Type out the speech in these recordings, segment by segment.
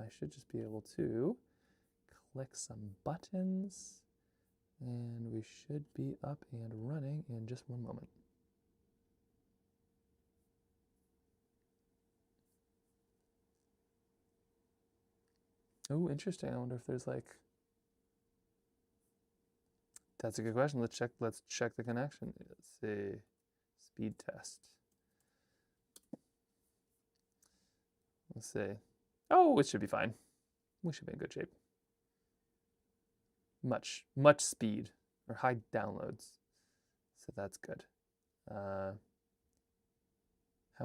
should just be able to click some buttons, and we should be up and running in just one moment. Oh, interesting. I wonder if there's like... That's a good question. Let's check the connection. Let's see. Speed test. Let's see. Oh, it should be fine. We should be in good shape. Much speed or high downloads. So that's good. How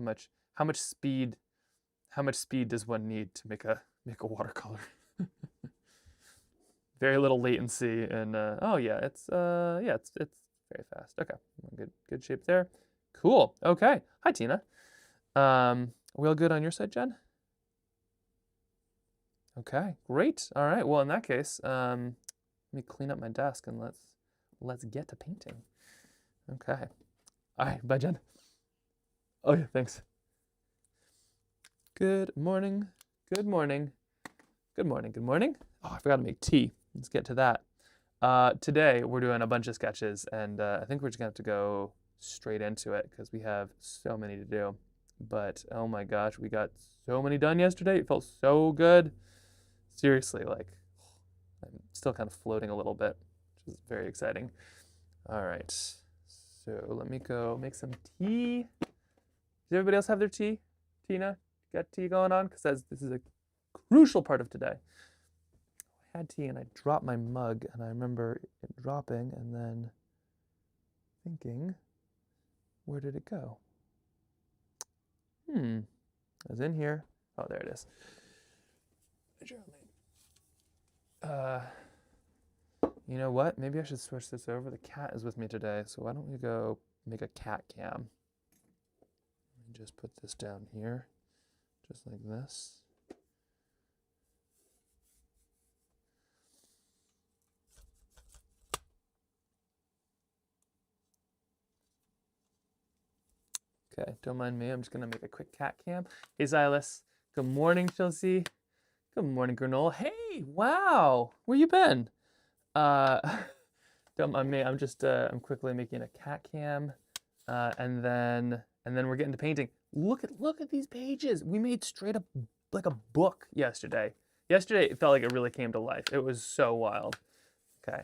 much speed does one need to make a watercolor? Very little latency, and oh yeah, it's very fast. Okay, good shape there. Cool. Okay. Hi, Tina. Are we all good on your side, Jen? Okay, great. All right. Well, in that case, let me clean up my desk and let's get to painting. Okay. All right. Bye, Jen. Oh yeah. Thanks. Good morning. Good morning. Good morning. Good morning. Oh, I forgot to make tea. Let's get to that. Today, we're doing a bunch of sketches, and I think we're just going to have to go straight into it because we have so many to do. But, oh my gosh, we got so many done yesterday. It felt so good. Seriously, like, I'm still kind of floating a little bit, which is very exciting. All right, so let me go make some tea. Does everybody else have their tea? Tina, got tea going on? Because this is a crucial part of today. I had tea and I dropped my mug, and I remember it dropping and then thinking, where did it go? It was in here. Oh, there it is. You know what? Maybe I should switch this over. The cat is with me today, so why don't we go make a cat cam? Let me just put this down here, just like this. Okay, don't mind me. I'm just gonna make a quick cat cam. Hey, Silas. Good morning, Chelsea. Good morning, Granola. Hey, wow. Where you been? Don't mind me. I'm just I'm quickly making a cat cam, and then we're getting to painting. Look at these pages. We made straight up like a book yesterday. Yesterday it felt like it really came to life. It was so wild. Okay,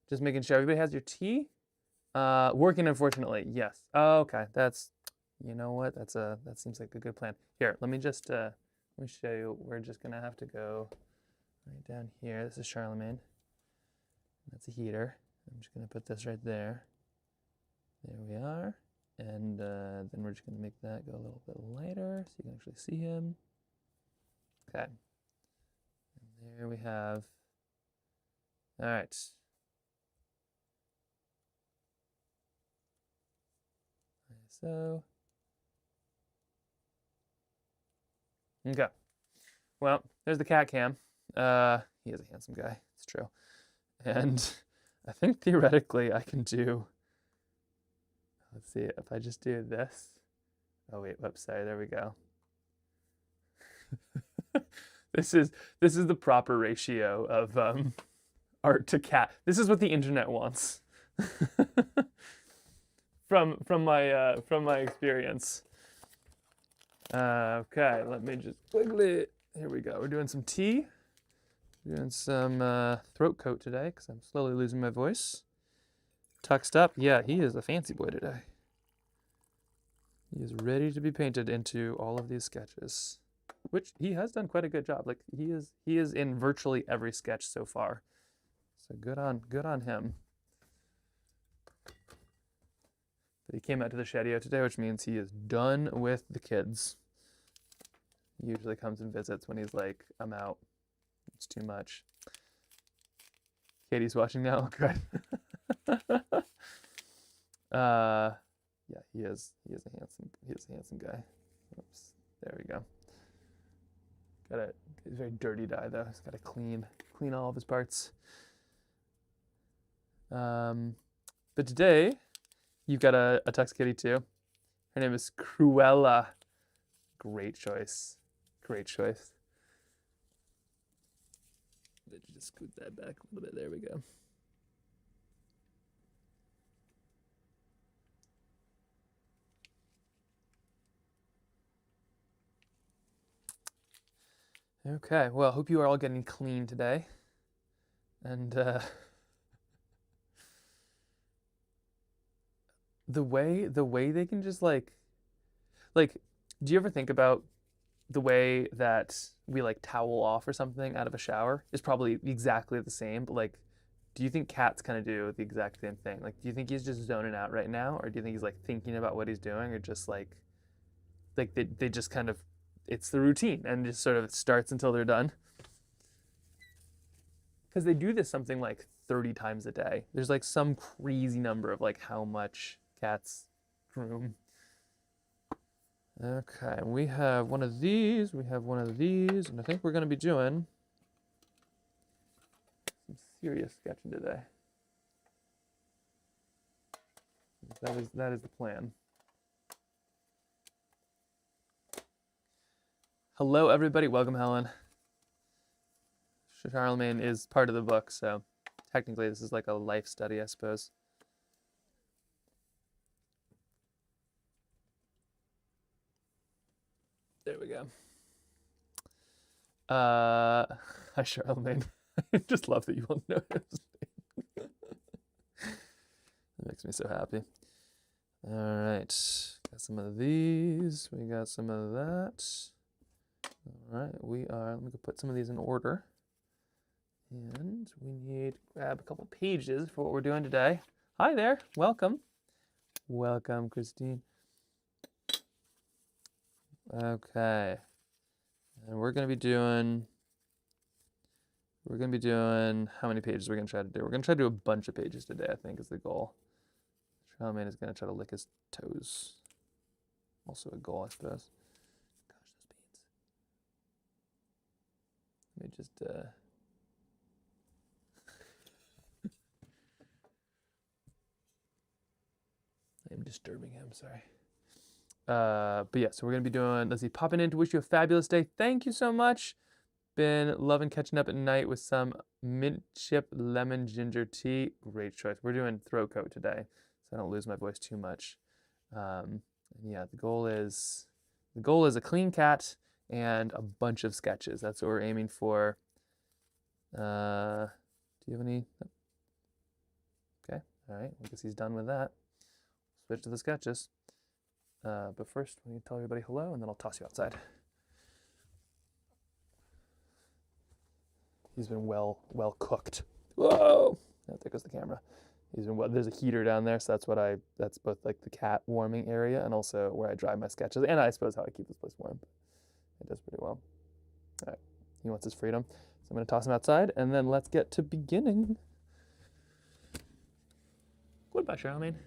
just making sure everybody has your tea. Working, unfortunately. Yes. Oh, okay. You know what? That seems like a good plan. Here, let me show you. We're just gonna have to go right down here. This is Charlemagne. That's a heater. I'm just gonna put this right there. There we are. And then we're just gonna make that go a little bit lighter so you can actually see him. Okay. And there we have. All right. So. Okay. Well, there's the cat cam. He is a handsome guy. It's true. And I think theoretically I can do, let's see, if I just do this. Oh wait, whoops, sorry, there we go. This is the proper ratio of art to cat. This is what the internet wants. from my experience. Okay, let me just quickly, here we go. We're doing some tea. Doing some throat coat today because I'm slowly losing my voice. Tuxed up. Yeah, he is a fancy boy today. He is ready to be painted into all of these sketches, which he has done quite a good job. Like he is in virtually every sketch so far. So good on him. But he came out to the Shedio today, which means he is done with the kids. He usually comes and visits when he's like, I'm out. It's too much. Katie's watching now. Good. Yeah, he is a handsome guy. Oops. There we go. He's a very dirty dye though. He's gotta clean all of his parts. But today you've got a Tux kitty too. Her name is Cruella. Great choice. Great choice. Just scoot that back a little bit. There we go. Okay, well, I hope you are all getting clean today. And the way they can just like, do you ever think about the way that we like towel off or something out of a shower is probably exactly the same, but like, do you think cats kind of do the exact same thing? Like, do you think he's just zoning out right now, or do you think he's like thinking about what he's doing, or just like they just kind of, it's the routine and just sort of starts until they're done? Because they do this something like 30 times a day. There's like some crazy number of like how much cats groom. Okay, we have one of these, we have one of these, and I think we're going to be doing some serious sketching today. That is the plan. Hello, everybody. Welcome, Helen. Charlemagne is part of the book, so technically this is like a life study, I suppose. There we go. Hi, Charlemagne. I just love that you all know his name. That makes me so happy. All right, got some of these. We got some of that. All right, let me go put some of these in order. And we need to grab a couple pages for what we're doing today. Hi there, welcome. Welcome, Christine. Okay, and we're gonna be doing, how many pages we're gonna try to do? We're gonna try to do a bunch of pages today, I think is the goal. Charlemagne is gonna try to lick his toes. Also a goal, I suppose. Gosh, those beans. Let me just, I'm disturbing him, sorry. But yeah, so we're gonna be doing, let's see, popping in to wish you a fabulous day. Thank you so much. Been loving catching up at night with some mint chip lemon ginger tea. Great choice. We're doing throat coat today, so I don't lose my voice too much. And yeah, the goal is a clean cat and a bunch of sketches. That's what we're aiming for. Do you have any? Okay, all right. I guess he's done with that. Switch to the sketches. But first, we need to tell everybody hello, and then I'll toss you outside. He's been well cooked. Whoa! Oh, there goes the camera. He's been well. There's a heater down there, so that's both like the cat warming area and also where I dry my sketches, and I suppose how I keep this place warm. It does pretty well. All right, he wants his freedom, so I'm gonna toss him outside, and then let's get to beginning. Goodbye, Charlemagne.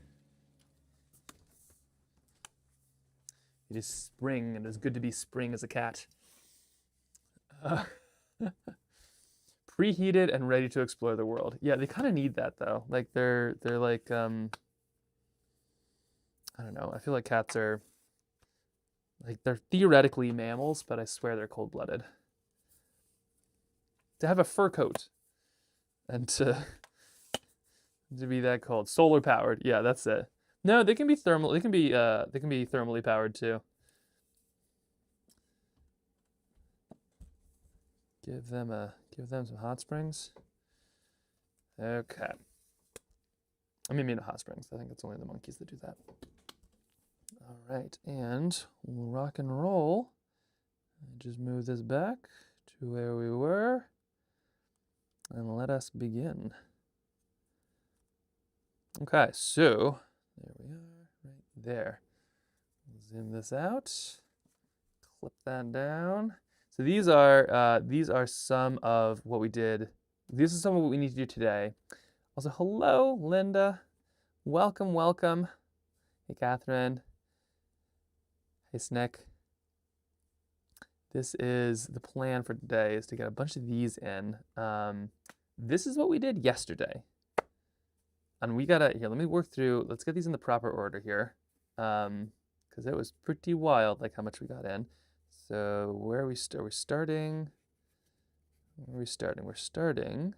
It is spring, and it is good to be spring as a cat. Preheated and ready to explore the world. Yeah, they kind of need that though. Like they're like I don't know. I feel like cats are like, they're theoretically mammals, but I swear they're cold-blooded. To have a fur coat and to be that cold, solar powered. Yeah, that's it. No, they can be thermal. They can be thermally powered too. Give them some hot springs. Okay. I mean hot springs. I think it's only the monkeys that do that. All right, and we'll rock and roll. Just move this back to where we were, and let us begin. Okay, so there we are, right there. Zoom this out. Clip that down. So these are some of what we did. This is some of what we need to do today. Also, hello, Linda. Welcome, welcome. Hey, Catherine. Hey, Snick. This is the plan for today, is to get a bunch of these in. This is what we did yesterday. And we gotta, here, let me work through, let's get these in the proper order here. Because it was pretty wild, like how much we got in. So where are we starting? Where are we starting? We're starting,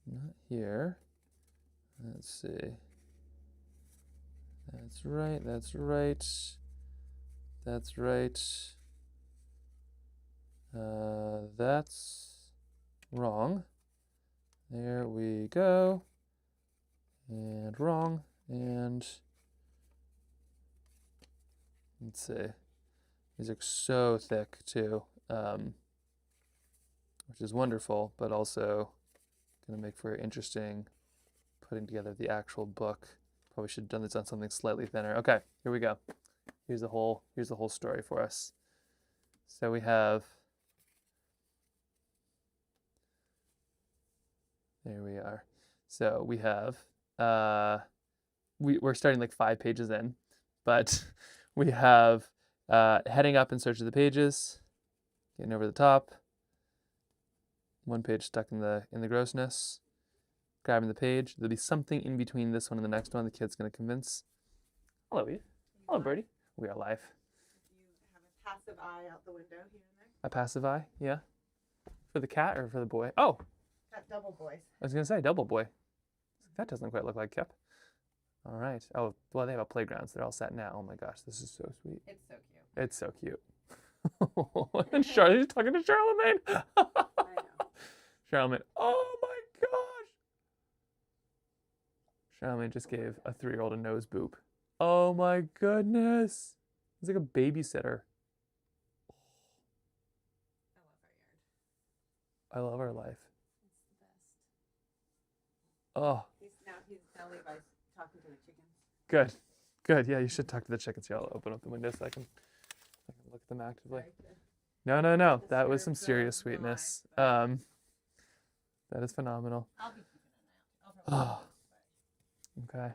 not here. Let's see. That's right, that's right. That's right. That's wrong. There we go. And wrong. And let's see. These are so thick too, which is wonderful, but also going to make for interesting putting together the actual book. Probably should have done this on something slightly thinner. Okay, here we go. Here's the whole story for us. So we have, there we are. So we have, we're starting like 5 pages in, but we have heading up in search of the pages, getting over the top, 1 page stuck in the grossness, grabbing the page. There'll be something in between this one and the next one the kid's going to convince. Hello, Eve. Hello, Birdie. We are live. You have a passive eye out the window here and there. A passive eye, yeah. For the cat or for the boy? Oh, Got double boys. I was going to say double boy. That doesn't quite look like Kip. All right. Oh, well, they have a playground, so they're all set now. Oh my gosh, this is so sweet. It's so cute. It's so cute. And Charlotte's talking to Charlemagne. I know. Charlemagne. Oh my gosh. Charlemagne just gave a 3-year-old a nose boop. Oh my goodness. He's like a babysitter. I love our yard. I love our life. It's the best. Oh, He's now Levi's talking to the chickens. good. Good. Yeah, you should talk to the chickens. Yeah, I'll open up the window so I can look at them actively. Sorry, No. The That was some syrup serious filled sweetness. Levi, That is phenomenal. I'll be keeping an eye out. I'll probably Okay.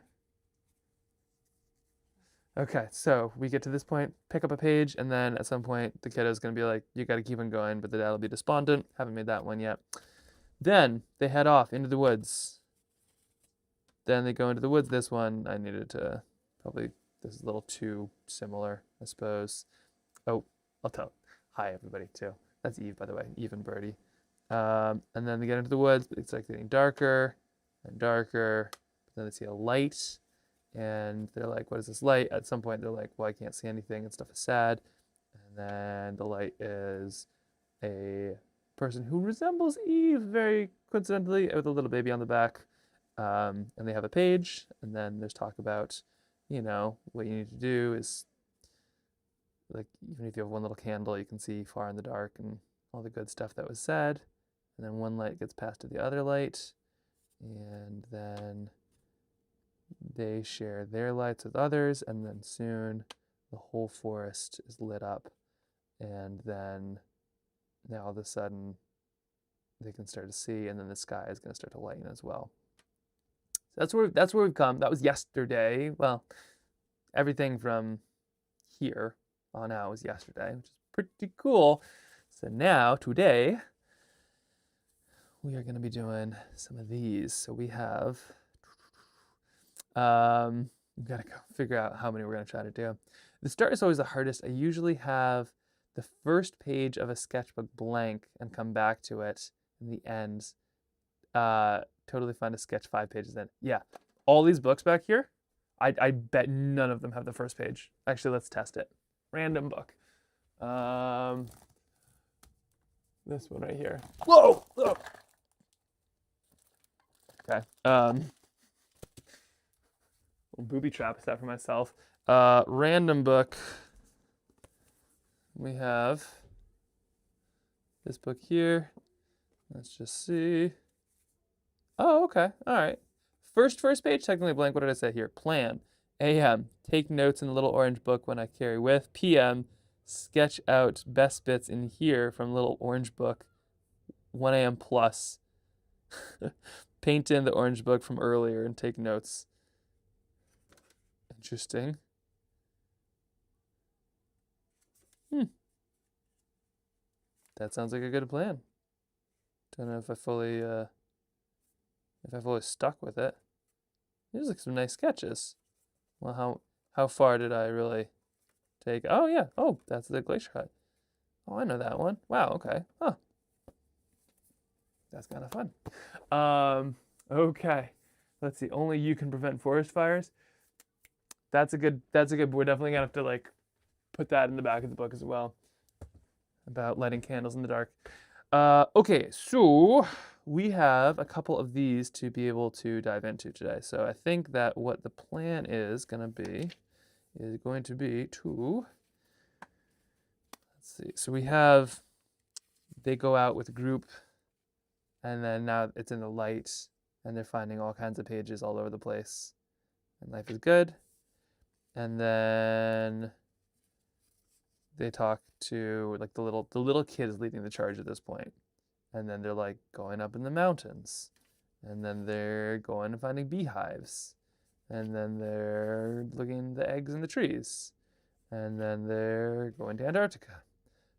Okay, so we get to this point, pick up a page, and then at some point the kiddo's gonna be like, you gotta keep on going, but the dad will be despondent. Haven't made that one yet. Then they head off into the woods. Then they go into the woods. This one, I needed to probably, this is a little too similar, I suppose. Oh, I'll tell. Hi, everybody, too. That's Eve, by the way, Eve and Birdie. And then they get into the woods, but it's like getting darker and darker. But then they see a light, and they're like, what is this light? At some point, they're like, well, I can't see anything, and stuff is sad. And then the light is a person who resembles Eve very coincidentally with a little baby on the back. And they have a page, and then there's talk about, what you need to do is, like, even if you have one little candle, you can see far in the dark and all the good stuff that was said. And then one light gets passed to the other light, and then they share their lights with others, and then soon the whole forest is lit up, and then now all of a sudden they can start to see, and then the sky is going to start to lighten as well. So that's where we've come. That was yesterday. Well, everything from here on out was yesterday, which is pretty cool. So now, today, we are going to be doing some of these. So we have, we've got to go figure out how many we're going to try to do. The start is always the hardest. I usually have the first page of a sketchbook blank and come back to it in the end. Totally fun to sketch 5 pages in. Yeah, all these books back here, I bet none of them have the first page. Actually, let's test it. Random book. This one right here. Whoa! Oh. Okay. Little booby trap set for myself. Random book. We have this book here. Let's just see. Oh, okay. All right. First page, technically blank. What did I say here? Plan. AM. Take notes in the little orange book when I carry with. PM. Sketch out best bits in here from little orange book. 1 a.m. plus. Paint in the orange book from earlier and take notes. Interesting. That sounds like a good plan. Don't know if I fully stuck with it. These look some nice sketches. Well, how far did I really take? Oh yeah. Oh, that's the glacier hut. Oh, I know that one. Wow. Okay. Huh. That's kind of fun. Okay. Let's see. Only you can prevent forest fires. That's a good. We're definitely gonna have to like put that in the back of the book as well about lighting candles in the dark. Okay, so we have a couple of these to be able to dive into today. So I think that what the plan is going to be to, let's see. So we have, they go out with a group, and then now it's in the light, and they're finding all kinds of pages all over the place, and life is good. And then they talk to like the little kid is leading the charge at this point, and then they're like going up in the mountains, and then they're going and finding beehives, and then they're looking at the eggs in the trees, and then they're going to Antarctica.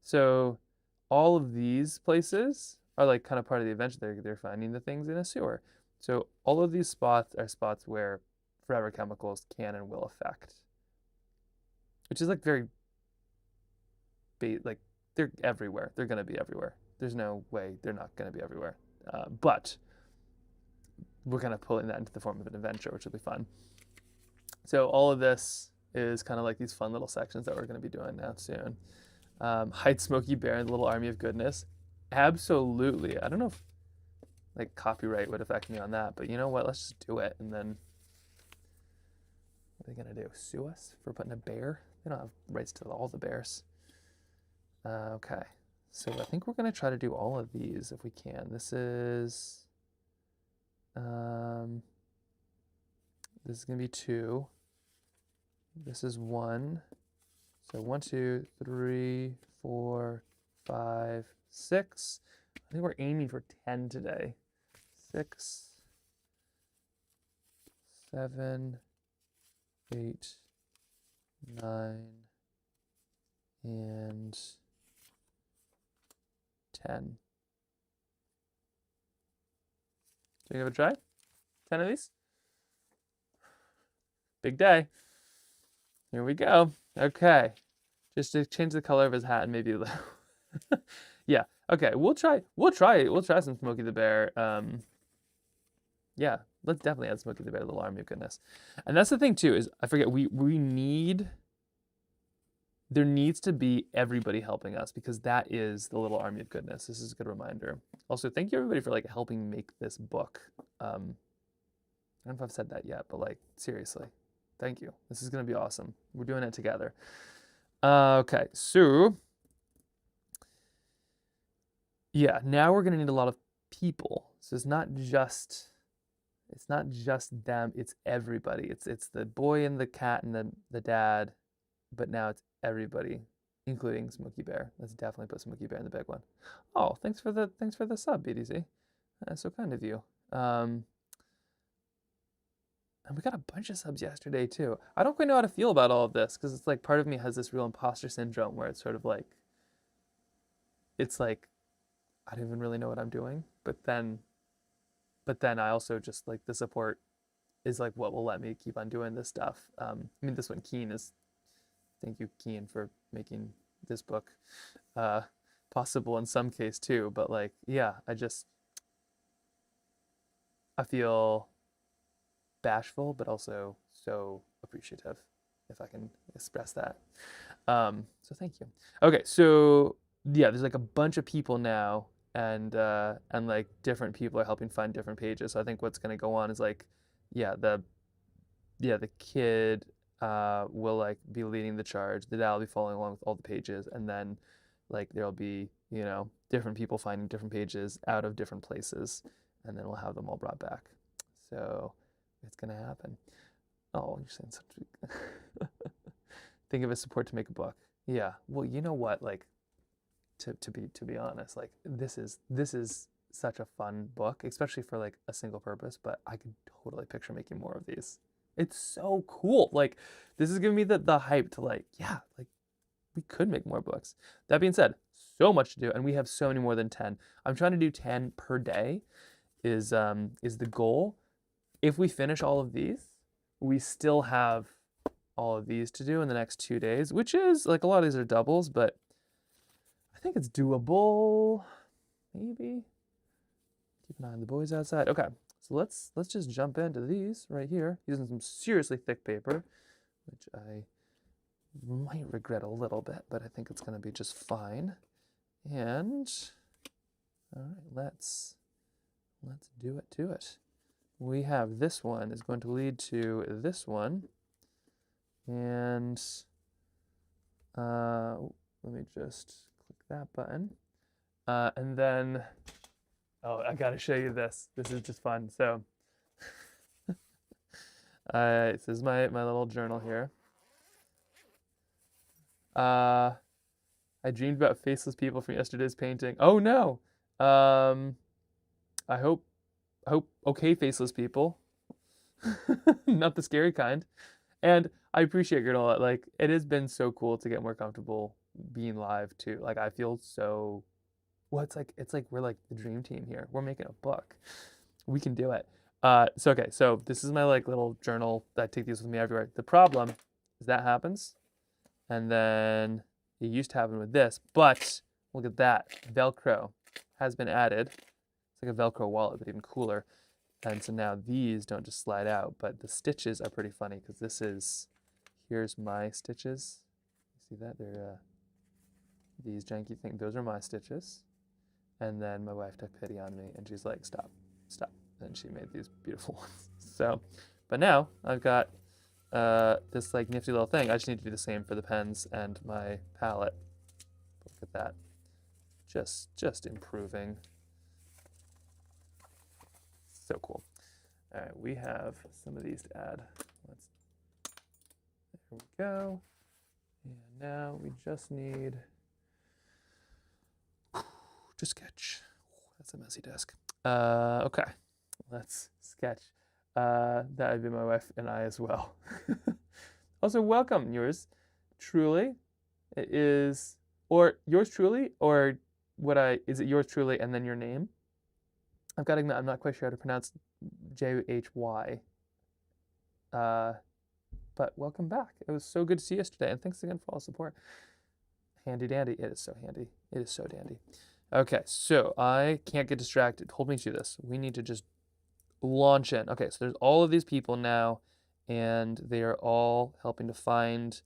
So all of these places are like kind of part of the adventure. They're finding the things in a sewer. So all of these spots are spots where forever chemicals can and will affect, which is like very like they're everywhere. They're going to be everywhere. There's no way they're not going to be everywhere. But we're kind of pulling that into the form of an adventure, which will be fun. So all of this is kind of like these fun little sections that we're going to be doing now soon. Hide Smokey Bear and the Little Army of Goodness. Absolutely. I don't know if like copyright would affect me on that, but you know what? Let's just do it. And then what are they going to do? Sue us for putting a bear? They don't have rights to all the bears. Okay, so I think we're going to try to do all of these if we can. This is going to be 2. This is 1. So 1, 2, 3, 4, 5, 6. I think we're aiming for 10 today. 6, 7, 8, 9, and 10. Do you give it a try? 10 of these? Big day. Here we go. Okay. Just to change the color of his hat and maybe a little. Yeah. Okay. We'll try some Smokey the Bear. Yeah. Let's definitely add Smokey the Bear, Little Army of Goodness. And that's the thing too, is I forget there needs to be everybody helping us, because that is the Little Army of Goodness. This is a good reminder. Also, thank you everybody for like helping make this book. I don't know if I've said that yet, but like seriously, thank you. This is gonna be awesome. We're doing it together. Okay, so yeah, now we're gonna need a lot of people. So it's not just them, it's everybody. It's the boy and the cat and the dad, but now it's everybody, including Smokey Bear. Let's definitely put Smokey Bear in the big one. Oh, thanks for the sub, BDZ. That's so kind of you. And we got a bunch of subs yesterday too. I don't quite know how to feel about all of this, because it's like part of me has this real imposter syndrome where it's sort of like, it's like, I don't even really know what I'm doing. But then I also just like the support is like what will let me keep on doing this stuff. I mean, this one, Keen, is, thank you, Keen, for making this book possible in some case too. But like, yeah, I feel bashful, but also so appreciative, if I can express that. So thank you. Okay, so yeah, there's like a bunch of people now, and like different people are helping find different pages. So I think what's gonna go on is like, the kid will like be leading the charge. The dad will be following along with all the pages, and then like there'll be, different people finding different pages out of different places, and then we'll have them all brought back. So it's gonna happen. Oh, you're saying something. Think of a support to make a book. Yeah. Well, you know what? Like, to be honest, like this is such a fun book, especially for like a single purpose. But I could totally picture making more of these. It's so cool. Like, this is giving me the hype to like, yeah, like we could make more books. That being said, so much to do, and we have so many more than 10. I'm trying to do 10 per day is the goal. If we finish all of these, we still have all of these to do in the next 2 days, which is like a lot of these are doubles, but I think it's doable. Maybe Keep an eye on the boys outside. Okay, so let's just jump into these right here using some seriously thick paper, which I might regret a little bit, but I think it's going to be just fine. And all right, let's do it. We have this one is going to lead to this one, and let me just click that button, and then oh, I gotta show you this. This is just fun. So this is my little journal here. I dreamed about faceless people from yesterday's painting. Oh no. I hope okay faceless people. Not the scary kind. And I appreciate granola. Like, it has been so cool to get more comfortable being live too. Like, I feel so well, it's like we're like the dream team here. We're making a book. We can do it. So this is my like little journal that I take these with me everywhere. The problem is that happens, and then it used to happen with this, but look at that. Velcro has been added. It's like a Velcro wallet, but even cooler. And so now these don't just slide out, but the stitches are pretty funny because this is, here's my stitches. You see that? They're these janky things. Those are my stitches. And then my wife took pity on me and she's like, stop. And she made these beautiful ones. So, but now I've got this like nifty little thing. I just need to do the same for the pens and my palette. Look at that. Just improving. So cool. All right, we have some of these to add. There we go. And now we just need to sketch. That's a messy desk. Okay, let's sketch. That would be my wife and I as well. Also, welcome yours truly. It is, or yours truly, or is it yours truly and then your name? I've got to admit, I'm not quite sure how to pronounce Jhy. But welcome back. It was so good to see you yesterday, and thanks again for all the support. Handy dandy. It is so handy. It is so dandy. Okay, so I can't get distracted. Hold me to this. We need to just launch in. Okay, so there's all of these people now, and they are all helping to find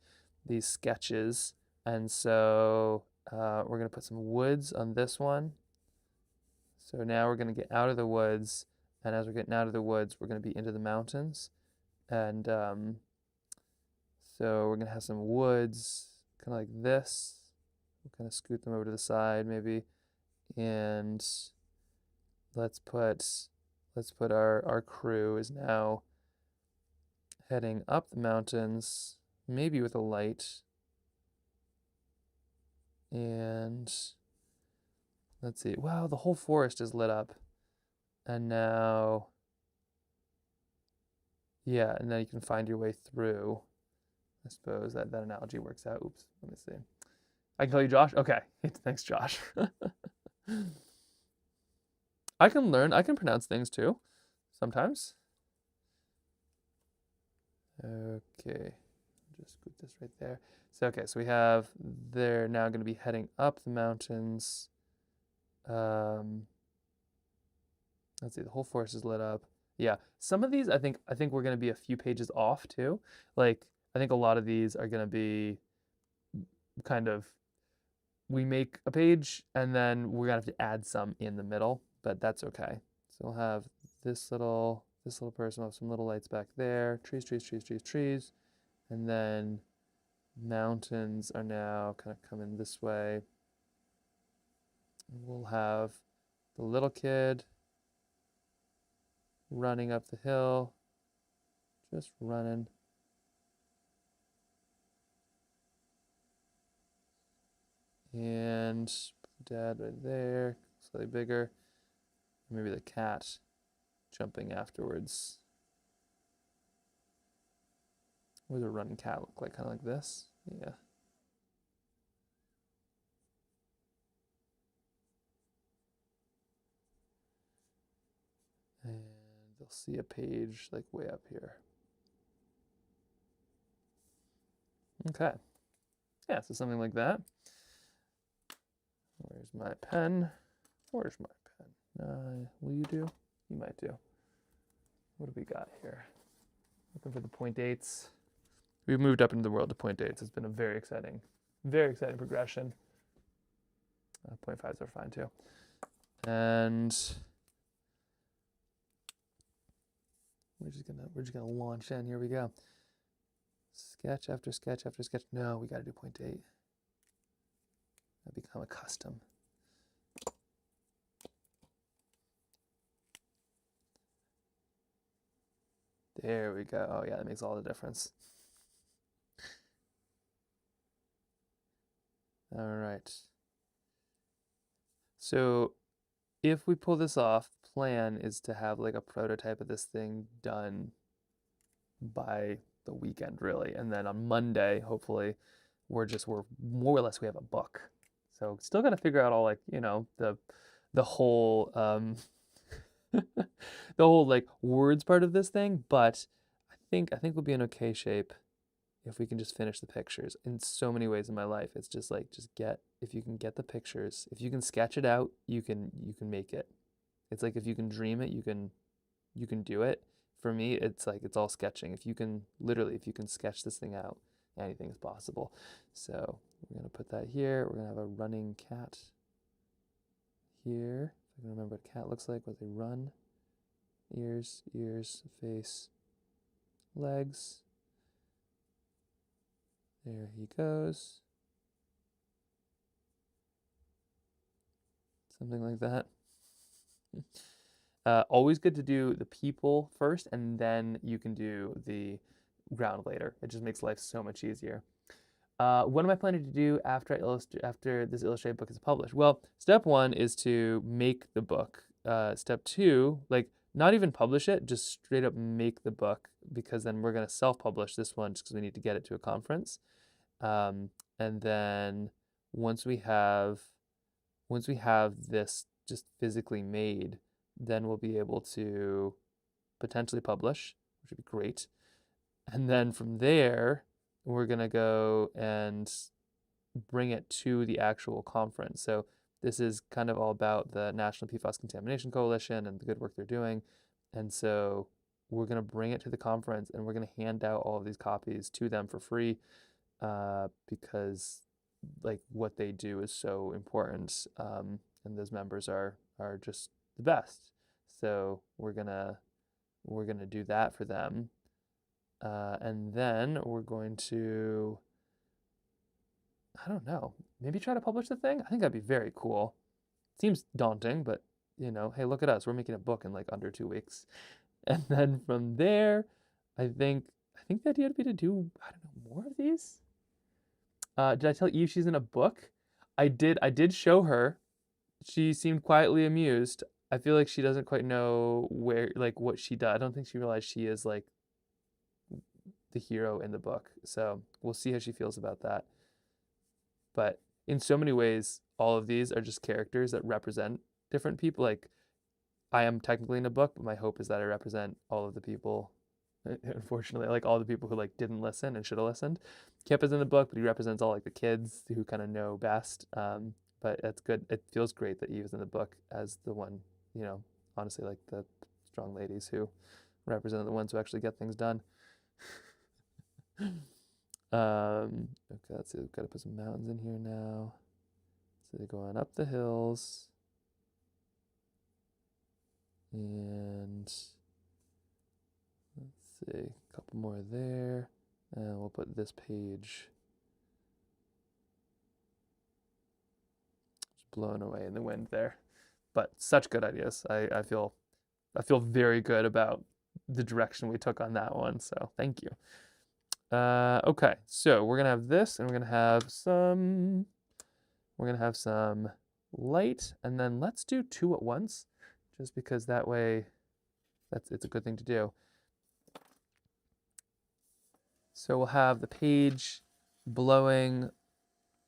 these sketches. And so we're going to put some woods on this one. So now we're going to get out of the woods, and as we're getting out of the woods, we're going to be into the mountains. And so we're going to have some woods kind of like this. We'll kind of scoot them over to the side maybe. And let's put our crew is now heading up the mountains, maybe with a light. And let's see. Wow, the whole forest is lit up. And now, yeah, and then you can find your way through. I suppose that analogy works out. Oops, let me see. I can call you Josh? Okay, thanks, Josh. I can pronounce things too, sometimes. Okay, just put this right there. So, okay, so they're now going to be heading up the mountains. Let's see, the whole forest is lit up. Yeah, some of these I think we're going to be a few pages off too. Like, I think a lot of these are going to be kind of, we make a page and then we're going to have to add some in the middle, but that's okay. So we'll have this little person, we'll have some little lights back there, trees, and then mountains are now kind of coming this way. We'll have the little kid running up the hill, just running. And dad right there, slightly bigger. Maybe the cat jumping afterwards. What does a running cat look like? Kind of like this? Yeah. And they'll see a page like way up here. Okay. Yeah, so something like that. Where's my pen? Will you do? You might do. What do we got here? Looking for the 0.8s. We've moved up into the world of 0.8s. It's been a very exciting progression. 0.5s are fine too. And we're just gonna launch in. Here we go. Sketch after sketch after sketch. No, we gotta do 0.8. That become a custom. There we go. Oh yeah, that makes all the difference. All right. So if we pull this off, plan is to have like a prototype of this thing done by the weekend, really. And then on Monday, hopefully, we're more or less we have a book. So still got to figure out all like, the whole the whole like words part of this thing, but I think we'll be in okay shape if we can just finish the pictures. In so many ways in my life, it's just like if you can get the pictures, if you can sketch it out, you can make it. It's like if you can dream it, you can do it. For me, it's like it's all sketching. If you can sketch this thing out, anything is possible. So we're gonna put that here. We're gonna have a running cat here. If I can remember what a cat looks like, what they run. Ears, face, legs. There he goes. Something like that. Always good to do the people first, and then you can do the ground later. It just makes life so much easier. What am I planning to do after this illustrated book is published? Well, step 1 is to make the book. Step 2, like not even publish it, just straight up make the book, because then we're going to self-publish this one just because we need to get it to a conference. And then once we have this just physically made, then we'll be able to potentially publish, which would be great. And then from there, we're going to go and bring it to the actual conference. So this is kind of all about the National PFAS Contamination Coalition and the good work they're doing. And so we're going to bring it to the conference, and we're going to hand out all of these copies to them for free, because like what they do is so important, and those members are just the best. So we're gonna do that for them, and then we're going to, I don't know, maybe try to publish the thing. I think that'd be very cool. Seems daunting, but hey, look at us. We're making a book in like under 2 weeks. And then from there, I think the idea would be to do, I don't know, more of these. Did I tell Eve she's in a book? I did show her. She seemed quietly amused. I feel like she doesn't quite know what she does. I don't think she realized she is like the hero in the book. So we'll see how she feels about that. But in so many ways, all of these are just characters that represent different people. Like I am technically in a book, but my hope is that I represent all of the people. Unfortunately, like all the people who like didn't listen and should have listened. Kip is in the book, but he represents all like the kids who kind of know best. But it's good. It feels great that Eve is in the book as the one, honestly, like the strong ladies who represent the ones who actually get things done. Okay, let's see. We've got to put some mountains in here now. So they're going up the hills. And let's see, a couple more there. And we'll put this page just blowing away in the wind there. But such good ideas. I feel very good about the direction we took on that one. So thank you. Okay, so we're gonna have this, and we're gonna have some light, and then let's do 2 at once, just because that way it's a good thing to do. So we'll have the page blowing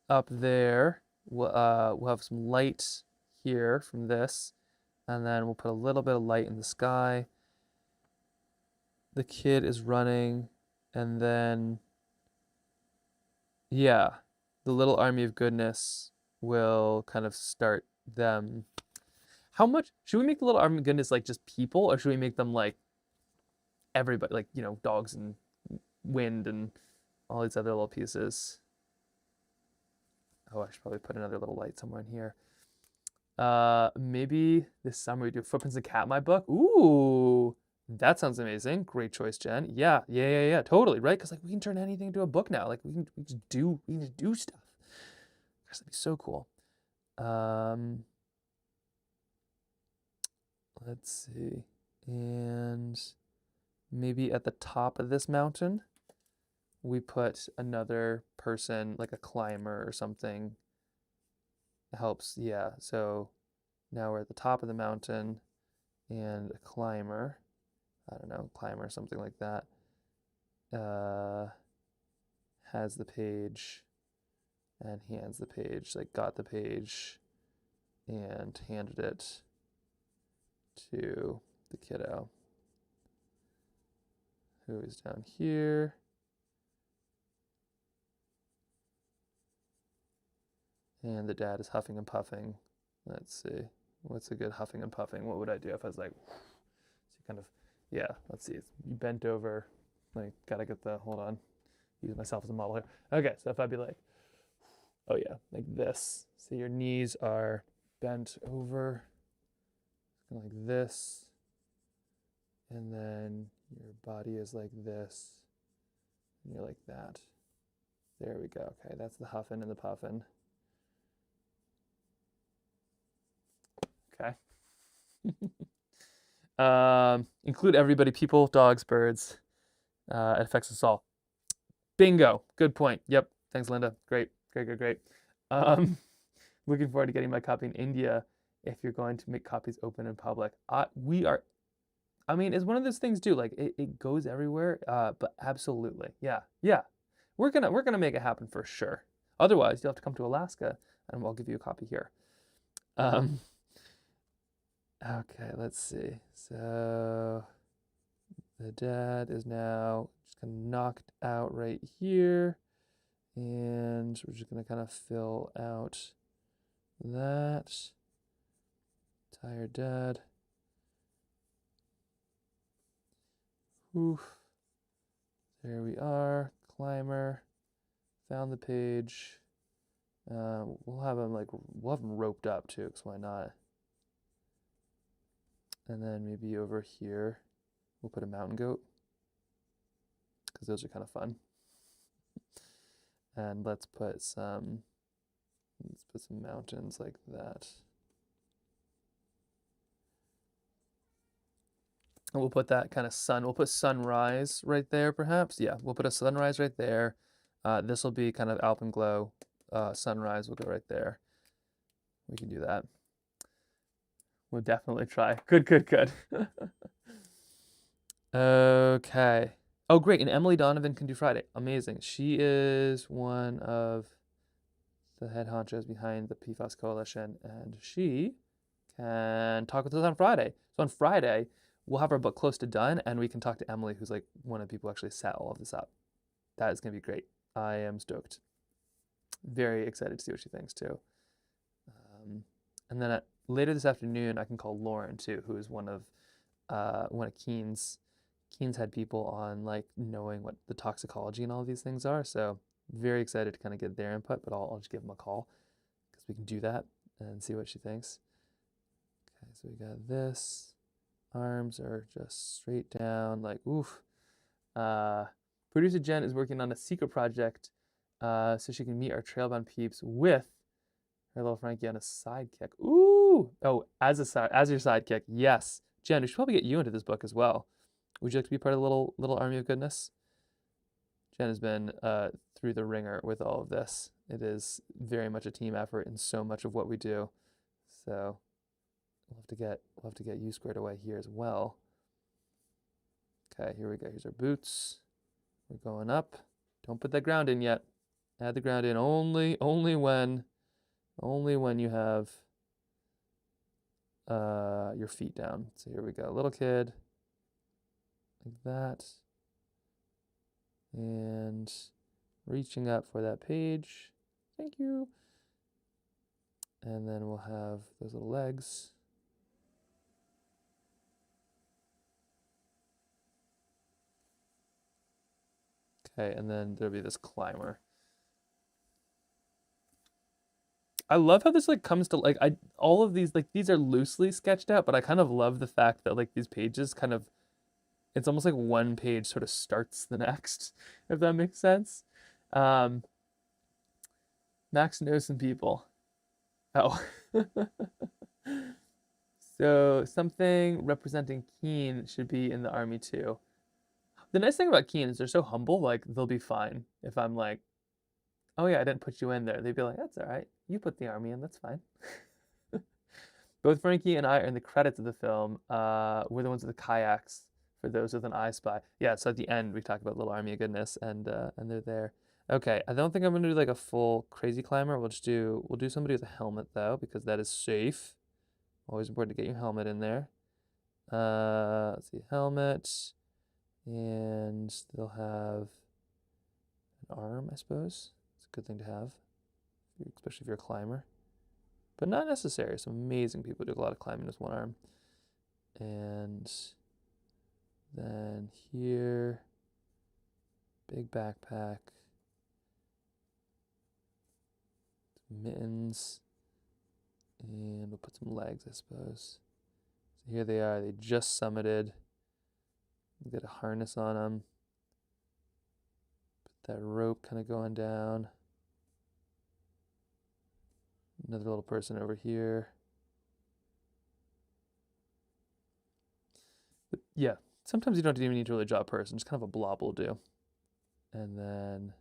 up there. We'll have some light here from this, and then we'll put a little bit of light in the sky. The kid is running, and then, yeah, the little army of goodness will kind of start them. How much should we make the little army of goodness like just people, or should we make them like everybody, like dogs and wind and all these other little pieces? Oh, I should probably put another little light somewhere in here. Maybe this summer we do Footprints of Cat in My Book. Ooh, that sounds amazing. Great choice, Jen. Yeah. Totally, right? Because like we can turn anything into a book now. Like we just do stuff. Gosh, that'd be so cool. Let's see. And maybe at the top of this mountain, we put another person, like a climber or something. Helps, yeah. So now we're at the top of the mountain and a climber. I don't know, climber, something like that. Has the page and hands the page, like got the page and handed it to the kiddo who is down here. And the dad is huffing and puffing. Let's see. What's a good huffing and puffing? What would I do if I was like, so kind of, yeah, let's see. You bent over, like, gotta get the, hold on, use myself as a model here. Okay, so if I'd be like, oh yeah, like this. So your knees are bent over, like this. And then your body is like this. And you're like that. There we go. Okay, that's the huffing and the puffing. Okay. Include everybody, people, dogs, birds. It affects us all. Bingo. Good point. Yep. Thanks, Linda. Great. Um, looking forward to getting my copy in India if you're going to make copies open in public. We are, I mean, it's one of those things too, like it goes everywhere, but absolutely. Yeah. We're gonna make it happen for sure. Otherwise, you'll have to come to Alaska and I'll give you a copy here. Okay, let's see. So the dad is now just kind of knocked out right here. And we're just going to kind of fill out that. Tired dad. Oof. There we are. Climber. Found the page. We'll have him roped up too, because why not? And then maybe over here, we'll put a mountain goat, because those are kind of fun. And let's put some mountains like that. And we'll put that kind of sun. We'll put sunrise right there, perhaps. Yeah, we'll put a sunrise right there. This will be kind of alpenglow. Sunrise will go right there. We can do that. We'll definitely try. Good. Okay. Oh, great. And Emily Donovan can do Friday. Amazing. She is one of the head honchos behind the PFAS Coalition, and she can talk with us on Friday. So on Friday, we'll have our book close to done, and we can talk to Emily, who's like one of the people who actually set all of this up. That is going to be great. I am stoked. Very excited to see what she thinks too. And then later this afternoon, I can call Lauren too, who is one of Keen's had people on like knowing what the toxicology and all of these things are. So very excited to kind of get their input, but I'll just give them a call because we can do that and see what she thinks. Okay, so we got this. Arms are just straight down, like oof. Producer Jen is working on a secret project so she can meet our Trailbound peeps with her little Frankie on a sidekick. Ooh! Oh, as your sidekick. Yes. Jen, we should probably get you into this book as well. Would you like to be part of the little army of goodness? Jen has been through the ringer with all of this. It is very much a team effort in so much of what we do. So we'll have to get you squared away here as well. Okay, here we go. Here's our boots. We're going up. Don't put that ground in yet. Add the ground in only when you have your feet down. So here we go. Little kid. Like that. And reaching up for that page. Thank you. And then we'll have those little legs. Okay, and then there'll be this climber. I love how this like comes to like all of these like these are loosely sketched out, but I kind of love the fact that like these pages kind of it's almost like one page sort of starts the next, if that makes sense. Um, Max knows some people. Oh. So something representing Keen should be in the army too. The nice thing about Keen is they're so humble, like they'll be fine if I'm like, oh yeah, I didn't put you in there. They'd be like, that's all right. You put the army in, that's fine. Both Frankie and I are in the credits of the film. We're the ones with the kayaks for those with an I Spy. Yeah, so at the end we talk about Little Army of Goodness and they're there. Okay, I don't think I'm gonna do like a full crazy climber. We'll do somebody with a helmet though, because that is safe. Always important to get your helmet in there. Let's see, helmet. And they'll have an arm, I suppose. It's a good thing to have, especially if you're a climber. But not necessary. Some amazing people do a lot of climbing with one arm. And then here, big backpack, mittens, and we'll put some legs, I suppose. So here they are. They just summited. Get a harness on them. Put that rope kind of going down. Another little person over here. But yeah, sometimes you don't even need to really draw a person. Just kind of a blob will do. And then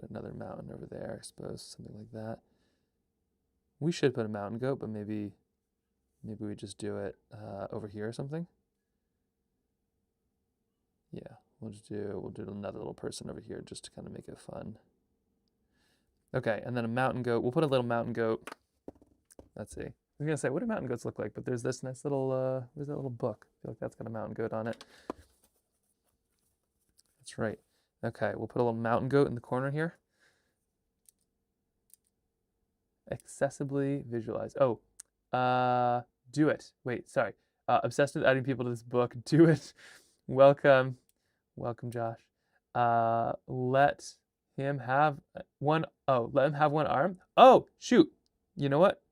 put another mountain over there, I suppose, something like that. We should put a mountain goat, but maybe we just do it over here or something. Yeah, we'll do another little person over here just to kind of make it fun. Okay, and then a mountain goat. We'll put a little mountain goat. Let's see. I was gonna say, what do mountain goats look like? But there's this nice little, where's that little book? I feel like that's got a mountain goat on it. That's right. Okay, we'll put a little mountain goat in the corner here. Accessibly visualized. Oh, do it. Wait, sorry. Obsessed with adding people to this book. Do it. Welcome, Josh. Let him have one. Oh, let him have one arm. Oh, shoot. You know what?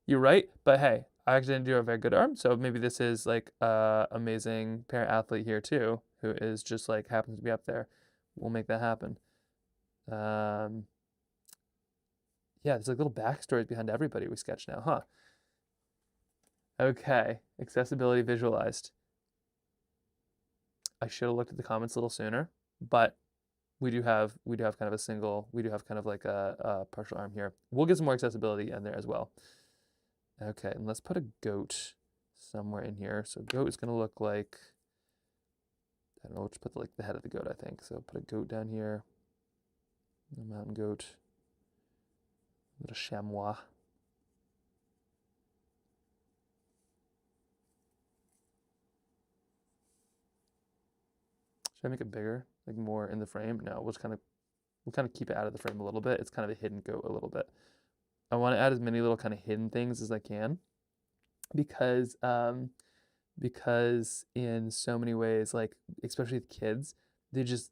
You're right. But hey, I actually didn't do a very good arm, so maybe this is like amazing parent athlete here too, who is just like happens to be up there. We'll make that happen. Yeah, there's like little backstories behind everybody we sketch now, huh? Okay, accessibility visualized. I should have looked at the comments a little sooner, but we do have kind of a single, we do have kind of like a partial arm here. We'll get some more accessibility in there as well. Okay, and let's put a goat somewhere in here. So goat is gonna look like, I don't know, let's put like the head of the goat, I think. So put a goat down here, a mountain goat, a little chamois. Should I make it bigger, like more in the frame? No, we'll kind of keep it out of the frame a little bit. It's kind of a hidden goat a little bit. I want to add as many little kind of hidden things as I can, because in so many ways, like especially the kids, they just,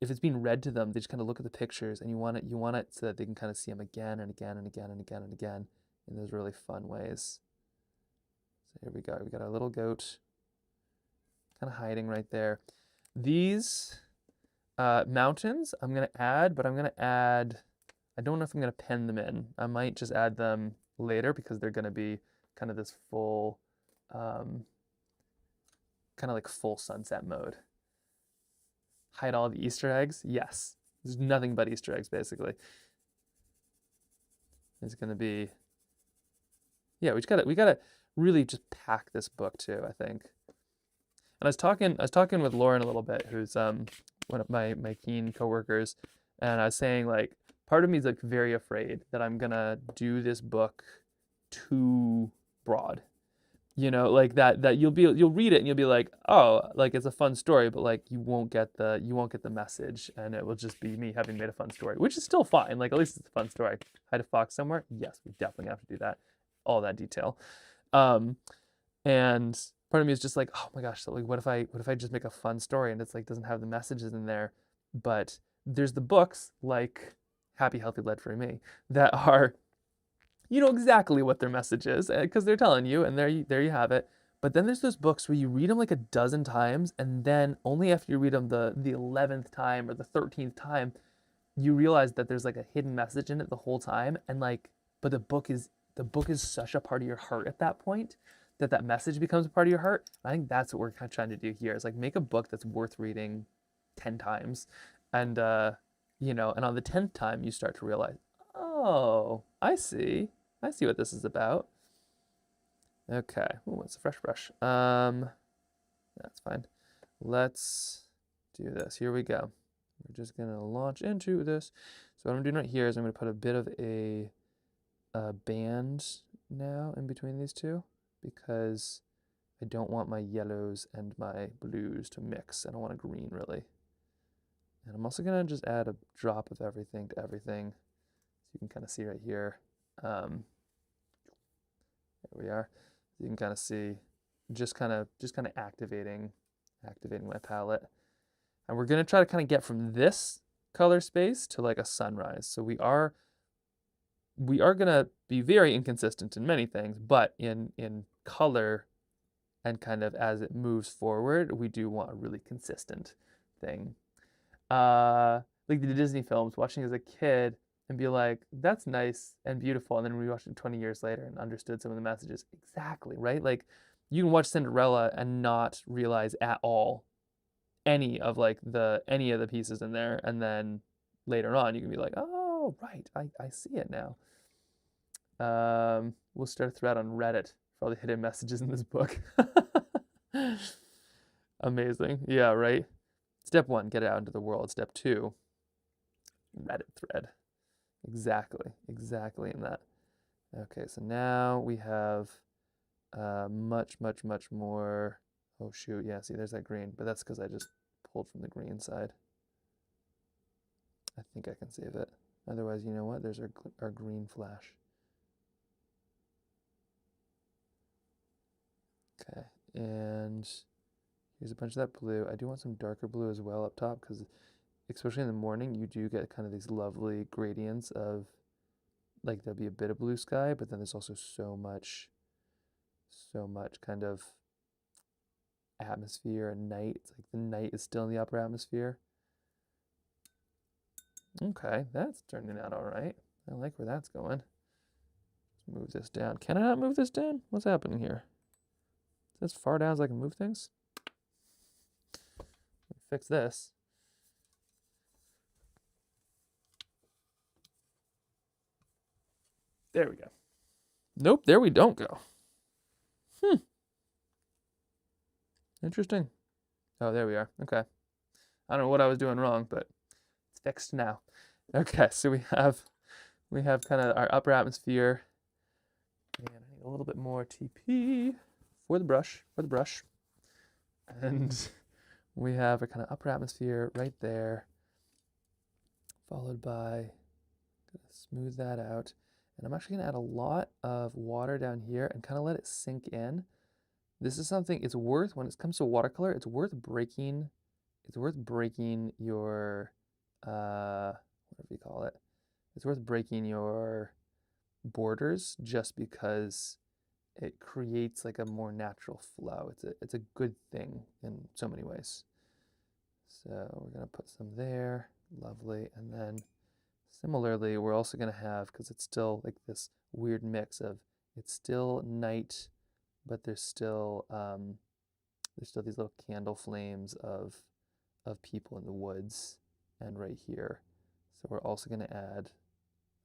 if it's being read to them, they just kind of look at the pictures, and you want it so that they can kind of see them again and again and again and again and again in those really fun ways. So here we go. We got our little goat kind of hiding right there. These mountains I'm gonna add, but I'm gonna add, I don't know if I'm gonna pen them in. I might just add them later because they're gonna be kind of this full, kind of like full sunset mode. Hide all the Easter eggs? Yes. There's nothing but Easter eggs basically. It's gonna be, yeah, we gotta really just pack this book too, I think. And I was talking with Lauren a little bit, who's one of my keen coworkers, and I was saying like part of me is like very afraid that I'm gonna do this book too broad. You know, like that you'll read it and you'll be like, oh, like it's a fun story, but like you won't get the message, and it will just be me having made a fun story, which is still fine. Like at least it's a fun story. Hide a fox somewhere? Yes, we definitely have to do that. All that detail. And part of me is just like, oh my gosh, so like what if I just make a fun story and it's like doesn't have the messages in there? But there's the books like Happy Healthy Lead Free Me that are, you know exactly what their message is because they're telling you, and there you have it. But then there's those books where you read them like a dozen times, and then only after you read them the 11th time or the 13th time, you realize that there's like a hidden message in it the whole time, and like, but the book is such a part of your heart at that point that that message becomes a part of your heart. I think that's what we're kind of trying to do here is like make a book that's worth reading 10 times, and and on the 10th time you start to realize, oh, I see what this is about. Okay. Ooh, it's a fresh brush. That's fine. Let's do this. Here we go. We're just gonna launch into this. So what I'm doing right here is I'm gonna put a bit of a band now in between these two because I don't want my yellows and my blues to mix. I don't want a green really. And I'm also gonna just add a drop of everything to everything. So you can kind of see right here. There we are. You can kind of see just kind of activating my palette. And we're going to try to kind of get from this color space to like a sunrise. So we are going to be very inconsistent in many things, but in color and kind of as it moves forward, we do want a really consistent thing. Like the Disney films, watching as a kid and be like, that's nice and beautiful, and then we watched it 20 years later and understood some of the messages. Exactly, right? Like you can watch Cinderella and not realize at all any of the pieces in there, and then later on you can be like, oh right, I see it now. We'll start a thread on Reddit for all the hidden messages in this book. Amazing. Yeah, right. Step 1, get it out into the world. Step 2, Reddit thread. Exactly in that. Okay, so now we have much more. Oh shoot, yeah, see there's that green, but that's because I just pulled from the green side. I think I can save it. Otherwise, you know what? There's our green flash. Okay, and here's a bunch of that blue. I do want some darker blue as well up top because especially in the morning, you do get kind of these lovely gradients of, like there'll be a bit of blue sky, but then there's also so much kind of atmosphere and night. It's like the night is still in the upper atmosphere. Okay, that's turning out all right. I like where that's going. Let's move this down. Can I not move this down? What's happening here? Is this far down as I can move things? Fix this. There we go. Nope, there we don't go. Interesting. Oh, there we are. Okay. I don't know what I was doing wrong, but it's fixed now. Okay, so we have kind of our upper atmosphere. And I need a little bit more TP for the brush, And we have a kind of upper atmosphere right there, followed by, gonna smooth that out. And I'm actually gonna add a lot of water down here and kind of let it sink in. This is something, it's worth, when it comes to watercolor, it's worth breaking your, whatever you call it. It's worth breaking your borders just because it creates like a more natural flow. It's a good thing in so many ways. So we're gonna put some there, lovely, and then similarly, we're also gonna have, because it's still like this weird mix of, it's still night, but there's still these little candle flames of people in the woods and right here. So we're also gonna add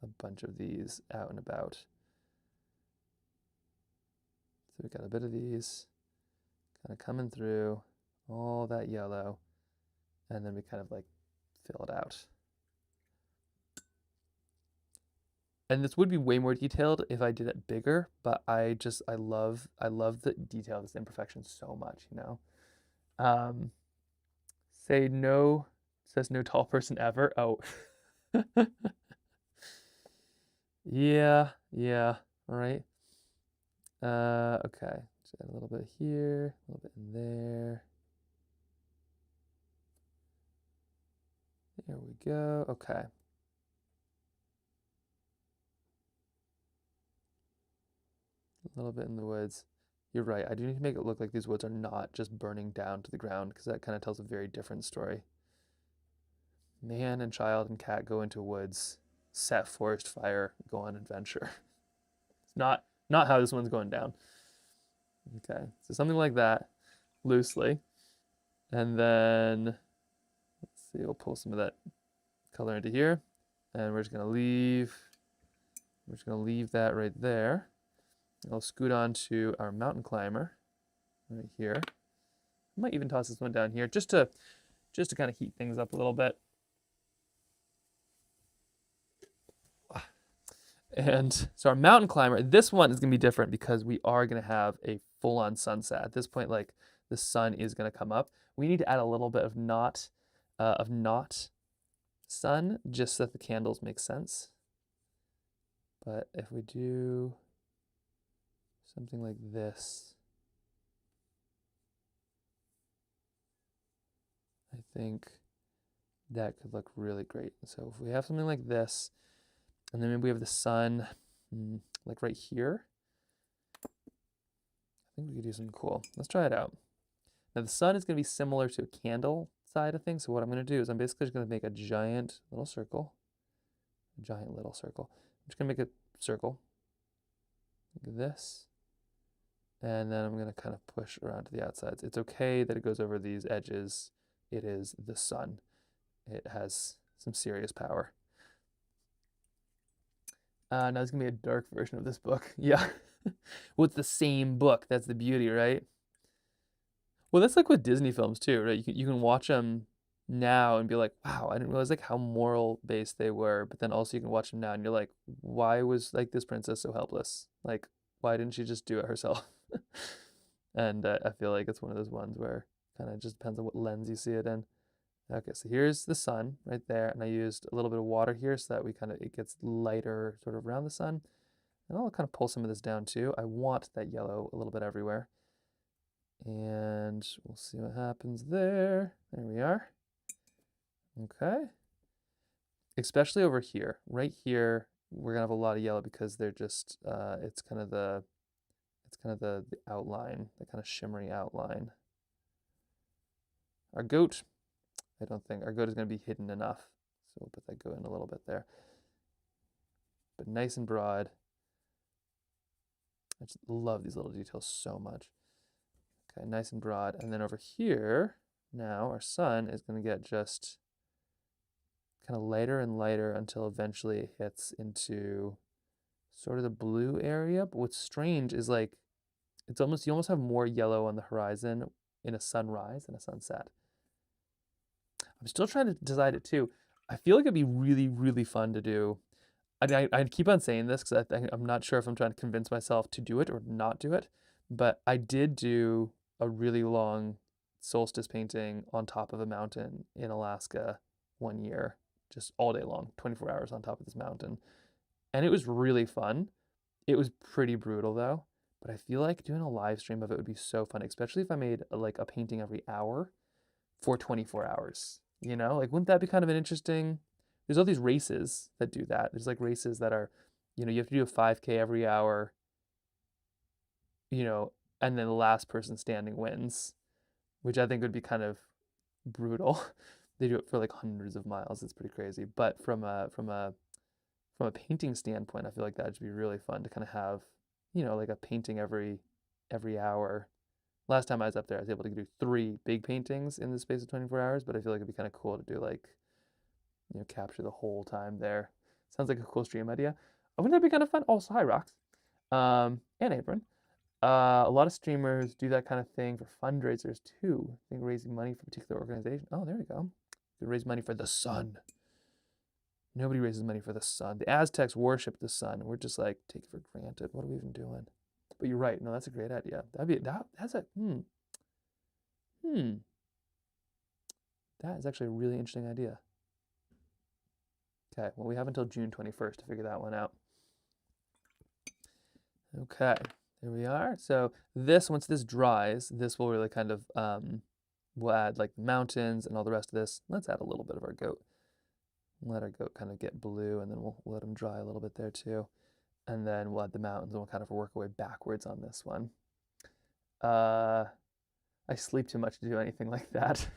a bunch of these out and about. So we got a bit of these kind of coming through, all that yellow, and then we kind of like fill it out. And this would be way more detailed if I did it bigger, but I love the detail of this imperfection so much, you know. Says no tall person ever. Oh. Yeah, all right. Okay, just add a little bit here, a little bit in there. There we go. Okay. A little bit in the woods. You're right. I do need to make it look like these woods are not just burning down to the ground because that kind of tells a very different story. Man and child and cat go into woods, set forest fire, go on adventure. It's not how this one's going down. Okay, so something like that, loosely. And then, let's see, we'll pull some of that color into here. And we're just gonna leave that right there. I'll scoot on to our mountain climber right here. I might even toss this one down here just to kind of heat things up a little bit. And so our mountain climber, this one is gonna be different because we are gonna have a full-on sunset. At this point, like the sun is gonna come up. We need to add a little bit of not sun just so that the candles make sense. But if we do something like this, I think that could look really great. So if we have something like this, and then maybe we have the sun like right here, I think we could do something cool. Let's try it out. Now the sun is going to be similar to a candle side of things. So what I'm going to do is I'm basically just going to make a giant little circle. I'm just going to make a circle like this. And then I'm going to kind of push around to the outsides. It's okay that it goes over these edges. It is the sun. It has some serious power. Now there's going to be a dark version of this book. Yeah. Well, it's the same book. That's the beauty, right? Well, that's like with Disney films too, right? You can watch them now and be like, wow, I didn't realize like how moral based they were. But then also you can watch them now and you're like, why was like this princess so helpless? Like, why didn't she just do it herself? And I feel like it's one of those ones where kind of just depends on what lens you see it in. Okay, so here's the sun right there, and I used a little bit of water here so that it gets lighter sort of around the sun. And I'll kind of pull some of this down too. I want that yellow a little bit everywhere. And we'll see what happens there. There we are. Okay. Especially over here. Right here, we're gonna have a lot of yellow because they're just it's kind of the outline, the kind of shimmery outline. Our goat, I don't think our goat is gonna be hidden enough. So we'll put that goat in a little bit there. But nice and broad. I just love these little details so much. Okay, nice and broad. And then over here, now our sun is going to get just kind of lighter and lighter until eventually it hits into sort of the blue area. But what's strange is like, you almost have more yellow on the horizon in a sunrise than a sunset. I'm still trying to decide it too. I feel like it'd be really, really fun to do. I keep on saying this because I'm not sure if I'm trying to convince myself to do it or not do it. But I did do a really long solstice painting on top of a mountain in Alaska one year, just all day long, 24 hours on top of this mountain. And it was really fun. It was pretty brutal though, but I feel like doing a live stream of it would be so fun, especially if I made like a painting every hour for 24 hours. You know, like wouldn't that be kind of an interesting? There's all these races that do that. There's like races that are, you have to do a 5K every hour, and then the last person standing wins, which I think would be kind of brutal. They do it for like hundreds of miles. It's pretty crazy. But from a painting standpoint, I feel like that would be really fun to kind of have, like a painting every hour. Last time I was up there, I was able to do 3 big paintings in the space of 24 hours, but I feel like it'd be kind of cool to do like, capture the whole time there. Sounds like a cool stream idea. Wouldn't that be kind of fun? Also, hi, Rox. And Apron. A lot of streamers do that kind of thing for fundraisers too. I think raising money for a particular organization. Oh, there we go. You raise money for the sun. Nobody raises money for the sun. The Aztecs worship the sun. We're just like, take it for granted. What are we even doing? But you're right. No, that's a great idea. That's a That is actually a really interesting idea. Okay, well, we have until June 21st to figure that one out. Okay, There we are. So this, once this dries, this will really kind of, we'll add like mountains and all the rest of this. Let's add a little bit of our goat. Let our goat kind of get blue, and then we'll let him dry a little bit there too. And then we'll add the mountains, and we'll kind of work our way backwards on this one. I sleep too much to do anything like that.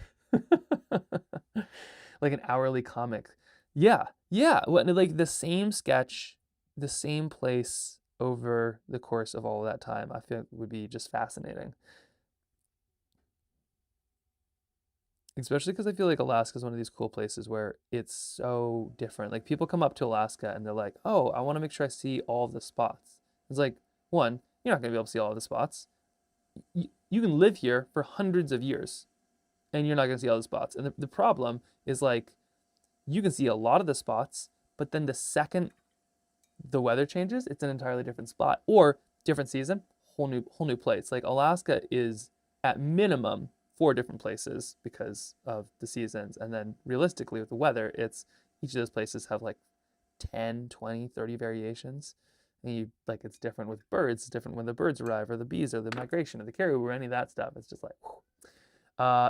Like an hourly comic. Yeah, yeah. Like the same sketch, the same place over the course of all of that time, I feel would be just fascinating. Especially because I feel like Alaska is one of these cool places where it's so different. Like people come up to Alaska and they're like, "Oh, I want to make sure I see all of the spots." It's like, one, you're not going to be able to see all of the spots. You can live here for hundreds of years and you're not going to see all the spots. And the problem is like, you can see a lot of the spots, but then the second the weather changes, it's an entirely different spot or different season, whole new place. Like Alaska is at minimum 4 different places because of the seasons. And then realistically with the weather, it's each of those places have like 10, 20, 30 variations. And you like it's different with birds, it's different when the birds arrive or the bees or the migration or the caribou or any of that stuff. It's just like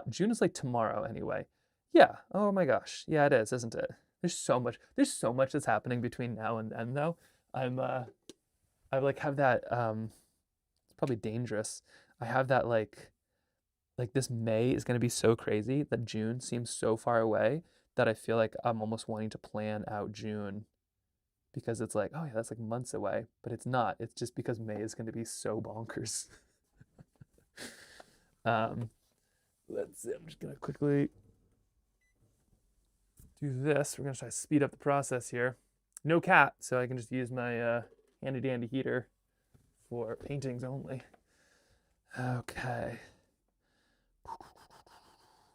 June is like tomorrow anyway. Yeah. Oh my gosh. Yeah, it is, isn't it? There's so much that's happening between now and then though. I like have that it's probably dangerous. I have that like this May is going to be so crazy that June seems so far away that I feel like I'm almost wanting to plan out June because it's like, oh yeah, that's like months away, but it's not. It's just because May is going to be so bonkers. Let's see. I'm just going to quickly do this. We're going to try to speed up the process here. No cat, so I can just use my handy dandy heater for paintings only. Okay.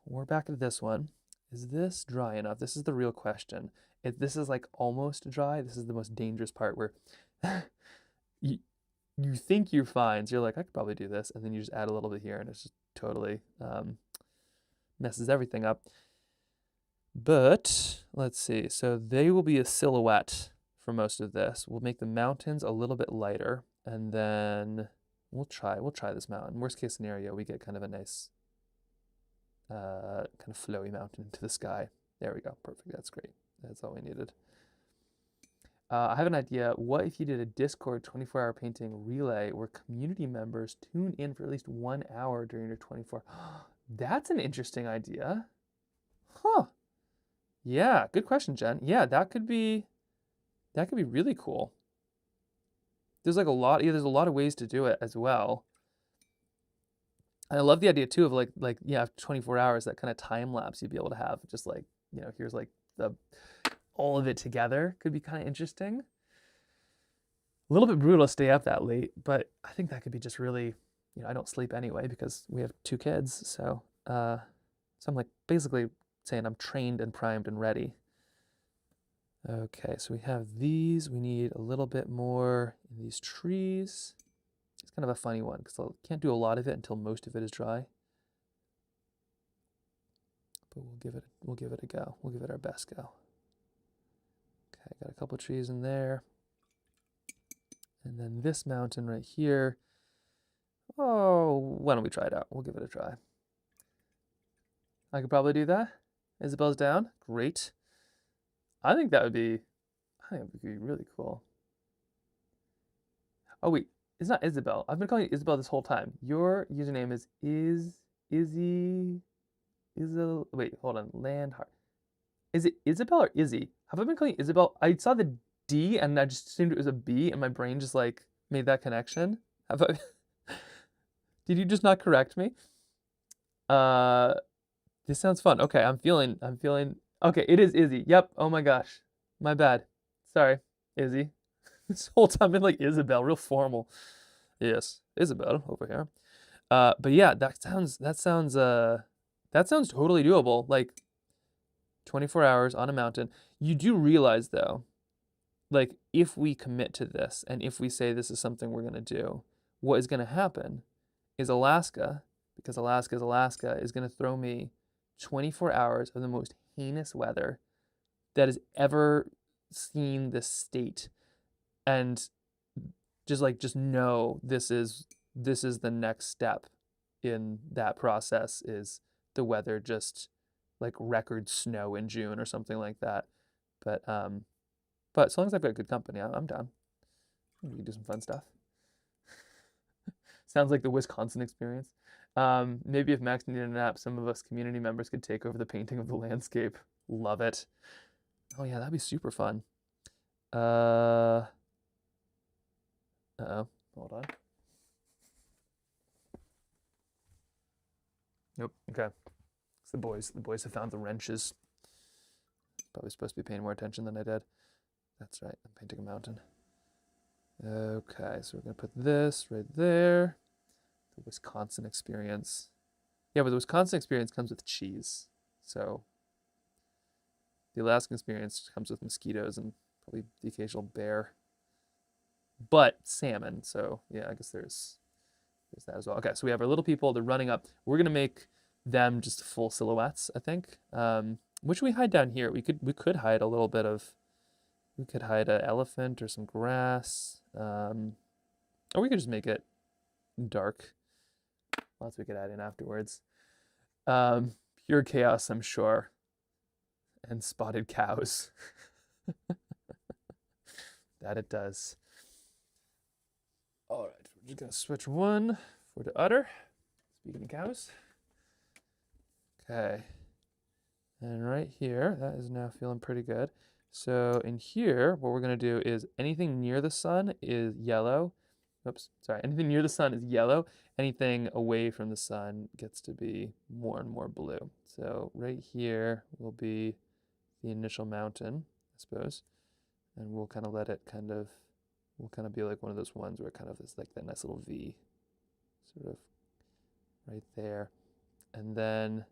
We're back at this one. Is this dry enough? This is the real question. If this is like almost dry, this is the most dangerous part where you think you're fine. So you're like, I could probably do this. And then you just add a little bit here and it's just totally messes everything up. But let's see. So they will be a silhouette for most of this. We'll make the mountains a little bit lighter and then we'll try this mountain. Worst case scenario, we get kind of a nice kind of flowy mountain into the sky. There we go. Perfect. That's great. That's all we needed. I have an idea. What if you did a Discord 24-hour painting relay where community members tune in for at least 1 hour during your 24? That's an interesting idea. Huh. Yeah, good question, Jen. Yeah, that could be really cool. There's like there's a lot of ways to do it as well. And I love the idea too of like yeah, after 24 hours, that kind of time lapse you'd be able to have. Just like, you know, here's like all of it together could be kind of interesting. A little bit brutal to stay up that late, but I think that could be just really, you know, I don't sleep anyway because we have 2 kids. So I'm like basically saying I'm trained and primed and ready. Okay, so we have these. We need a little bit more in these trees. It's kind of a funny one because I can't do a lot of it until most of it is dry. But we'll give it a go. We'll give it our best go. Okay, got a couple of trees in there. And then this mountain right here. Oh, why don't we try it out? We'll give it a try. I could probably do that. Isabel's down. Great. I think that would be really cool. Oh wait, it's not Isabel. I've been calling you Isabel this whole time. Your username is wait, hold on. Landhart. Is it Isabel or Izzy? Have I been calling you Isabel? I saw the D and I just assumed it was a B and my brain just like made that connection. Have I Did you just not correct me? This sounds fun. Okay, I'm feeling okay, it is Izzy. Yep. Oh my gosh. My bad. Sorry, Izzy. This whole time I've been like Isabel, real formal. Yes, Isabel over here. But yeah, that sounds totally doable. Like 24 hours on a mountain. You do realize though, like if we commit to this and if we say this is something we're gonna do, what is gonna happen is Alaska, because Alaska is gonna throw me 24 hours of the most heinous weather that has ever seen this state. And just know this is the next step in that process, is the weather just like record snow in June or something like that. But as long as I've got good company, I'm down. We can do some fun stuff. Sounds like the Wisconsin experience. Maybe if Max needed a nap, some of us community members could take over the painting of the landscape. Love it. Oh yeah, that'd be super fun. Uh-oh. Hold on. Nope. Okay. It's the boys. The boys have found the wrenches. Probably supposed to be paying more attention than I did. That's right. I'm painting a mountain. Okay, so we're gonna put this right there. The Wisconsin experience. Yeah, but the Wisconsin experience comes with cheese. So the Alaskan experience comes with mosquitoes and probably the occasional bear. But salmon. So yeah, I guess there's that as well. Okay, so we have our little people. They're running up. We're gonna make them just full silhouettes, I think. What should we hide down here? We could hide a little bit of. We could hide an elephant or some grass. Or we could just make it dark. Lots we could add in afterwards. Pure chaos, I'm sure. And spotted cows. That it does. All right, we're just gonna switch one for the udder. Speaking of cows. Okay. And right here, that is now feeling pretty good. So in here, what we're gonna do is anything near the sun is yellow. Oops, sorry, anything near the sun is yellow. Anything away from the sun gets to be more and more blue. So right here will be the initial mountain, I suppose. And we'll kind of let it we'll kind of be like one of those ones where it kind of is like that nice little V sort of right there. And then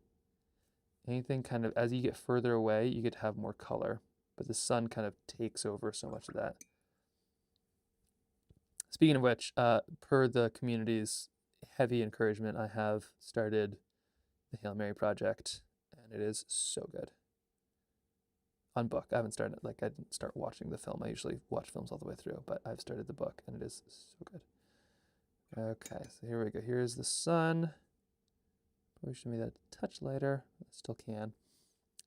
anything kind of, as you get further away, you get to have more color, but the sun kind of takes over so much of that. Speaking of which, per the community's heavy encouragement, I have started the Hail Mary project, and it is so good. On book. I haven't started, like, I didn't start watching the film. I usually watch films all the way through, but I've started the book, and it is so good. Okay, so here we go. Here's the sun. Probably should make that a touch lighter. I still can.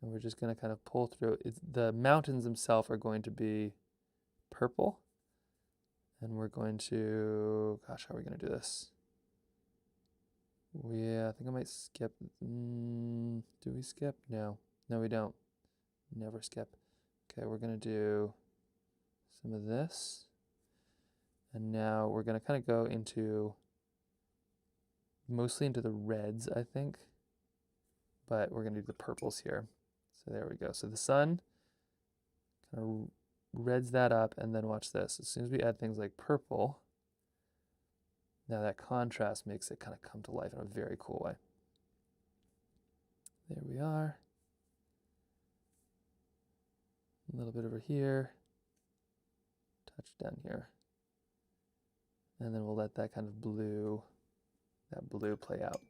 And we're just going to kind of pull through. The mountains themselves are going to be purple. And we're going to, gosh, how are we going to do this? Yeah, I think I might skip. Do we skip? No. No, we don't. Never skip. Okay, we're going to do some of this. And now we're going to kind of go into, mostly into the reds, I think. But we're going to do the purples here. So there we go. So the sun kind of reds that up, and then watch this. As soon as we add things like purple, now that contrast makes it kind of come to life in a very cool way. There we are. A little bit over here. Touch down here. And then we'll let that kind of blue, play out.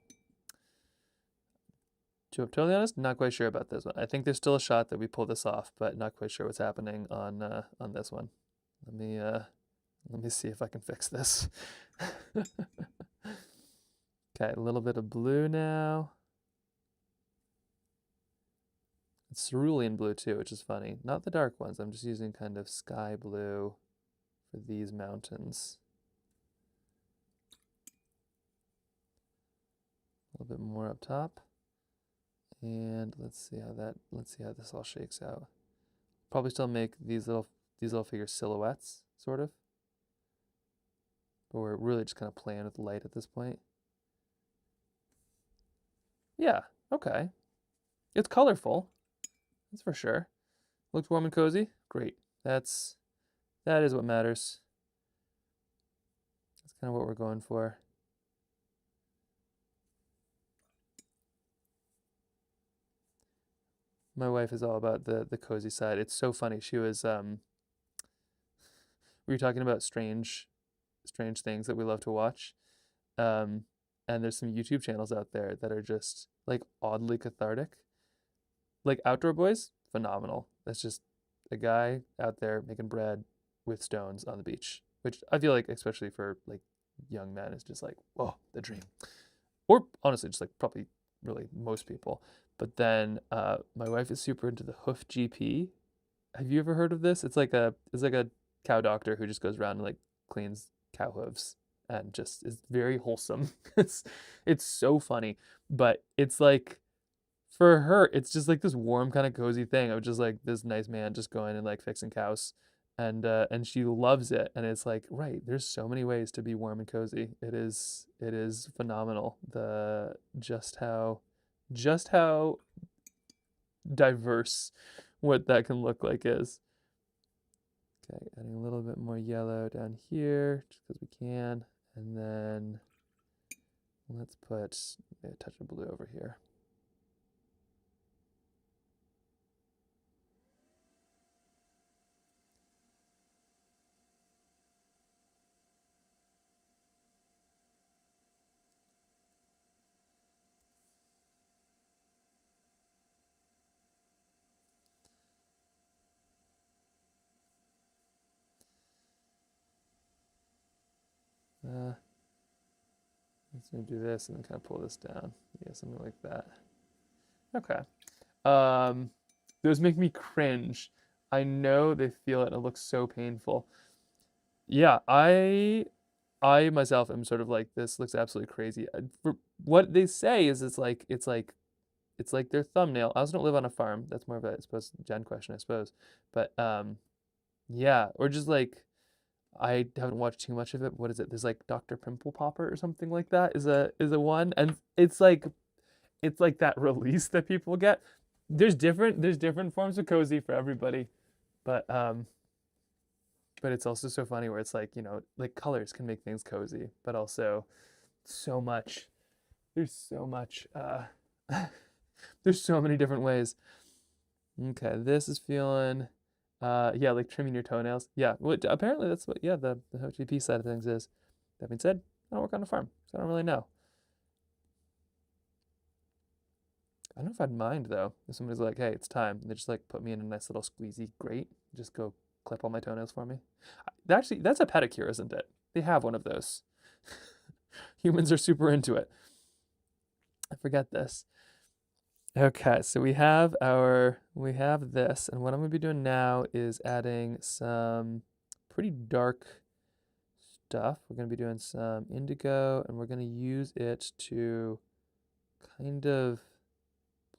To be totally honest, not quite sure about this one. I think there's still a shot that we pull this off, but not quite sure what's happening on this one. Let me see if I can fix this. Okay, a little bit of blue now. It's cerulean blue too, which is funny. Not the dark ones. I'm just using kind of sky blue for these mountains. A little bit more up top. And let's see how this all shakes out. Probably still make these little figure silhouettes, sort of. But we're really just kind of playing with light at this point. Yeah, okay. It's colorful. That's for sure. Looks warm and cozy. Great. That is what matters. That's kind of what we're going for. My wife is all about the cozy side. It's so funny. She was we were talking about strange things that we love to watch. And there's some YouTube channels out there that are just like oddly cathartic. Like Outdoor Boys, phenomenal. That's just a guy out there making bread with stones on the beach. which I feel like, especially for like young men, is just like, whoa, the dream. Or honestly, just like probably really most people. But then my wife is super into the hoof GP. Have you ever heard of this? It's like a cow doctor who just goes around and like cleans cow hooves and just is very wholesome. It's so funny, but it's like for her, it's just like this warm kind of cozy thing of just like this nice man just going and like fixing cows, and she loves it. And it's like, right, there's so many ways to be warm and cozy. It is phenomenal. The just how diverse what that can look like is. Okay, adding a little bit more yellow down here just because we can, and then let's put a touch of blue over here. Let's do this and then kind of pull this down. Yeah, something like that. Okay. Those make me cringe. I know they feel it and it looks so painful. Yeah, I myself am sort of like, this looks absolutely crazy. For what they say is it's like their thumbnail. I also don't live on a farm. That's more of a, I suppose, Jen question, I suppose. But yeah, or just like, I haven't watched too much of it. What is it? There's like Dr. Pimple Popper or something like that is a one, and it's like that release that people get. There's different forms of cozy for everybody, but but it's also so funny where it's like, like colors can make things cozy, but also so much there's so much there's so many different ways. Okay, this is feeling yeah, like trimming your toenails. Yeah, apparently that's what, yeah, the HGP side of things is. That being said, I don't work on a farm, so I don't really know. I don't know if I'd mind though if somebody's like, hey, it's time, and they just like put me in a nice little squeezy grate, just go clip all my toenails for me. Actually, that's a pedicure, isn't it? They have one of those. Humans are super into it. I forget this. Okay, so we have this, and what I'm gonna be doing now is adding some pretty dark stuff. We're gonna be doing some indigo, and we're gonna use it to kind of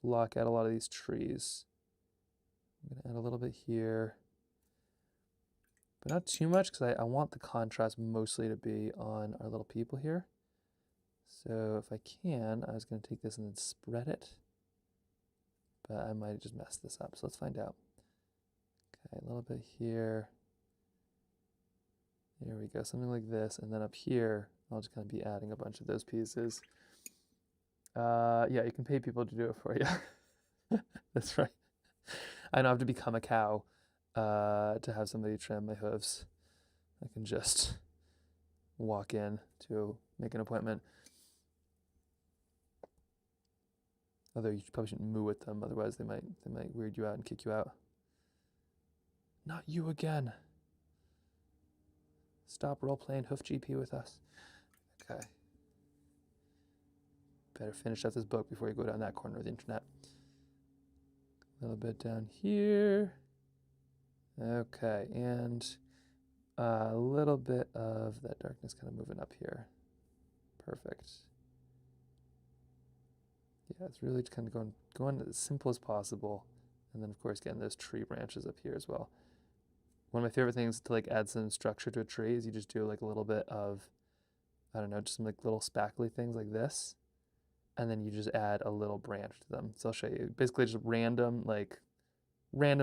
block out a lot of these trees. I'm gonna add a little bit here, but not too much because I want the contrast mostly to be on our little people here. So if I can, I was gonna take this and then spread it, but I might just mess this up. So let's find out. Okay, a little bit here. There we go, something like this, and then up here, I'll just kind of be adding a bunch of those pieces. Yeah, you can pay people to do it for you. That's right. I don't have to become a cow to have somebody trim my hooves. I can just walk in to make an appointment. Although you probably shouldn't moo at them, otherwise they might weird you out and kick you out. Not you again. Stop role-playing hoof GP with us. Okay. Better finish up this book before you go down that corner of the internet. A little bit down here. Okay, and a little bit of that darkness kind of moving up here. Perfect. Yeah, it's really just kind of going as simple as possible. And then of course getting those tree branches up here as well. One of my favorite things to like add some structure to a tree is you just do like a little bit of, I don't know, just some like little spackly things like this. And then you just add a little branch to them. So I'll show you. Basically just random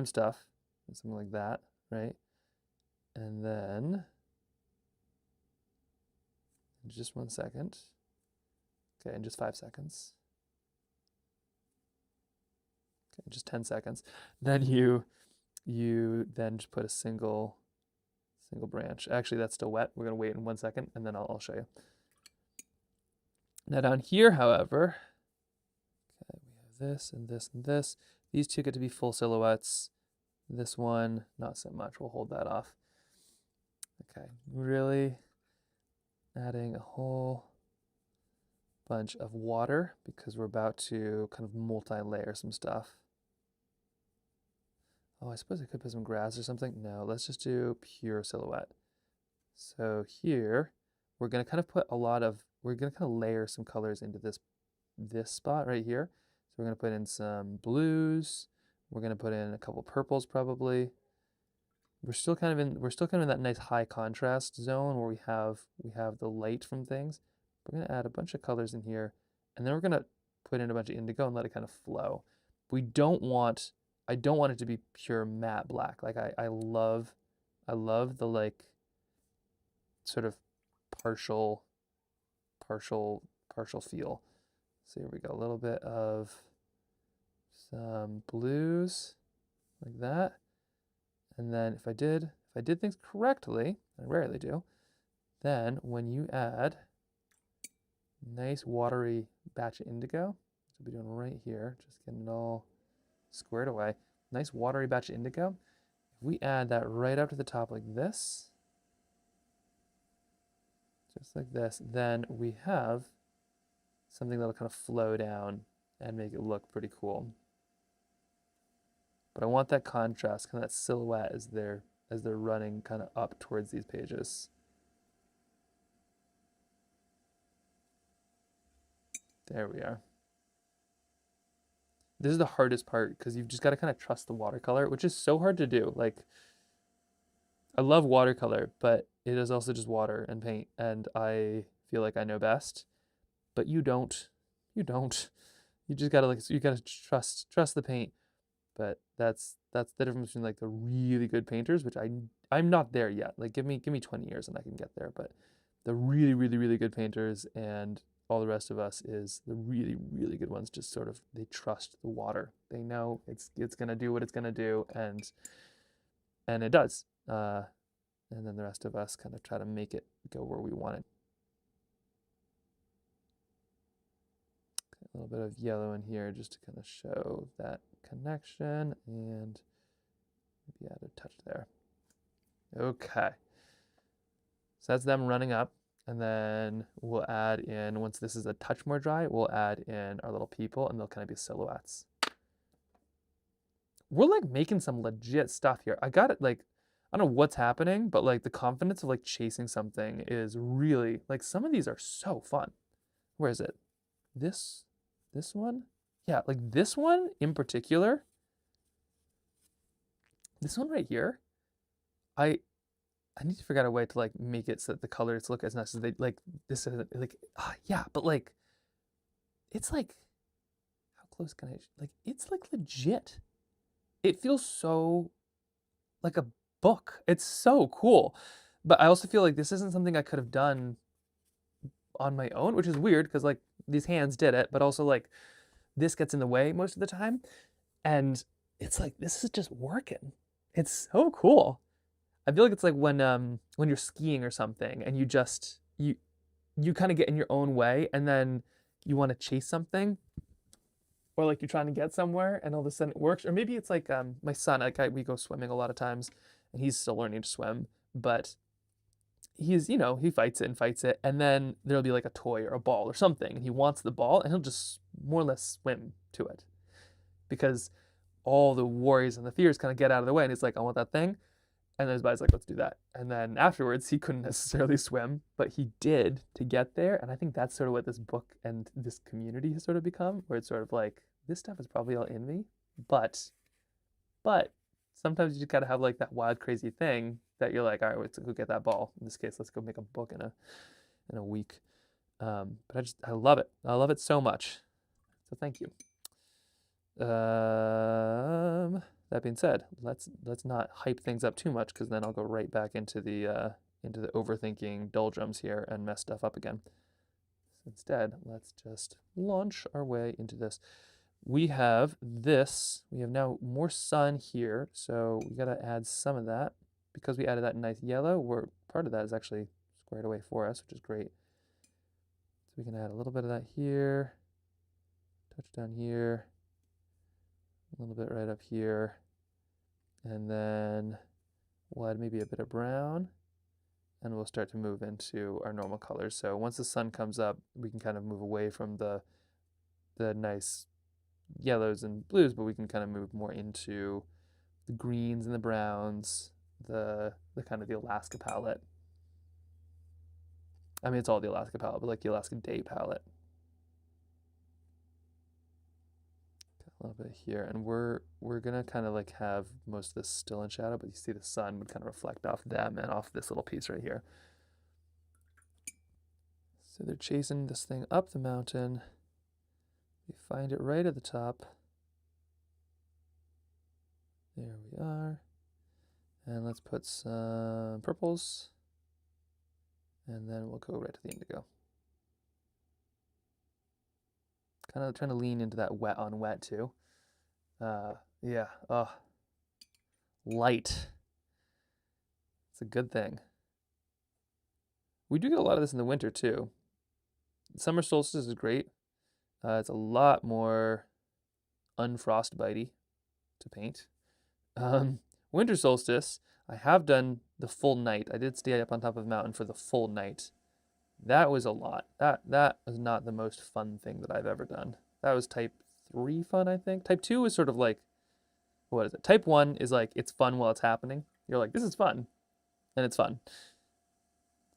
stuff, something like that, right? And then, in just 1 second. Okay, in just 5 seconds. Okay, just 10 seconds. Then you then just put a single branch. Actually, that's still wet. We're gonna wait in 1 second, and then I'll show you. Now down here, however, okay, we have this and this and this. These two get to be full silhouettes. This one, not so much. We'll hold that off. Okay, really adding a whole bunch of water because we're about to kind of multi-layer some stuff. Oh, I suppose I could put some grass or something. No, let's just do pure silhouette. So here, we're gonna kind of put we're gonna kind of layer some colors into this spot right here. So we're gonna put in some blues. We're gonna put in a couple purples probably. We're still kind of in that nice high contrast zone where we have the light from things. We're gonna add a bunch of colors in here, and then we're gonna put in a bunch of indigo and let it kind of flow. I don't want it to be pure matte black. Like I love the like sort of partial feel. So here we go, a little bit of some blues like that. And then if I did things correctly, I rarely do, then when you add nice watery batch of indigo, which I'll be doing right here, just getting it all squared away, nice watery batch of indigo, if we add that right up to the top like this, just like this, then we have something that'll kind of flow down and make it look pretty cool. But I want that contrast, kind of that silhouette as they're running kind of up towards these pages. There we are. This is the hardest part because you've just got to kind of trust the watercolor, which is so hard to do. Like, I love watercolor, but it is also just water and paint, and I feel like I know best. But you don't. You don't. You just gotta trust the paint. But that's the difference between like the really good painters, which I'm not there yet. Like give me 20 years and I can get there. But the really, really, really good painters and all the rest of us is the really, really good ones just sort of they trust the water. They know it's gonna do what it's gonna do and it does. And then the rest of us kind of try to make it go where we want it. A little bit of yellow in here just to kind of show that connection and maybe add a touch there. Okay. So that's them running up. And then we'll add in, once this is a touch more dry, we'll add in our little people and they'll kind of be silhouettes. We're like making some legit stuff here. I got it like, I don't know what's happening, but like the confidence of like chasing something is really, like some of these are so fun. Where is it? This one? Yeah, like this one in particular. This one right here. I need to figure out a way to like make it so that the colors look as nice as they like this is like yeah, but like it's like how close can I like it's like legit. It feels so like a book. It's so cool. But I also feel like this isn't something I could have done on my own, which is weird because like these hands did it, but also like this gets in the way most of the time. And it's like this is just working. It's so cool. I feel like it's like when you're skiing or something and you kind of get in your own way and then you want to chase something or like you're trying to get somewhere and all of a sudden it works. Or maybe it's like my son, like we go swimming a lot of times and he's still learning to swim, but he's, he fights it and then there'll be like a toy or a ball or something and he wants the ball and he'll just more or less swim to it because all the worries and the fears kind of get out of the way and he's like, I want that thing. And then his buddy's like, let's do that. And then afterwards, he couldn't necessarily swim, but he did to get there. And I think that's sort of what this book and this community has sort of become, where it's sort of like, this stuff is probably all in me, but sometimes you just gotta have like that wild, crazy thing that you're like, all right, let's go get that ball. In this case, let's go make a book in a week. But I love it. I love it so much. So thank you. That being said, let's not hype things up too much because then I'll go right back into the overthinking doldrums here and mess stuff up again. Instead, let's just launch our way into this. We have now more sun here, so we gotta add some of that. Because we added that nice yellow, part of that is actually squared away for us, which is great. So we can add a little bit of that here, touch down here, a little bit right up here, and then we'll add maybe a bit of brown and we'll start to move into our normal colors. So once the sun comes up, we can kind of move away from the nice yellows and blues, but we can kind of move more into the greens and the browns, the kind of the Alaska palette. I mean, it's all the Alaska palette, but like the Alaska Day palette. A little bit here, and we're gonna kind of like have most of this still in shadow, but you see the sun would kind of reflect off them and off this little piece right here. So they're chasing this thing up the mountain. We find it right at the top. There we are. And let's put some purples. And then we'll go right to the indigo. Kind of trying to lean into that wet on wet too. Yeah, light. It's a good thing. We do get a lot of this in the winter too. Summer solstice is great. It's a lot more unfrostbitey to paint. Winter solstice, I have done the full night. I did stay up on top of the mountain for the full night. That was a lot. That was not the most fun thing that I've ever done. That was type 3 fun, I think. Type 2 is sort of like, what is it? Type 1 is like, it's fun while it's happening. You're like, this is fun. And it's fun.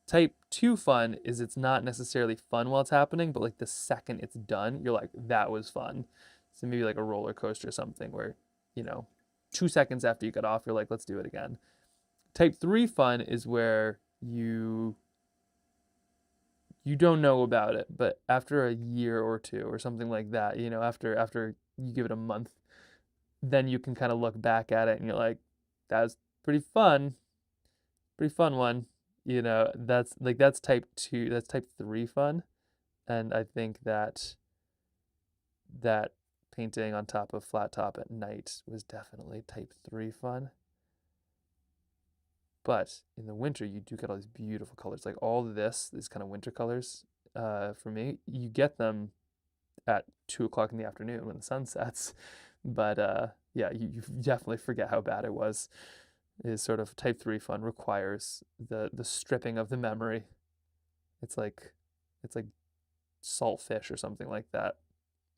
Type 2 fun is it's not necessarily fun while it's happening, but like the second it's done, you're like, that was fun. So maybe like a roller coaster or something where, 2 seconds after you get off, you're like, let's do it again. Type 3 fun is where you don't know about it, but after a year or two or something like that, after you give it a month, then you can kind of look back at it and you're like, that was pretty fun one. That's type 2, that's type 3 fun. And I think that painting on top of flat top at night was definitely type 3 fun. But in the winter, you do get all these beautiful colors. Like all of these kind of winter colors, for me, you get them at 2 o'clock in the afternoon when the sun sets. But yeah, you definitely forget how bad it was. Is sort of type 3 fun requires the stripping of the memory. It's like salt fish or something like that.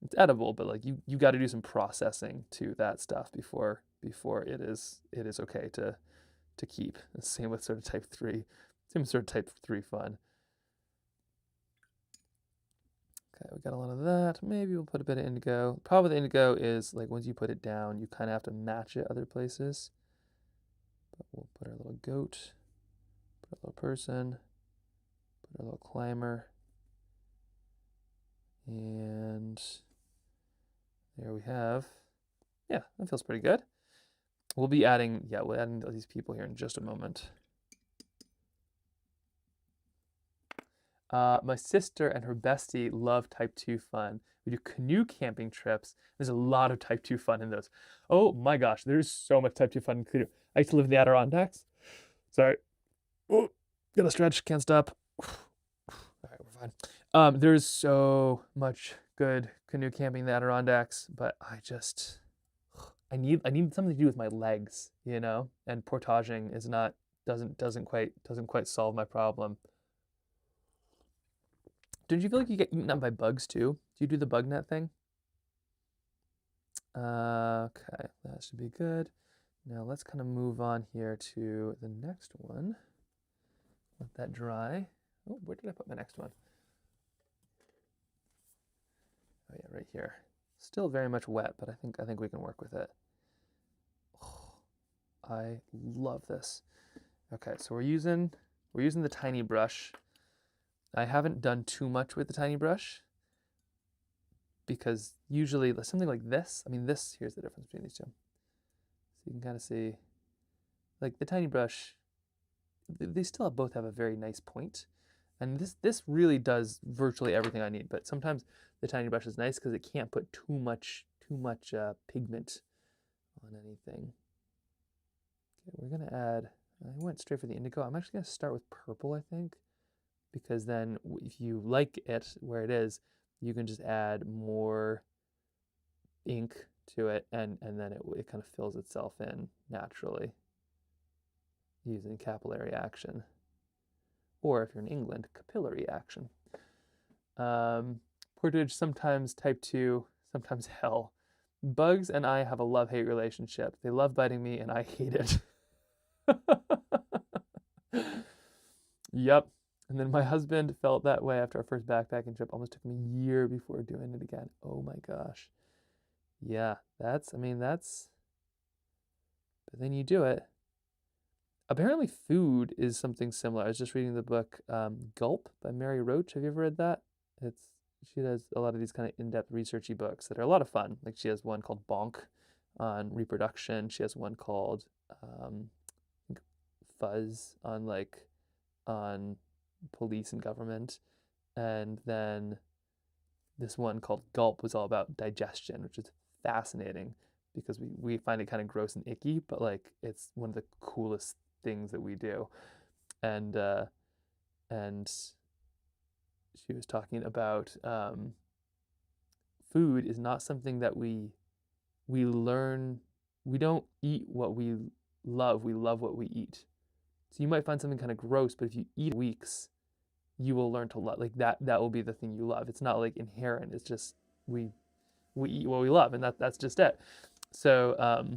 It's edible, but like you got to do some processing to that stuff before it is okay to keep. Same with sort of type 3. Same with sort of type 3 fun. Okay, we got a lot of that. Maybe we'll put a bit of indigo. The problem with indigo is like once you put it down, you kind of have to match it other places. But we'll put our little goat, put our little person, put our little climber, and there we have. Yeah, that feels pretty good. We'll be adding, we'll add these people here in just a moment. My sister and her bestie love type 2 fun. We do canoe camping trips. There's a lot of type 2 fun in those. Oh my gosh, there's so much type 2 fun in canoe. I used to live in the Adirondacks. Sorry. Oh, gotta stretch, can't stop. All right, we're fine. There's so much good canoe camping in the Adirondacks, but I need something to do with my legs, and portaging is not doesn't quite solve my problem. Don't you feel like you get eaten up by bugs too? Do you do the bug net thing? Okay, that should be good. Now let's kind of move on here to the next one. Let that dry. Oh, where did I put my next one? Oh yeah, right here. Still very much wet, but I think we can work with it. Oh, I love this. Okay, so we're using the tiny brush. I haven't done too much with the tiny brush because usually something like this, here's the difference between these two. So you can kind of see, like the tiny brush, they still both have a very nice point. And this really does virtually everything I need, but sometimes the tiny brush is nice because it can't put too much pigment on anything. Okay, we're gonna add, I went straight for the indigo. I'm actually gonna start with purple, I think, because then if you like it where it is, you can just add more ink to it and then it kind of fills itself in naturally using capillary action. or if you're in England, capillary action. Portage, sometimes type 2, sometimes hell. Bugs and I have a love-hate relationship. They love biting me and I hate it. Yep. And then my husband felt that way after our first backpacking trip. Almost took him a year before doing it again. Oh my gosh. Yeah, but then you do it. Apparently food is something similar. I was just reading the book Gulp by Mary Roach. Have you ever read that? She does a lot of these kind of in-depth researchy books that are a lot of fun. Like she has one called Bonk on reproduction. She has one called Fuzz on police and government. And then this one called Gulp was all about digestion, which is fascinating because we find it kind of gross and icky, but like it's one of the coolest things that we do. And she was talking about food is not something that we learn. We don't eat what we love what we eat. So you might find something kind of gross, but if you eat weeks, you will learn to love. Like that will be the thing you love. It's not like inherent. It's just we eat what we love, and that's just it. So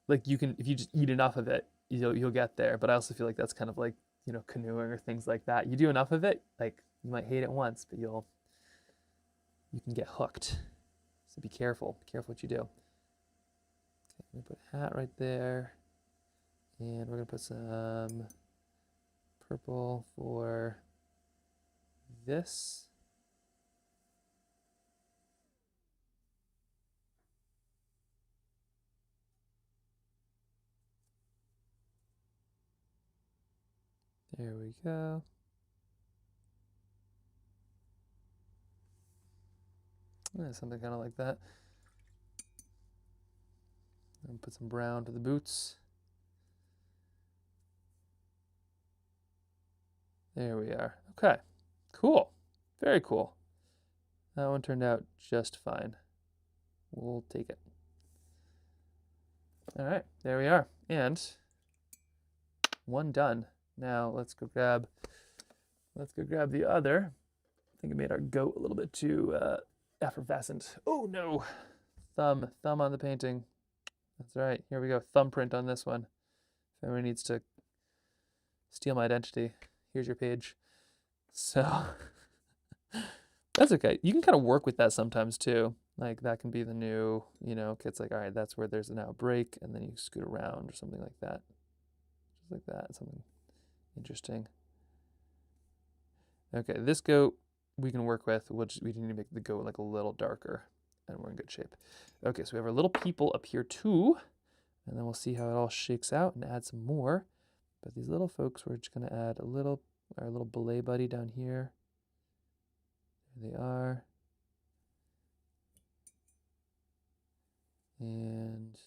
like you can, if you just eat enough of it, you'll get there. But I also feel like that's kind of like, canoeing or things like that. You do enough of it, like you might hate it once, but you can get hooked. So be careful what you do. Okay, I'm gonna put hat right there. And we're gonna put some purple for this. There we go. Something kind of like that. And put some brown to the boots. There we are. Okay, cool. Very cool. That one turned out just fine. We'll take it. All right, there we are. And one done. Now let's go grab the other. I think it made our goat a little bit too effervescent. Oh no. Thumb on the painting. That's right. Here we go. Thumbprint on this one. If anyone needs to steal my identity, here's your page. So that's okay. You can kind of work with that sometimes too. Like that can be the new, it's like, all right, that's where there's now a break, and then you scoot around or something like that. Just like that, something interesting. Okay, this goat we can work with. We need to make the goat like a little darker, and we're in good shape. Okay, so we have our little people up here too, and then we'll see how it all shakes out and add some more. But these little folks, we're just gonna add our little belay buddy down here. There they are. And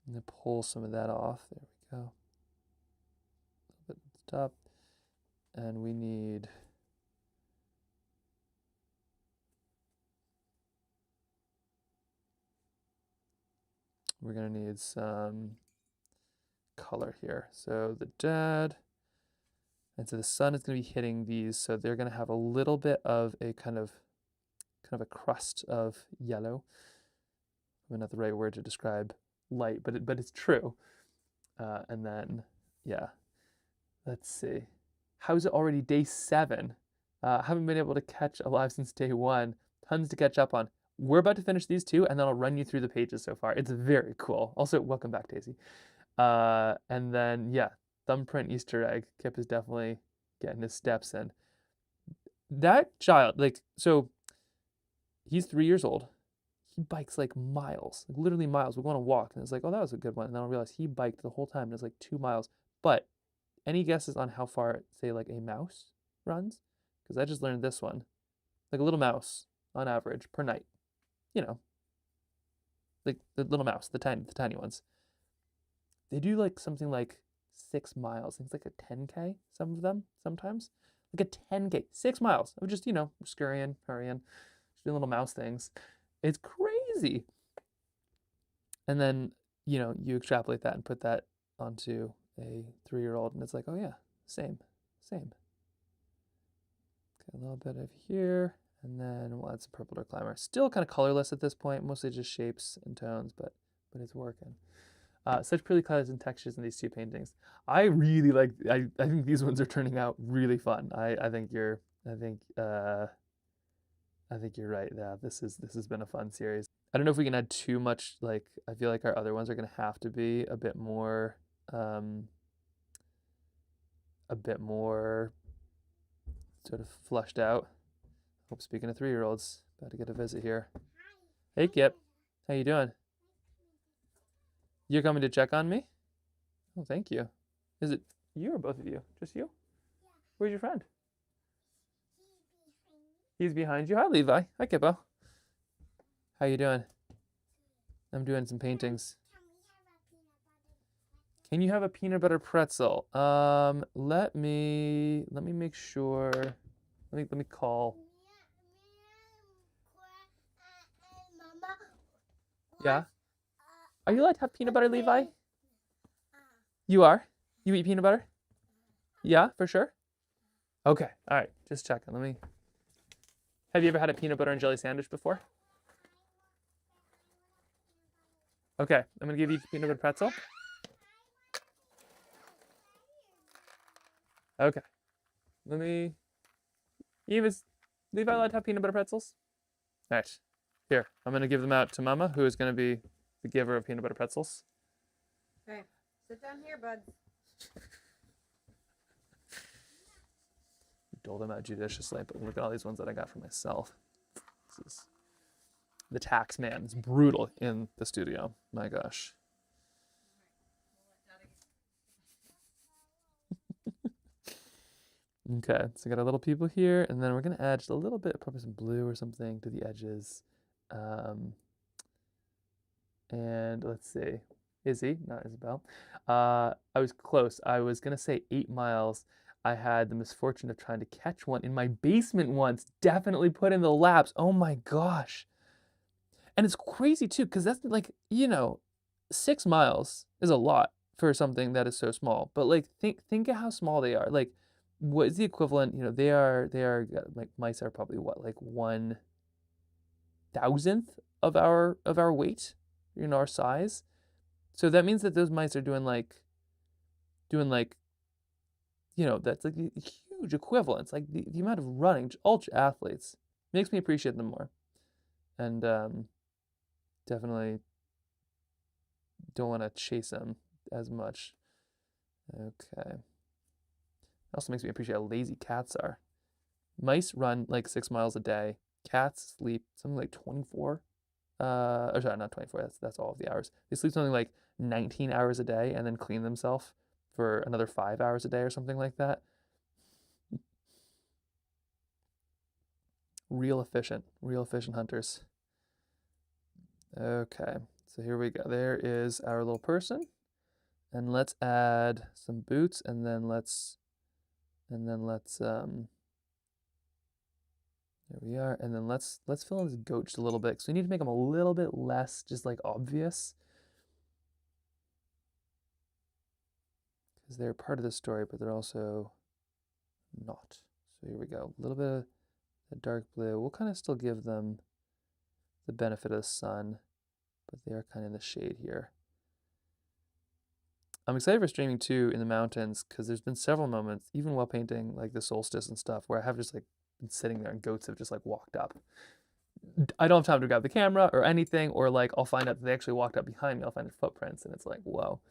I'm gonna pull some of that off. There we go. A little bit at the top. And we're gonna need some color here. So the dad, and so the sun is gonna be hitting these, so they're gonna have a little bit of a kind of a crust of yellow. Maybe not the right word to describe light, but it's true. And then, yeah, let's see. How's it already day 7? Haven't been able to catch alive since day 1. Tons to catch up on. We're about to finish these 2, and then I'll run you through the pages so far. It's very cool. Also, welcome back, Daisy. And then, yeah, thumbprint Easter egg. Kip is definitely getting his steps in. That child, so he's 3 years old. He bikes like miles, like literally miles. We go on a walk, and it's like, oh, that was a good one. And then I'll realize he biked the whole time, and it's like 2 miles. But any guesses on how far, say, like a mouse runs? Because I just learned this one. Like a little mouse, on average, per night. Like the little mouse, the tiny ones. They do like something like 6 miles. I think it's like a 10K, some of them, sometimes. Like a 10K, 6 miles of just, scurrying, hurrying, just doing little mouse things. It's crazy. And then, you extrapolate that and put that onto a 3-year-old, and it's like, oh yeah, same. Okay, a little bit of here, and then we'll add some purple dark climber. Still kind of colorless at this point, mostly just shapes and tones, but it's working. Such pretty colors and textures in these two paintings. I really like. I think these ones are turning out really fun. I think you're right. Yeah, this has been a fun series. I don't know if we can add too much. Like, I feel like our other ones are gonna have to be a bit more sort of flushed out. Oh, speaking of 3-year-olds, about to get a visit here. Hey, Kip, how you doing? You're coming to check on me? Oh, thank you. Is it you or both of you? Just you? Where's your friend? He's behind you. Hi, Levi. Hi, Kippo. How you doing? I'm doing some paintings. Can you have a peanut butter pretzel? Let me make sure. Let me call. Yeah. Are you allowed to have peanut butter, Levi? You are? You eat peanut butter? Yeah, for sure. Okay. All right. Just checking. Have you ever had a peanut butter and jelly sandwich before? Okay. I'm gonna give you a peanut butter pretzel. Okay. Levi allowed to have peanut butter pretzels? All right. Here, I'm gonna give them out to Mama, who is gonna be the giver of peanut butter pretzels. Okay, sit down here, bud. Dole them out judiciously, but look at all these ones that I got for myself. The tax man is brutal in the studio. My gosh. Okay, so I got our little people here, and then we're gonna add just a little bit, probably some blue or something to the edges. And let's see, Izzy, not Isabel. I was close. I was gonna say 8 miles. I had the misfortune of trying to catch one in my basement once. Definitely put in the laps. Oh my gosh. And it's crazy too, because that's like, 6 miles is a lot for something that is so small. But like, think of how small they are. Like, what is the equivalent? They are like, mice are probably what, like 1,000th of our weight, our size. So that means that those mice are doing like, that's like a huge equivalence. Like the amount of running, ultra athletes, makes me appreciate them more. And definitely don't want to chase them as much. Okay. Also makes me appreciate how lazy cats are. Mice run like 6 miles a day. Cats sleep something like 24. Or sorry, not 24. That's all of the hours. They sleep something like 19 hours a day and then clean themselves for another 5 hours a day or something like that. Real efficient hunters. Okay, so here we go. There is our little person. And let's add some boots, and then let's there we are. And then let's fill in this goat just a little bit, because we need to make them a little bit less just like obvious, because they're part of the story, but they're also not. So here we go. A little bit of the dark blue. We'll kind of still give them the benefit of the sun, but they are kind of in the shade here. I'm excited for streaming too in the mountains, because there's been several moments, even while painting like the solstice and stuff, where I have just like been sitting there and goats have just like walked up. I don't have time to grab the camera or anything, or like I'll find out that they actually walked up behind me. I'll find their footprints, and it's like, whoa.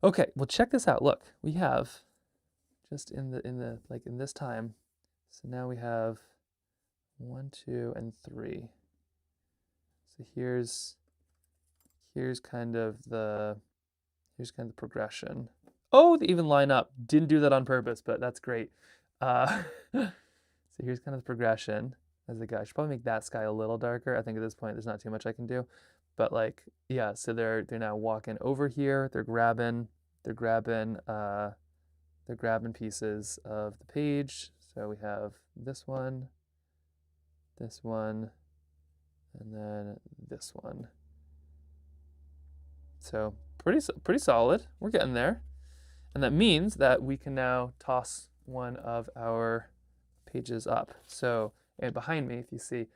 Okay, well, check this out. Look, we have just in this time. So now we have 1, 2, and 3. So here's kind of the progression. Oh, they even line up. Didn't do that on purpose, but that's great. So here's kind of the progression as the guy. I should probably make that sky a little darker. I think at this point there's not too much I can do. But like, yeah, so they're now walking over here. They're grabbing pieces of the page. So we have this one, and then this one. So pretty solid. We're getting there. And that means that we can now toss one of our pages up. So, and behind me, if you see,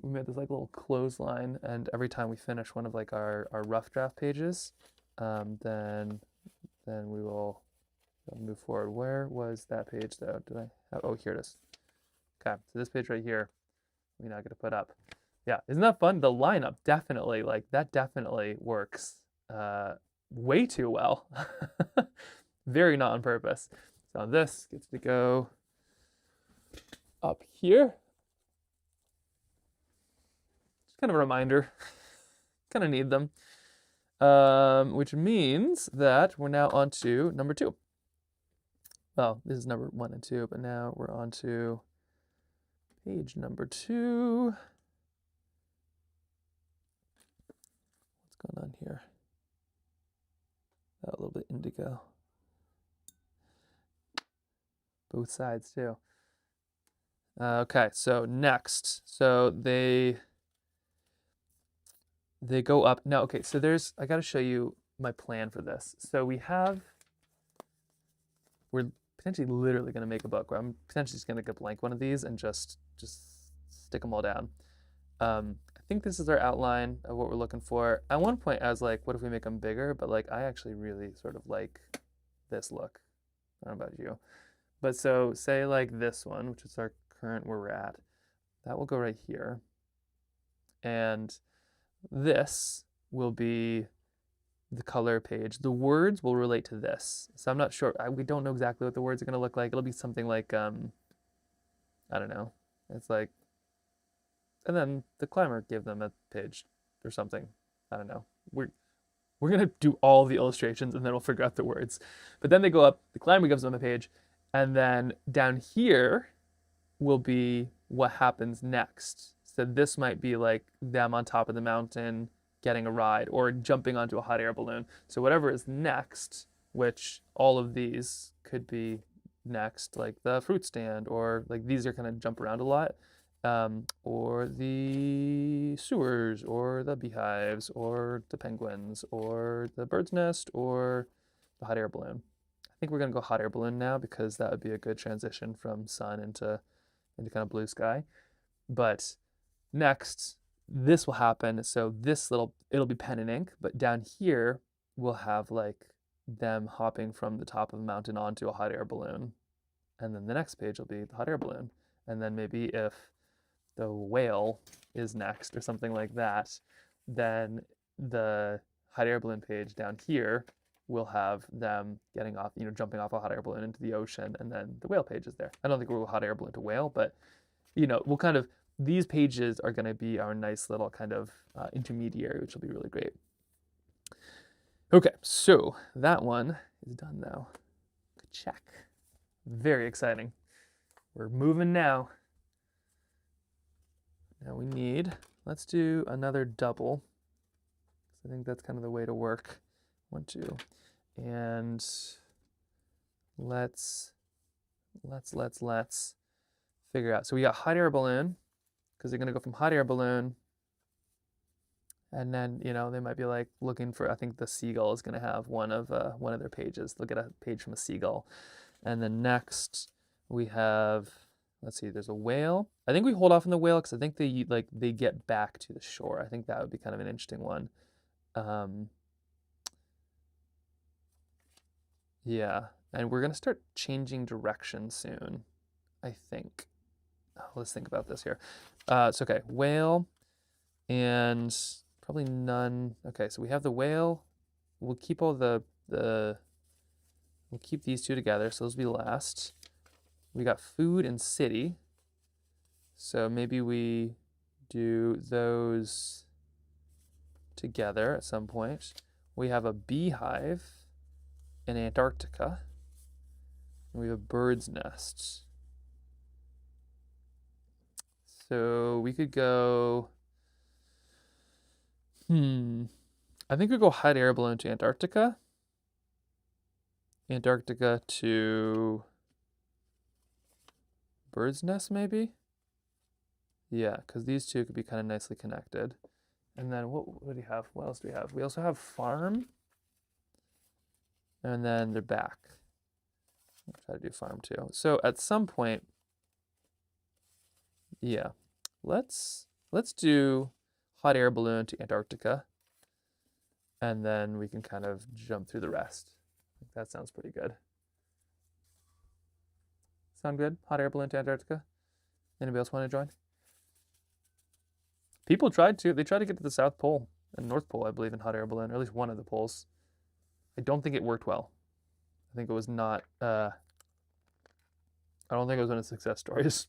we made this like little clothesline, and every time we finish one of like our rough draft pages, then we will move forward. Where was that page though? Did I have, oh, here it is. Okay, so this page right here, we now get to put up. Yeah, isn't that fun? The lineup definitely, like that definitely works way too well. Very not on purpose. So this gets to go up here. Just kind of a reminder, kind of need them. Which means that we're now on to number 2. Well, this is number 1 and 2, but now we're on to page number 2. What's going on here? Oh, a little bit indigo. Both sides too. Okay, so next. So they go up. Now, okay, so I got to show you my plan for this. So we're potentially literally going to make a book. I'm potentially just going to get blank one of these and just stick them all down. I think this is our outline of what we're looking for. At one point, I was like, what if we make them bigger? But like, I actually really sort of like this look. I don't know about you. But so say like this one, which is our current where we're at, that will go right here. And this will be the color page. The words will relate to this. So I'm not sure, we don't know exactly what the words are gonna look like. It'll be something like, I don't know. It's like, and then the climber gave them a page or something. I don't know. We're gonna do all the illustrations and then we'll figure out the words. But then they go up, the climber gives them a page, and then down here will be what happens next. So this might be like them on top of the mountain getting a ride or jumping onto a hot air balloon. So whatever is next, which all of these could be next, like the fruit stand, or like these are kind of jump around a lot, or the sewers, or the beehives, or the penguins, or the bird's nest, or the hot air balloon. I think we're gonna go hot air balloon now because that would be a good transition from sun into kind of blue sky. But next, this will happen. So it'll be pen and ink, but down here we'll have like them hopping from the top of a mountain onto a hot air balloon. And then the next page will be the hot air balloon. And then maybe if the whale is next or something like that, then the hot air balloon page down here will have them getting off, jumping off a hot air balloon into the ocean, and then the whale page is there. I don't think we'll hot air balloon to whale, but we'll kind of, these pages are going to be our nice little kind of intermediary, which will be really great. Okay, so that one is done now. Check. Very exciting. We're moving now. Now we need, let's do another double. I think that's kind of the way to work. 1, 2, and let's figure out. So we got hot air balloon, because they're gonna go from hot air balloon, and then they might be like looking for. I think the seagull is gonna have one of their pages. They'll get a page from a seagull, and then next we have. Let's see. There's a whale. I think we hold off on the whale because I think they get back to the shore. I think that would be kind of an interesting one. Yeah, and we're gonna start changing direction soon, I think. Let's think about this here. So okay, whale, and probably none. Okay, so we have the whale. We'll keep all we'll keep these two together, so those will be last. We got food and city, so maybe we do those together at some point. We have a beehive in Antarctica. And we have a bird's nest. So we could go, I think we go hot air balloon to Antarctica. Antarctica to bird's nest maybe? Yeah, because these two could be kind of nicely connected. And then what do we have? What else do we have? We also have farm. And then they're back. I'll try to do farm too. So at some point, yeah, let's do hot air balloon to Antarctica, and then we can kind of jump through the rest. I think that sounds pretty good. Sound good? Hot air balloon to Antarctica? Anybody else want to join? People tried to. They tried to get to the South Pole and North Pole, I believe, in hot air balloon, or at least one of the poles. I don't think it worked well. I think it was not. I don't think it was one of the success stories.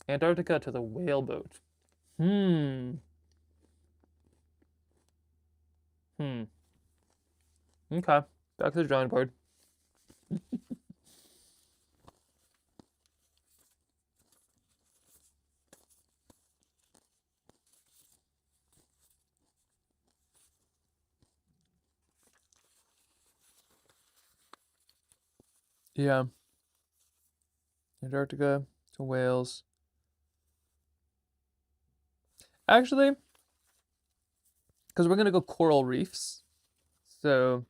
Antarctica to the whale boat. Okay. Back to the drawing board. Yeah. Antarctica to whales. Actually, because we're gonna go coral reefs, so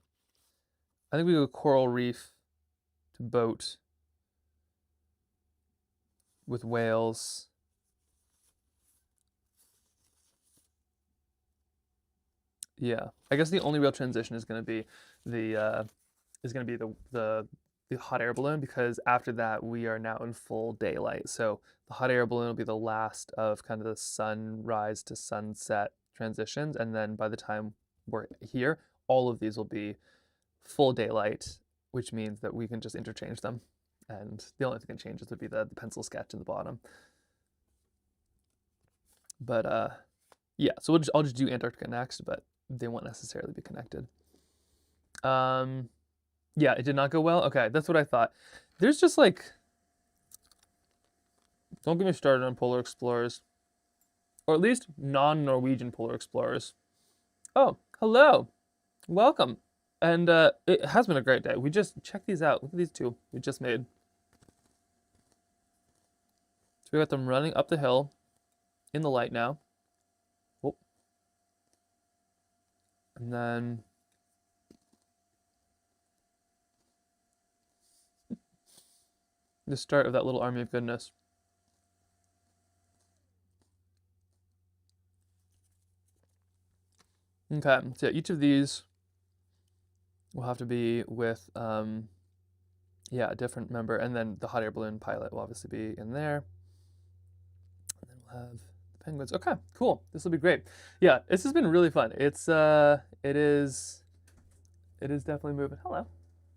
I think we go coral reef to boat with whales. Yeah, I guess the only real transition is gonna be the the hot air balloon, because after that we are now in full daylight. So the hot air balloon will be the last of kind of the sunrise to sunset transitions, and then by the time we're here, all of these will be full daylight, which means that we can just interchange them. And the only thing that changes would be the pencil sketch in the bottom. But yeah, so I'll just do Antarctica next, but they won't necessarily be connected. Yeah, it did not go well. Okay, that's what I thought. There's just like, don't get me started on polar explorers, or at least non-Norwegian polar explorers. Oh, hello, welcome. And it has been a great day. We just check these out. Look at these two we just made. So we got them running up the hill in the light now. Oh. And then the start of that little army of goodness. Okay, so each of these will have to be with yeah, a different member, and then the hot air balloon pilot will obviously be in there. And then we'll have the penguins. Okay, cool. This will be great. Yeah, this has been really fun. It is definitely moving. Hello.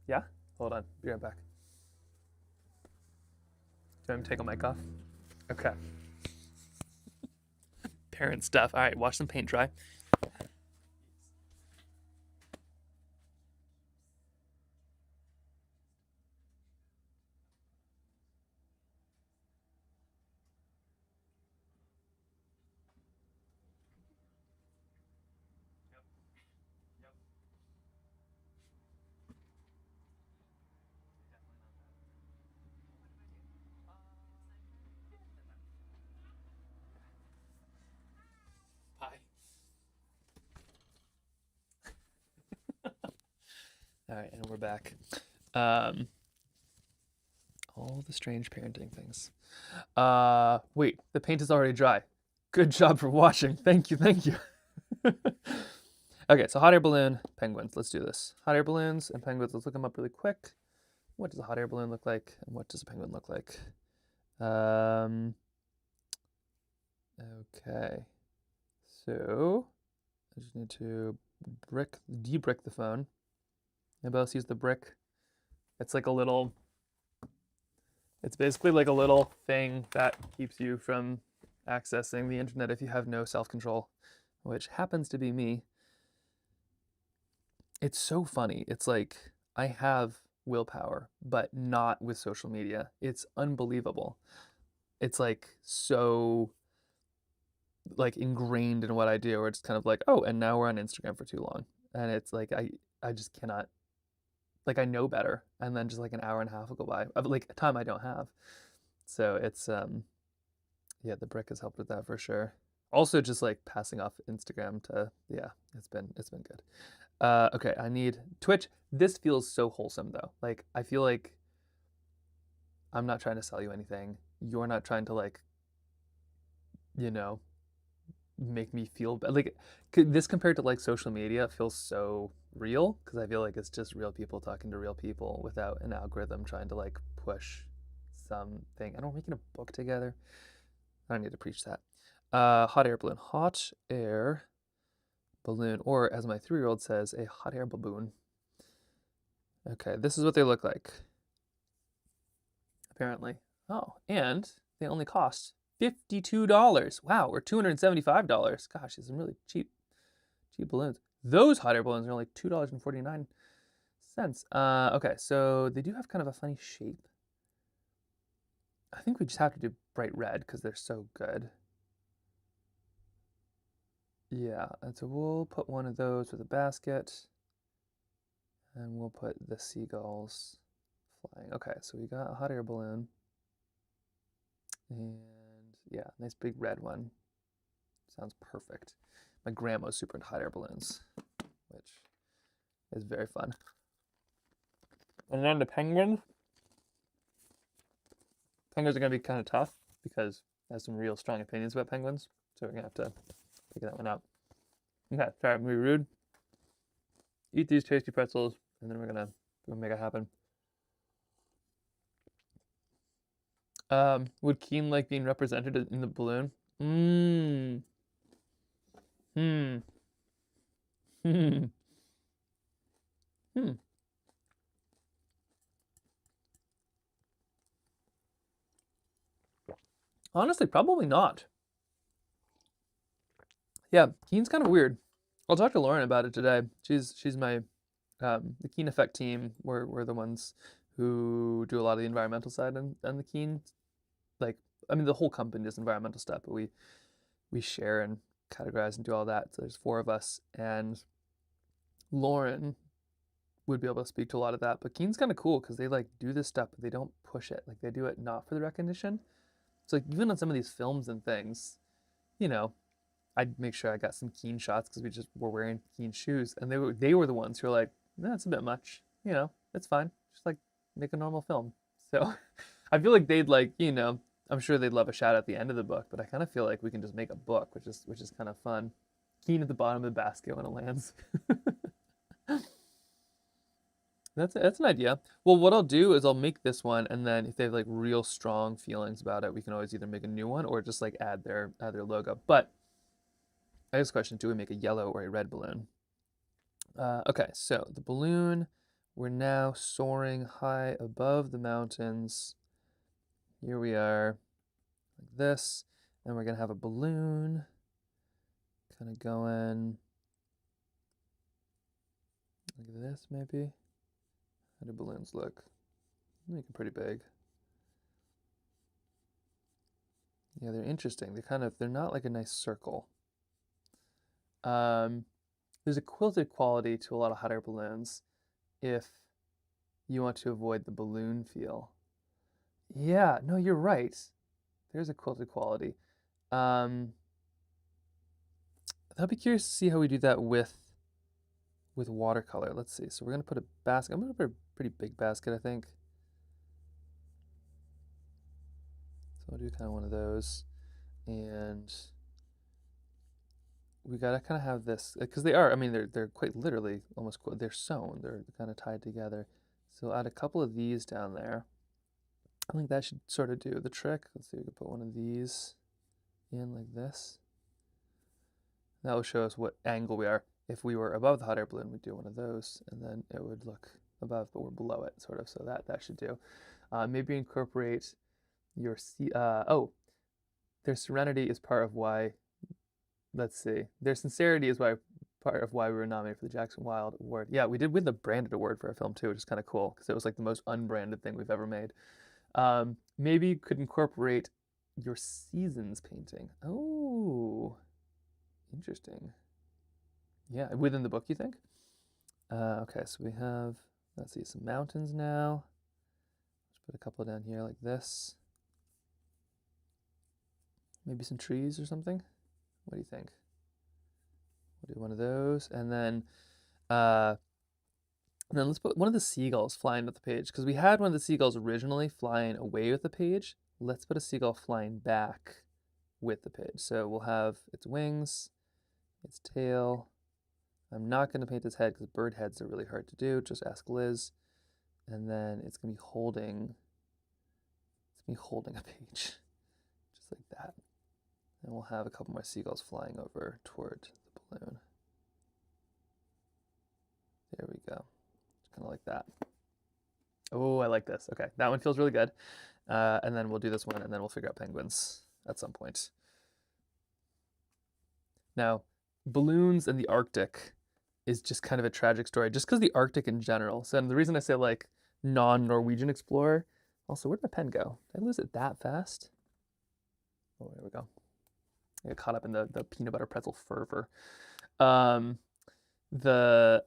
Yeah? Hold on. Be right back. Do I have to take a mic off? Okay. Parent stuff. All right, watch some paint dry. Hi. All right, and we're back. All the strange parenting things. Wait, the paint is already dry. Good job for watching. Thank you, thank you. Okay, so hot air balloon, penguins. Let's do this. Hot air balloons and penguins. Let's look them up really quick. What does a hot air balloon look like, and what does a penguin look like? Okay. So I just need to debrick the phone. Anybody else use the brick? It's like a little. It's basically like a little thing that keeps you from accessing the internet if you have no self-control, which happens to be me. It's so funny. It's like I have willpower, but not with social media. It's unbelievable. It's like so like ingrained in what I do, where it's kind of like, oh, and now we're on Instagram for too long. And it's like I just cannot, like, I know better, and then just like an hour and a half will go by of like time I don't have. So it's yeah, the brick has helped with that for sure. Also just like passing off Instagram to, yeah, it's been good. Okay, I need Twitch. This feels so wholesome though. Like I feel like I'm not trying to sell you anything. You're not trying to like, you know, make me feel bad. Like this compared to like social media feels so real because I feel like it's just real people talking to real people without an algorithm trying to like push something. I don't know, making a book together. I don't need to preach that. Hot air balloon. Hot air balloon, or as my 3-year-old says, a hot air baboon. Okay, this is what they look like. Apparently. Oh, and they only cost $52. Wow, or $275. Gosh, these are really cheap balloons. Those hot air balloons are only $2.49. Okay, so they do have kind of a funny shape. I think we just have to do bright red because they're so good. Yeah, and so we'll put one of those with a basket. And we'll put the seagulls flying. Okay, so we got a hot air balloon. And yeah, nice big red one. Sounds perfect. My grandma's super into hot air balloons, which is very fun. And then the penguins. Penguins are going to be kind of tough because I have some real strong opinions about penguins. So we're going to have to figure that one out. Okay, sorry, I'm going to be rude. Eat these tasty pretzels, and then we're going to make it happen. Would Keen like being represented in the balloon? Hmm. Honestly, probably not. Yeah, Keen's kind of weird. I'll talk to Lauren about it today. She's my the Keen Effect team. We're the ones who do a lot of the environmental side and the Keen. Like, I mean, the whole company does environmental stuff, but we share and categorize and do all that. So there's 4 of us, and Lauren would be able to speak to a lot of that. But Keen's kind of cool because they like do this stuff, but they don't push it. Like they do it not for the recognition. So like even on some of these films and things, you know, I'd make sure I got some Keen shots because we just were wearing Keen shoes, and they were the ones who were like, that's a bit much. You know, it's fine. Just like make a normal film. So I feel like they'd like, you know, I'm sure they'd love a shout at the end of the book, but I kind of feel like we can just make a book, which is kind of fun. Keen at the bottom of the basket when it lands. That's an idea. Well, what I'll do is I'll make this one, and then if they have like real strong feelings about it, we can always either make a new one or just like add their logo. But I guess the question: do we make a yellow or a red balloon? Okay, so the balloon, we're now soaring high above the mountains. Here we are, like this, and we're gonna have a balloon, kind of going like this, maybe. How do balloons look? Make them pretty big. Yeah, they're interesting. They're not like a nice circle. There's a quilted quality to a lot of hot air balloons if you want to avoid the balloon feel. Yeah, no, you're right. There's a quilted quality. Um, I'll be curious to see how we do that with watercolor. Let's see. So we're gonna put a basket. I'm gonna put a pretty big basket, I think. So I'll do kind of one of those, and we gotta kind of have this because they are. I mean, they're quite literally almost they're sewn. They're kind of tied together. So add a couple of these down there. I think that should sort of do the trick. Let's see. We could put one of these in like this. That will show us what angle we are. If we were above the hot air balloon, we'd do one of those, and then it would look above, but we're below it, sort of. So that should do. Maybe incorporate your their serenity is part of why. Let's see. Their sincerity is part of why we were nominated for the Jackson Wild Award. Yeah, we did win the branded award for our film too, which is kind of cool because it was like the most unbranded thing we've ever made. Maybe you could incorporate your seasons painting. Oh, interesting. Yeah, within the book, you think? Okay, so we have, let's see, some mountains now. Let's put a couple down here like this. Maybe some trees or something. What do you think? We'll do one of those, and then And then let's put one of the seagulls flying with the page, because we had one of the seagulls originally flying away with the page. Let's put a seagull flying back with the page. So we'll have its wings, its tail. I'm not going to paint its head because bird heads are really hard to do. Just ask Liz. And then it's going to be holding a page, just like that. And we'll have a couple more seagulls flying over toward the balloon. There we go. Kind of like that. Oh, I like this. Okay, that one feels really good. And then we'll do this one, and then we'll figure out penguins at some point. Now, balloons in the Arctic is just kind of a tragic story, just because the Arctic in general. So the reason I say like non-Norwegian explorer. Also, where'd my pen go? Did I lose it that fast? Oh, there we go. I got caught up in the peanut butter pretzel fervor. The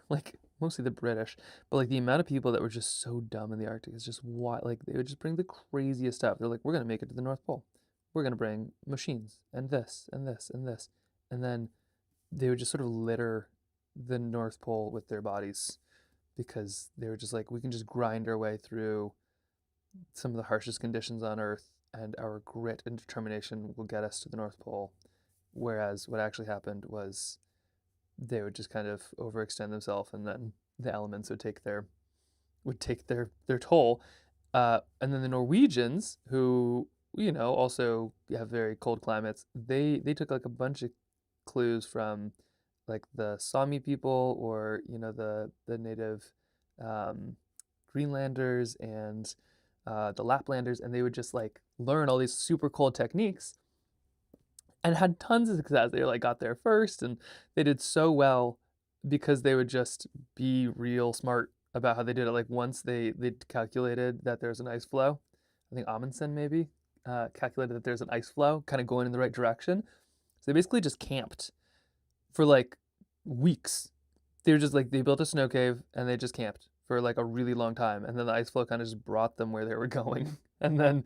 like mostly the British, but like the amount of people that were just so dumb in the Arctic is just why, like they would just bring the craziest stuff. They're like, we're gonna make it to the North Pole. We're gonna bring machines and this and this and this, and then they would just sort of litter the North Pole with their bodies because they were just like, we can just grind our way through some of the harshest conditions on Earth, and our grit and determination will get us to the North Pole. Whereas what actually happened was they would just kind of overextend themselves, and then the elements would take their toll. And then the Norwegians, who also have very cold climates, they took like a bunch of clues from like the Sami people, or the native Greenlanders and the Laplanders, and they would just like learn all these super cold techniques and had tons of success. They like got there first, and they did so well because they would just be real smart about how they did it. Like once they calculated that there's an ice flow. I think Amundsen maybe calculated that there's an ice flow kind of going in the right direction. So they basically just camped for like weeks. They were just like, they built a snow cave and they just camped for like a really long time, and then the ice flow kind of just brought them where they were going. And then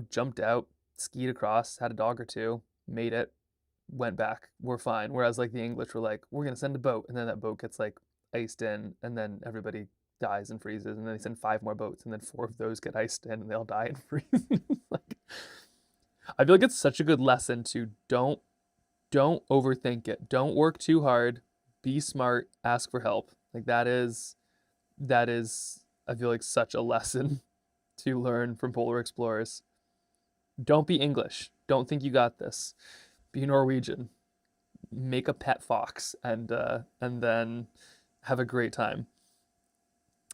jumped out, skied across, had a dog or two, made it, went back, we're fine. Whereas like the English were like, we're gonna send a boat, and then that boat gets like iced in, and then everybody dies and freezes, and then they send 5 more boats, and then 4 of those get iced in, and they all die and freeze. Like, I feel like it's such a good lesson to don't overthink it. Don't work too hard. Be smart. Ask for help. Like that is I feel like such a lesson to learn from polar explorers. Don't be English. Don't think you got this. Be Norwegian. Make a pet fox, and then have a great time.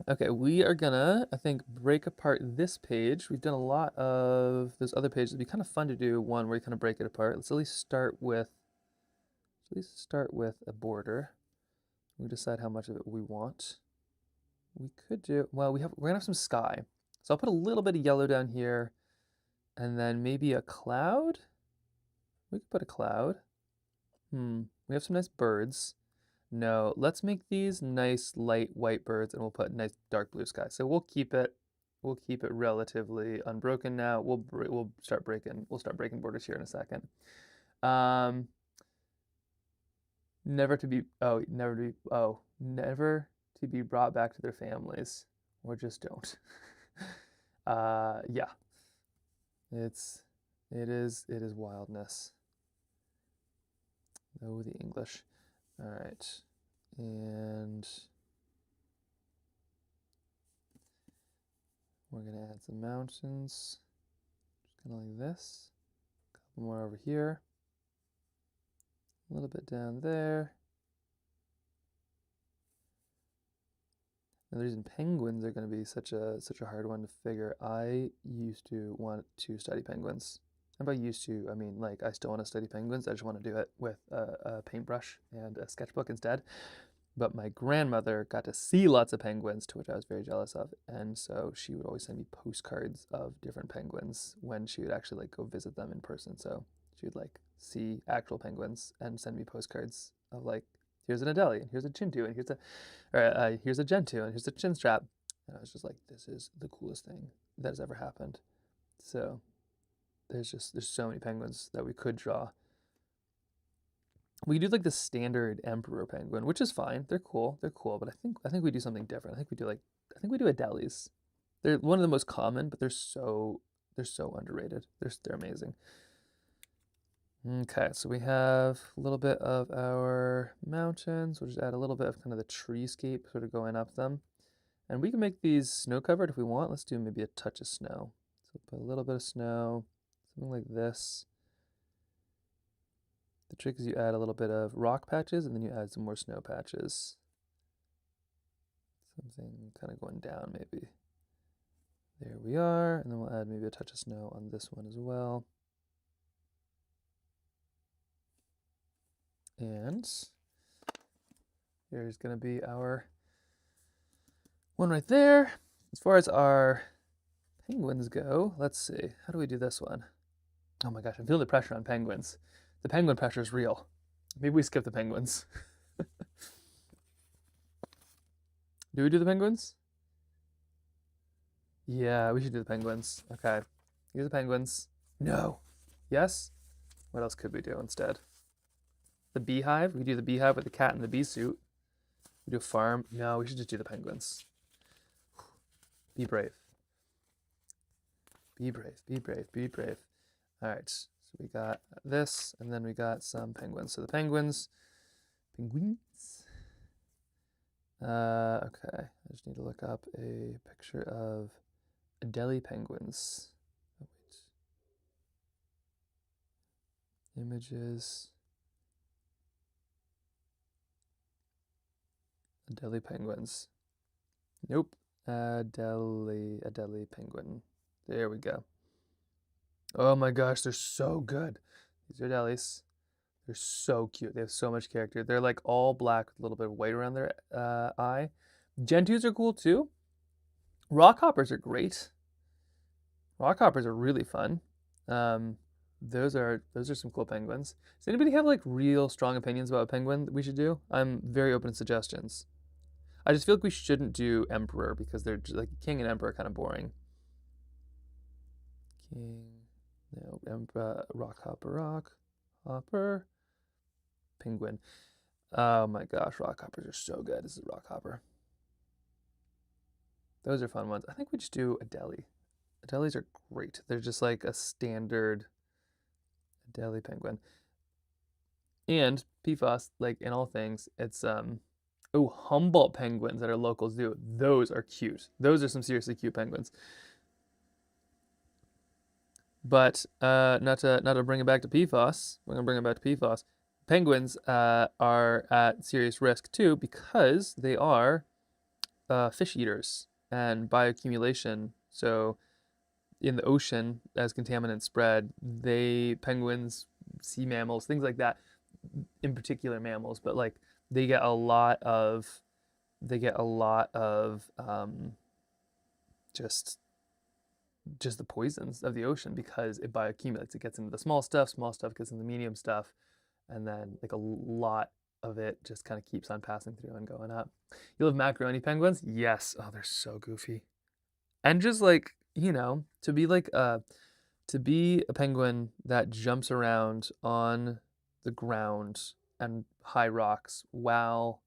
Okay, we are gonna, I think, break apart this page. We've done a lot of those other pages. It'd be kind of fun to do one where you kind of break it apart. Let's at least start with a border. We decide how much of it we want. We could do, well, we're gonna have some sky. So I'll put a little bit of yellow down here, and then maybe a cloud. We could put a cloud. We have some nice birds. No, let's make these nice light white birds, and we'll put nice dark blue sky. So we'll keep it relatively unbroken now. We'll start breaking borders here in a second. Never to be brought back to their families, or just don't. Yeah. It is wildness. Oh, the English. All right. And we're gonna add some mountains, just kind of like this. A couple more over here. A little bit down there. And the reason penguins are going to be such a hard one to figure. I used to want to study penguins. And by used to, I mean like I still want to study penguins. I just want to do it with a paintbrush and a sketchbook instead. But my grandmother got to see lots of penguins, to which I was very jealous of. And so she would always send me postcards of different penguins when she would actually like go visit them in person. So she would like see actual penguins and send me postcards of like, here's an Adelie, and here's a Chintu, and here's a Gentoo, and here's a Chinstrap. And I was just like, this is the coolest thing that has ever happened. So there's so many penguins that we could draw. we do like the standard emperor penguin, which is fine. They're cool. They're cool, but I think we do something different. I think we do Adelies. They're one of the most common, but they're so underrated. They're amazing. Okay, so we have a little bit of our mountains. We'll just add a little bit of kind of the treescape sort of going up them. And we can make these snow covered if we want. Let's do maybe a touch of snow. So put a little bit of snow, something like this. The trick is you add a little bit of rock patches and then you add some more snow patches. Something kind of going down maybe. There we are. And then we'll add maybe a touch of snow on this one as well. And here's going to be our one right there. As far as our penguins go, let's see. How do we do this one? Oh my gosh, I'm feeling the pressure on penguins. The penguin pressure is real. Maybe we skip the penguins. Do we do the penguins? Yeah, we should do the penguins. Okay. Here's the penguins. No. Yes? What else could we do instead? The beehive? We could do the beehive with the cat in the bee suit. We do a farm. No, we should just do the penguins. Be brave. Be brave, be brave, be brave. All right, so we got this, and then we got some penguins. So the penguins. Okay, I just need to look up a picture of Adelie penguins. Oh, wait. Images. Adelie penguins. Nope. Adelie penguin. There we go. Oh my gosh, they're so good. These are Adelies. They're so cute. They have so much character. They're like all black with a little bit of white around their eye. Gentoos are cool too. Rockhoppers are great. Rockhoppers are really fun. Those are some cool penguins. Does anybody have like real strong opinions about a penguin that we should do? I'm very open to suggestions. I just feel like we shouldn't do emperor because they're just, like king and emperor are kind of boring. King, no, emperor, rockhopper, penguin. Oh my gosh, rockhoppers are so good. This is rockhopper. Those are fun ones. I think we just do Adelie. Adelies are great. They're just like a standard Adelie penguin. And PFAS, like in all things, it's Humboldt penguins that are locals do. Those are cute. Those are some seriously cute penguins. But not to bring it back to PFAS. We're gonna bring it back to PFAS. Penguins are at serious risk too because they are fish eaters and bioaccumulation. So in the ocean, as contaminants spread, penguins, sea mammals, things like that, in particular mammals, but like they get a lot of just the poisons of the ocean because it bioaccumulates. It gets into the small stuff gets into the medium stuff, and then like a lot of it just kind of keeps on passing through and going up. You love macaroni penguins? Yes. Oh, they're so goofy. And just like, to be a penguin that jumps around on the ground and high rocks while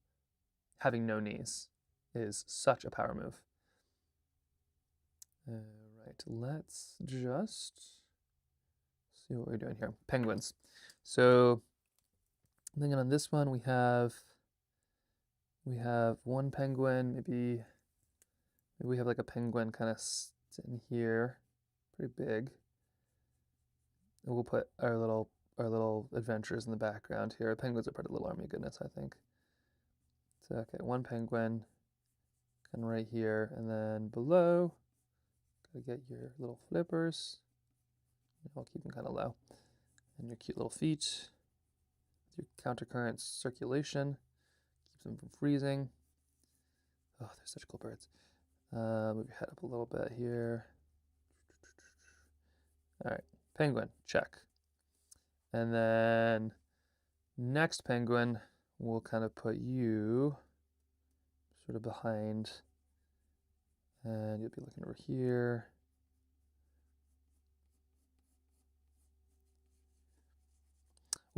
having no knees is such a power move. Right, let's just see what we're doing here. Penguins. So I'm thinking on this one we have one penguin, maybe we have like a penguin kind of sitting here, pretty big. And we'll put our little adventures in the background here. Penguins are part of Little Army of Goodness, I think. So okay, one penguin, kind of right here, and then below, gotta get your little flippers. I'll keep them kind of low, and your cute little feet. Your countercurrent circulation keeps them from freezing. Oh, they're such cool birds. Move your head up a little bit here. All right, penguin, check. And then next penguin, we'll kind of put you sort of behind, and you'll be looking over here.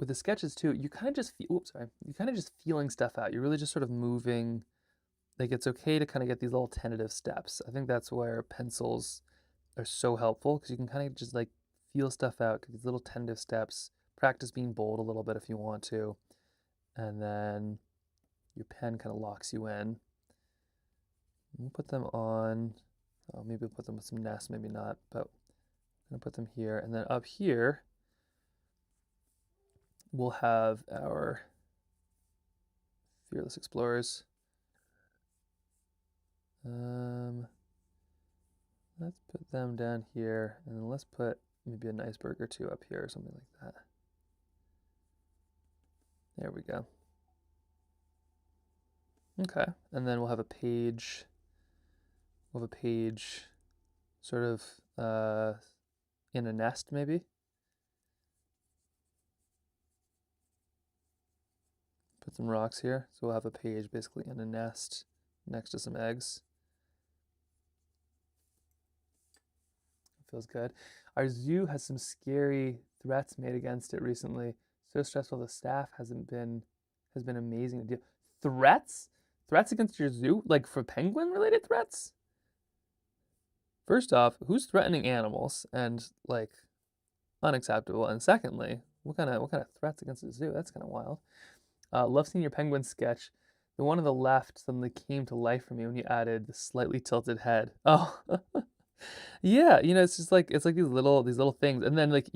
with the sketches too, you kind of just feel, oops, sorry, you're kind of just feeling stuff out. You're really just sort of moving. Like it's okay to kind of get these little tentative steps. I think that's where pencils are so helpful because you can kind of just like feel stuff out, get these little tentative steps, practice being bold a little bit if you want to, and then your pen kind of locks you in. We'll put them on, oh, maybe we'll put them with some nests, maybe not, but I'm gonna put them here. And then up here, we'll have our Fearless Explorers. Let's put them down here, and then let's put maybe an iceberg or two up here or something like that. There we go. Okay, and then we'll have a page. We'll have a page sort of in a nest maybe. Put some rocks here. So we'll have a page basically in a nest next to some eggs. Feels good. Our zoo has some scary threats made against it recently. So stressful. The staff has been amazing to deal. Threats? Threats against your zoo? Like for penguin related threats? First off, who's threatening animals? And like unacceptable. And secondly, what kind of threats against the zoo? That's kind of wild. Love seeing your penguin sketch. The one on the left suddenly came to life for me when you added the slightly tilted head. Oh. Yeah, it's just like these little things, and then like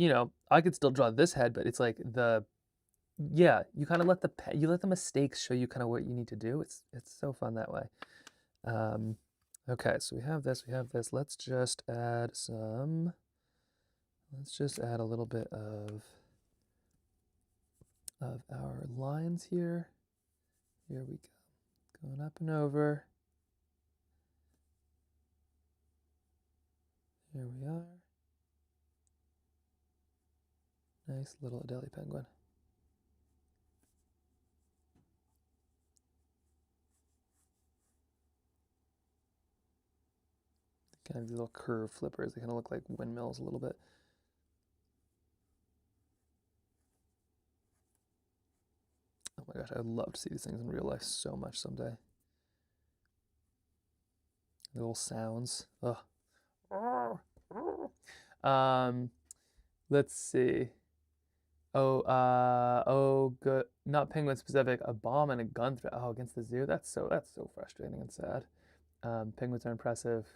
I could still draw this head, but it's like you kind of let the mistakes show you kind of what you need to do. It's so fun that way. Okay, so we have this. Let's just add a little bit of our lines here. Here we go, going up and over. Here we are. Nice little Adelie penguin. Kind of these little curved flippers. They kind of look like windmills a little bit. Oh my gosh, I would love to see these things in real life so much someday. The little sounds. Ugh. Let's see. Good. Not penguin specific. A bomb and a gun threat. Oh, against the zoo. That's so frustrating and sad. Penguins are impressive.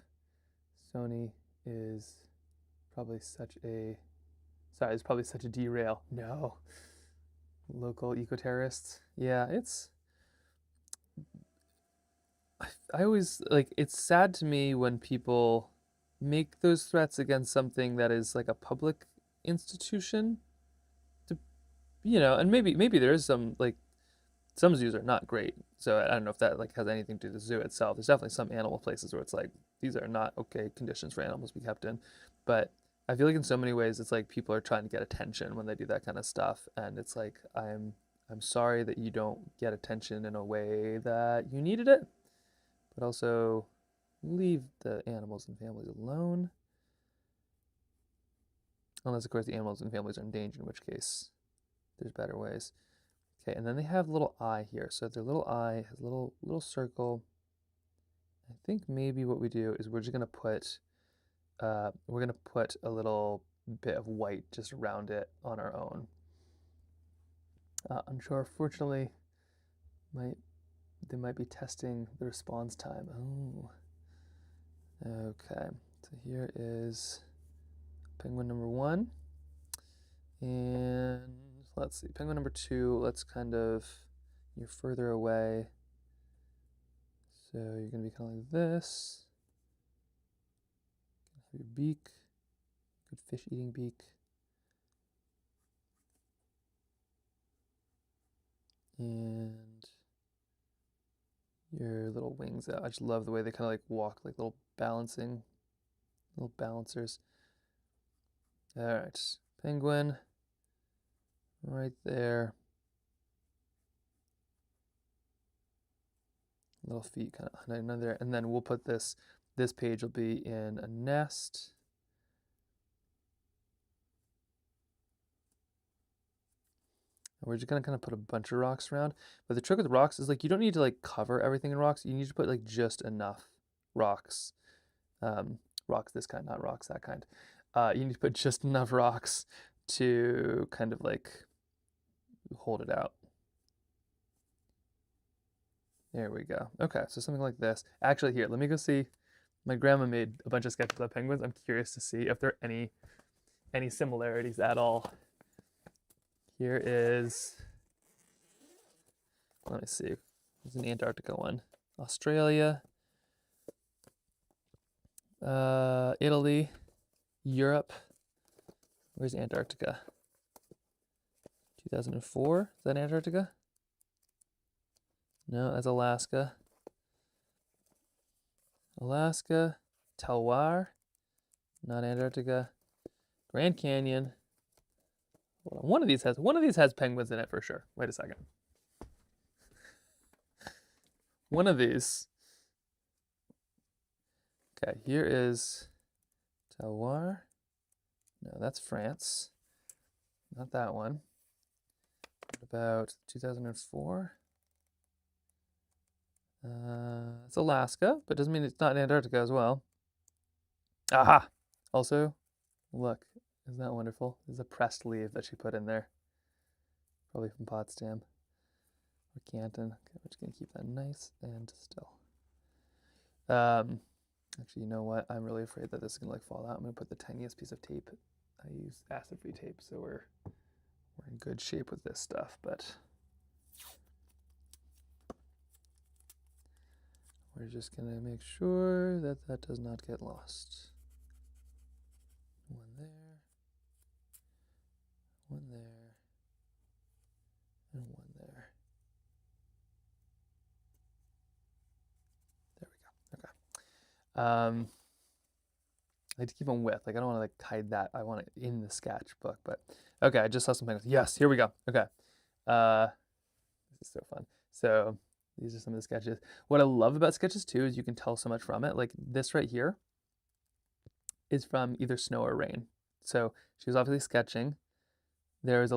Sony is probably such a. Sorry, it's probably such a derail. No. Local eco-terrorists. Yeah, it's. I always like. It's sad to me when people make those threats against something that is like a public institution. And maybe there is some like some zoos are not great. So I don't know if that like has anything to do with the zoo itself. There's definitely some animal places where it's like these are not okay conditions for animals to be kept in. But I feel like in so many ways it's like people are trying to get attention when they do that kind of stuff, and it's like I'm sorry that you don't get attention in a way that you needed it, but also leave the animals and families alone. Unless of course the animals and families are in danger, in which case there's better ways. Okay, and then they have a little eye here. So their little eye has a little circle. I think maybe what we do is we're just gonna put a little bit of white just around it on our own. Unsure. Fortunately, they might be testing the response time. Oh, okay. So here is penguin number 1, and let's see, penguin number 2. Let's you're further away, so you're gonna be kind of like this. Have your beak, good fish-eating beak. And your little wings out. I just love the way they kind of like walk like little balancers. All right, penguin right there. Little feet kind of another, and then we'll put this page will be in a nest. We're just gonna kind of put a bunch of rocks around. But the trick with rocks is like you don't need to like cover everything in rocks. You need to put like just enough rocks. Rocks this kind, not rocks that kind. You need to put just enough rocks to kind of like hold it out. There we go. Okay, so something like this. Actually, here, let me go see. My grandma made a bunch of sketches of penguins. I'm curious to see if there are any similarities at all. Here is, let me see. There's an Antarctica one. Australia, Italy, Europe. Where's Antarctica? 2004. Is that Antarctica? No, that's Alaska. Alaska, Talwar, not Antarctica. Grand Canyon. Hold on. One of these has penguins in it for sure. Wait a second. One of these. Okay, here is Talwar. No, that's France. Not that one. What about 2004? It's Alaska, but doesn't mean it's not Antarctica as well. Aha! Also, look, isn't that wonderful? There's a pressed leaf that she put in there. Probably from Potsdam or Canton. Okay, we're just gonna keep that nice and still. Actually, you know what? I'm really afraid that this is gonna like fall out. I'm gonna put the tiniest piece of tape. I use acid-free tape, so we're in good shape with this stuff, but we're just gonna make sure that that does not get lost. One there, one there, and one there. There we go. Okay. I like to keep them with. Like I don't want to like hide that. I want it in the sketchbook. But okay, I just saw some penguins. Yes, here we go. Okay. This is so fun. So these are some of the sketches. What I love about sketches too is you can tell so much from it. Like this right here is from either snow or rain. So she was obviously sketching. There's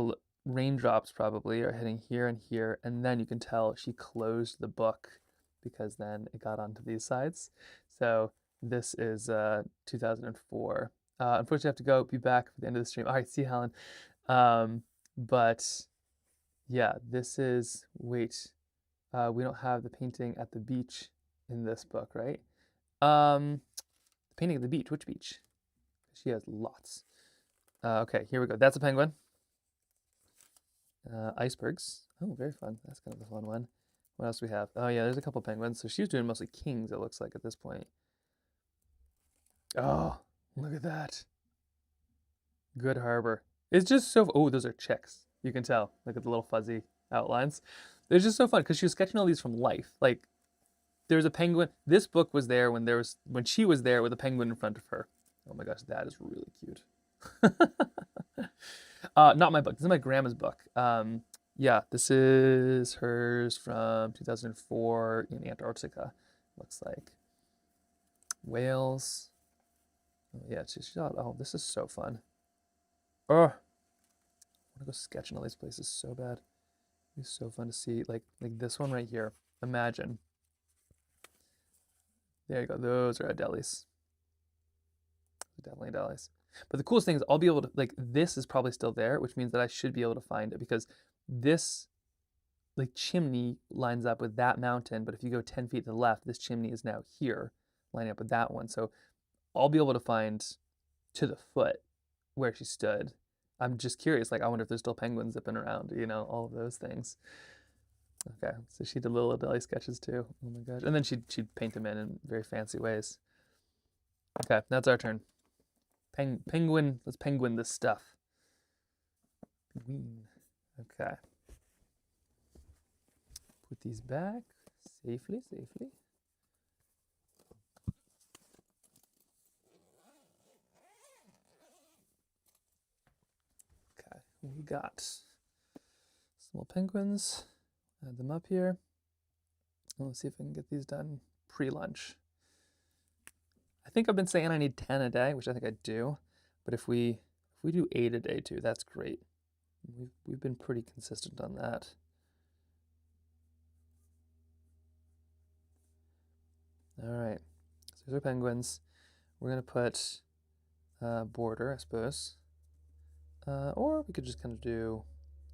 raindrops probably are hitting here and here, and then you can tell she closed the book because then it got onto these sides. So this is 2004. Unfortunately, I have to go. Be back for the end of the stream. All right, see you, Helen. But yeah, this is. Wait, we don't have the painting at the beach in this book, right? Painting at the beach. Which beach? She has lots. Okay, here we go. That's a penguin. Icebergs. Oh, very fun. That's kind of a fun one. What else do we have? Oh yeah, there's a couple penguins. So she was doing mostly kings, it looks like, at this point. Oh, look at that. Good Harbor. It's just so, oh, those are chicks. You can tell. Look at the little fuzzy outlines. It's just so fun because she was sketching all these from life. Like, there's a penguin. This book was there when she was there with a penguin in front of her. Oh my gosh, that is really cute. Not my book. This is my grandma's book. Yeah, this is hers from 2004 in Antarctica. Looks like whales. Oh, yeah, oh, this is so fun. Oh, I want to go sketch in all these places so bad. It's so fun to see. Like this one right here. Imagine. There you go. Those are Adelis. Definitely Adelis. But the coolest thing is I'll be able to, like, this is probably still there, which means that I should be able to find it because this, like, chimney lines up with that mountain. But if you go 10 feet to the left, this chimney is now here, lining up with that one. So I'll be able to find to the foot where she stood. I'm just curious, like, I wonder if there's still penguins zipping around, you know, all of those things. Okay, so she did little Adele sketches too. Oh my gosh. And then she'd paint them in very fancy ways. Okay, that's our turn. Penguin, let's penguin this stuff. Penguin. Okay. Put these back safely. Okay, we got small penguins. Add them up here. And let's see if I can get these done pre-lunch. I think I've been saying I need 10 a day, which I think I do. But if we do 8 a day too, that's great. We've been pretty consistent on that. All right, so these are penguins. We're gonna put border, I suppose, or we could just kind of do.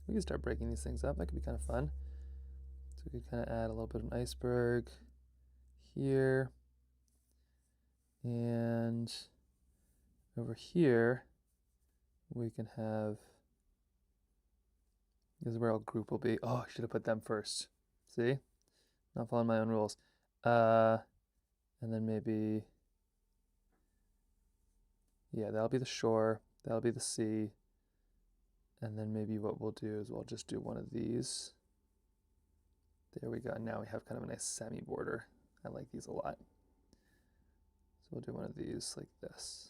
We could start breaking these things up. That could be kind of fun. So we could kind of add a little bit of an iceberg here, and over here we can have. This is where our group will be. Oh, I should have put them first. See, not following my own rules. And then maybe, yeah, that'll be the shore, that'll be the sea, and then maybe what we'll do is we'll just do one of these. There we go. And now we have kind of a nice semi-border. I like these a lot. So we'll do one of these like this.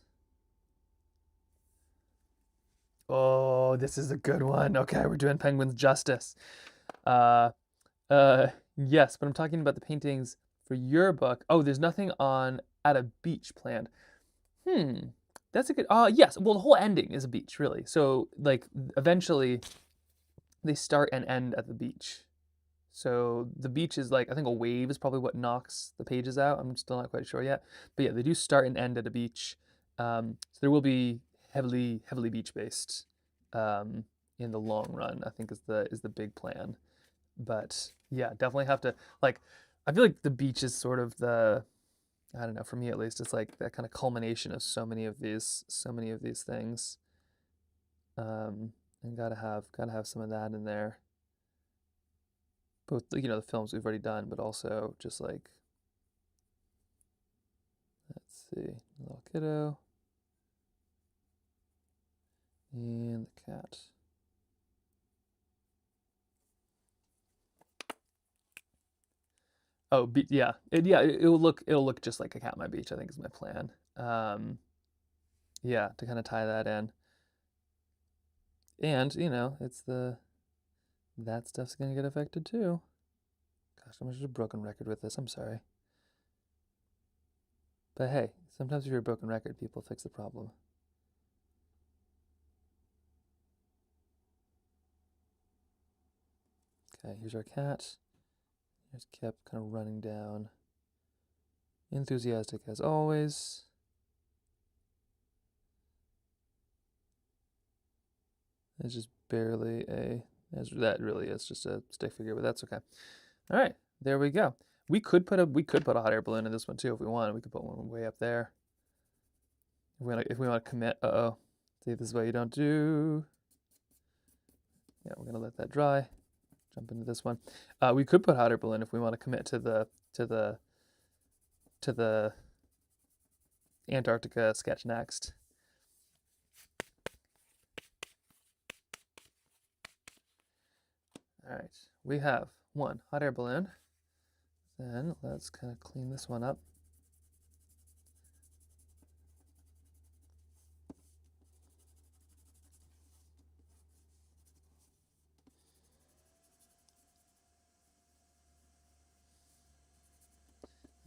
Oh, this is a good one. Okay, we're doing penguins justice. Yes, but I'm talking about the paintings for your book. Oh, there's nothing on at a beach planned. That's a good. Yes. Well, the whole ending is a beach, really. So, like, eventually, they start and end at the beach. So the beach is like, I think a wave is probably what knocks the pages out. I'm still not quite sure yet, but yeah, they do start and end at a beach. So there will be heavily beach based in the long run, I think is the big plan. But yeah, definitely have to, like, I feel like the beach is sort of the, I don't know, for me at least, it's like that kind of culmination of so many of these things. And gotta have some of that in there. Both, you know, the films we've already done, but also just like, let's see, little kiddo and the cat. Oh, yeah, it'll look just like a cat on my beach, I think is my plan. Yeah, to kind of tie that in. And, you know, that stuff's gonna get affected too. Gosh, I'm just a broken record with this, I'm sorry. But hey, sometimes if you're a broken record, people fix the problem. Okay, here's our cat. Here's Kip kind of running down. Enthusiastic as always. It's just barely that really is just a stick figure, but that's okay. All right, there we go. We could put a hot air balloon in this one too if we wanted. We could put one way up there. If we want to commit, see, this is what you don't do. Yeah, we're gonna let that dry. Jump into this one. We could put hot air balloon if we want to commit to the Antarctica sketch next. All right, we have one hot air balloon. Then let's kind of clean this one up.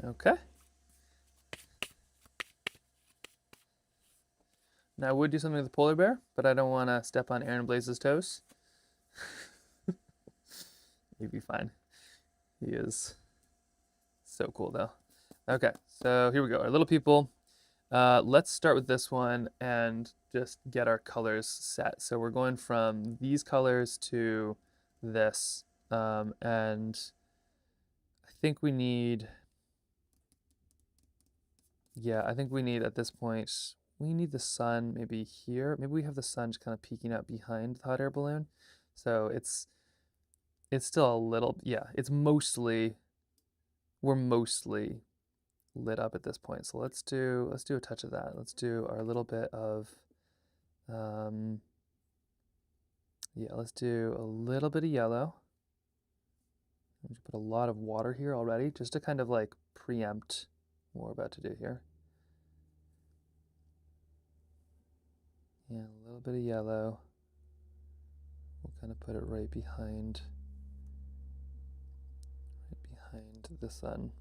Okay. Now I would do something with the polar bear, but I don't want to step on Aaron Blaze's toes. He'd be fine. He is so cool though. Okay, so here we go. Our little people. Let's start with this one and just get our colors set. So we're going from these colors to this. And I think we need, yeah, I think we need at this point, we need the sun maybe here. Maybe we have the sun just kind of peeking out behind the hot air balloon. So it's still a little, yeah, we're mostly lit up at this point. So let's do a touch of that. Let's do our little bit of, yeah, let's do a little bit of yellow. I'm gonna put a lot of water here already, just to kind of like preempt what we're about to do here. Yeah, a little bit of yellow. We'll kind of put it right behind the sun.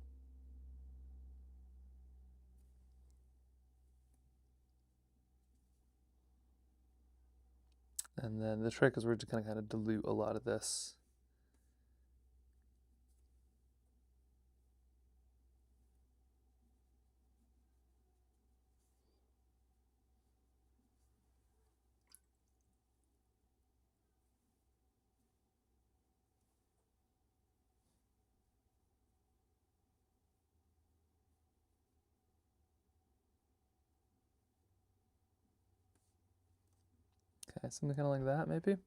And then the trick is we're just gonna kind of dilute a lot of this. Okay, something kind of like that, maybe.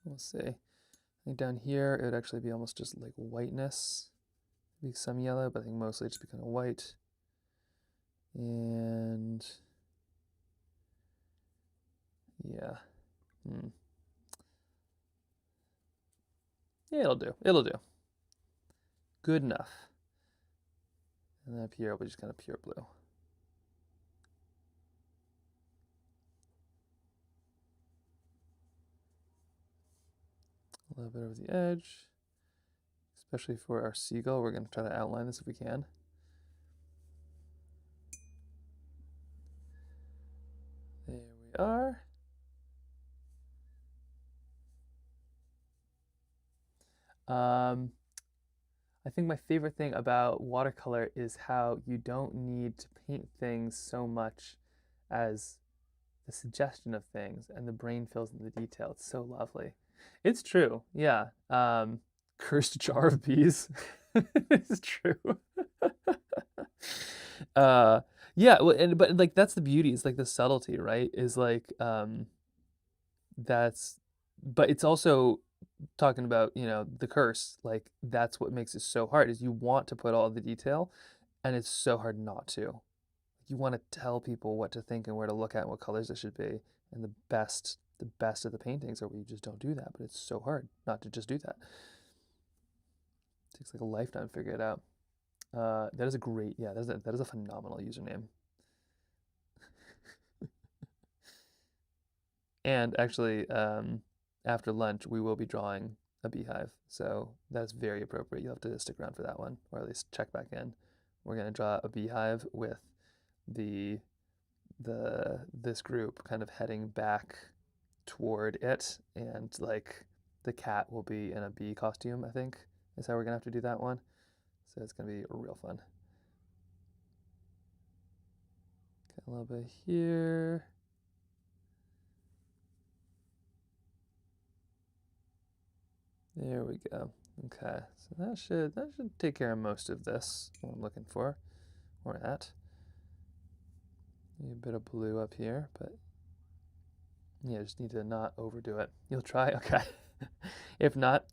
We'll see. I think down here it would actually be almost just like whiteness. Maybe some yellow, but I think mostly just be kind of white. And yeah. Yeah, it'll do. It'll do. Good enough. And then up here it'll be just kind of pure blue. A little bit over the edge. Especially for our seagull, we're going to try to outline this if we can. There we are. I think my favorite thing about watercolor is how you don't need to paint things so much as the suggestion of things, and the brain fills in the detail. It's so lovely. It's true, yeah. Cursed jar of bees. It's true. Yeah, well, but like that's the beauty. It's like the subtlety, right? Is like that's, but it's also talking about, you know, the curse. Like that's what makes it so hard, is you want to put all the detail, and it's so hard not to. You want to tell people what to think and where to look at and what colors it should be. And the best of the paintings are where you just don't do that, but it's so hard not to just do that. It takes like a lifetime to figure it out. That is a great, yeah, that is a phenomenal username. And actually, after lunch, we will be drawing a beehive. So that's very appropriate. You'll have to stick around for that one, or at least check back in. We're going to draw a beehive with this group kind of heading back toward it, and like the cat will be in a bee costume, I think, is how we're going to have to do that one. So it's going to be real fun. Okay, a little bit here. There we go. Okay, so that should take care of most of this, what I'm looking for, or at. Maybe a bit of blue up here, but yeah, just need to not overdo it. You'll try? Okay. If not,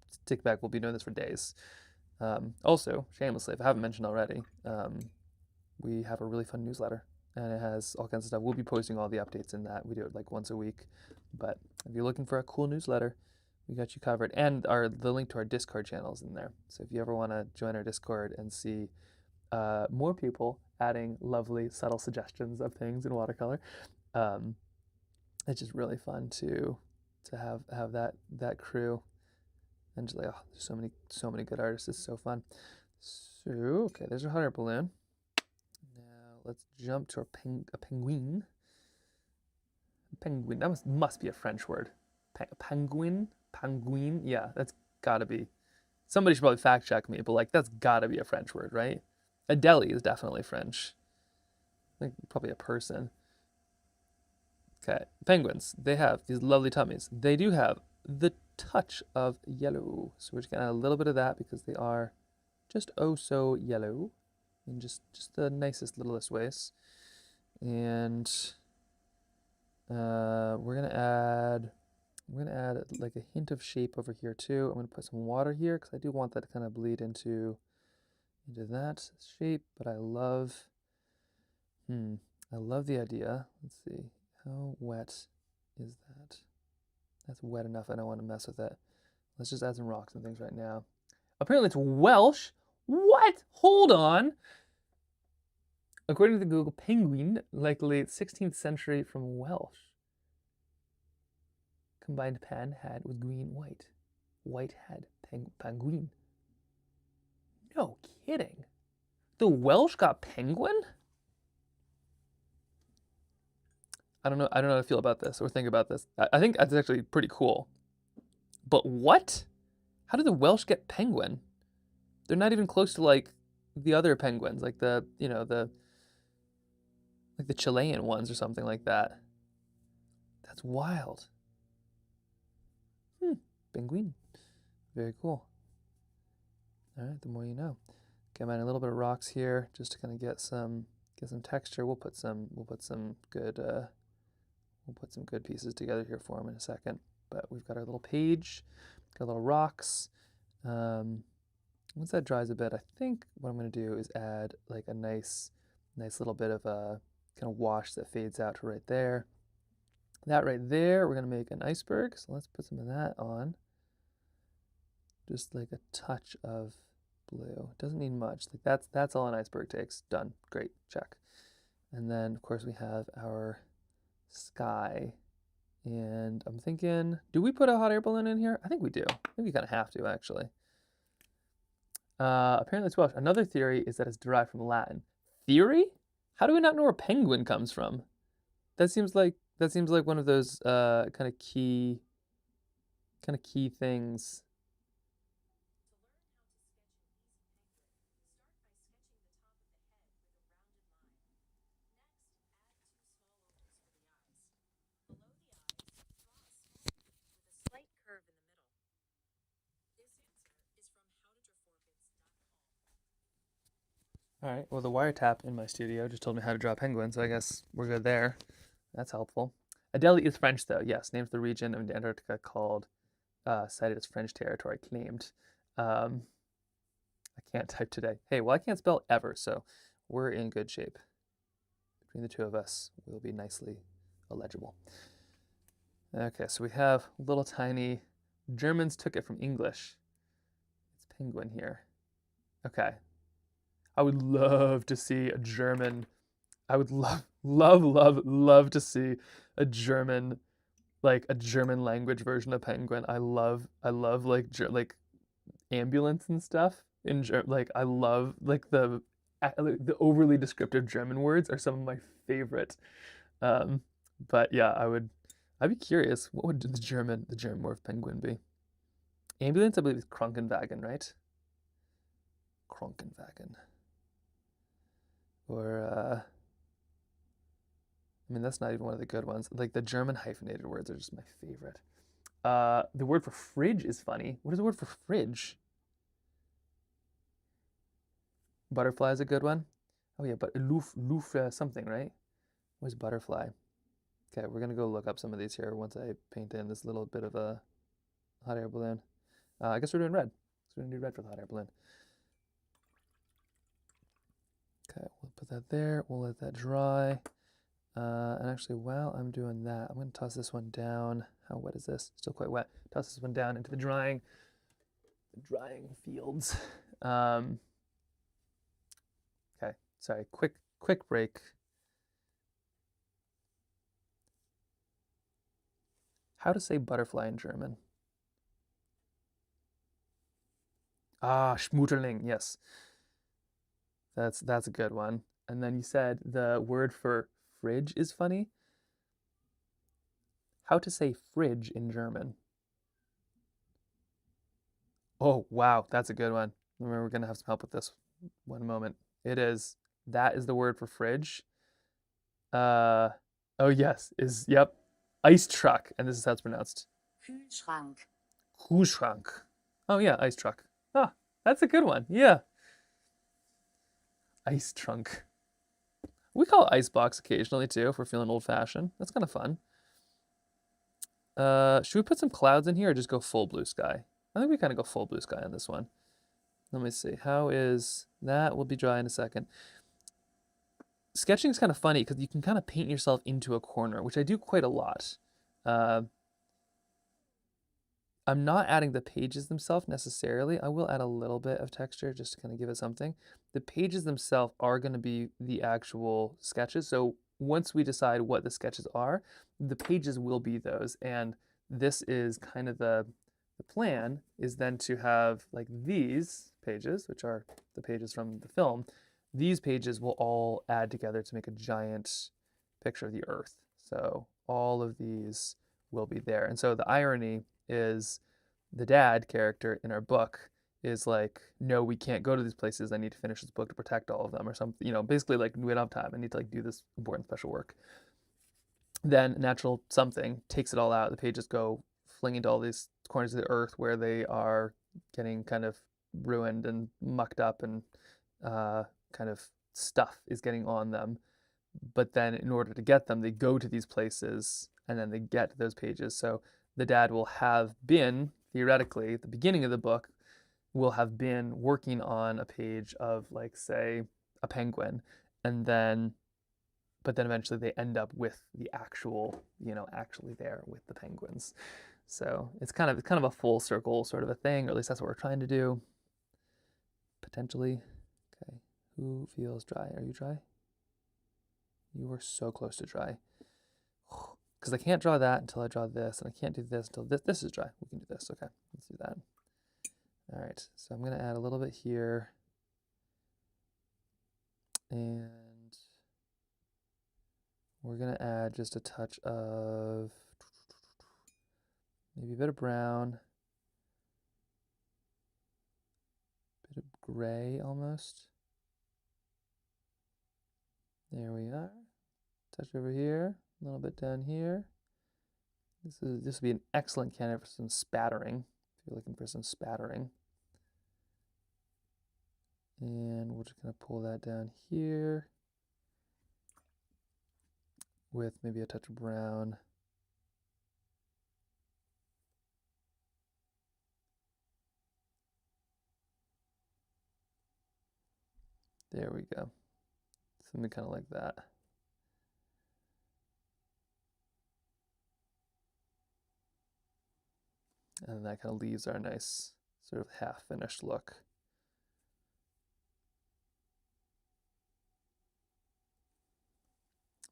stick back. We'll be doing this for days. Also, shamelessly, if I haven't mentioned already, we have a really fun newsletter, and it has all kinds of stuff. We'll be posting all the updates in that. We do it like once a week. But if you're looking for a cool newsletter, we got you covered. And the link to our Discord channel is in there. So if you ever want to join our Discord and see more people adding lovely, subtle suggestions of things in watercolor, it's just really fun to have that crew. And just like, oh, there's so many good artists. It's so fun. So okay, there's our hot air balloon. Now let's jump to a penguin. Penguin. That must be a French word. Penguin. Penguin. Yeah, that's gotta be. Somebody should probably fact check me, but like that's gotta be a French word, right? A deli is definitely French. I think probably a person. Okay, penguins. They have these lovely tummies. They do have the touch of yellow. So we're just gonna add a little bit of that because they are just oh so yellow in just the nicest, littlest ways. And we're gonna add like a hint of shape over here too. I'm gonna put some water here because I do want that to kind of bleed into that shape. But I love the idea. Let's see, how wet is that? That's wet enough. I don't want to mess with it. Let's just add some rocks and things right now. Apparently it's Welsh. What? Hold on. According to the Google, penguin, likely 16th century from Welsh. Combined pan had with green white. White had penguin. No kidding. The Welsh got penguin? I don't know how to feel about this or think about this. I think that's actually pretty cool. But what? How did the Welsh get penguin? They're not even close to like the other penguins, like the like the Chilean ones or something like that. That's wild. Penguin. Very cool. All right, the more you know. Okay, I'm adding a little bit of rocks here just to kind of get some texture. We'll put some good pieces together here for them in a second. But we've got our little page, got little rocks. Once that dries a bit, I think what I'm going to do is add like a nice little bit of a kind of wash that fades out to right there. That right there, we're going to make an iceberg. So let's put some of that on. Just like a touch of blue. It doesn't need much. Like that's all an iceberg takes. Done. Great. Check. And then of course we have our sky. And I'm thinking, do we put a hot air balloon in here? I think we do. I think we kind of have to actually. Apparently it's Welsh. Another theory is that it's derived from Latin. Theory? How do we not know where penguin comes from? That seems like one of those kind of key things. All right, well, the wiretap in my studio just told me how to draw penguins, so I guess we're good there. That's helpful. Adelie is French, though. Yes, names the region of Antarctica called, cited as French territory, claimed. I can't type today. Hey, well, I can't spell ever, so we're in good shape. Between the two of us, we'll be nicely illegible. Okay, so we have little tiny, Germans took it from English. It's penguin here. Okay. I would love to see a German. I would love to see a German, like a German language version of penguin. I love like ambulance and stuff in like I love like the overly descriptive German words are some of my favorite. But yeah, I'd be curious. What would the German word penguin be? Ambulance, I believe, is Krankenwagen, right? Krankenwagen. Or I mean, that's not even one of the good ones. Like the German hyphenated words are just my favorite. The word for fridge is funny. What is the word for fridge? Butterfly is a good one. Oh yeah, but loof something, right? Where's butterfly? Okay, we're gonna go look up some of these here once I paint in this little bit of a hot air balloon. I guess we're doing red. So we're gonna do red for the hot air balloon. Okay, we'll put that there. We'll let that dry. And actually, while I'm doing that, I'm going to toss this one down. How wet is this? Still quite wet. Toss this one down into the drying fields. Okay, sorry, quick break. How to say butterfly in German? Ah, Schmetterling, yes. That's a good one. And then you said the word for fridge is funny. How to say fridge in German? Oh, wow, that's a good one. Remember, we're gonna have some help with this. One moment. That is the word for fridge. Oh yes, yep. Ice truck, and this is how it's pronounced. Kühlschrank. Kühlschrank. Oh yeah, ice truck. Ah, that's a good one. Yeah. Ice trunk. We call it ice box occasionally too if we're feeling old fashioned. That's kind of fun. Should we put some clouds in here or just go full blue sky? I think we kind of go full blue sky on this one. Let me see. How is that? Will be dry in a second. Sketching is kind of funny because you can kind of paint yourself into a corner, which I do quite a lot. I'm not adding the pages themselves necessarily. I will add a little bit of texture just to kind of give it something. The pages themselves are going to be the actual sketches. So once we decide what the sketches are, the pages will be those. And this is kind of the plan is then to have like these pages, which are the pages from the film. These pages will all add together to make a giant picture of the Earth. So all of these will be there. And so the irony is the dad character in our book is like, no, we can't go to these places. I need to finish this book to protect all of them or something, you know, basically like we don't have time. I need to like do this important special work. Then natural something takes it all out. The pages go fling into all these corners of the earth where they are getting kind of ruined and mucked up and kind of stuff is getting on them. But then in order to get them, they go to these places and then they get to those pages. So the dad will have been, theoretically, at the beginning of the book, will have been working on a page of, like, say, a penguin. And then, but then eventually they end up with the actual, you know, actually there with the penguins. So it's kind of a full circle sort of a thing, or at least that's what we're trying to do. Potentially. Okay. Who feels dry? Are you dry? You were so close to dry. Because I can't draw that until I draw this, and I can't do this until this is dry. We can do this. Okay, let's do that. All right, so I'm going to add a little bit here. And we're going to add just a touch of maybe a bit of brown, a bit of gray almost. There we are. Touch over here, a little bit down here. This would be an excellent candidate for some spattering, if you're looking for some spattering. And we're just going to pull that down here with maybe a touch of brown. There we go. Something kind of like that. And that kind of leaves our nice sort of half-finished look.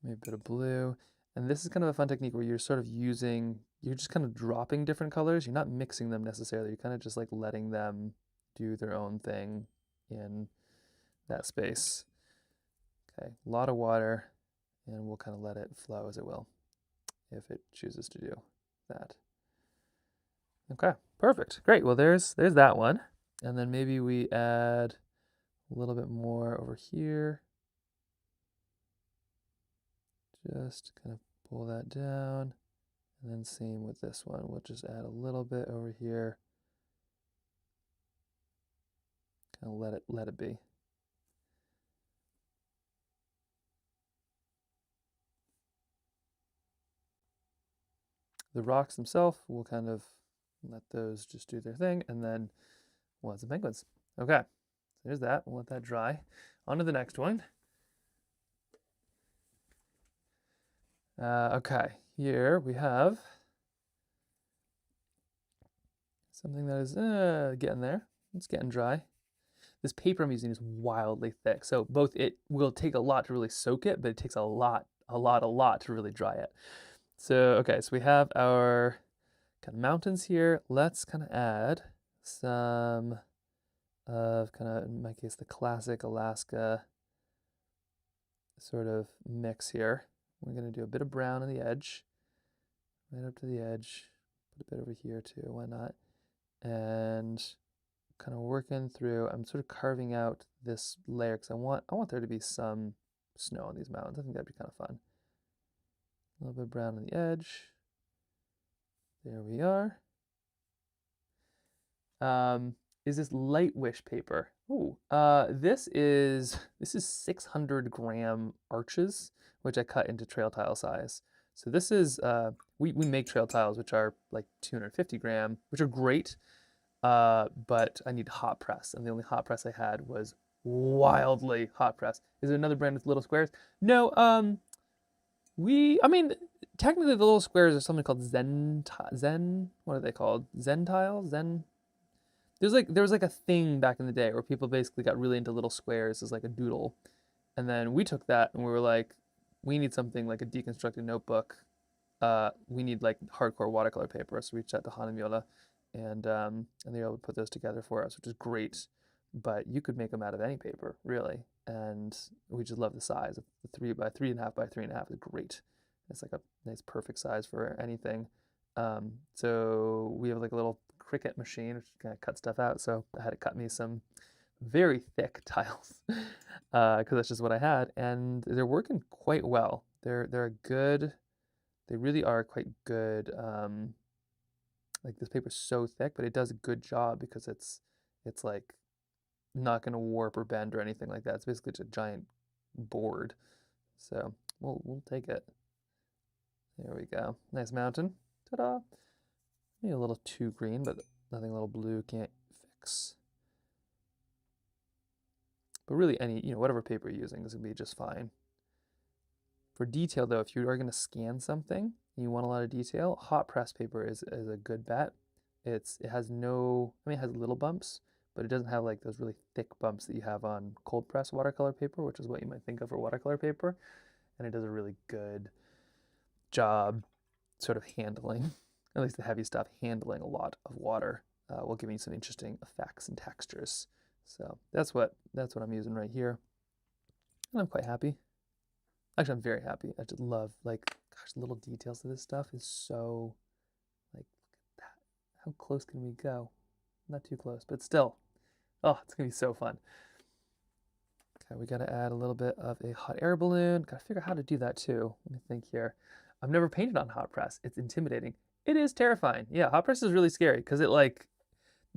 Maybe a bit of blue. And this is kind of a fun technique where you're sort of using, you're just kind of dropping different colors. You're not mixing them necessarily. You're kind of just like letting them do their own thing in that space. Okay, a lot of water, and we'll kind of let it flow as it will, if it chooses to do that. Okay, perfect. Great. Well, there's that one. And then maybe we add a little bit more over here. Just kind of pull that down. And then same with this one. We'll just add a little bit over here. Kind of let it be. The rocks themselves, we'll kind of let those just do their thing, and then we'll add some penguins. Okay, so there's that. We'll let that dry. On to the next one. Okay, here we have something that is getting there. It's getting dry. This paper I'm using is wildly thick, so both it will take a lot to really soak it, but it takes a lot to really dry it. So, okay, so we have our kind of mountains here. Let's kind of add some of kind of, in my case, the classic Alaska sort of mix here. We're going to do a bit of brown on the edge, right up to the edge. Put a bit over here too, why not? And kind of working through, I'm sort of carving out this layer because I want there to be some snow on these mountains. I think that'd be kind of fun. A little bit of brown on the edge. There we are. Is this light wish paper? Ooh, this is 600-gram arches, which I cut into trail tile size. So this is, we make trail tiles, which are like 250-gram, which are great, but I need hot press, and the only hot press I had was wildly hot press. Is there another brand with little squares? No, I mean, technically the little squares are something called Zen, what are they called? Zen tiles? There was like a thing back in the day where people basically got really into little squares as like a doodle. And then we took that and we were like, we need something like a deconstructed notebook. We need like hardcore watercolor paper. So we reached out to Hanamiola and they were able to put those together for us, which is great. But you could make them out of any paper, really. And we just love the size of the 3 by 3.5 by 3.5 is great. It's like a nice perfect size for anything. So we have like a little Cricut machine which kind of cut stuff out. So I had to cut me some very thick tiles because that's just what I had, and they're working quite well. They're a good. They really are quite good. Like this paper's so thick, but it does a good job because it's like not going to warp or bend or anything like that. It's basically just a giant board. So we'll take it. There we go. Nice mountain. Ta-da! Maybe a little too green, but nothing a little blue can't fix. But really any, whatever paper you're using is going to be just fine. For detail though, if you are going to scan something and you want a lot of detail, hot press paper is a good bet. It has no, I mean it has little bumps, but it doesn't have like those really thick bumps that you have on cold press watercolor paper, which is what you might think of for watercolor paper. And it does a really good job sort of handling, at least the heavy stuff, handling a lot of water while giving you some interesting effects and textures. So that's what I'm using right here. And I'm quite happy. Actually, I'm very happy. I just love, like, gosh, little details of this stuff is so, like, look at that. How close can we go? Not too close, but still. Oh, it's going to be so fun. Okay, we got to add a little bit of a hot air balloon. Got to figure out how to do that too. Let me think here. I've never painted on hot press. It's intimidating. It is terrifying. Yeah, hot press is really scary because it like,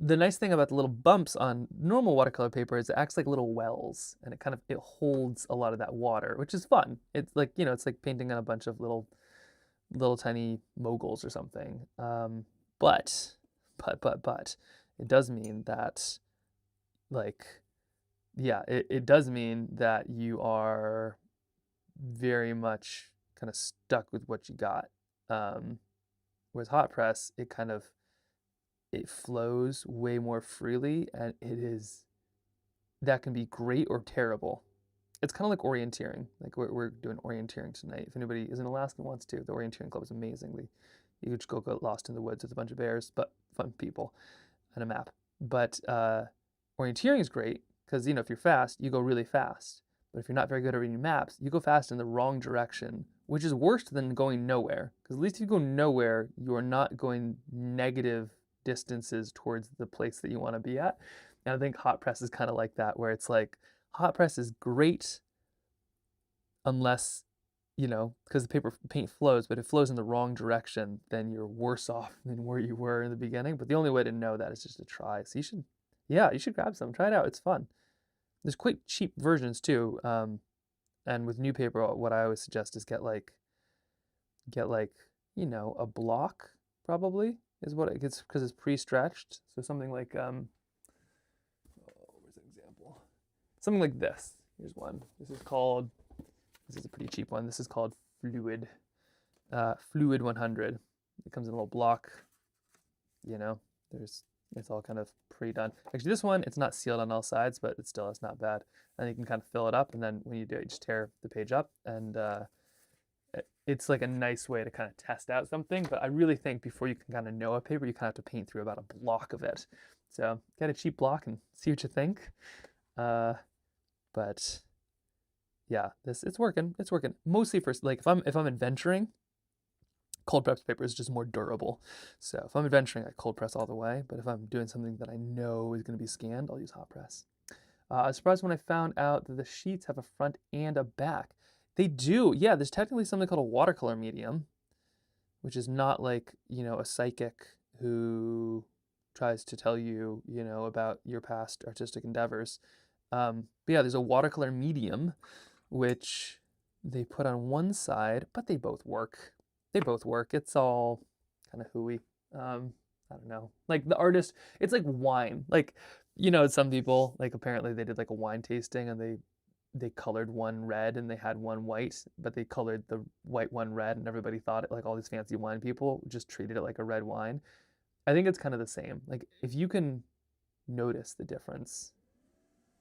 the nice thing about the little bumps on normal watercolor paper is it acts like little wells and it holds a lot of that water, which is fun. It's like, it's like painting on a bunch of little tiny moguls or something. But it does mean that like, yeah, it does mean that you are very much kind of stuck with what you got. Whereas hot press, it flows way more freely, and that can be great or terrible. It's kind of like orienteering. Like we're doing orienteering tonight. If anybody is in Alaska and wants to, the orienteering club is amazing. You just go get lost in the woods with a bunch of bears, but fun people and a map. But orienteering is great because if you're fast, you go really fast. But if you're not very good at reading maps, you go fast in the wrong direction, which is worse than going nowhere. Because at least if you go nowhere, you are not going negative distances towards the place that you want to be at. And I think hot press is kind of like that, where it's like hot press is great unless, because the paint flows, but if it flows in the wrong direction, then you're worse off than where you were in the beginning. But the only way to know that is just to try. So you should grab some, try it out. It's fun. There's quite cheap versions too. And with new paper, what I always suggest is get like, a block probably is what it gets because it's pre-stretched. So something like, where's an example? Something like this. Here's one. This is a pretty cheap one. This is called Fluid 100. It comes in a little block, it's all kind of pre-done. Actually, this one, it's not sealed on all sides, but it's not bad. And you can kind of fill it up, and then when you do it, you just tear the page up, and it's like a nice way to kind of test out something. But I really think before you can kind of know a paper, you kind of have to paint through about a block of it. So get a cheap block and see what you think. But yeah, it's working. It's working mostly for like if I'm adventuring. Cold press paper is just more durable. So if I'm adventuring, I cold press all the way. But if I'm doing something that I know is going to be scanned, I'll use hot press. I was surprised when I found out that the sheets have a front and a back. They do. Yeah, there's technically something called a watercolor medium, which is not like, a psychic who tries to tell you, about your past artistic endeavors. But yeah, there's a watercolor medium, which they put on one side, but they both work. It's all kind of hooey. I don't know. Like the artist, it's like wine. Like, some people, like apparently they did like a wine tasting and they colored one red and they had one white, but they colored the white one red and everybody thought it, like all these fancy wine people just treated it like a red wine. I think it's kind of the same. Like if you can notice the difference,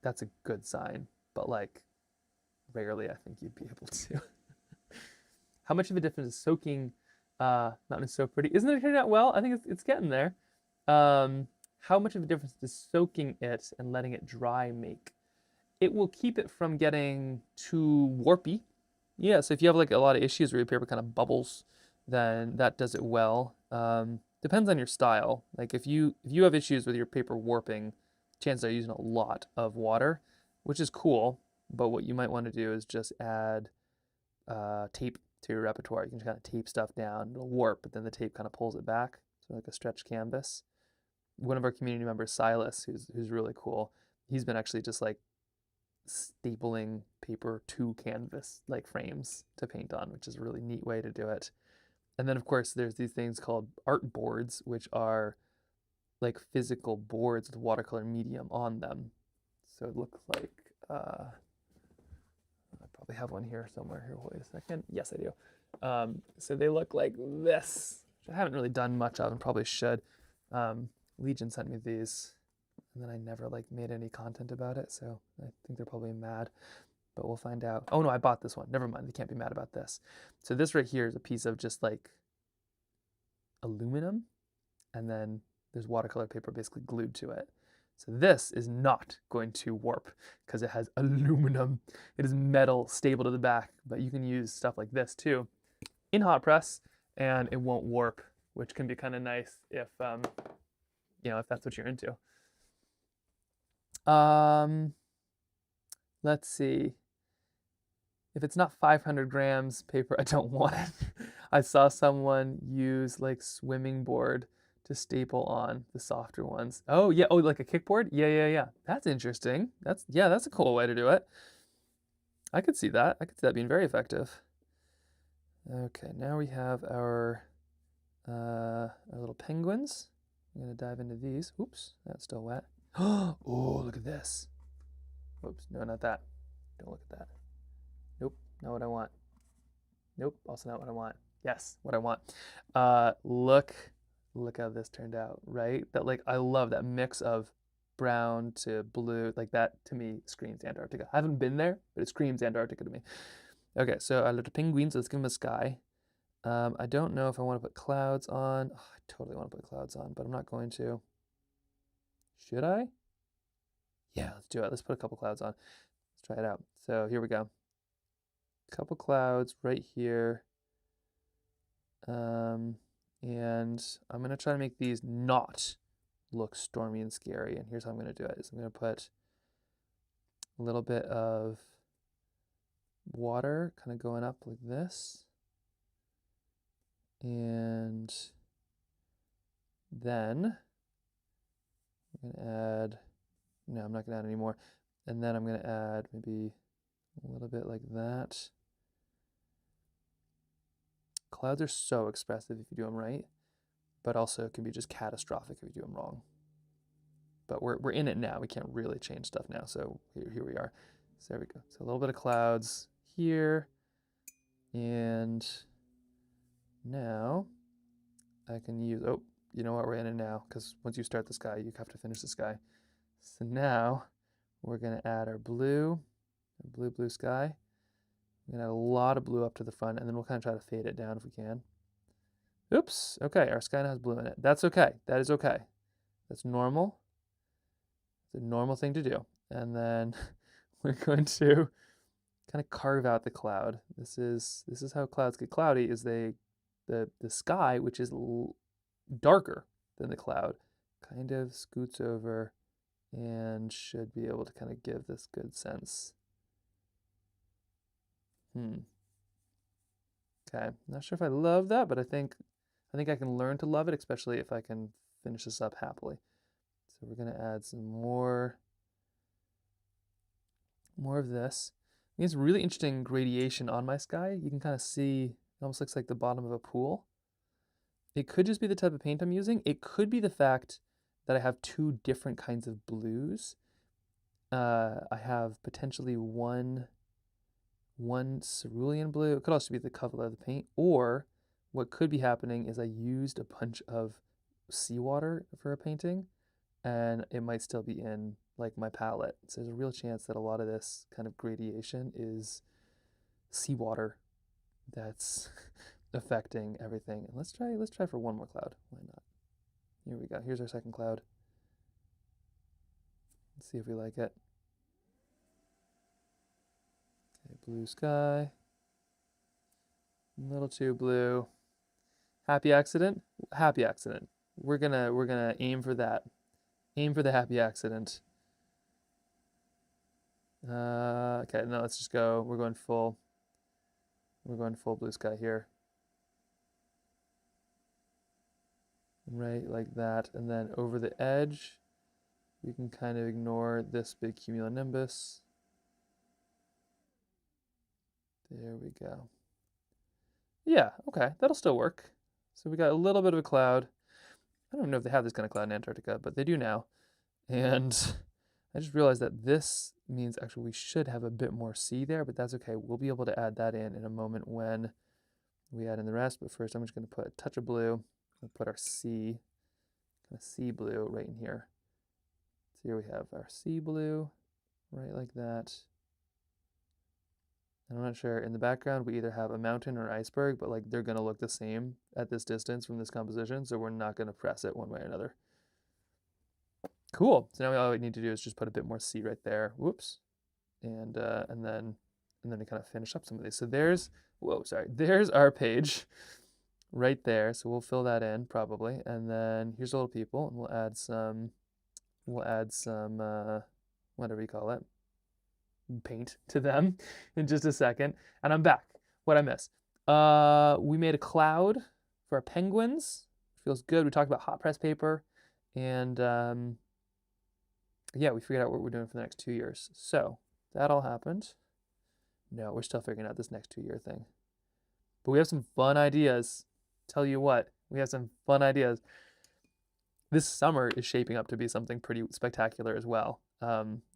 that's a good sign. But like rarely I think you'd be able to. How much of a difference is soaking Mountain is so pretty? Isn't it turning out well? I think it's getting there. How much of a difference does soaking it and letting it dry make? It will keep it from getting too warpy, Yeah, so if you have like a lot of issues where your paper kind of bubbles, then that does it well. Depends on your style. Like if you have issues with your paper warping, chances are you're using a lot of water, which is cool. But what you might want to do is just add tape to your repertoire. You can just kind of tape stuff down. It'll warp, but then the tape kind of pulls it back, so like a stretched canvas. One of our community members, Silas, who's really cool, he's been actually just like stapling paper to canvas like frames to paint on, which is a really neat way to do it. And then of course there's these things called art boards, which are like physical boards with watercolor medium on them. So it looks like I probably have one here somewhere. Here, wait a second. Yes, I do. So they look like this, which I haven't really done much of and probably should. Legion sent me these, and then I never like made any content about it, so I think they're probably mad, but we'll find out. Oh no, I bought this one. Never mind, they can't be mad about this. So this right here is a piece of just like aluminum, and then there's watercolor paper basically glued to it. So this is not going to warp because it has aluminum. It is metal stable to the back, but you can use stuff like this too in hot press and it won't warp, which can be kind of nice if if that's what you're into. Let's see. If it's not 500 grams paper, I don't want it. I saw someone use like swimming board to staple on the softer ones. Oh yeah, oh like a kickboard? Yeah. That's interesting. That's a cool way to do it. I could see that. I could see that being very effective. Okay, now we have our little penguins. I'm gonna dive into these. Oops, that's still wet. Oh, look at this. Whoops, no, not that. Don't look at that. Nope, not what I want. Nope, also not what I want. Yes, what I want. Look how this turned out, right? That like I love that mix of brown to blue. Like that to me screams Antarctica. I haven't been there, but it screams Antarctica to me. Okay, so I love the penguins. So let's give them a sky. I don't know if I want to put clouds on. Oh, I totally want to put clouds on, but I'm not going to. Should I? Yeah, let's do it. Let's put a couple clouds on. Let's try it out. So here we go. Couple clouds right here. And I'm going to try to make these not look stormy and scary. And here's how I'm going to do it. Is I'm going to put a little bit of water kind of going up like this. And then I'm going to add, no, I'm not going to add any more. And then I'm going to add maybe a little bit like that. Clouds are so expressive if you do them right, but also it can be just catastrophic if you do them wrong. But we're in it now. We can't really change stuff now. So here we are. So there we go. So a little bit of clouds here. And now I can use, oh, you know what? We're in it now because once you start the sky, you have to finish the sky. So now we're going to add our blue sky. We're going to add a lot of blue up to the front, and then we'll kind of try to fade it down if we can. Oops. Okay, our sky now has blue in it. That's okay. That is okay. That's normal. It's a normal thing to do. And then we're going to kind of carve out the cloud. This is how clouds get cloudy, is the sky, which is darker than the cloud, kind of scoots over and should be able to kind of give this good sense. Okay, not sure if I love that, but I think I can learn to love it, especially if I can finish this up happily. So we're gonna add some more of this. I think it's really interesting gradation on my sky. You can kind of see it almost looks like the bottom of a pool. It could just be the type of paint I'm using. It could be the fact that I have two different kinds of blues. I have potentially one cerulean blue. It could also be the color of the paint, or what could be happening is I used a bunch of seawater for a painting and it might still be in like my palette. So there's a real chance that a lot of this kind of gradation is seawater that's affecting everything. And let's try for one more cloud. Why not? Here we go. Here's our second cloud. Let's see if we like it. Okay, blue sky. A little too blue. Happy accident? Happy accident. We're gonna aim for that. Aim for the happy accident. Okay, now let's just go. We're going full blue sky here. Right like that. And then over the edge, we can kind of ignore this big cumulonimbus. There we go. Yeah, okay, that'll still work. So we got a little bit of a cloud. I don't know if they have this kind of cloud in Antarctica, but they do now. And I just realized that this means actually we should have a bit more sea there, but that's okay. We'll be able to add that in a moment when we add in the rest. But first I'm just going to put a touch of blue. We'll put our sea, kind of sea blue right in here. So here we have our sea blue, right like that. And I'm not sure, in the background we either have a mountain or an iceberg, but like they're gonna look the same at this distance from this composition, so we're not gonna press it one way or another. Cool, so now all we need to do is just put a bit more sea right there, whoops. And then to kind of finish up some of these. So there's, whoa, sorry, there's our page right there. So we'll fill that in probably. And then here's little people, and we'll add some, whatever you call it, paint to them in just a second. And I'm back. What'd I miss? We made a cloud for our penguins. Feels good. We talked about hot press paper, and yeah, we figured out what we're doing for the next 2 years. So that all happened. No, we're still figuring out this next 2-year thing. But we have some fun ideas. Tell you what, we have some fun ideas. This summer is shaping up to be something pretty spectacular as well.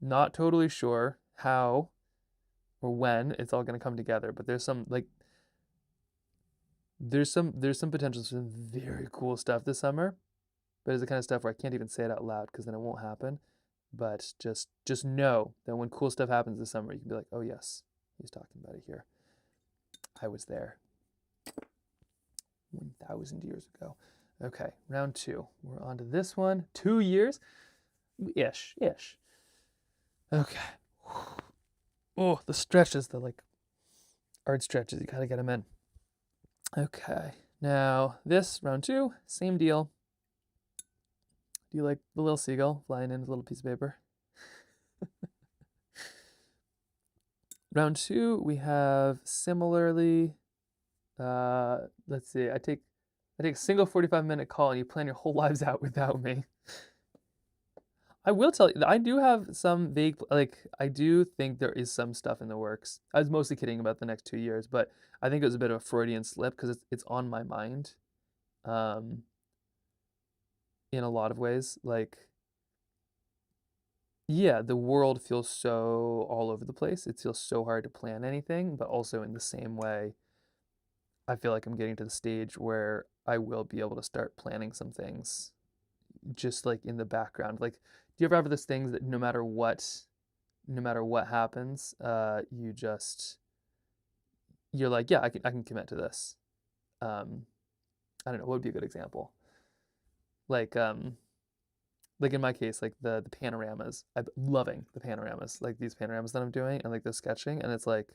Not totally sure how or when it's all going to come together, but there's some potential for some very cool stuff this summer. But it's the kind of stuff where I can't even say it out loud because then it won't happen. But just know that when cool stuff happens this summer, you can be like, oh yes, he's talking about it here. I was there 1,000 years ago. Okay, round 2. We're on to this one. 2 years? Ish. Okay. Oh, the stretches, the like art stretches, you gotta get them in. Okay, now this, round 2, same deal. Do you like the little seagull flying in with a little piece of paper? Round 2, we have similarly, let's see, I take a single 45-minute call and you plan your whole lives out without me. I will tell you, I do have some vague, like, I do think there is some stuff in the works. I was mostly kidding about the next 2 years, but I think it was a bit of a Freudian slip because it's on my mind. In a lot of ways, like, yeah, the world feels so all over the place. It feels so hard to plan anything, but also in the same way, I feel like I'm getting to the stage where I will be able to start planning some things just like in the background. Like, do you ever have those things that no matter what happens, you're like, yeah, I can commit to this. I don't know, what would be a good example? Like in my case, like the panoramas. I'm loving the panoramas, like these panoramas that I'm doing and like the sketching, and it's like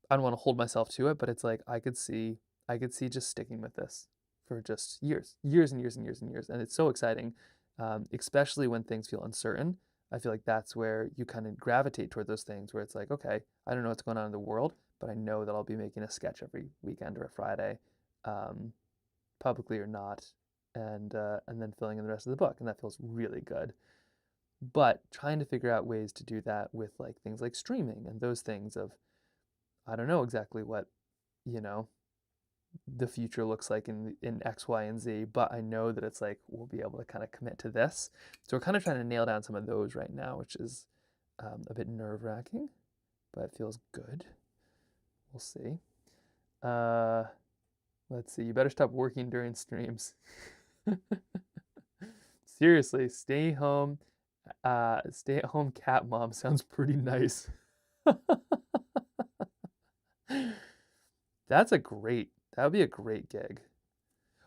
I don't want to hold myself to it, but it's like I could see just sticking with this for just years and years and years and years, and it's so exciting, especially when things feel uncertain. I feel like that's where you kind of gravitate toward those things where it's like, okay, I don't know what's going on in the world, but I know that I'll be making a sketch every weekend or a Friday, publicly or not, and then filling in the rest of the book, and that feels really good. But trying to figure out ways to do that with like things like streaming and those things of, I don't know exactly what, you know, the future looks like in X, Y, and Z, but I know that it's like we'll be able to kind of commit to this. So we're kind of trying to nail down some of those right now, which is a bit nerve-wracking, but it feels good. We'll see. Let's see. You better stop working during streams. Seriously, stay-at-home cat mom sounds pretty nice. That would be a great gig.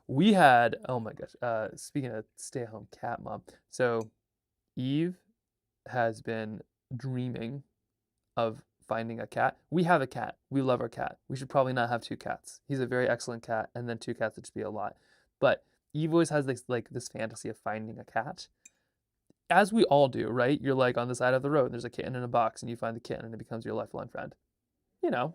We had, oh my gosh, speaking of stay-at-home cat mom, so Eve has been dreaming of finding a cat. We have a cat. We love our cat. We should probably not have two cats. He's a very excellent cat, and then two cats would just be a lot. But Eve always has this fantasy of finding a cat, as we all do, right? You're like on the side of the road, and there's a kitten in a box, and you find the kitten, and it becomes your lifelong friend. You know,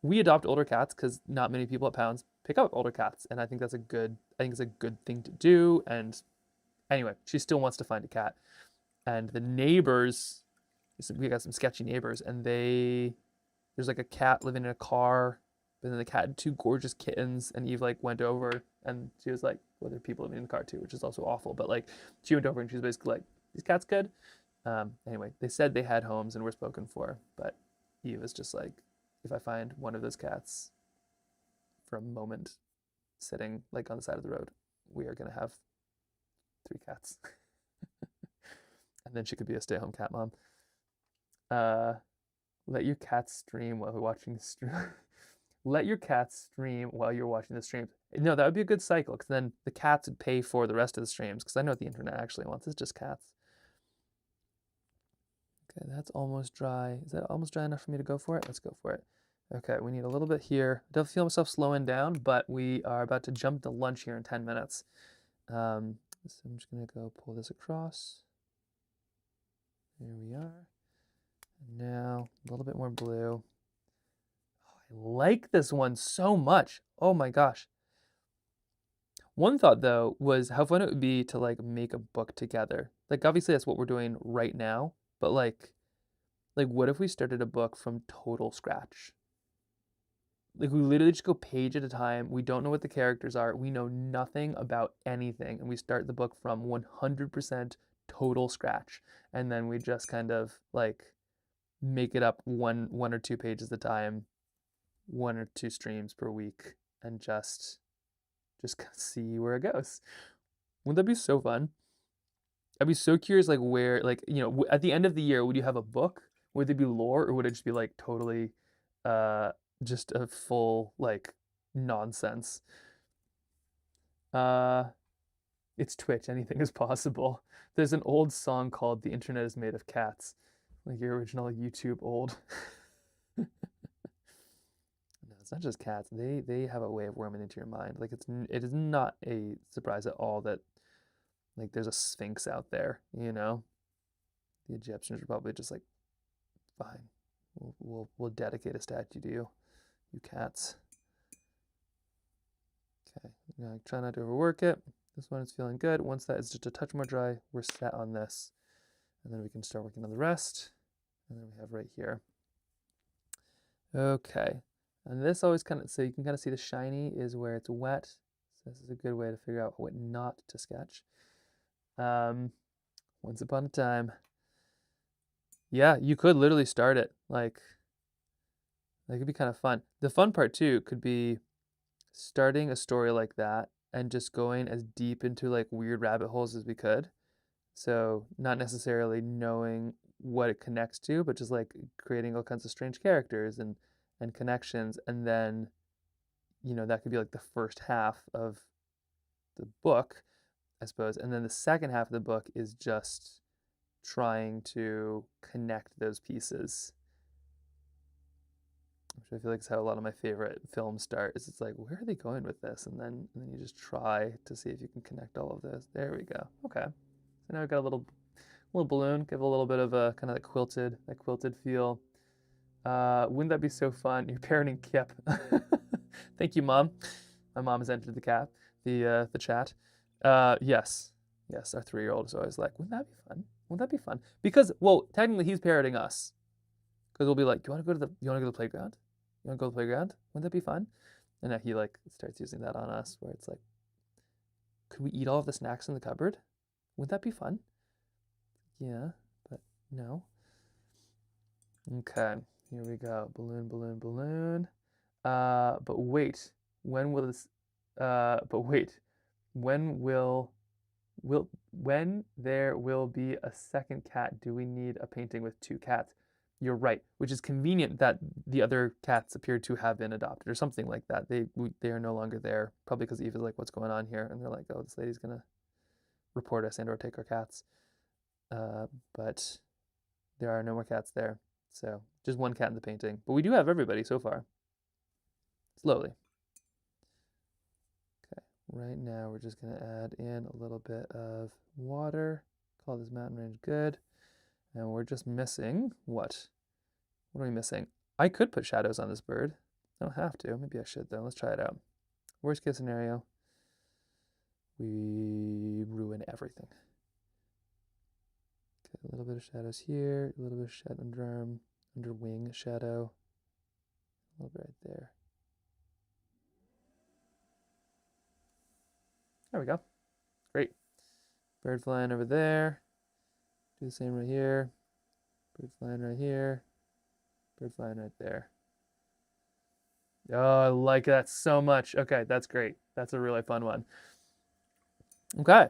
we adopt older cats because not many people at Pounds pick up older cats, and I think it's a good thing to do. And anyway, she still wants to find a cat, and the neighbors, we got some sketchy neighbors, and there's like a cat living in a car, but then the cat had two gorgeous kittens, and Eve like went over, and she was like, well, there are people living in the car too, which is also awful, but like she went over and she was basically like, these cats good. Anyway, they said they had homes and were spoken for, but Eve is just like, if I find one of those cats for a moment sitting like on the side of the road, we are gonna have 3 cats. And then she could be a stay-at-home cat mom. Let your cats stream while watching the stream. Let your cats stream while you're watching the streams. No, that would be a good cycle, because then the cats would pay for the rest of the streams, because I know what the internet actually wants is just cats. Okay, that's almost dry. Is that almost dry enough for me to go for it? Let's go for it. Okay, we need a little bit here. I don't feel myself slowing down, but we are about to jump to lunch here in 10 minutes. So I'm just going to go pull this across. There we are. And now a little bit more blue. I like this one so much. Oh my gosh. One thought though was how fun it would be to like make a book together. Like obviously that's what we're doing right now, but like what if we started a book from total scratch? Like we literally just go page at a time. We don't know what the characters are. We know nothing about anything, and we start the book from 100% total scratch, and then we just kind of like make it up one or two pages at a time, 1 or 2 streams per week, and just see where it goes. Wouldn't that be so fun? I'd be so curious, like where, like at the end of the year, would you have a book? Would it be lore, or would it just be like totally, just a full like nonsense? It's Twitch. Anything is possible. There's an old song called "The Internet is Made of Cats," like your original YouTube old. No, it's not just cats. They have a way of worming into your mind. Like it is not a surprise at all that like there's a sphinx out there. The Egyptians are probably just like, fine, we'll dedicate a statue to you, you cats. Okay, try not to overwork it. This one is feeling good. Once that is just a touch more dry, we're set on this. And then we can start working on the rest. And then we have right here. Okay. And this always so you can kind of see the shiny is where it's wet. So this is a good way to figure out what not to sketch. Once upon a time. Yeah, you could literally start it. Like, that could be kind of fun. The fun part too could be starting a story like that and just going as deep into like weird rabbit holes as we could. So not necessarily knowing what it connects to, but just like creating all kinds of strange characters and connections. And then, that could be like the first half of the book, I suppose. And then the second half of the book is just trying to connect those pieces, which I feel like is how a lot of my favorite films start. Is it's like, where are they going with this? And then you just try to see if you can connect all of this. There we go. Okay. So now we've got a little balloon, give a little bit of a kind of that quilted feel. Wouldn't that be so fun? You're parenting Kip. Thank you, Mom. My mom has entered the chat. Yes, our 3-year-old is always like, wouldn't that be fun? Wouldn't that be fun? Because, well, technically he's parroting us. Because we'll be like, do you want to go to the playground? You want to go to the playground? Wouldn't that be fun? And then he like starts using that on us, where it's like, could we eat all of the snacks in the cupboard? Would that be fun? Yeah, but no. Okay, here we go. Balloon, balloon, balloon. But wait, when will this? But wait, when there will be a second cat? Do we need a painting with 2 cats? You're right, which is convenient that the other cats appear to have been adopted or something like that. They are no longer there, probably because Eve is like, what's going on here? And they're like, oh, this lady's gonna report us and or take our cats. But there are no more cats there. So just one cat in the painting. But we do have everybody so far. Slowly. Okay, right now we're just going to add in a little bit of water. Call this mountain range good. And we're just missing what? What are we missing? I could put shadows on this bird. I don't have to. Maybe I should though. Let's try it out. Worst case scenario, we ruin everything. Okay, a little bit of shadows here, a little bit of shadow underarm, under wing shadow, a little bit right there. There we go. Great. Bird flying over there. Do the same right here. Bird flying right here. Bird flying right there. Oh, I like that so much. Okay, that's great. That's a really fun one. Okay.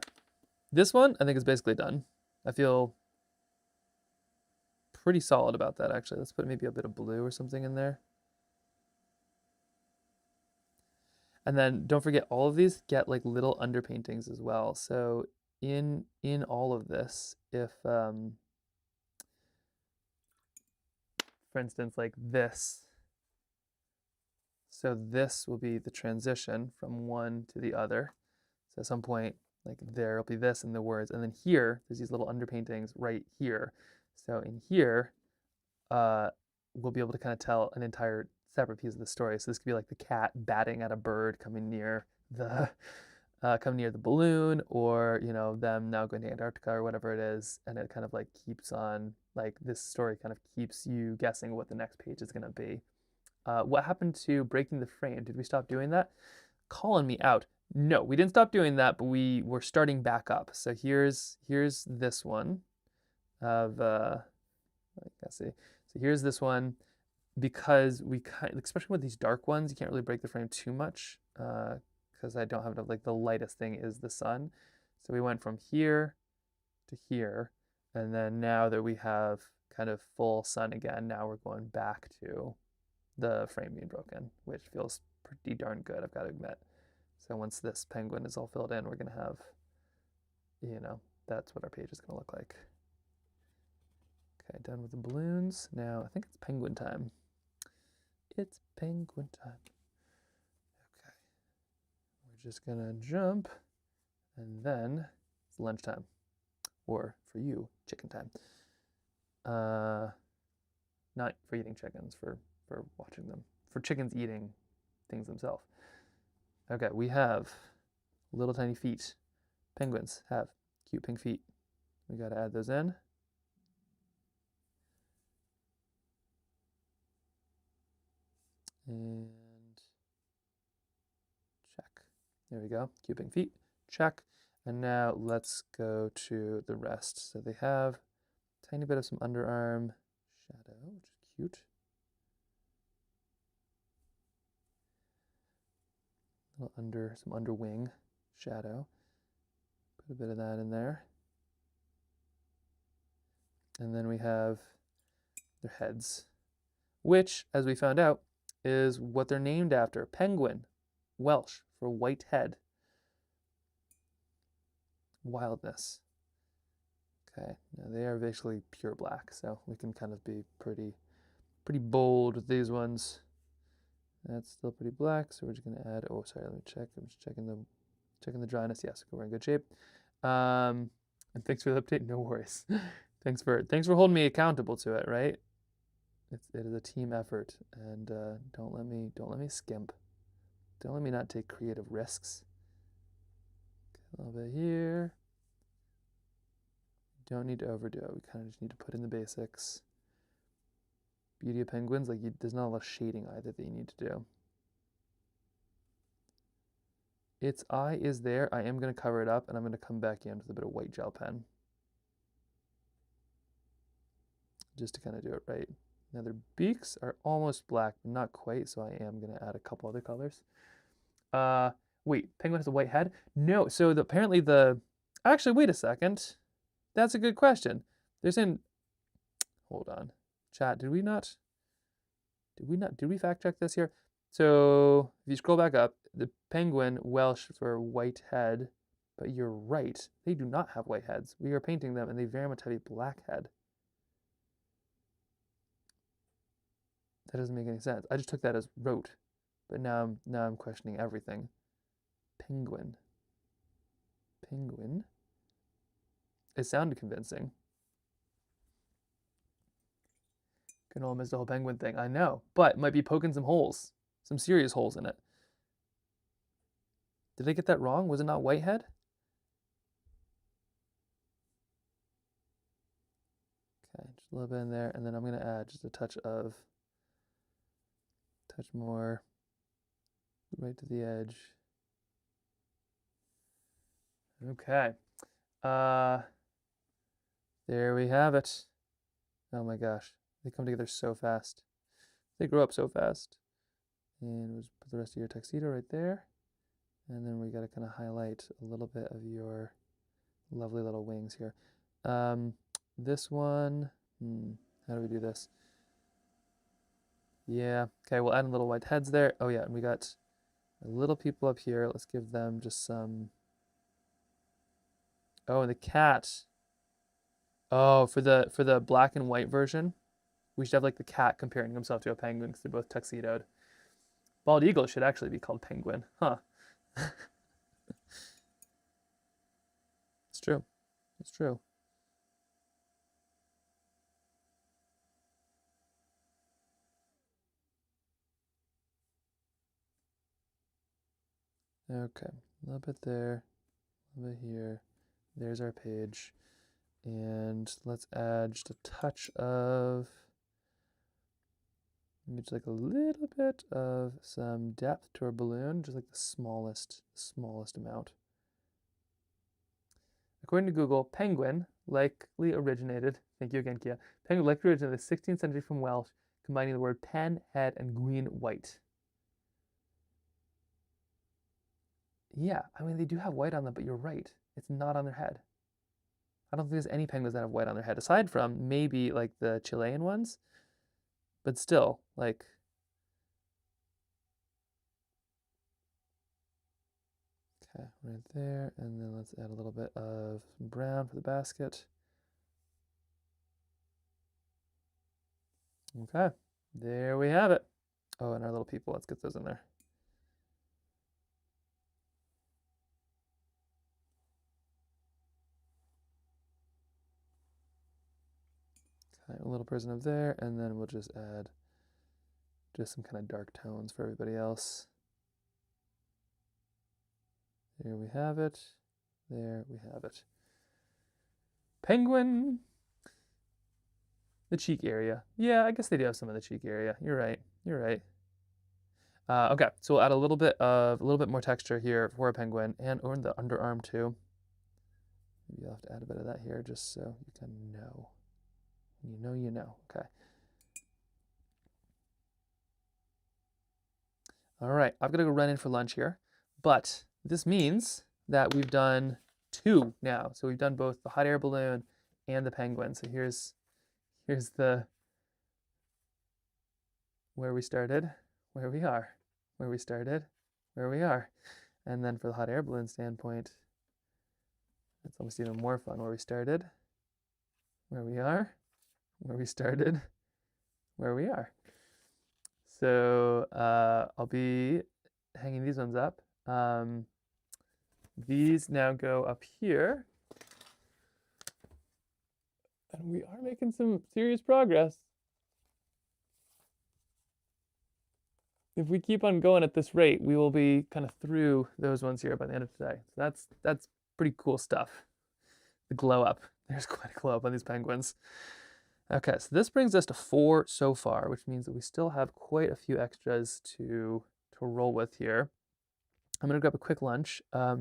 This one, I think, is basically done. I feel pretty solid about that, actually. Let's put maybe a bit of blue or something in there. And then don't forget, all of these get like little underpaintings as well. So in all of this, if for instance, like this, so this will be the transition from one to the other. So at some point, like there'll be this in the words, and then here there's these little underpaintings right here. So in here, we'll be able to kind of tell an entire separate piece of the story. So this could be like the cat batting at a bird coming near the balloon, or you know, them now going to Antarctica or whatever it is, and it kind of like keeps on, like this story kind of keeps you guessing what the next page is going to be. What happened to breaking the frame? Did we stop doing that? Calling me out. No, we didn't stop doing that, but we were starting back up. So here's this one of let's see. So here's this one, because we especially with these dark ones, you can't really break the frame too much because I don't have enough. Like the lightest thing is the sun. So we went from here to here, and then now that we have kind of full sun again, now we're going back to the frame being broken, which feels pretty darn good, I've got to admit. So once this penguin is all filled in, we're going to have, you know, that's what our page is going to look like. Okay, done with the balloons. Now I think it's penguin time. It's penguin time. Okay, we're just going to jump, and then it's lunchtime, or for you, chicken time. Not for eating chickens, for watching them, for chickens eating things themselves. Okay, we have little tiny feet. Penguins have cute pink feet. We got to add those in. And check. There we go. Cute pink feet. Check. And now let's go to the rest. So they have a tiny bit of some underarm shadow, which is cute. Some under wing shadow. Put a bit of that in there. And then we have their heads, which, as we found out, is what they're named after. Penguin, Welsh for white head. Wildness. Okay, now they are basically pure black, so we can kind of be pretty bold with these ones. That's still pretty black, so we're just gonna add, oh sorry, let me check. I'm just checking the dryness. Yes, we're in good shape. And thanks for the update. No worries. thanks for holding me accountable to it, right? It is a team effort, and don't let me skimp. Don't let me not take creative risks. Okay, a little bit here. Don't need to overdo it. We kind of just need to put in the basics. Beauty of penguins, like there's not a lot of shading either that you need to do. Its eye is there. I am going to cover it up, and I'm going to come back in with a bit of white gel pen, just to kind of do it right. Now their beaks are almost black, but not quite, so I am going to add a couple other colors. Wait, penguin has a white head? No, so apparently actually, wait a second. That's a good question. Hold on. Chat, did we fact check this here? So if you scroll back up, the penguin, Welsh for white head, but you're right, they do not have white heads. We are painting them and they very much have a black head. That doesn't make any sense. I just took that as wrote, but now I'm questioning everything. Penguin. Penguin. It sounded convincing. Canola missed the whole penguin thing. I know, but might be poking some holes, some serious holes in it. Did I get that wrong? Was it not Whitehead? Okay, just a little bit in there, and then I'm gonna add just a touch more right to the edge. Okay. There we have it. Oh my gosh. They come together so fast. They grow up so fast. And we'll just put the rest of your tuxedo right there. And then we got to kind of highlight a little bit of your lovely little wings here. This one, how do we do this? Yeah, okay, we'll add in little white heads there. Oh yeah, and we got little people up here. Let's give them just some. Oh, and the cat. Oh, for the black and white version, we should have like the cat comparing himself to a penguin because they're both tuxedoed. Bald eagle should actually be called penguin, huh? It's true. It's true. Okay, a little bit there, a little bit here. There's our page. And let's add just a touch of, maybe just like a little bit of some depth to our balloon, just like the smallest amount. According to Google, penguin likely originated, thank you again, Kia, penguin likely originated in the 16th century from Welsh, combining the word pen, head, and green, white. Yeah, I mean, they do have white on them, but you're right. It's not on their head. I don't think there's any penguins that have white on their head, aside from maybe like the Chilean ones. But still, like, okay, right there. And then let's add a little bit of brown for the basket. Okay, there we have it. Oh, and our little people, let's get those in there. Okay, a little person up there, and then we'll just add just some kind of dark tones for everybody else. There we have it. There we have it. Penguin. The cheek area. Yeah, I guess they do have some of the cheek area. You're right. You're right. Okay, so we'll add a little bit more texture here for a penguin, and or in the underarm too. Maybe I'll have to add a bit of that here just so you can know. You know. Okay. All right, I've got to go run in for lunch here, but this means that we've done 2 now. So we've done both the hot air balloon and the penguin. So here's the where we started, where we are, where we started, where we are. And then for the hot air balloon standpoint, it's almost even more fun where we started, where we are, where we started, where we are. So I'll be hanging these ones up. These now go up here. And we are making some serious progress. If we keep on going at this rate, we will be kind of through those ones here by the end of today. So that's pretty cool stuff. The glow up. There's quite a glow up on these penguins. Okay, so this brings us to 4 so far, which means that we still have quite a few extras to roll with here. I'm gonna grab a quick lunch. I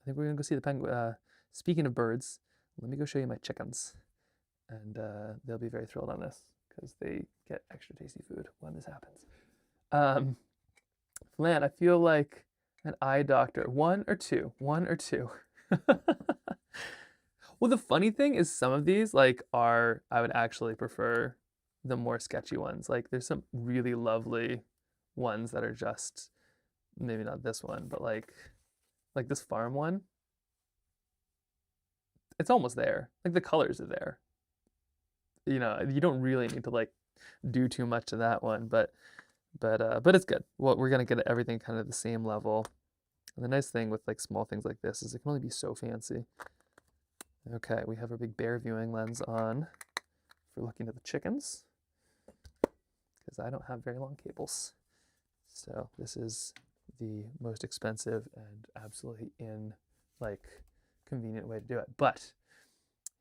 think we're gonna go see the penguin. Speaking of birds, let me go show you my chickens. And they'll be very thrilled on this because they get extra tasty food when this happens. Flan, I feel like an eye doctor. 1 or 2? 1 or 2? Well, the funny thing is some of these I would actually prefer the more sketchy ones. Like there's some really lovely ones that are just, maybe not this one, but like this farm one. It's almost there. Like the colors are there. You know, you don't really need to like do too much to that one, but it's good. Well, we're gonna get everything kind of the same level. And the nice thing with like small things like this is it can only be so fancy. Okay, we have our big bear viewing lens on for looking at the chickens because I don't have very long cables. So this is the most expensive and absolutely convenient way to do it. But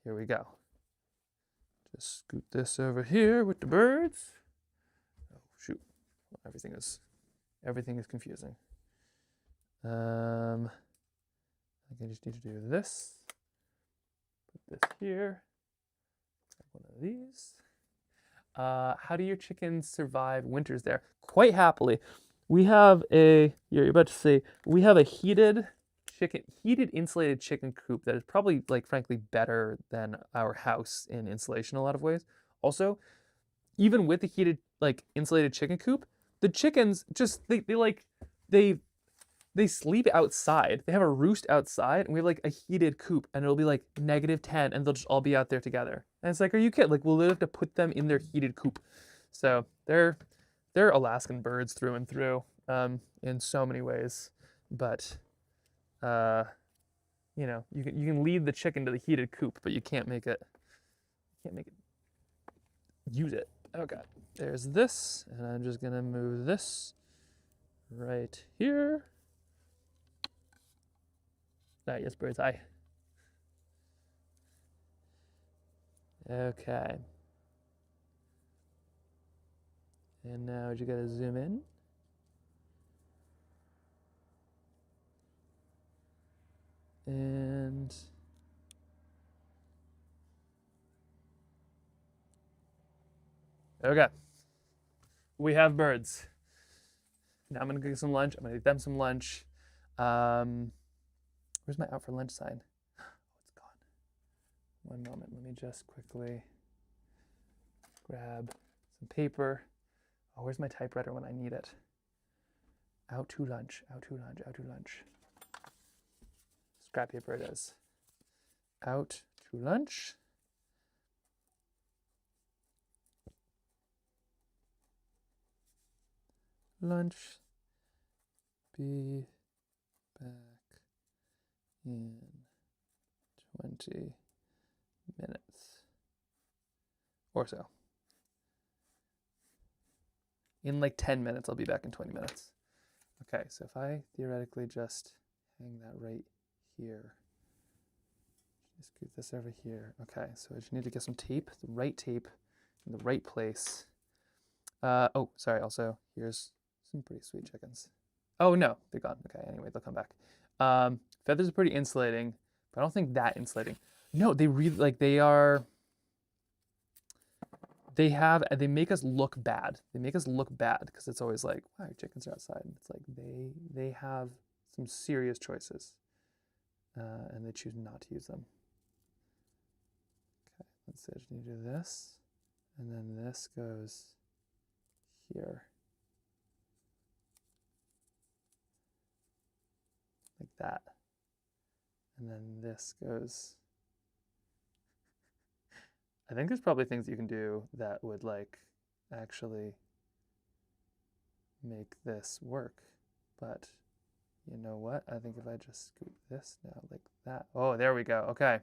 here we go. Just scoot this over here with the birds. Oh shoot, everything is confusing. I think I just need to do this. Put this here. One of these. How do your chickens survive winters there? Quite happily. We have you're about to say, we have a heated insulated chicken coop that is probably frankly better than our house in insulation in a lot of ways. Also, even with the heated insulated chicken coop, the chickens just they sleep outside. They have a roost outside, and we have a heated coop, and it'll be -10, and they'll just all be out there together. And it's are you kidding? We'll literally have to put them in their heated coop. So they're Alaskan birds through and through, in so many ways. But you can lead the chicken to the heated coop, but you can't make it use it. Okay, there's this, and I'm just gonna move this right here. Yes, bird's eye. Okay. And now you gotta zoom in. And okay. We have birds. Now I'm gonna go get some lunch. I'm gonna get them some lunch. Where's my out for lunch sign? Oh, it's gone. One moment. Let me just quickly grab some paper. Oh, where's my typewriter when I need it? Out to lunch, out to lunch, out to lunch. Scrap paper it is. Out to lunch. Lunch. Be back in 20 minutes or so. In 10 minutes, I'll be back in 20 minutes. Okay, so if I theoretically just hang that right here, just scoot this over here. Okay, so I just need to get some tape, the right tape in the right place. Oh, sorry, also, here's some pretty sweet chickens. Oh no, they're gone. Okay, anyway, they'll come back. Feathers are pretty insulating, but I don't think that insulating. No, they really they make us look bad. They make us look bad because it's always wow, your chickens are outside. And it's they have some serious choices, and they choose not to use them. Okay, let's see. I just need to do this, and then this goes here. Like that. And then this goes. I think there's probably things you can do that would actually make this work. But you know what? I think if I just scoop this now like that. Oh, there we go. Okay.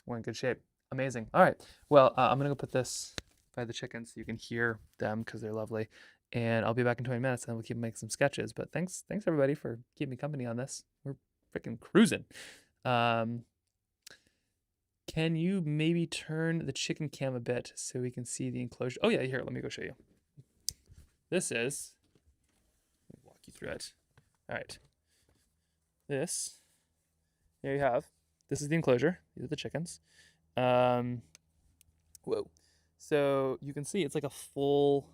We're in good shape. Amazing. All right. Well, I'm going to go put this by the chickens so you can hear them because they're lovely. And I'll be back in 20 minutes and we'll keep making some sketches. But thanks everybody for keeping me company on this. We're freaking cruising. Can you maybe turn the chicken cam a bit so we can see the enclosure? Oh yeah, here, let me go show you. This is, let me walk you through it. All right. There you have. This is the enclosure. These are the chickens. Whoa. So you can see it's like a full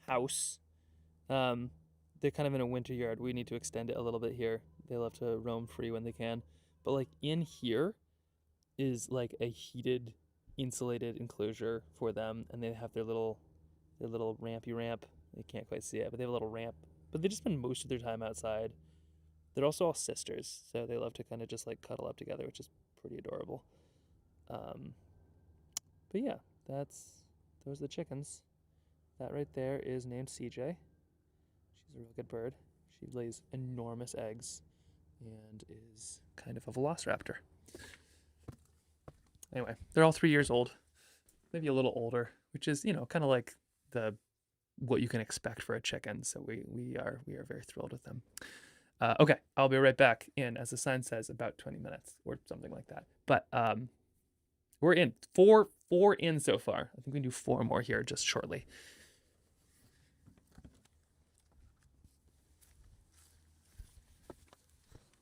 house. They're kind of in a winter yard. We need to extend it a little bit here. They love to roam free when they can. But in here is a heated, insulated enclosure for them, and they have their little rampy ramp. You can't quite see it, but they have a little ramp. But they just spend most of their time outside. They're also all sisters, so they love to kind of just cuddle up together, which is pretty adorable. But yeah, that's those are the chickens. That right there is named CJ. She's a real good bird. She lays enormous eggs and is kind of a velociraptor. Anyway, they're all 3 years old, maybe a little older, which is, kind of like what you can expect for a chicken. So we are very thrilled with them. Okay, I'll be right back in, as the sign says, about 20 minutes or something like that. But we're in four in so far. I think we can do 4 more here just shortly.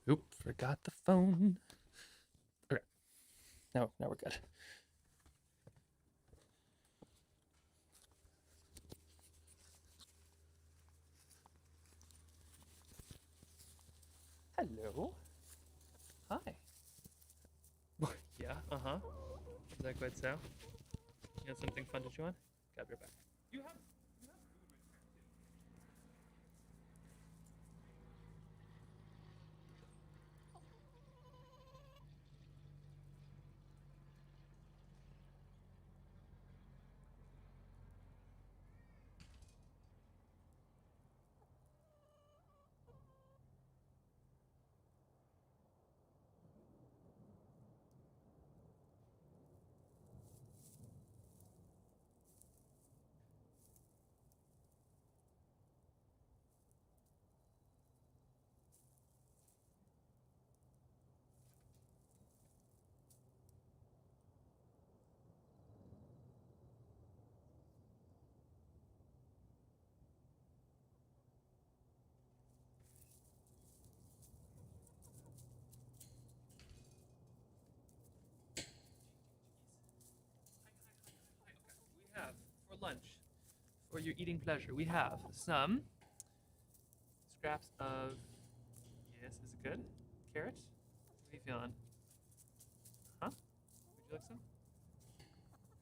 Oop, forgot the phone. Okay, now we're good. Hello. Hi. Yeah, uh-huh. Is that quite so? You have something fun to chew on? Grab your back. You have food right We have, for lunch, for your eating pleasure, we have some scraps of, yes, is it good? Carrots? What are you feeling? Huh? Would you like some?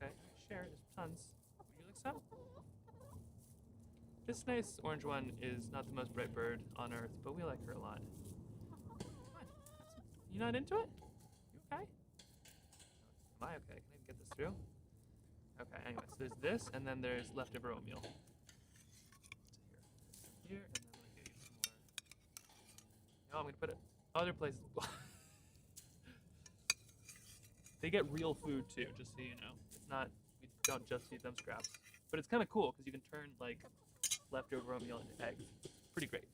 Okay, share, there's tons. Would you like some? This nice orange one is not the most bright bird on earth, but we like her a lot. Come on, you not into it? You okay? Am I okay? Can I get this through? Okay, anyway, so there's this, and then there's leftover oatmeal. Here, and then I'm gonna get you some more. No, I'm gonna put it other places. They get real food too, just so you know. It's not, we don't just feed them scraps. But it's kind of cool, because you can turn, like, leftover oatmeal into eggs. Pretty great.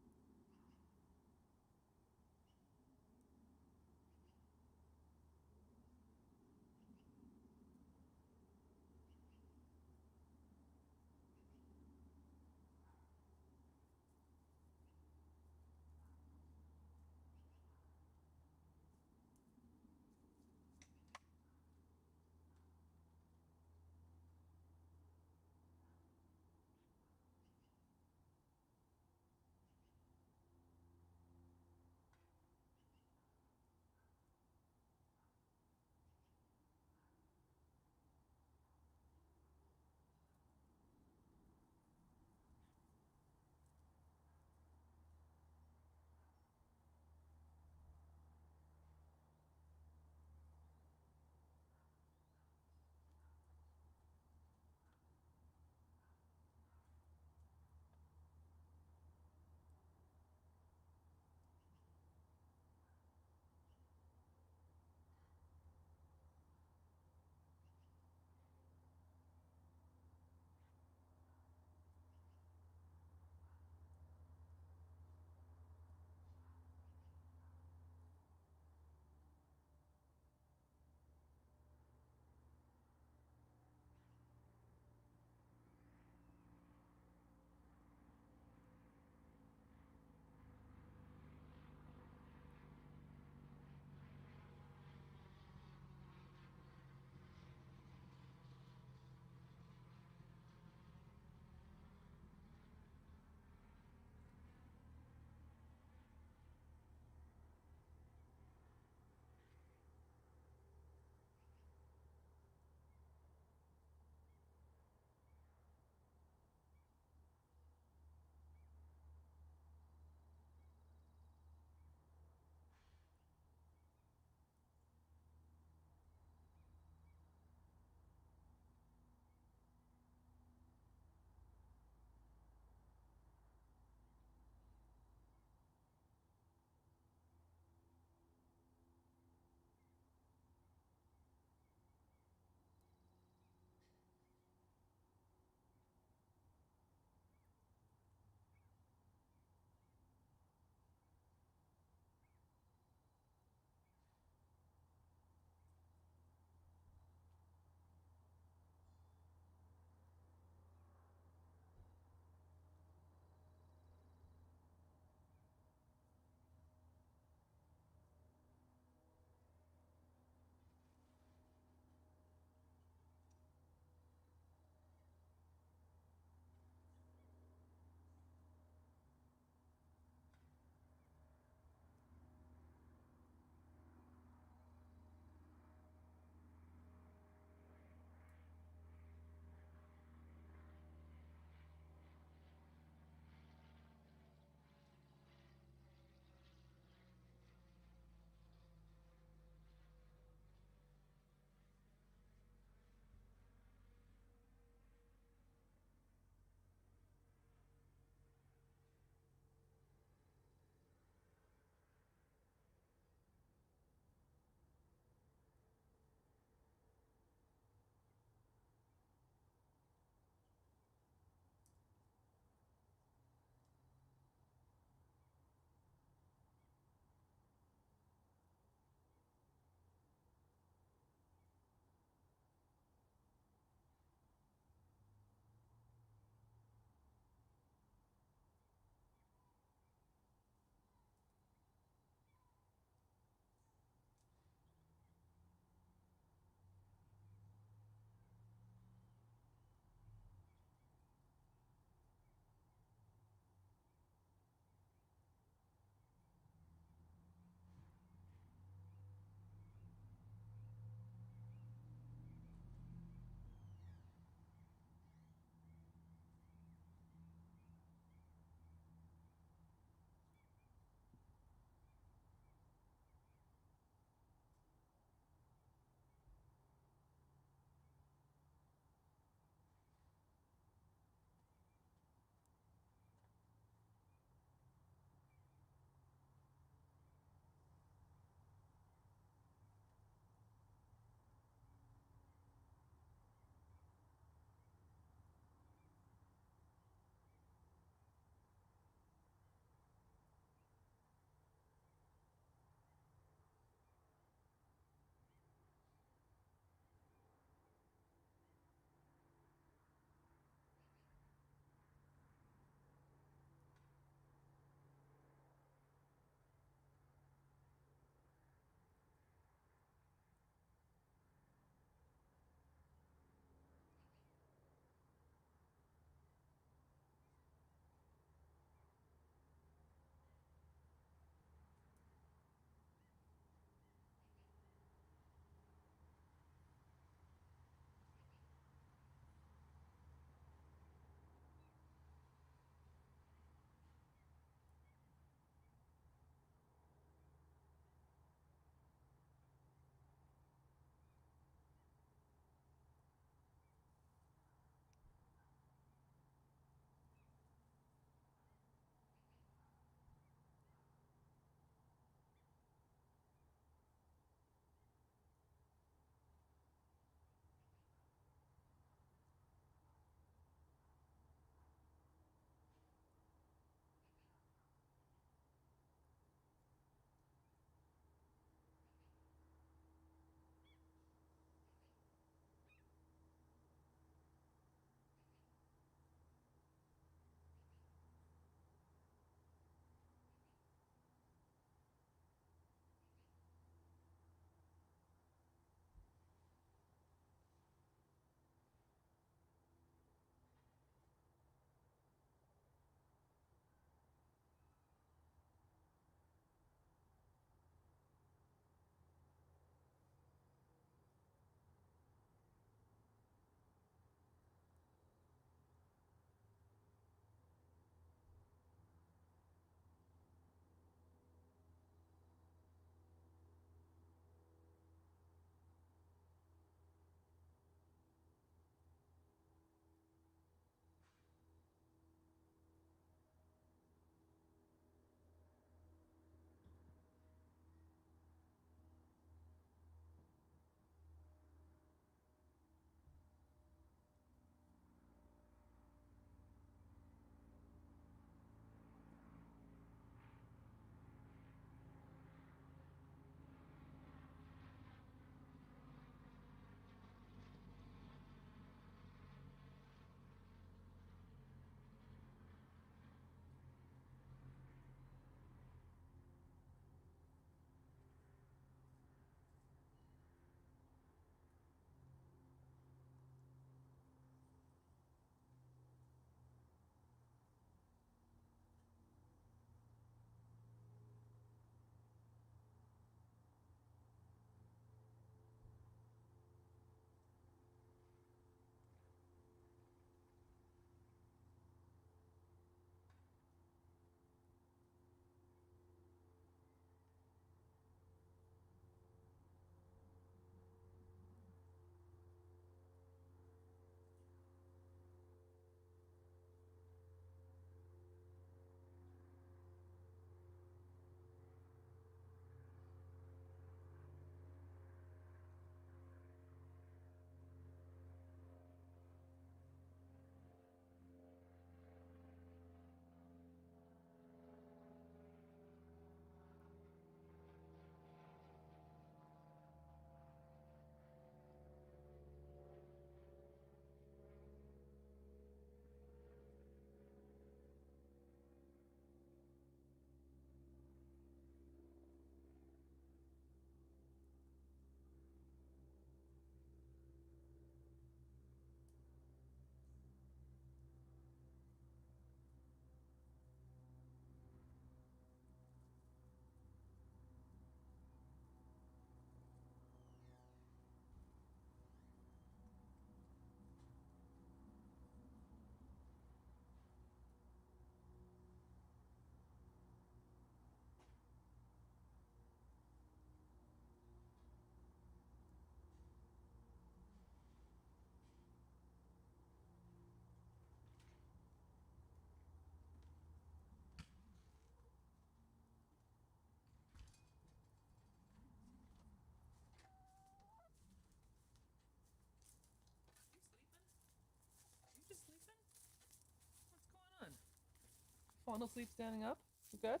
falling asleep standing up? You good?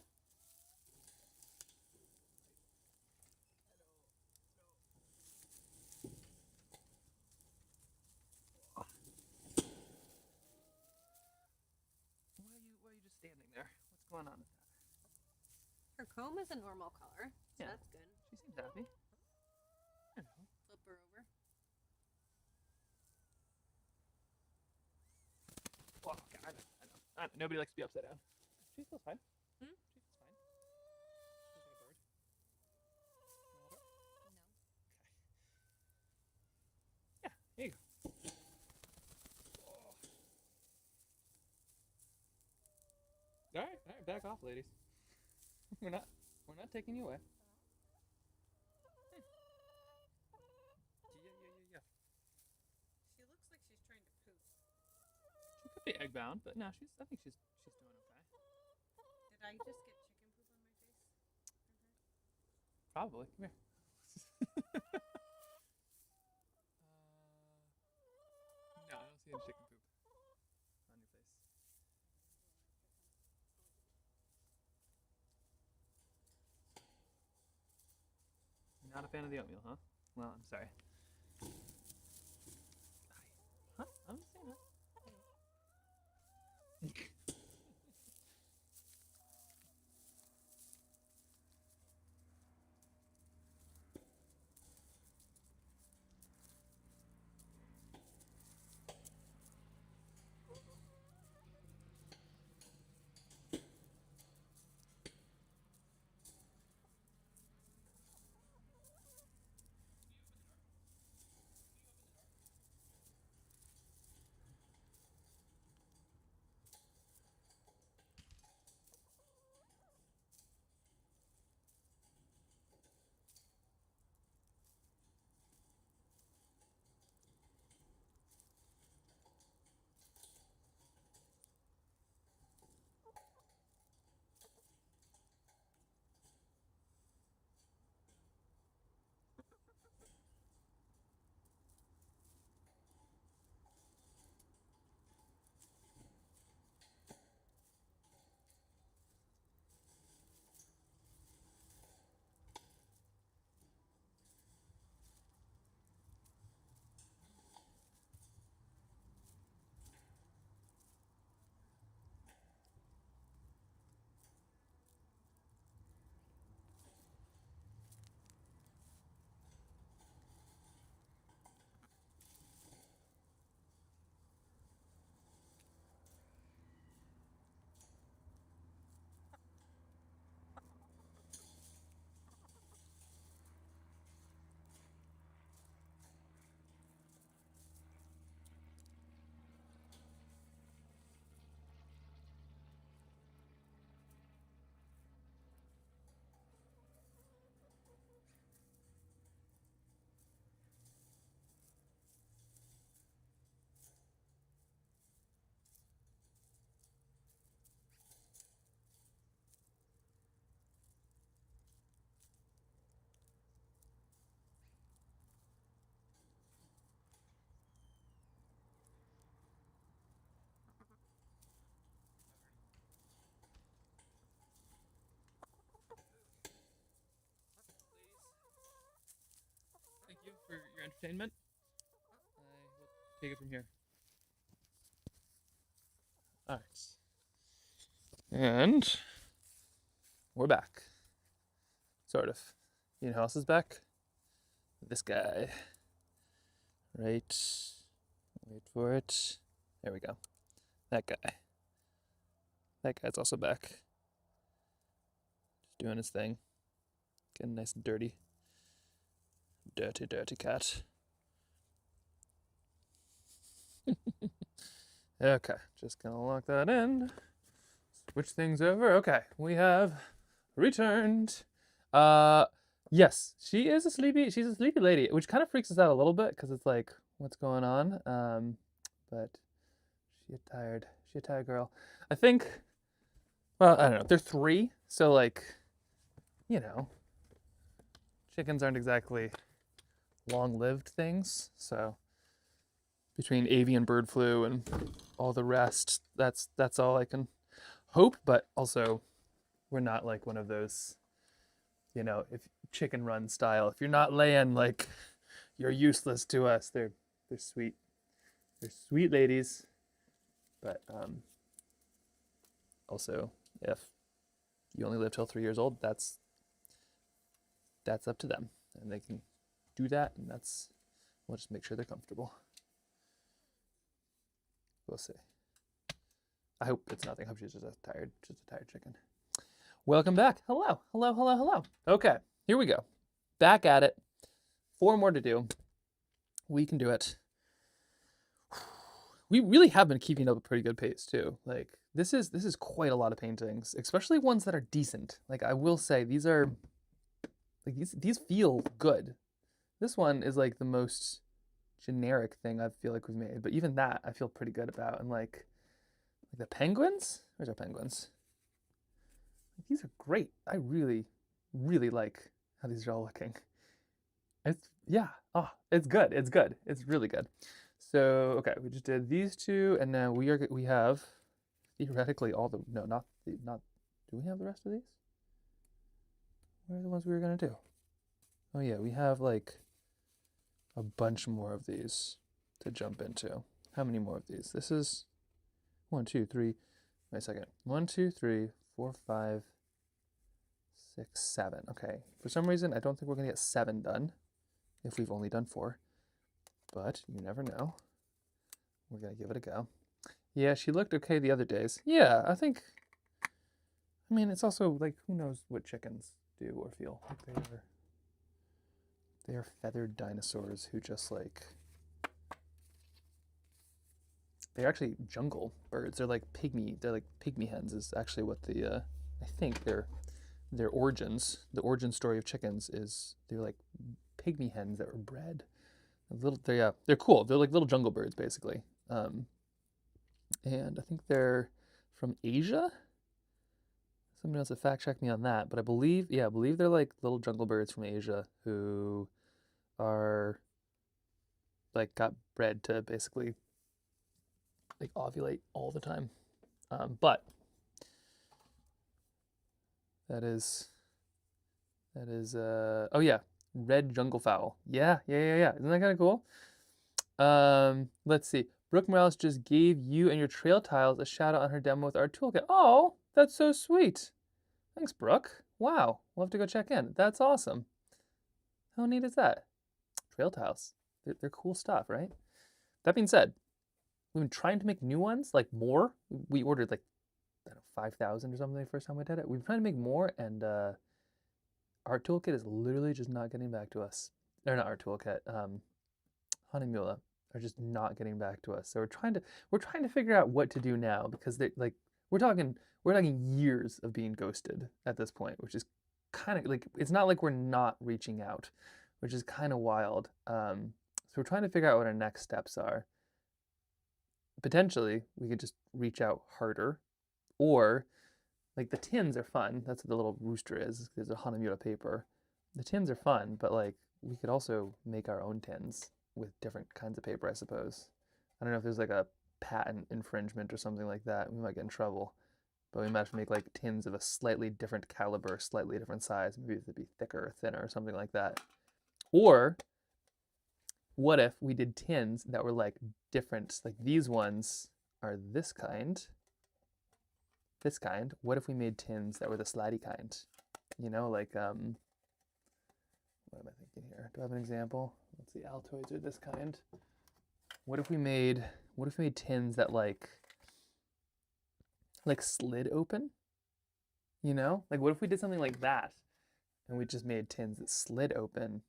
Why are you just standing there? What's going on with that? Her comb is a normal color, so Yeah. that's good. She seems happy. I know. Flip her over. Oh, God, I know. Nobody likes to be upside down. She feels fine. Hmm? She feels fine. Feels like a bird. You want her? No. Yeah, here you go. All right, back off, ladies. we're not taking you away. Hey. Yeah. She looks like she's trying to poop. She could be egg bound, but no, I think she's doing okay. Did I just get chicken poop on my face? Probably. Come here. No, I don't see any chicken poop on your face. You're not a fan of the oatmeal, huh? Well, I'm sorry. Huh? I'm just saying that. Thank you for your entertainment. I will take it from here. All right. And we're back. Sort of. You know who else is back? This guy. Right. Wait for it. There we go. That guy. That guy's also back. Just doing his thing. Getting nice and dirty. Dirty, dirty cat. Okay, just gonna lock that in. Switch things over. Okay, we have returned. Yes, she's a sleepy lady, which kind of freaks us out a little bit because it's like, what's going on? But she's a tired girl. I think, well, I don't know. They're 3, so like, you know, chickens aren't exactly long-lived things, so between avian bird flu and all the rest, that's all I can hope, but also we're not like one of those, you know, if chicken run style. If you're not laying, like, you're useless to us. They're sweet. They're sweet ladies. But also, if you only live till 3 years old, that's up to them, and they can do that, and we'll just make sure they're comfortable. We'll see. I hope it's nothing. I hope she's just a tired chicken. Welcome back. Hello, hello, hello, hello. Okay, here we go. Back at it. 4 more to do. We can do it. We really have been keeping up a pretty good pace too. Like this is quite a lot of paintings, especially ones that are decent. Like I will say these are like these feel good. This one is like the most generic thing I feel like we've made, but even that I feel pretty good about. And like the penguins? Where's our penguins? These are great. I really, really like how these are all looking. It's it's good. It's good. It's really good. So okay, we just did these 2, and now we have theoretically all the not do we have the rest of these? Where are the ones we were gonna do? Oh yeah, we have like a bunch more of these to jump into. How many more of these? This is 1, 2, 3. Wait a second. 1, 2, 3, 4, 5, 6, 7. Okay. For some reason, I don't think we're gonna get 7 done if we've only done 4. But you never know. We're gonna give it a go. Yeah, she looked okay the other days. Yeah, I mean, it's also like, who knows what chickens do or feel. Like they are feathered dinosaurs who just like, they're actually jungle birds. They're like pygmy hens is actually what the, I think their origins, the origin story of chickens is they're like pygmy hens that were bred. They're cool. They're like little jungle birds, basically. And I think they're from Asia. Somebody else to fact check me on that, but I believe they're like little jungle birds from Asia who are like got bred to basically like ovulate all the time. But that is oh yeah, red jungle fowl. Yeah. Isn't that kind of cool? Let's see. Brooke Morales just gave you and your trail tiles a shout out on her demo with our toolkit. Oh, that's so sweet. Thanks, Brooke. Wow, we'll have to go check in. That's awesome. How neat is that? Trail tiles. They're cool stuff, right? That being said, we've been trying to make new ones, like more. We ordered like, I don't know, 5,000 or something the first time we did it. We've been trying to make more, and our toolkit is literally just not getting back to us. Or not our toolkit. Hanimula are just not getting back to us. So we're trying to figure out what to do now, because they like we're talking years of being ghosted at this point, which is kind of like, it's not like we're not reaching out, which is kind of wild. So we're trying to figure out what our next steps are. Potentially, we could just reach out harder, or like the tins are fun. That's what the little rooster is. There's a Hanamura paper. The tins are fun, but like we could also make our own tins with different kinds of paper, I suppose. I don't know if there's like a patent infringement or something like that. We might get in trouble, but we might have to make like tins of a slightly different caliber, slightly different size. Maybe they'd be thicker or thinner or something like that. Or what if we did tins that were like different? Like these ones are this kind. What if we made tins that were the slidey kind? You know, like what am I thinking here? Do I have an example? Let's see, Altoids are this kind. What if we made tins that like slid open? You know? Like what if we did something like that and we just made tins that slid open,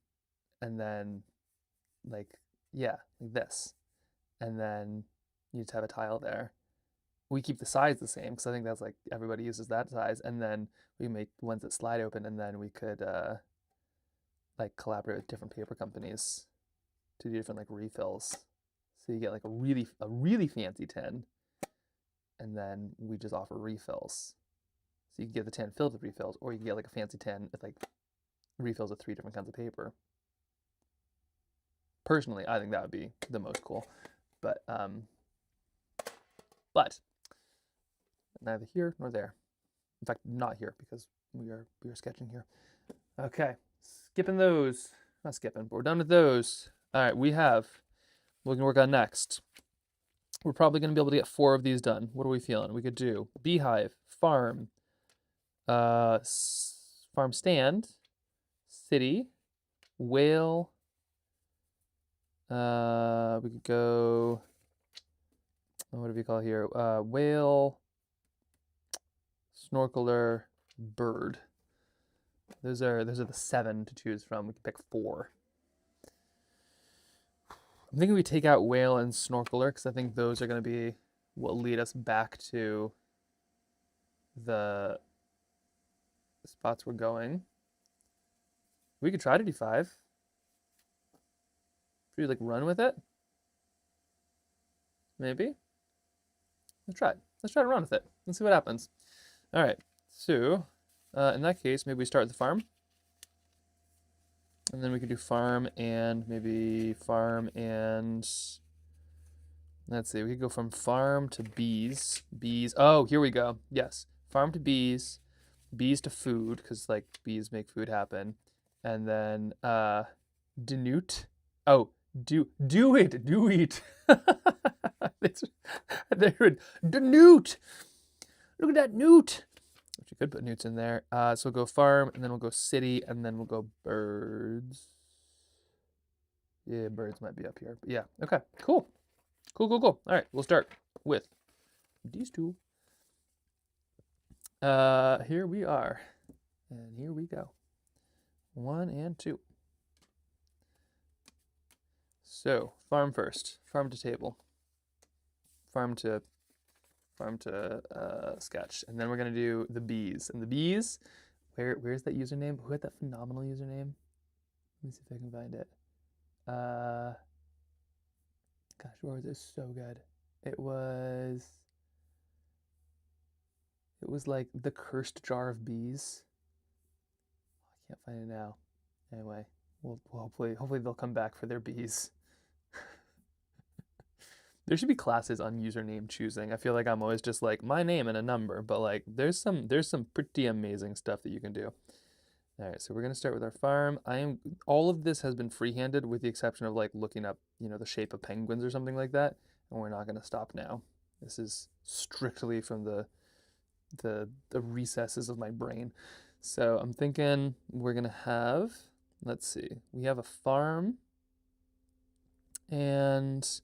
and then like this. And then you just have a tile there. We keep the size the same because I think that's like everybody uses that size, and then we make ones that slide open, and then we could like collaborate with different paper companies to do different like refills. So you get like a really fancy tin, and then we just offer refills. So you can get the tin filled with refills, or you can get like a fancy tin with like refills of 3 different kinds of paper. Personally, I think that would be the most cool. But neither here nor there. In fact, not here because we are sketching here. Okay, skipping those. Not skipping, but we're done with those. All right, we have. We're gonna work on next. We're probably gonna be able to get 4 of these done. What are we feeling? We could do beehive, farm, farm stand, city, whale. We could go. What do we call here? Whale, snorkeler, bird. Those are the 7 to choose from. We can pick 4. I'm thinking we take out whale and snorkeler because I think those are going to be what lead us back to the spots we're going. We could try to do 5. Should we like run with it? Maybe. Let's try it. Let's try to run with it. Let's see what happens. All right. So in that case, maybe we start with the farm. And then we could do farm and maybe farm and let's see, we could go from farm to bees. Bees. Oh, here we go. Yes. Farm to bees. Bees to food, because like bees make food happen. And then denute. Oh, do it. They would denute. Look at that newt. Which you could put newts in there. So we'll go farm, and then we'll go city, and then we'll go birds. Yeah, birds might be up here. But yeah, okay, cool. All right, we'll start with these 2. Here we are. And here we go. 1 and 2. So, farm first. Farm to table. Farm to sketch, and then we're gonna do the bees. And the bees, where's that username? Who had that phenomenal username? Let me see if I can find it. Gosh, where was it? So good. It was like the cursed jar of bees. I can't find it now. Anyway, we'll hopefully they'll come back for their bees. There should be classes on username choosing. I feel like I'm always just like my name and a number, but like there's some pretty amazing stuff that you can do. All right, so we're gonna start with our farm. All of this has been freehanded with the exception of like looking up, the shape of penguins or something like that, and we're not gonna stop now. This is strictly from the recesses of my brain. So I'm thinking we're gonna have, let's see, we have a farm, and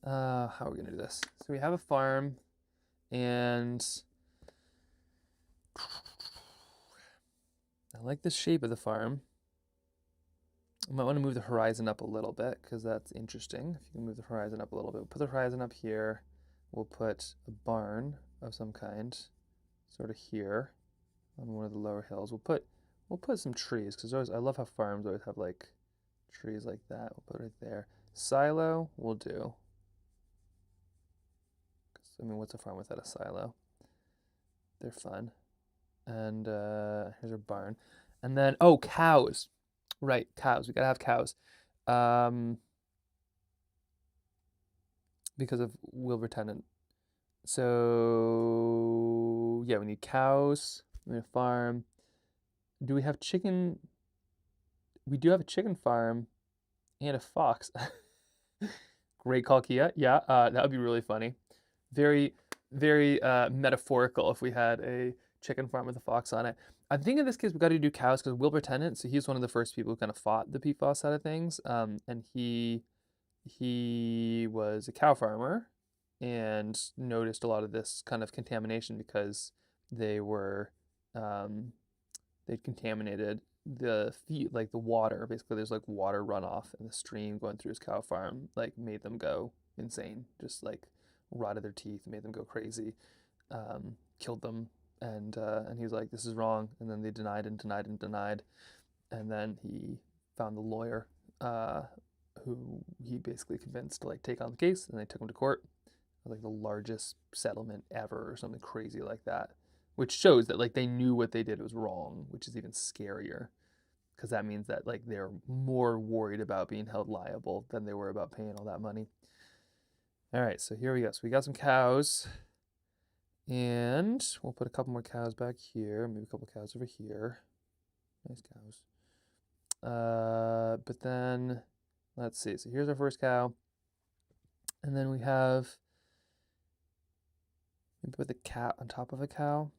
how are we gonna do this? So we have a farm, and I like the shape of the farm. I might want to move the horizon up a little bit because that's interesting. If you can move the horizon up a little bit, we'll put the horizon up here. We'll put a barn of some kind, sort of here, on one of the lower hills. We'll put some trees because I love how farms always have like trees like that. We'll put it right there. Silo will do. I mean, what's a farm without a silo? They're fun. And here's our barn. And then, oh, cows. Right, cows. We gotta have cows. Because of Wilbur Tennant. So, yeah, we need cows. We need a farm. Do we have chicken? We do have a chicken farm and a fox. Great call, Kia. Yeah, that would be really funny. Very, very metaphorical if we had a chicken farm with a fox on it. I think in this case we got to do cows because Wilbur Tennant, so he's one of the first people who kind of fought the PFAS side of things. And he was a cow farmer and noticed a lot of this kind of contamination because they were they'd contaminated the feed, like the water. Basically, there's like water runoff in the stream going through his cow farm, like made them go insane, just like rotted their teeth, made them go crazy, killed them, and he was like, "This is wrong," and then they denied, and then he found the lawyer who he basically convinced to like take on the case, and they took him to court. It was like the largest settlement ever, or something crazy like that, which shows that like they knew what they did was wrong, which is even scarier, because that means that like they're more worried about being held liable than they were about paying all that money. All right, so here we go. So we got some cows, And we'll put a couple more cows back here, maybe a couple cows over here. Nice cows. But then, let's see. So here's our first cow. And then we have, maybe put the cat on top of a cow.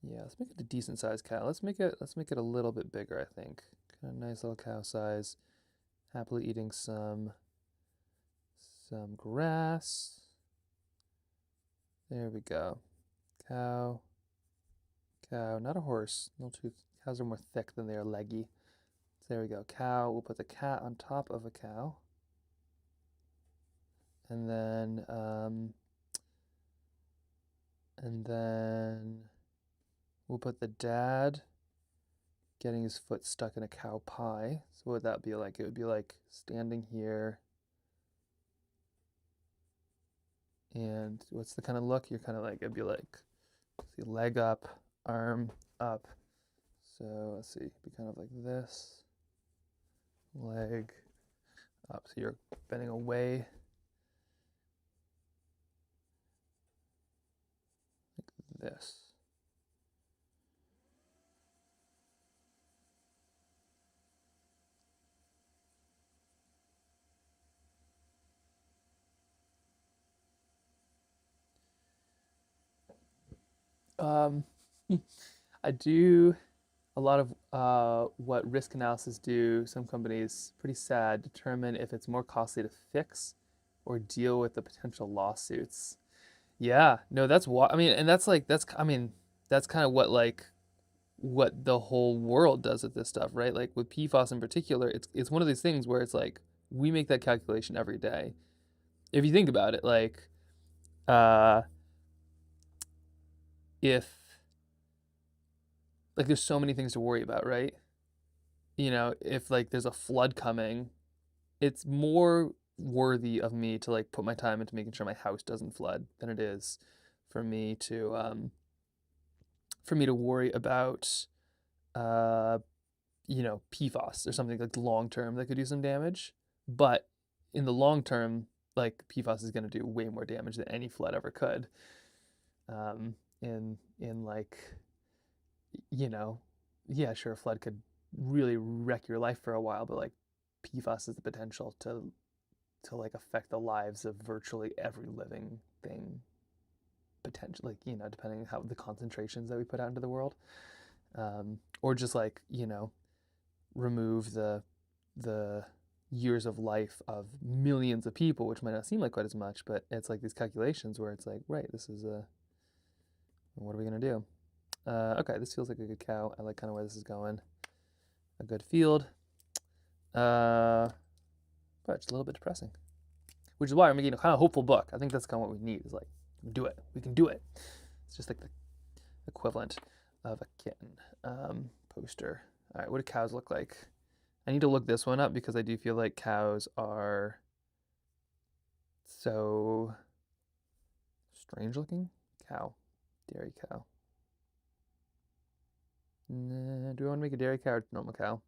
Yeah, let's make it a decent sized cow. Let's make it a little bit bigger, I think. Kind of nice little cow size. Happily eating some grass. There we go. Cow. Cow, not a horse. No, cows are more thick than they are leggy. So there we go. Cow. We'll put the cat on top of a cow. And then we'll put the dad getting his foot stuck in a cow pie. So what would that be like? It would be like standing here. And what's the kind of look? You're kind of like, it'd be like, see, leg up, arm up. So let's see, it'd be kind of like this. Leg up. So you're bending away. Like this. I do a lot of what risk analysis do. Some companies, pretty sad, determine if it's more costly to fix or deal with the potential lawsuits. Yeah, no, that's what I mean, and that's like that's kind of what the whole world does with this stuff, right? Like with PFAS in particular, it's one of these things where it's like we make that calculation every day. If you think about it, like uh if like there's so many things to worry about, right? You know, if like there's a flood coming, it's more worthy of me to like put my time into making sure my house doesn't flood than it is for me to worry about uh PFAS or something like long term that could do some damage. But in the long term, like PFAS is going to do way more damage than any flood ever could. In like, yeah, sure, a flood could really wreck your life for a while, but like PFAS has the potential to like affect the lives of virtually every living thing, potentially, like, depending on how the concentrations that we put out into the world, or just like, remove the years of life of millions of people, which might not seem like quite as much, but it's like these calculations where it's like, right, this is what are we gonna do? Okay, this feels like a good cow. I like kind of where this is going. A good field, but it's a little bit depressing, which is why I'm making a kind of hopeful book. I think that's kind of what we need. Is like, do it. We can do it. It's just like the equivalent of a kitten poster. All right, what do cows look like? I need to look this one up because I do feel like cows are so strange looking. Cow, dairy cow. Nah, do I want to make a dairy cow or normal cow?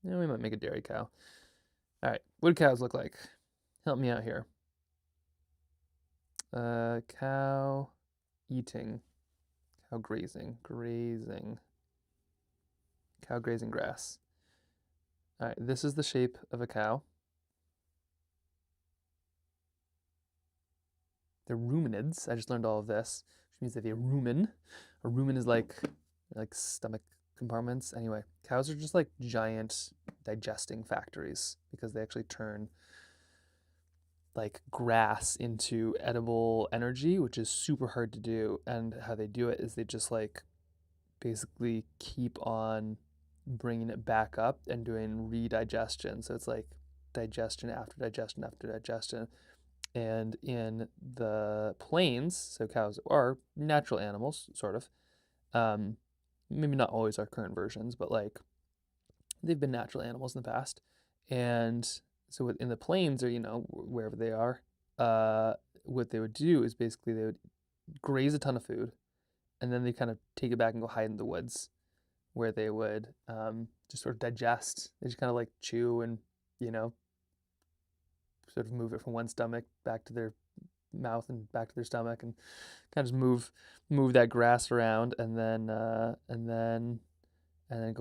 Yeah, we might make a dairy cow. All right, what do cows look like? Help me out here. Cow eating, cow grazing, cow grazing grass. All right, this is the shape of a cow. They're ruminids. I just learned all of this, which means that they rumin. A rumen is like stomach compartments. Anyway, cows are just like giant digesting factories because they actually turn like grass into edible energy, which is super hard to do. And how they do it is they just like basically keep on bringing it back up and doing redigestion. So it's like digestion after digestion after digestion. And in the plains, so cows are natural animals, sort of. Maybe not always our current versions, but like they've been natural animals in the past. And so in the plains, or wherever they are, what they would do is basically they would graze a ton of food, and then they kind of take it back and go hide in the woods, where they would just sort of digest. They just kind of like chew and sort of move it from one stomach back to their mouth and back to their stomach, and kind of just move that grass around, and then go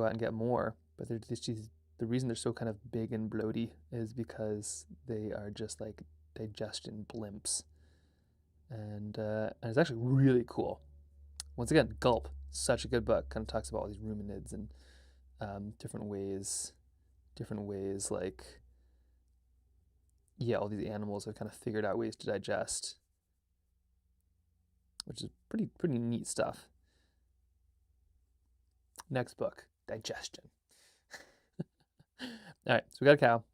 out and get more. But the reason they're so kind of big and bloaty is because they are just like digestion blimps, and it's actually really cool. Once again, Gulp, such a good book. Kind of talks about all these ruminids and different ways like, yeah, all these animals have kind of figured out ways to digest, which is pretty neat stuff. Next book, digestion. All right, so we got a cow.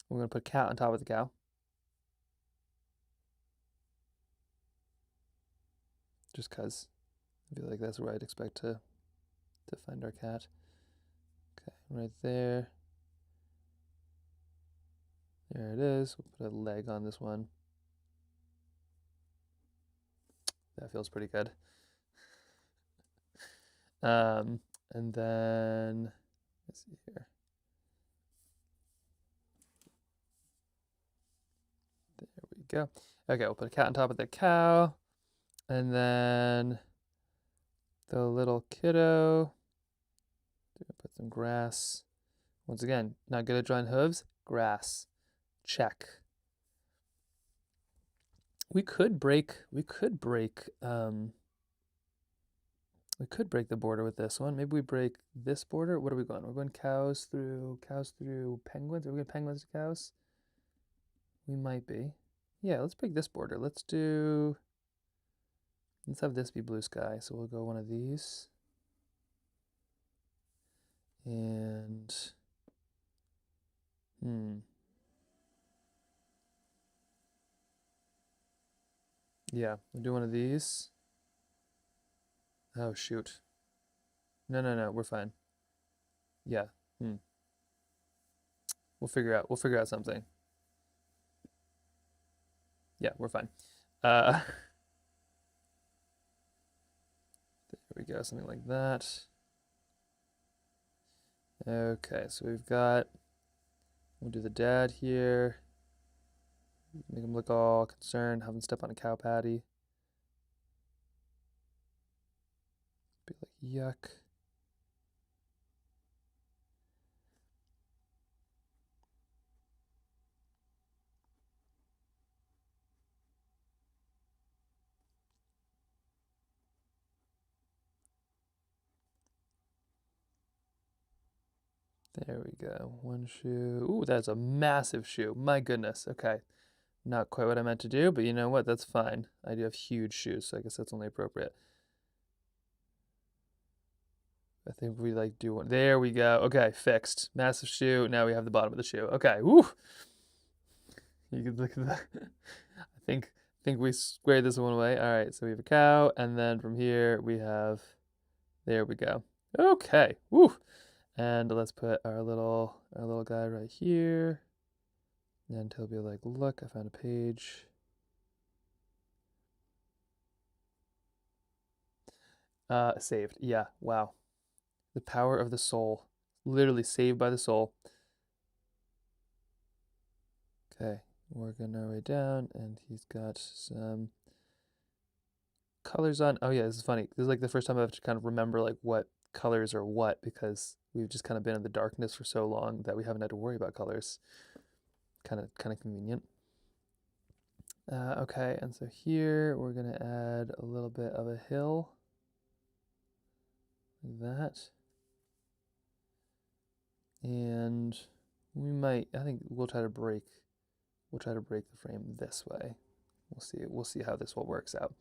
We're going to put a cat on top of the cow. Just because I feel like that's where I'd expect to find our cat. Okay, right there. There it is. We'll put a leg on this one. That feels pretty good. And then let's see here. There we go. Okay, we'll put a cat on top of the cow, and then the little kiddo. Put some grass. Once again, not good at drawing hooves. Grass. Check. We could break the border with this one. Maybe we break this border. What are we going? We're going cows through penguins. Are we going penguins to cows? We might be. Yeah, let's break this border. Let's have this be blue sky. So we'll go one of these. And yeah, we'll do one of these. Oh shoot. No, we're fine. Yeah. We'll figure out something. Yeah, we're fine. There we go, something like that. Okay, so we'll do the dad here. Make him look all concerned, have him step on a cow patty. Be like, yuck. There we go. One shoe. Ooh, that's a massive shoe. My goodness. Okay. Not quite what I meant to do, but you know what? That's fine. I do have huge shoes, so I guess that's only appropriate. I think we like do one. There we go. Okay, fixed. Massive shoe. Now we have the bottom of the shoe. Okay. Woo. You can look at that. I think we squared this one away. All right. So we have a cow, and then from here we have. There we go. Okay. Woo. And let's put our little guy right here. And he'll be like, look, I found a page. Saved. Yeah, wow. The power of the soul. Literally saved by the soul. Okay, working our way down, and he's got some colors on. Oh yeah, this is funny. This is like the first time I have to kind of remember like what colors are what, because we've just kind of been in the darkness for so long that we haven't had to worry about colors. Kind of convenient. Okay, and so here we're gonna add a little bit of a hill, like that, and I think we'll try to break the frame this way. We'll see how this all works out.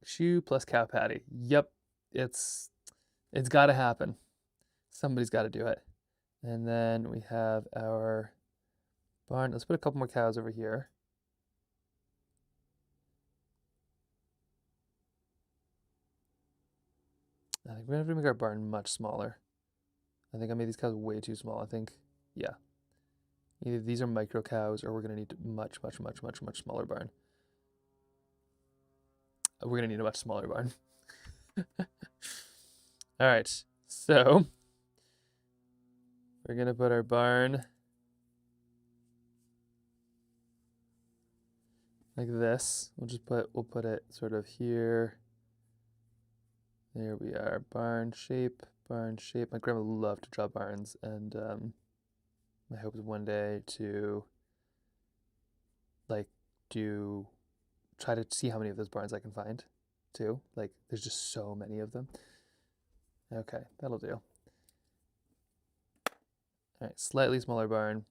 Shoe plus cow patty. Yep, it's got to happen. Somebody's got to do it. And then we have our barn. Let's put a couple more cows over here. I think we're gonna have to make our barn much smaller. I think I made these cows way too small. I think, yeah. Either these are micro cows or we're gonna need a much smaller barn. We're gonna need a much smaller barn. All right, so we're gonna put our barn like this. We'll put it sort of here. There we are. Barn shape, barn shape. My grandma loved to draw barns, and my hope is one day to like try to see how many of those barns I can find too. Like there's just so many of them. Okay, that'll do. All right, slightly smaller barn.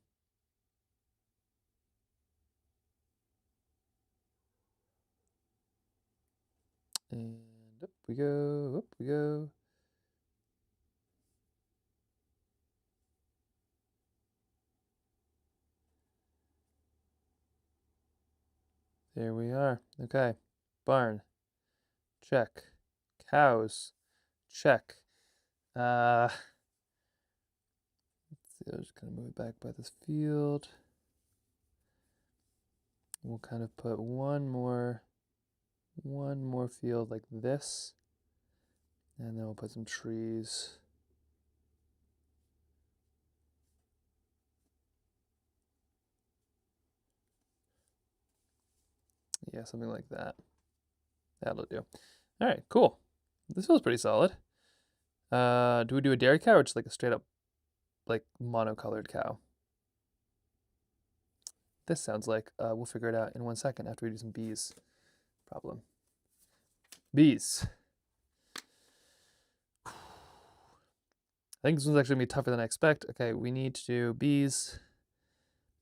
And up we go, up we go. There we are. Okay, barn, check. Cows, check. Let's see, I'll just kind of move it back by this field. We'll kind of put one more field like this, and then we'll put some trees. Yeah, something like that. That'll do. All right, cool. This feels pretty solid. Do we do a dairy cow or just like a straight up like monocolored cow? This sounds like we'll figure it out in 1 second after we do some bees. Problem. Bees. I think this one's actually gonna be tougher than I expect. Okay, we need to do bees.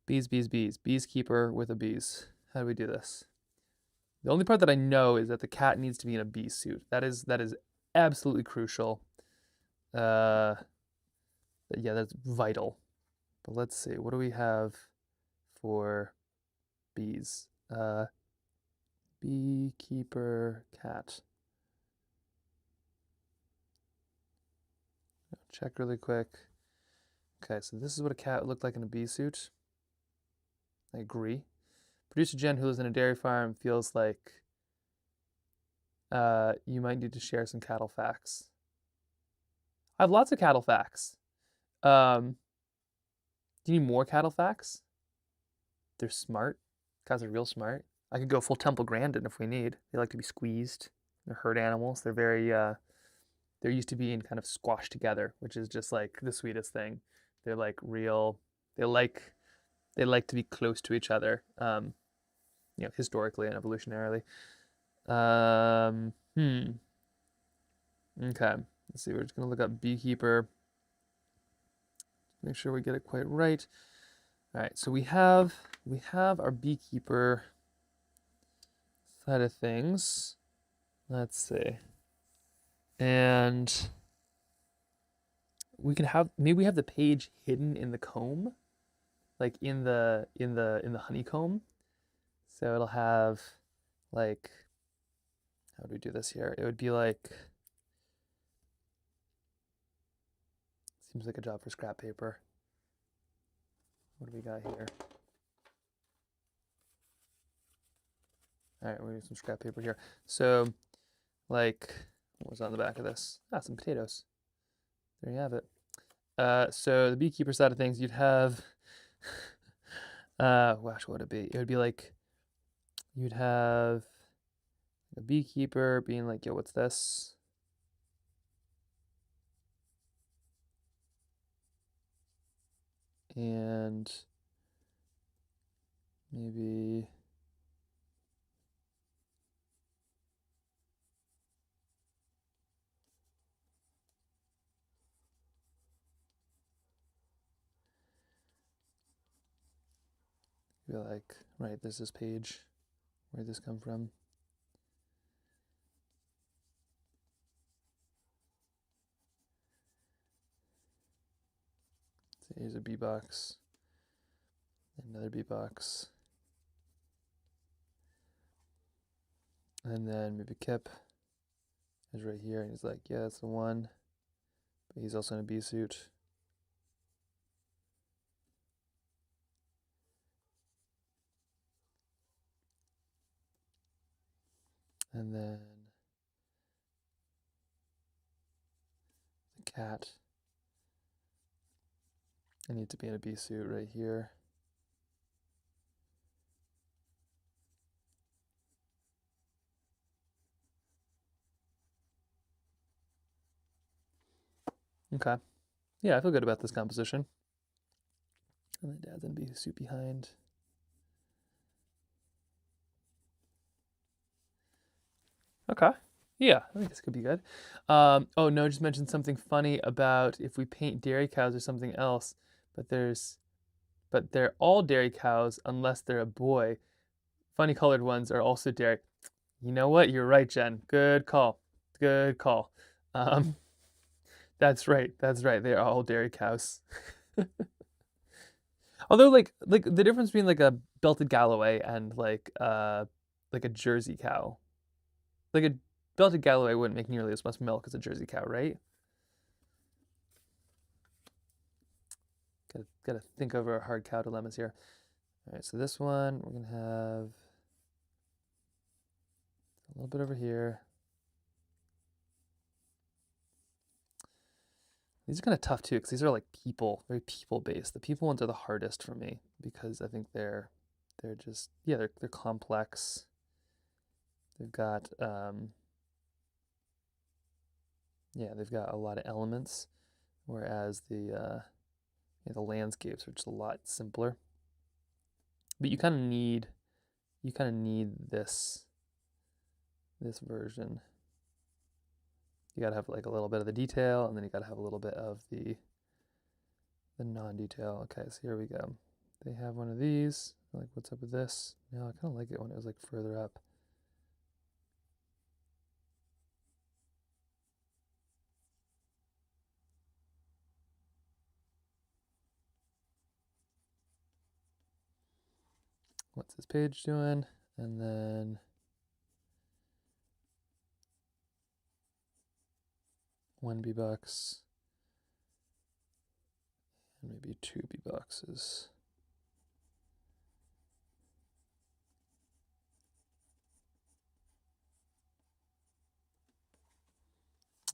Bees, bees, bees. Beekeeper with a bees. How do we do this? The only part that I know is that the cat needs to be in a bee suit. That is absolutely crucial. Yeah, that's vital. But let's see, what do we have for bees? Beekeeper cat. Check really quick. Okay, so this is what a cat would look like in a bee suit. I agree. Producer Jen, who lives in a dairy farm, feels like you might need to share some cattle facts. I have lots of cattle facts. Do you need more cattle facts? They're smart. Cows are real smart. I could go full Temple Grandin if we need. They like to be squeezed. They're herd animals. They're very they're used to being kind of squashed together, which is just like the sweetest thing. They're like real. They like to be close to each other. Historically and evolutionarily. Okay. Let's see. We're just gonna look up beekeeper. Make sure we get it quite right. All right. So we have our beekeeper side of things. Let's see. And we can have maybe we have the page hidden in the comb, like in the honeycomb. So it'll have like, how do we do this here? It would be like, seems like a job for scrap paper. What do we got here? All right, we're gonna do some scrap paper here. So, like, what was on the back of this? Some potatoes. There you have it. So the beekeeper side of things, you'd have, gosh, what would it be? It would be like, you'd have a beekeeper being like, yo, what's this? And maybe be like, right, there's this page. Where'd this come from? So here's a bee box, another bee box, and then maybe Kip is right here, and he's like, yeah, that's the one, but he's also in a bee suit. And then the cat, I need to be in a bee suit right here. Okay. Yeah, I feel good about this composition. And then Dad's gonna be soup behind. Okay. Yeah, I think this could be good. Oh no, just mentioned something funny about if we paint dairy cows or something else, but they're all dairy cows unless they're a boy. Funny colored ones are also dairy. You know what? You're right, Jen. Good call. Good call. Um, that's right. That's right. They are all dairy cows. Although like the difference between like a belted Galloway and like a Jersey cow. Like a belted Galloway wouldn't make nearly as much milk as a Jersey cow, right? Gotta think over our hard cow dilemmas here. All right, so this one we're gonna have a little bit over here. These are kind of tough too, because these are like people, very people based. The people ones are the hardest for me because I think they're just yeah they're complex. They've got yeah they've got a lot of elements, whereas the landscapes are just a lot simpler. But you kind of need this version. You gotta have like a little bit of the detail, and then you gotta have a little bit of the non-detail. Okay, so here we go. They have one of these. Like, what's up with this? No, I kind of like it when it was like further up. What's this page doing? And then $1 and maybe $2.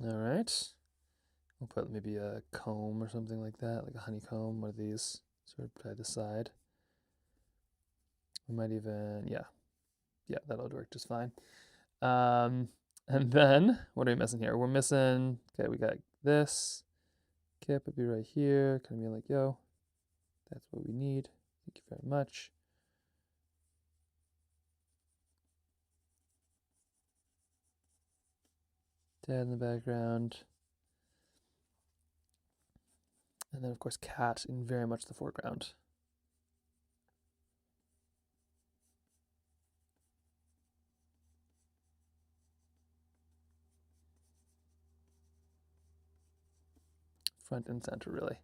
All right. We'll put maybe a comb or something like that, like a honeycomb, one of these, sort of by the side. We might even, yeah, that'll work just fine. And then, what are we missing here? We're missing, okay, we got this. Kip would be right here, kind of be like, yo, that's what we need. Thank you very much. Dad in the background. And then, of course, cat in very much the foreground. Front and center, really.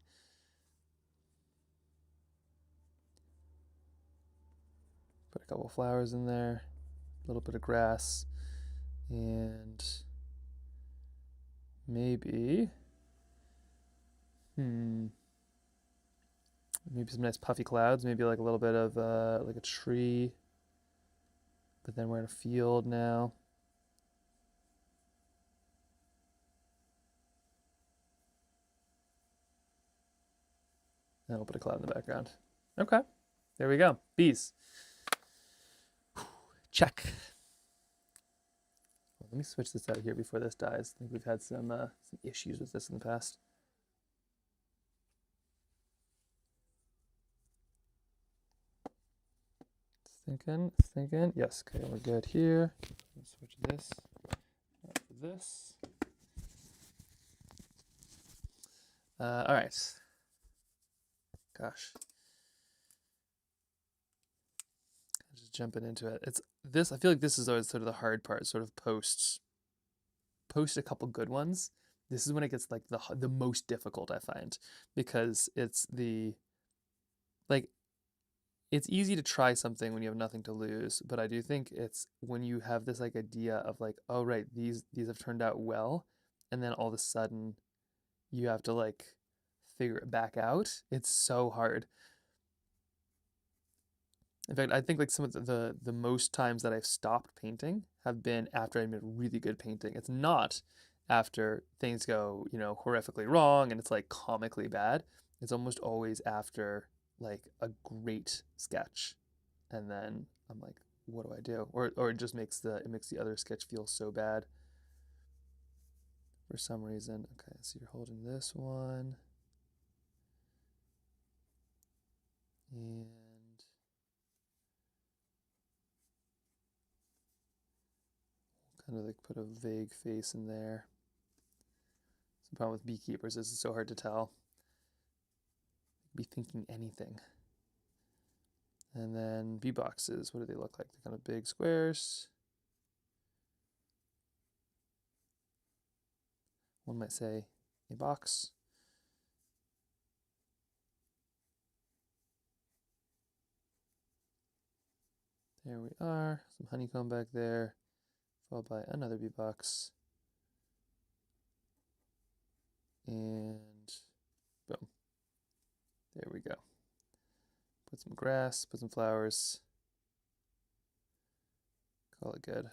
Put a couple flowers in there, a little bit of grass, and maybe, maybe some nice puffy clouds, maybe like a little bit of like a tree, but then we're in a field now. And we'll put a cloud in the background. Okay, there we go. Bees. Check. Well, let me switch this out here before this dies. I think we've had some issues with this in the past. Thinking. Yes, okay, we're good here. Let's switch this out for this. All right. Gosh. Just jumping into it. It's this. I feel like this is always sort of the hard part. Sort of post a couple good ones. This is when it gets like the most difficult, I find, because it's like it's easy to try something when you have nothing to lose, but I do think it's when you have this like idea of like, oh right, these have turned out well, and then all of a sudden you have to like figure it back out. It's so hard. In fact, I think like some of the most times that I've stopped painting have been after I made really good painting. It's not after things go, horrifically wrong and it's like comically bad. It's almost always after like a great sketch. And then I'm like, what do I do? Or it just makes the other sketch feel so bad. for some reason. Okay, so you're holding this one. And kind of like put a vague face in there. The problem with beekeepers is it's so hard to tell. Be thinking anything. And then bee boxes, what do they look like? They're kind of big squares. One might say a box. There we are, some honeycomb back there, followed by another bee box. And boom. There we go. Put some grass, put some flowers. Call it good.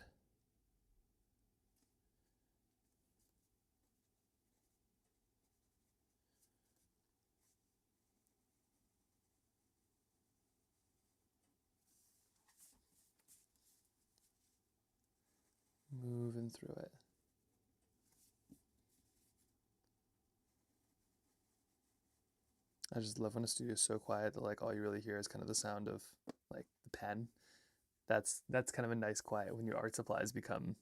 Moving through it. I just love when a studio is so quiet that like all you really hear is kind of the sound of like the pen. That's kind of a nice quiet when your art supplies become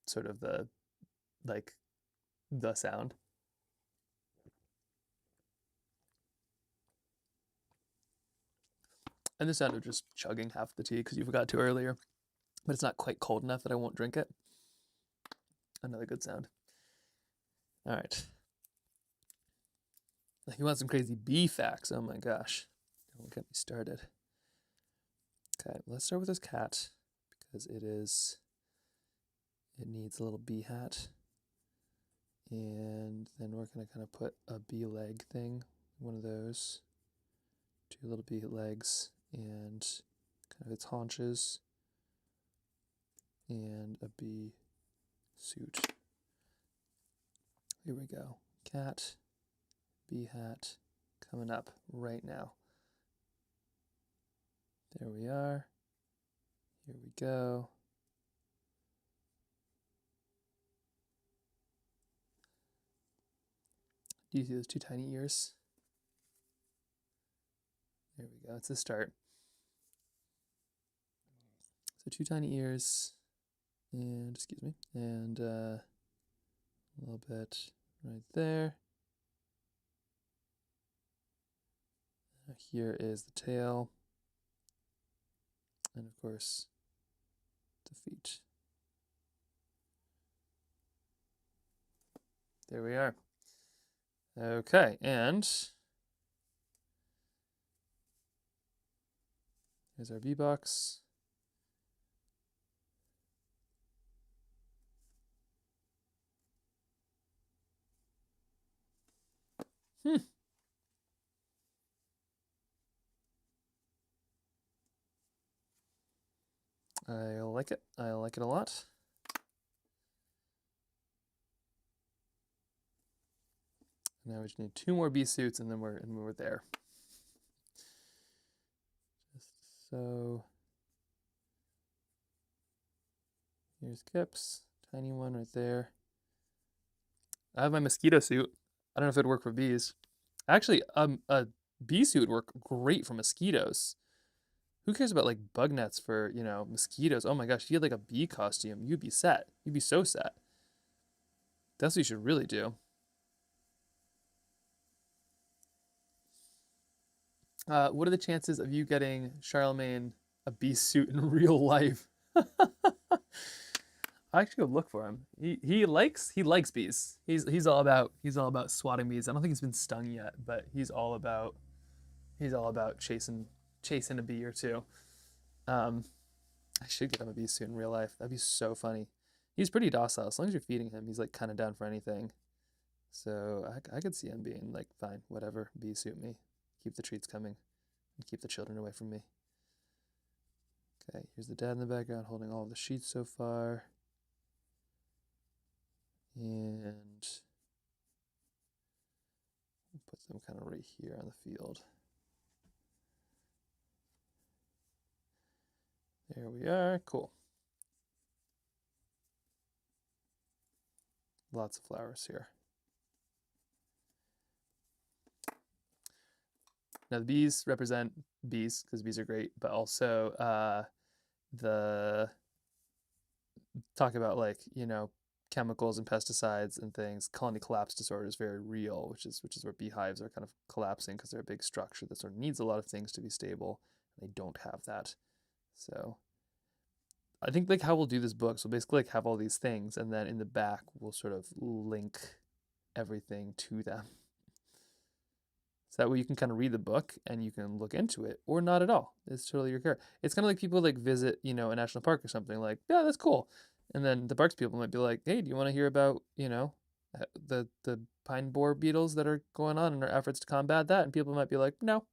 sort of the like the sound. And the sound of just chugging half the tea because you forgot to earlier, but it's not quite cold enough that I won't drink it. Another good sound. All right. If you want some crazy bee facts, oh my gosh, don't get me started. Okay, let's start with this cat because it needs a little bee hat. And then we're gonna kind of put a bee leg thing, one of those, two little bee legs, and kind of its haunches, and a bee suit. Here we go. Cat, bee hat, coming up right now. There we are. Here we go. Do you see those two tiny ears? There we go. It's the start. So two tiny ears, and excuse me, and a little bit right there. Here is the tail, and of course the feet. There we are. Okay, and here's our bee box. I like it. I like it a lot. Now we just need two more bee suits, and then we're there. Just so. Here's Kip's, tiny one right there. I have my mosquito suit. I don't know if it'd work for bees. Actually, a bee suit would work great for mosquitoes. Who cares about like bug nets for, you know, mosquitoes? Oh my gosh, if you had like a bee costume, you'd be set. You'd be so set. That's what you should really do. What are the chances of you getting Charlemagne a bee suit in real life? I actually go look for him. He likes bees. He's all about swatting bees. I don't think he's been stung yet, but he's all about chasing a bee or two. I should get him a bee suit in real life. That'd be so funny. He's pretty docile as long as you're feeding him. He's like kind of down for anything. So I could see him being like, fine, whatever, bee suit me. Keep the treats coming and keep the children away from me. Okay, here's the dad in the background holding all of the sheets so far. And put them kind of right here on the field. There we are. Cool. Lots of flowers here. Now the bees represent bees because bees are great, but also the talk about like, you know, chemicals and pesticides and things. Colony collapse disorder is very real, which is where beehives are kind of collapsing because they're a big structure that sort of needs a lot of things to be stable. They don't have that. So I think like how we'll do this book, so basically like have all these things, and then in the back we'll sort of link everything to them. So that way you can kind of read the book and you can look into it, or not at all. It's totally your care. It's kind of like people like visit, you know, a national park or something, like, yeah, that's cool. And then the parks people might be like, hey, do you want to hear about, you know, the pine borer beetles that are going on and our efforts to combat that? And people might be like, no.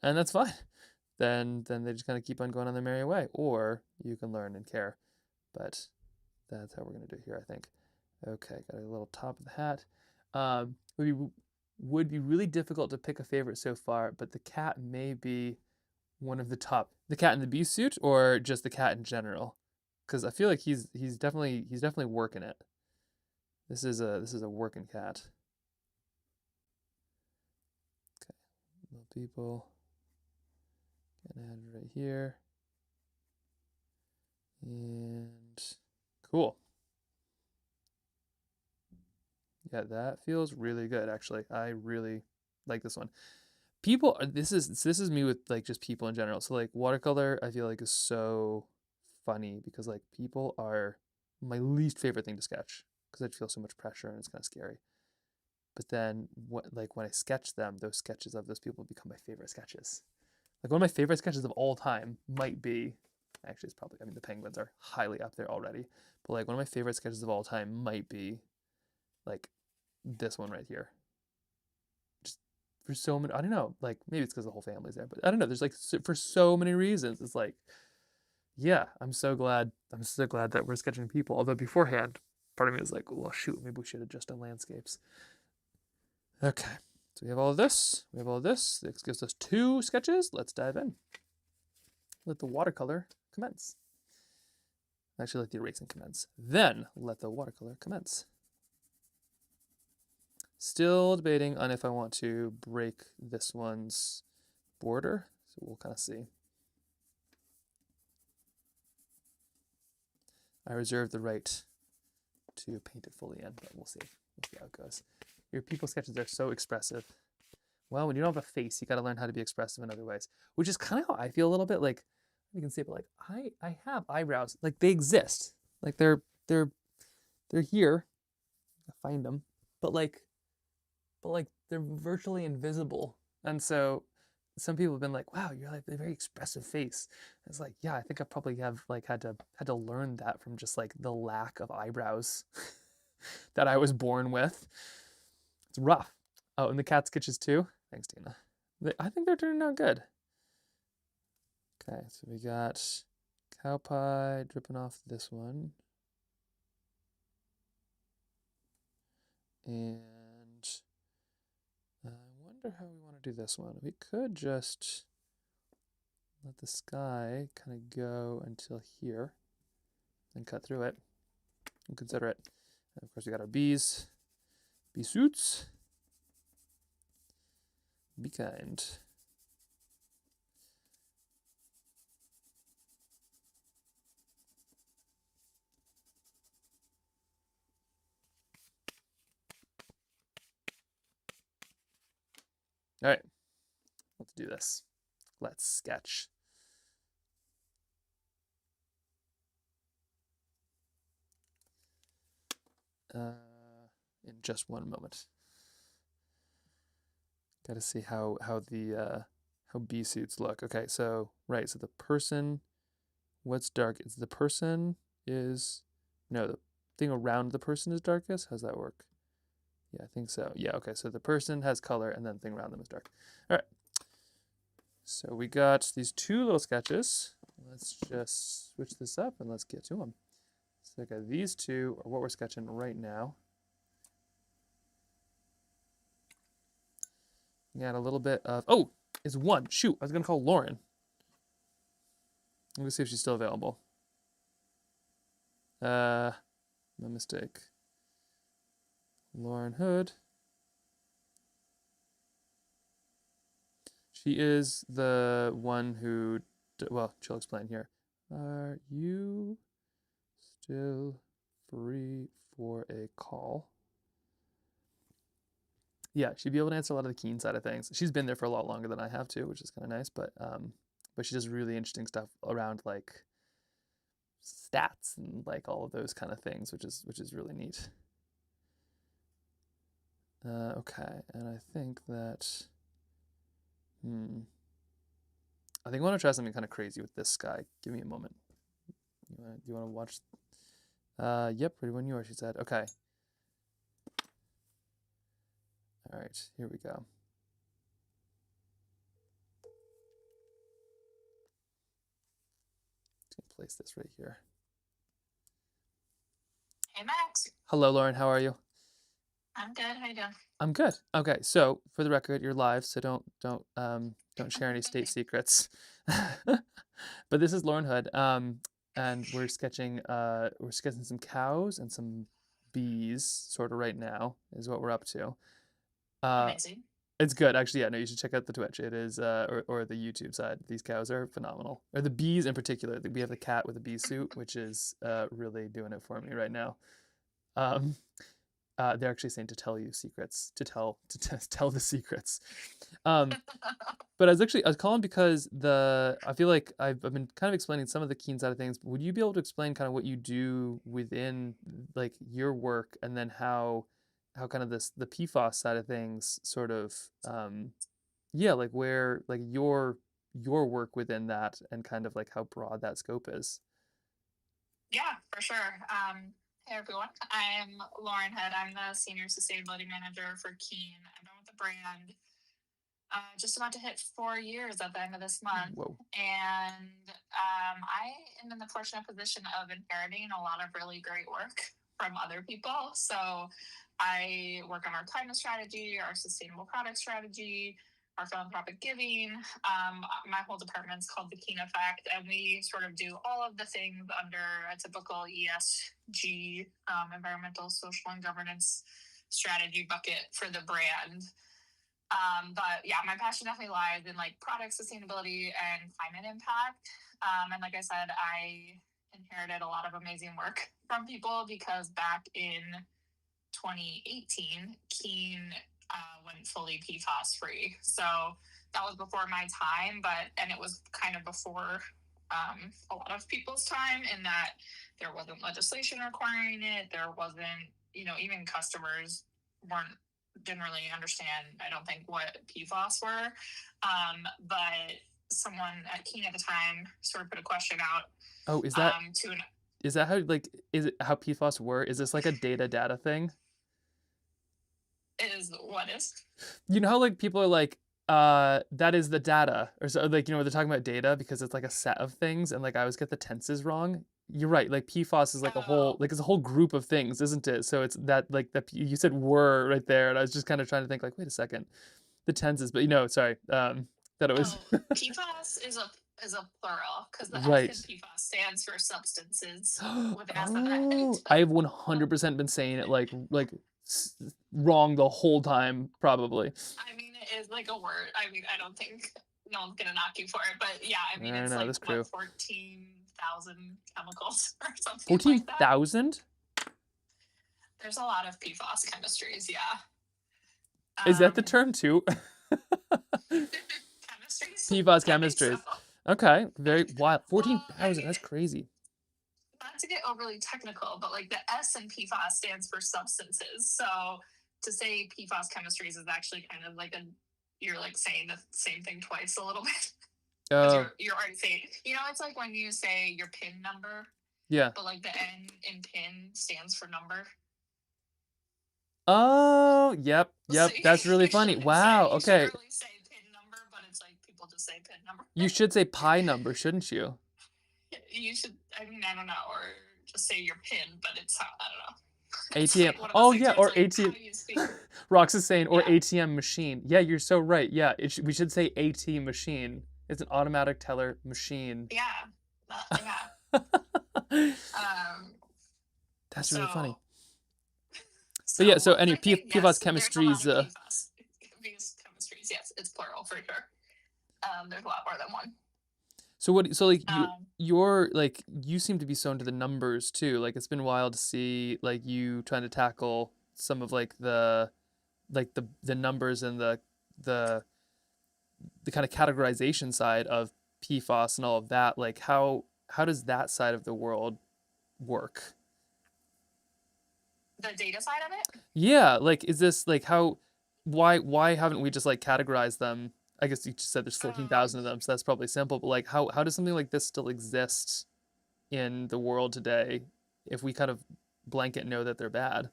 And that's fine. Then they just kind of keep on going on their merry way. Or you can learn and care. But that's how we're going to do it here, I think. Okay, got a little top of the hat. Would be really difficult to pick a favorite so far, but the cat may be one of the top. The cat in the bee suit, or just the cat in general? Because I feel like he's definitely working it. This is a working cat. Okay, little people. Gonna add it right here. And cool. Yeah, that feels really good actually. I really like this one. People, this is me with like just people in general. So like watercolor, I feel like is so funny because like people are my least favorite thing to sketch because I feel so much pressure and it's kind of scary. But then when I sketch them, those sketches of those people become my favorite sketches. Like one of my favorite sketches of all time might be, actually it's probably, I mean the penguins are highly up there already, but like one of my favorite sketches of all time might be like this one right here. Just for so many, I don't know, like maybe it's because the whole family's there, but I don't know, there's like for so many reasons, it's like, yeah, I'm so glad that we're sketching people. Although beforehand, part of me was like, well, shoot, maybe we should have just done landscapes. Okay, so we have all of this. This gives us 2 sketches. Let's dive in. Let the watercolor commence. Actually, let the erasing commence. Then let the watercolor commence. Still debating on if I want to break this one's border. So we'll kind of see. I reserve the right to paint it fully in, but we'll see. We'll see how it goes. Your people sketches are so expressive. Well, when you don't have a face, you got to learn how to be expressive in other ways, which is kind of how I feel a little bit. Like you can say, but like I have eyebrows. Like they exist. Like they're here. I find them, but like they're virtually invisible. And so some people have been like, wow, you're like a very expressive face. And it's like, yeah, I think I probably have like had to learn that from just like the lack of eyebrows that I was born with. It's rough. Oh, and the cat sketches too. Thanks, Tina. I think they're turning out good. Okay, so we got cow pie dripping off this one. And I wonder how we want to do this one. We could just let the sky kind of go until here and cut through it and consider it. And of course, we got our bees, bee suits. Be kind. All right, let's do this. Let's sketch. In just one moment. Got to see how bee suits look. Okay, so right, so the person, what's dark? Is the person is no, the thing around the person is darkest. How's that work? Yeah, I think so. Yeah, okay, so the person has color and then the thing around them is dark. All right. So we got these 2 little sketches. Let's just switch this up and let's get to them. So I got these 2 are what we're sketching right now. We got a little bit of, oh, it's 1. Shoot, I was gonna call Lauren. Let me see if she's still available. My mistake. Lauren Hood. She is the one who, well, she'll explain here. Are you still free for a call? Yeah, she'd be able to answer a lot of the keen side of things. She's been there for a lot longer than I have too, which is kind of nice. But she does really interesting stuff around like stats and like all of those kind of things, which is really neat. Okay, and I think that, I think I want to try something kind of crazy with this guy. Give me a moment. Do you want to watch? Yep, ready when you are, she said. Okay. All right, here we go. Just gonna place this right here. Hey, Max. Hello, Lauren. How are you? I'm good. How you doing? I'm good. Okay, so for the record, you're live, so don't share any state secrets. But this is Lauren Hood, and we're sketching some cows and some bees, sort of right now, is what we're up to. Amazing. It's good, actually. Yeah, no, you should check out the Twitch. It is, or the YouTube side. These cows are phenomenal, or the bees in particular. We have the cat with a bee suit, which is really doing it for me right now. They're actually saying to tell you secrets, to tell the secrets. But I was calling because I feel like I've been kind of explaining some of the keen side of things. Would you be able to explain kind of what you do within like your work, and then how kind of the PFAS side of things sort of, like where like your work within that, and kind of like how broad that scope is. Yeah, for sure. Hey, everyone. I'm Lauren Hood. I'm the Senior Sustainability Manager for Keen. I've been with the brand just about to hit 4 years at the end of this month. Whoa. And I am in the fortunate position of inheriting a lot of really great work from other people. So I work on our climate strategy, our sustainable product strategy, our philanthropic giving. My whole department's called the Keen Effect, and we sort of do all of the things under a typical ESG, environmental, social, and governance strategy bucket for the brand. But yeah, my passion definitely lies in like product sustainability and climate impact. And like I said, I inherited a lot of amazing work from people because back in 2018, Keen went fully PFAS free. So that was before my time, and it was kind of before a lot of people's time, in that there wasn't legislation requiring it. There wasn't, even customers didn't really understand, I don't think, what PFAS were. But someone at Keen at the time sort of put a question out. Oh, is that is it how PFAS were? Is this like a data thing? What is? You know how like people are like, that is the data, or so, like, they're talking about data because it's like a set of things, and like I always get the tenses wrong. You're right, like PFAS is like a whole, like it's a whole group of things, isn't it? So it's that, like, that you said were right there, and I was just kind of trying to think like, wait a second, the tenses, but sorry, that it was. PFAS is a plural, because the Right. S in PFAS stands for substances with an S at the end. I have 100% been saying it like wrong the whole time, probably. I mean, it is like a word. I mean, I don't think no one's gonna knock you for it, but yeah, I mean, it's like what, 14,000 chemicals or something. 14,000? There's a lot of PFAS chemistries, yeah. Is that the term too? Chemistries? PFAS chemistries. So. Okay, very wild. 14,000, that's crazy. Not to get overly technical, but like the S in PFAS stands for substances. So to say PFAS chemistries is actually kind of like you're like saying the same thing twice a little bit. You're already saying, it's like when you say your PIN number. Yeah. But like the N in PIN stands for number. Oh, yep. So That's really funny. Wow. Okay. You should really say PIN number, but it's like people just say PIN number. You should say pi number, shouldn't you? You should. I mean, I don't know, or just say your PIN, but it's I don't know. ATM. Like Oh yeah, or like ATM. Rox is saying, or ATM machine. Yeah, you're so right. Yeah, we should say AT machine. It's an automatic teller machine. Yeah. Yeah. That's really funny. But yeah, so anyway, filmmaking, PFAS yes, chemistries. there's a lot of PFAS chemistries. Yes, it's plural for sure. There's a lot more than one. So what? So like Um, you're like you seem to be so into the numbers too. Like it's been wild to see like you trying to tackle some of like the numbers and the the kind of categorization side of PFAS and all of that. Like how does that side of the world work? the data side of it. Yeah, like is this like how why haven't we just like categorized them? I guess you just said there's 14,000 of them, so that's probably simple, but like how does something like this still exist in the world today if we kind of blanket know that they're bad?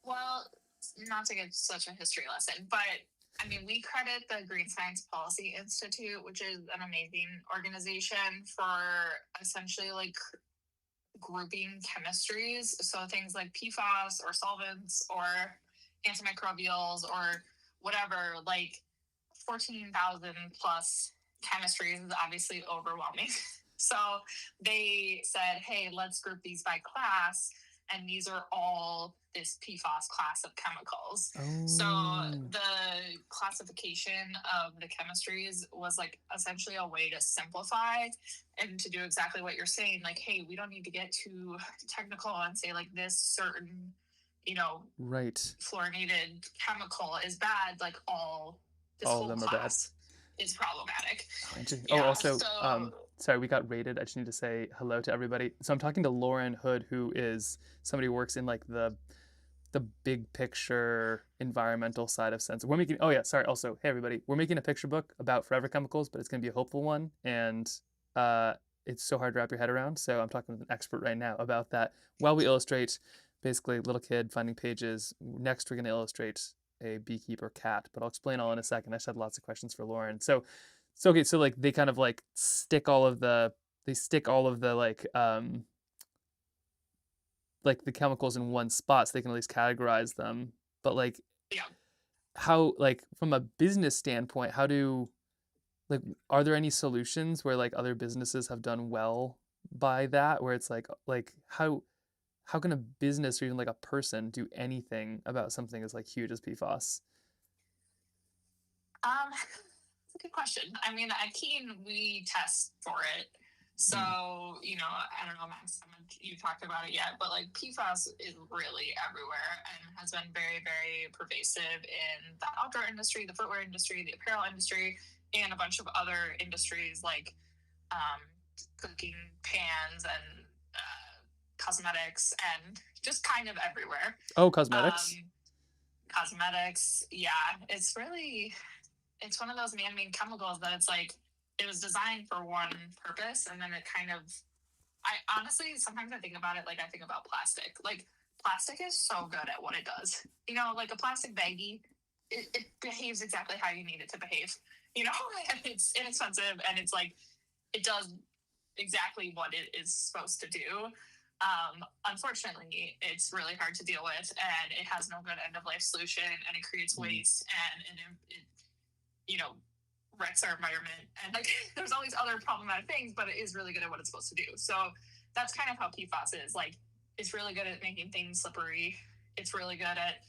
Well, not to give such a history lesson, but I mean, we credit the Green Science Policy Institute, which is an amazing organization, for essentially like grouping chemistries. So things like PFAS or solvents or antimicrobials or whatever, like 14,000 plus chemistries is obviously overwhelming. So they said, hey, let's group these by class. And these are all this PFAS class of chemicals. So Oh, the classification of the chemistries was like essentially a way to simplify and to do exactly what you're saying. Like, hey, we don't need to get too technical and say like this certain, right. fluorinated chemical is bad. Like this All of whole them are bad. class is problematic. Oh, interesting. Oh, Yeah. also, So sorry, we got rated. I just need to say hello to everybody. So I'm talking to Lauren Hood, who is somebody who works in like the big picture environmental side of sense. We're making, oh yeah, sorry. Also, hey everybody, we're making a picture book about forever chemicals, but it's going to be a hopeful one. And uh, it's so hard to wrap your head around. So I'm talking with an expert right now about that while we illustrate basically little kid finding pages. Next, we're going to illustrate a beekeeper cat, but I'll explain all in a second. I just had lots of questions for Lauren. So okay, so like they kind of like stick all of the like the chemicals in one spot so they can at least categorize them. But like yeah. how like from a business standpoint, how do like are there any solutions where like other businesses have done well by that where it's like how can a business or even like a person do anything about something as like huge as PFAS? That's a good question. I mean, at Keene, we test for it. So, Mm. I don't know, Max, how much you talked about it yet, but like PFAS is really everywhere and has been very, very pervasive in the outdoor industry, the footwear industry, the apparel industry, and a bunch of other industries like um, cooking pans and cosmetics and just kind of everywhere. Oh, cosmetics. Cosmetics, yeah, it's one of those man-made chemicals that it's like it was designed for one purpose and then it kind of I honestly sometimes I think about it like I think about plastic. Like plastic is so good at what it does. Like a plastic baggie, it behaves exactly how you need it to behave. And it's inexpensive and it's like it does exactly what it is supposed to do. Unfortunately, it's really hard to deal with and it has no good end of life solution and it creates waste and it wrecks our environment and like there's all these other problematic things, but it is really good at what it's supposed to do. So that's kind of how PFAS is. Like it's really good at making things slippery. It's really good at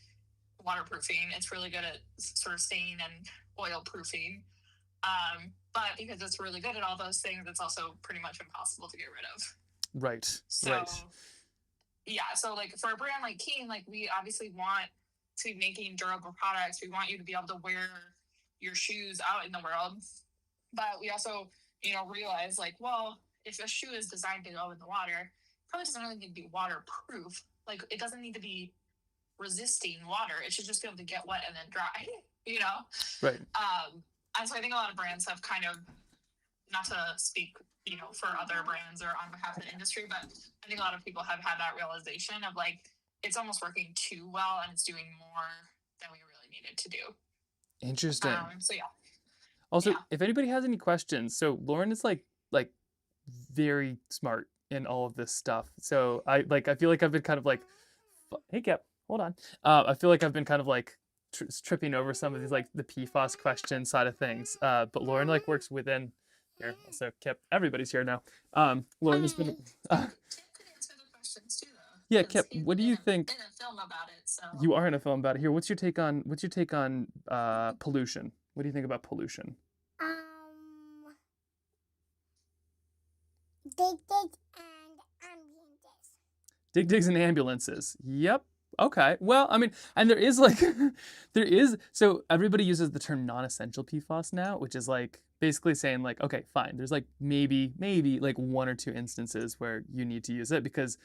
waterproofing. It's really good at sort of stain and oil proofing. But because it's really good at all those things, it's also pretty much impossible to get rid of. Right. So Right. yeah, so like for a brand like Keene, like we obviously want to be making durable products. We want you to be able to wear your shoes out in the world, but we also realize like, well, if a shoe is designed to go in the water, it probably doesn't really need to be waterproof. Like it doesn't need to be resisting water. It should just be able to get wet and then dry. Right. And so I think a lot of brands have kind of, not to speak for other brands or on behalf of the industry, but I think a lot of people have had that realization of like it's almost working too well and it's doing more than we really needed to do. Interesting. So yeah. Also, Yeah. if anybody has any questions, so Lauren is like very smart in all of this stuff. So I feel like I've been kind of like, hey Kip, hold on. I feel like I've been kind of like tripping over some of these like the PFAS question side of things. But Lauren like works within here. So Kip, everybody's here now. Lauren has been. Tim could answer the questions too, though. Yeah, 'cause Kip, he's what do you in think? a film about So You are in a film about it. Here, what's your take on pollution? What do you think about pollution? Dig and ambiences. Dig digs and ambulances. Yep. Okay. Well, I mean, and there is like, so everybody uses the term non-essential PFAS now, which is like basically saying like, okay, fine. There's like maybe like one or two instances where you need to use it, because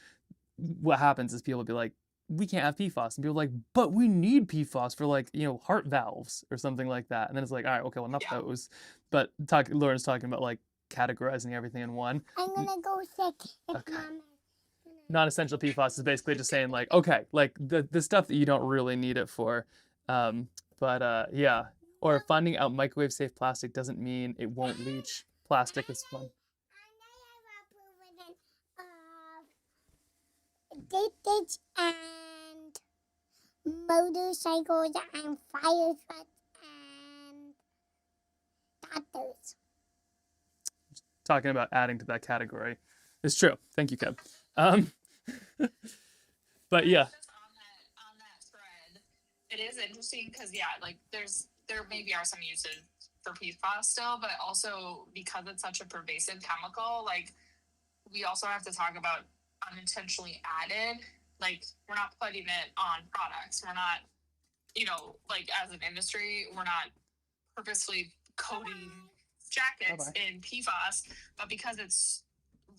what happens is people will be like, we can't have PFAS. And people are like, but we need PFAS for like, heart valves or something like that. And then it's like, all right, okay, well, not Yeah. those. But Lauren's talking about like categorizing everything in one. I'm gonna go sick if Okay. Mama. Non-essential PFAS is basically just saying like, okay, like the stuff that you don't really need it for. Yeah. Or finding out microwave safe plastic doesn't mean it won't leach. Plastic is fun. Dig digs and motorcycles and fire trucks and tractors. Talking about adding to that category. It's true. Thank you, Kev. But yeah. just on that thread, it is interesting because like there maybe are some uses for PFAS still, but also because it's such a pervasive chemical, like we also have to talk about unintentionally added. Like we're not putting it on products. We're not, like as an industry, we're not purposely coating jackets Bye-bye. in PFAS, but because it's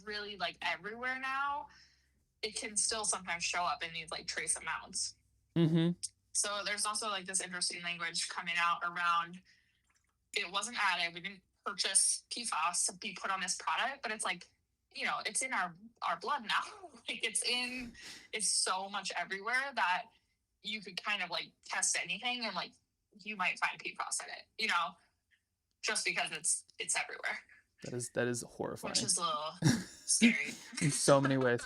really like everywhere now, it can still sometimes show up in these like trace amounts. Mm-hmm. So there's also like this interesting language coming out around it wasn't added. We didn't purchase PFAS to be put on this product, but it's like, it's in our blood now. Like it's so much everywhere that you could kind of like test anything and like you might find PFAS in it, just because it's everywhere. That is horrifying. Which is a little scary. In so many ways.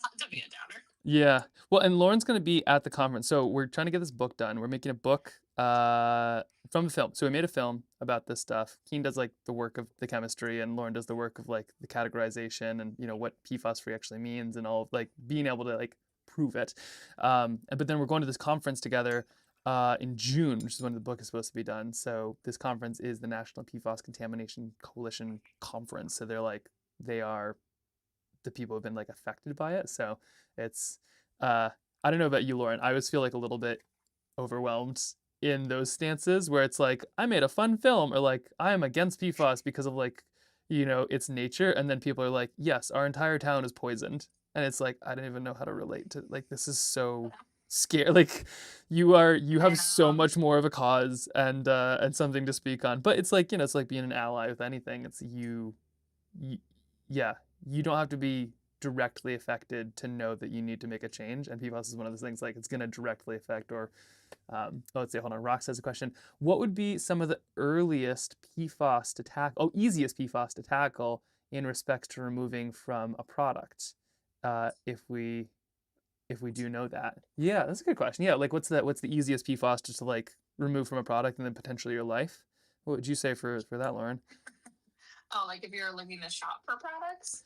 Not to be a downer. Yeah. Well, and Lauren's going to be at the conference. So we're trying to get this book done. We're making a book from the film. So we made a film about this stuff. Keen does like the work of the chemistry, and Lauren does the work of like the categorization and what PFAS free actually means, and all of like being able to like prove it. But then we're going to this conference together in June, which is when the book is supposed to be done. So this conference is the National PFAS Contamination Coalition Conference. So they are the people who have been like affected by it. So it's I don't know about you, Lauren. I always feel like a little bit overwhelmed in those stances where it's like, I made a fun film, or like I am against PFAS because of like, its nature, and then people are like, yes, our entire town is poisoned. And it's like, I don't even know how to relate to, like, this is so scary. Like you have so much more of a cause and something to speak on. But it's like, it's like being an ally with anything. It's you don't have to be directly affected to know that you need to make a change. And PFAS is one of those things, like it's going to directly affect, or let's see, hold on. Rox has a question. What would be some of the easiest PFAS to tackle in respects to removing from a product? If we do know that. Yeah, that's a good question. Yeah, like what's the easiest PFAS just to like remove from a product and then potentially your life? What would you say for that, Lauren? Oh, like if you're looking to shop for products?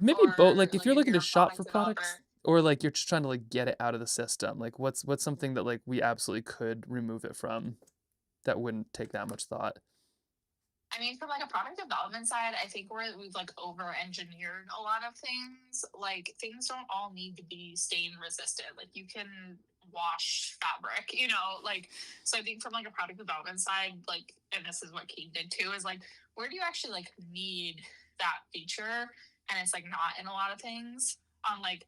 Maybe Or, both. Like if you're looking you're to a shop for product products, developer? or like you're just trying to like get it out of the system. Like what's something that like we absolutely could remove it from that wouldn't take that much thought? I mean, from like a product development side, I think we've like over engineered a lot of things. Like things don't all need to be stain resistant. Like you can wash fabric, like, so I think from like a product development side, like, and this is what Kate did too, is like, where do you actually like need that feature? And it's like not in a lot of things. On like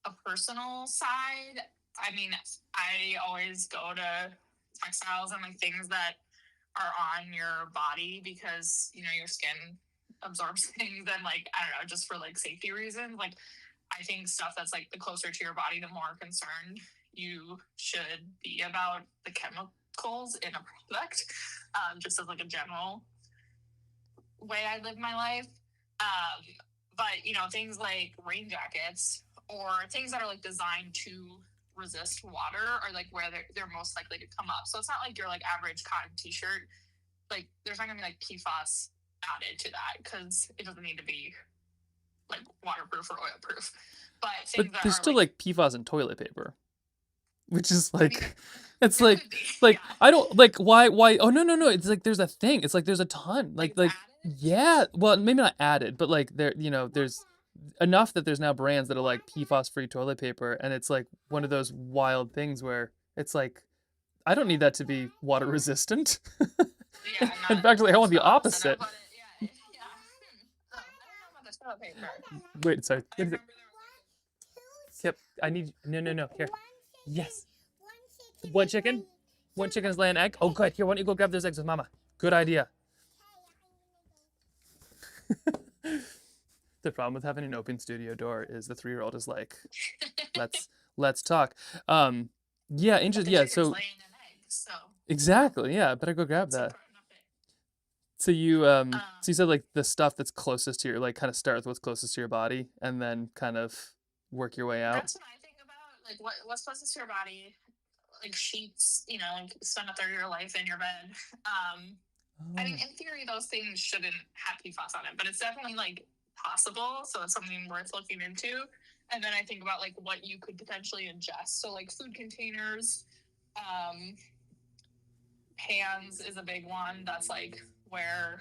a personal side, I mean, I always go to textiles and like things that are on your body because your skin absorbs things, and like I don't know, just for like safety reasons. Like I think stuff that's like the closer to your body, the more concerned you should be about the chemicals in a product. Just as like a general way I live my life. But things like rain jackets or things that are like designed to resist water are like where they're most likely to come up. So it's not like your like average cotton t-shirt. Like there's not gonna be like PFAS added to that because it doesn't need to be like waterproof or oil proof. But things But that there's are still like PFAS in toilet paper. which is I mean, like, it's it like, could be. like Yeah. I don't like why. Oh no. It's like there's a thing. It's like there's a ton. Like Like added? yeah. Well, maybe not added, but like there, there's enough that there's now brands that are like PFAS free toilet paper, and it's like one of those wild things where it's like I don't need that to be water resistant. Yeah, In not fact, like, I want just the opposite opposite. of what it, yeah, yeah. Oh, I don't know about the toilet paper. Wait, sorry. I What is it? remember there was Yep. I need. No. Here. Yes. One One is chicken. one- One chicken's laying an egg. Oh, good. Here, why don't you go grab those eggs with Mama? Good idea. The problem with having an open studio door is the 3-year-old is like, let's talk. Yeah, the interesting. Yeah, chicken's so laying an egg, so exactly. Yeah, better go grab it's that. important enough it. So you said like the stuff that's closest to your like kind of start with what's closest to your body and then kind of work your way out. That's what I think about. Like what's closest to your body, like sheets, like spend a third of your life in your bed. I mean, in theory, those things shouldn't have PFAS on it, but it's definitely like possible. So it's something worth looking into. And then I think about like what you could potentially ingest. So like food containers, pans is a big one. That's like where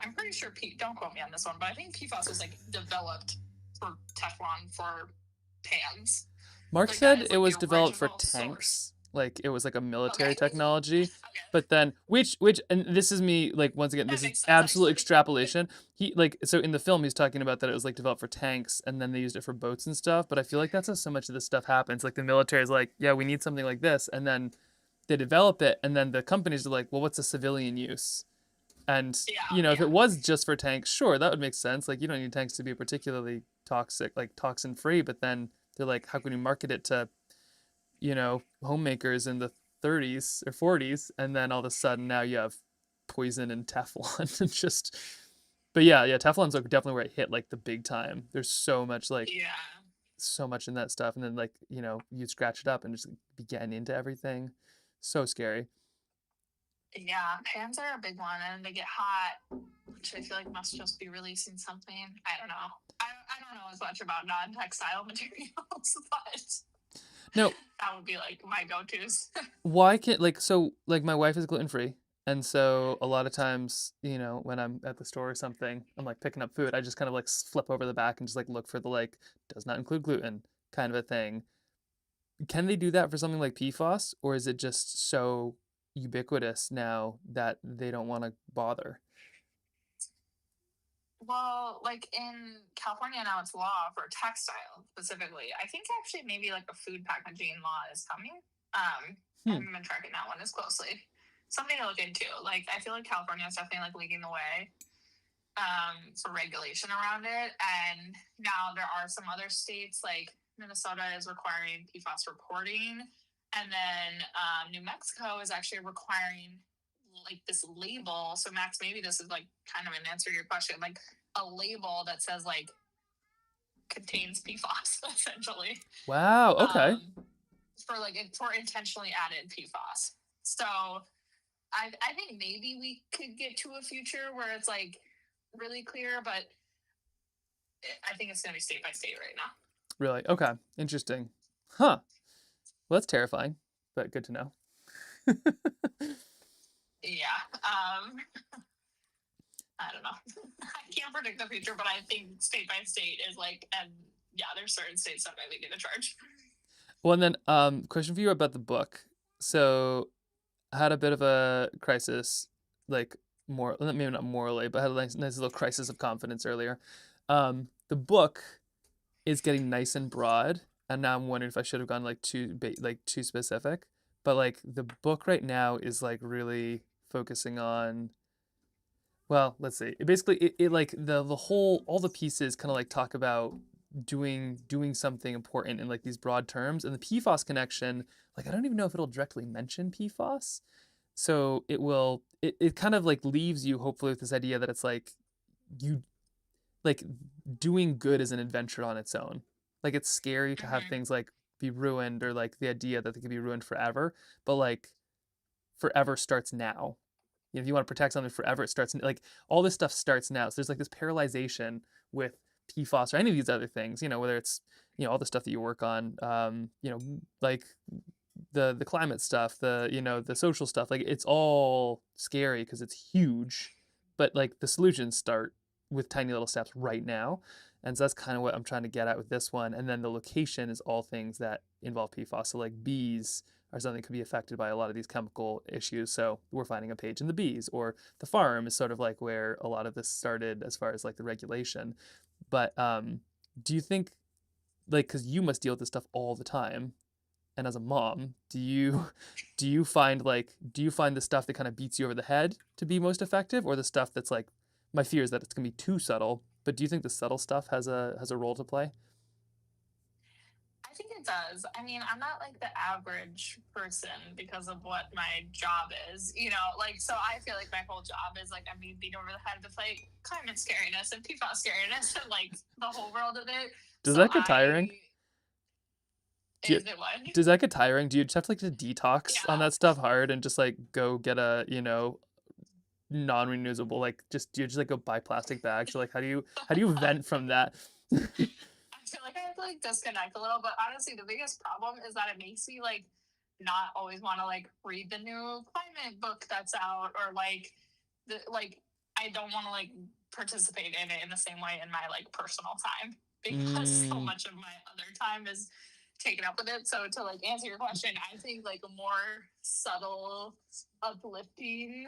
I'm pretty sure don't quote me on this one, but I think PFAS was like developed for Teflon for pans. Mark Like, that said is, it like, was the developed for original tanks. source. Like it was like a military Okay. technology. Okay. But then which and this is me like once again That this is makes sense, absolute actually. extrapolation. He like so in the film he's talking about that it was like developed for tanks and then they used it for boats and stuff, but I feel like that's how so much of this stuff happens. Like the military is like, yeah, we need something like this, and then they develop it and then the companies are like, well, what's a civilian use? And Yeah, if it was just for tanks, sure, that would make sense. Like you don't need tanks to be particularly toxic, like toxin free, but then they're like, how can we market it to homemakers in the 30s or 40s, and then all of a sudden now you have poison and Teflon and just. But yeah, Teflon's like definitely where it hit like the big time. There's so much yeah. so much in that stuff, and then like you scratch it up and just be getting into everything. So scary. Yeah, pans are a big one, and they get hot, which I feel like must just be releasing something. I don't know. I don't know as much about non-textile materials, but No, that would be like my go-tos. why can't like my wife is gluten free, and so a lot of times when I'm at the store or something, I'm like picking up food, I just kind of like flip over the back and just like look for the like does not include gluten kind of a thing. Can they do that for something like PFAS, or is it just so ubiquitous now that they don't want to bother? Well, like in California now, it's law for textile specifically. I think actually maybe like a food packaging law is coming. I haven't been tracking that one as closely. Something to look into. Like I feel like California is definitely like leading the way for regulation around it. And now there are some other states like Minnesota is requiring PFAS reporting, and then New Mexico is actually requiring like this label. So Max, maybe this is like kind of an answer to your question, like a label that says like contains PFAS essentially. Wow. Okay. For intentionally added PFAS. So I think maybe we could get to a future where it's like really clear, but I think it's going to be state by state right now. Really? Okay. Interesting. Huh. Well, that's terrifying, but good to know. Yeah. I don't know. I can't predict the future, but I think state by state is like, and yeah, there's certain states that might lead the charge. Well, and then question for you about the book. So I had a bit of a crisis, like maybe not morally, but I had a nice little crisis of confidence earlier. The book is getting nice and broad, and now I'm wondering if I should have gone like too specific. But like the book right now is like really focusing on. Well, let's see. It like the whole all the pieces kind of like talk about doing something important in like these broad terms, and the PFAS connection, like I don't even know if it'll directly mention PFAS. So it kind of like leaves you hopefully with this idea that it's like you like doing good is an adventure on its own. Like it's scary to have things like be ruined, or like the idea that they could be ruined forever, but like forever starts now. If you want to protect something forever, it starts like all this stuff starts now. So there's like this paralyzation with PFAS or any of these other things, whether it's, all the stuff that you work on, like the climate stuff, the social stuff, like it's all scary because it's huge, but like the solutions start with tiny little steps right now. And so that's kind of what I'm trying to get at with this one. And then the location is all things that involve PFAS. So like bees are something that could be affected by a lot of these chemical issues. So we're finding a page in the bees, or the farm is sort of like where a lot of this started as far as like the regulation. But do you think, like, because you must deal with this stuff all the time, and as a mom, do you find the stuff that kind of beats you over the head to be most effective, or the stuff that's like, my fear is that it's gonna be too subtle, but do you think the subtle stuff has a role to play? I think it does. I mean, I'm not like the average person because of what my job is, like, so I feel like my whole job is like, I'm being beat over the head with like climate scariness and PFAS scariness and like the whole world of it. Does So that get tiring? Is it what? Does that get tiring? Do you just have to like to detox on Yeah. that stuff hard and just like go get a, non-reusable, like, do you just like go buy plastic bags, or like how do you vent from that? I feel like I have to like disconnect a little, but honestly, the biggest problem is that it makes me like not always want to like read the new climate book that's out, or like I don't want to like participate in it in the same way in my like personal time, because so much of my other time is taken up with it. So to like answer your question, I think like a more subtle, uplifting,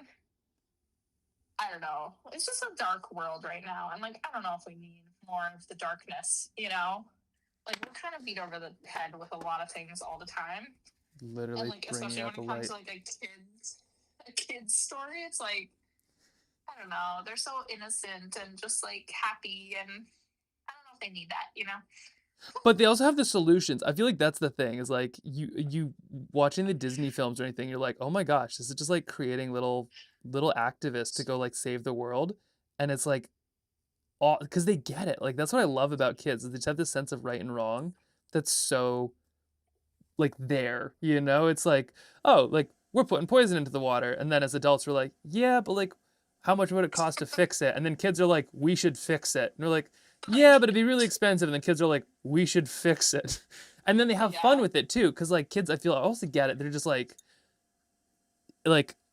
I don't know. It's just a dark world right now. And like, I don't know if we need more of the darkness, Like, we're kind of beat over the head with a lot of things all the time. Literally And like, bringing especially out when the it comes light. to like a kid's story, it's like, I don't know. They're so innocent and just like happy, and I don't know if they need that. But they also have the solutions. I feel like that's the thing, is like you watching the Disney films or anything, you're like, oh my gosh, this is just like creating little activists to go like save the world. And it's like, all because they get it. Like that's what I love about kids, is they just have this sense of right and wrong that's so like there, It's like, oh, like we're putting poison into the water. And then as adults we're like, yeah, but like how much would it cost to fix it? And then kids are like, we should fix it. And we're like, yeah, but it'd be really expensive. And then kids are like, we should fix it. And then they have fun Yeah. with it too. Cause like kids, I feel, I also get it. They're just like,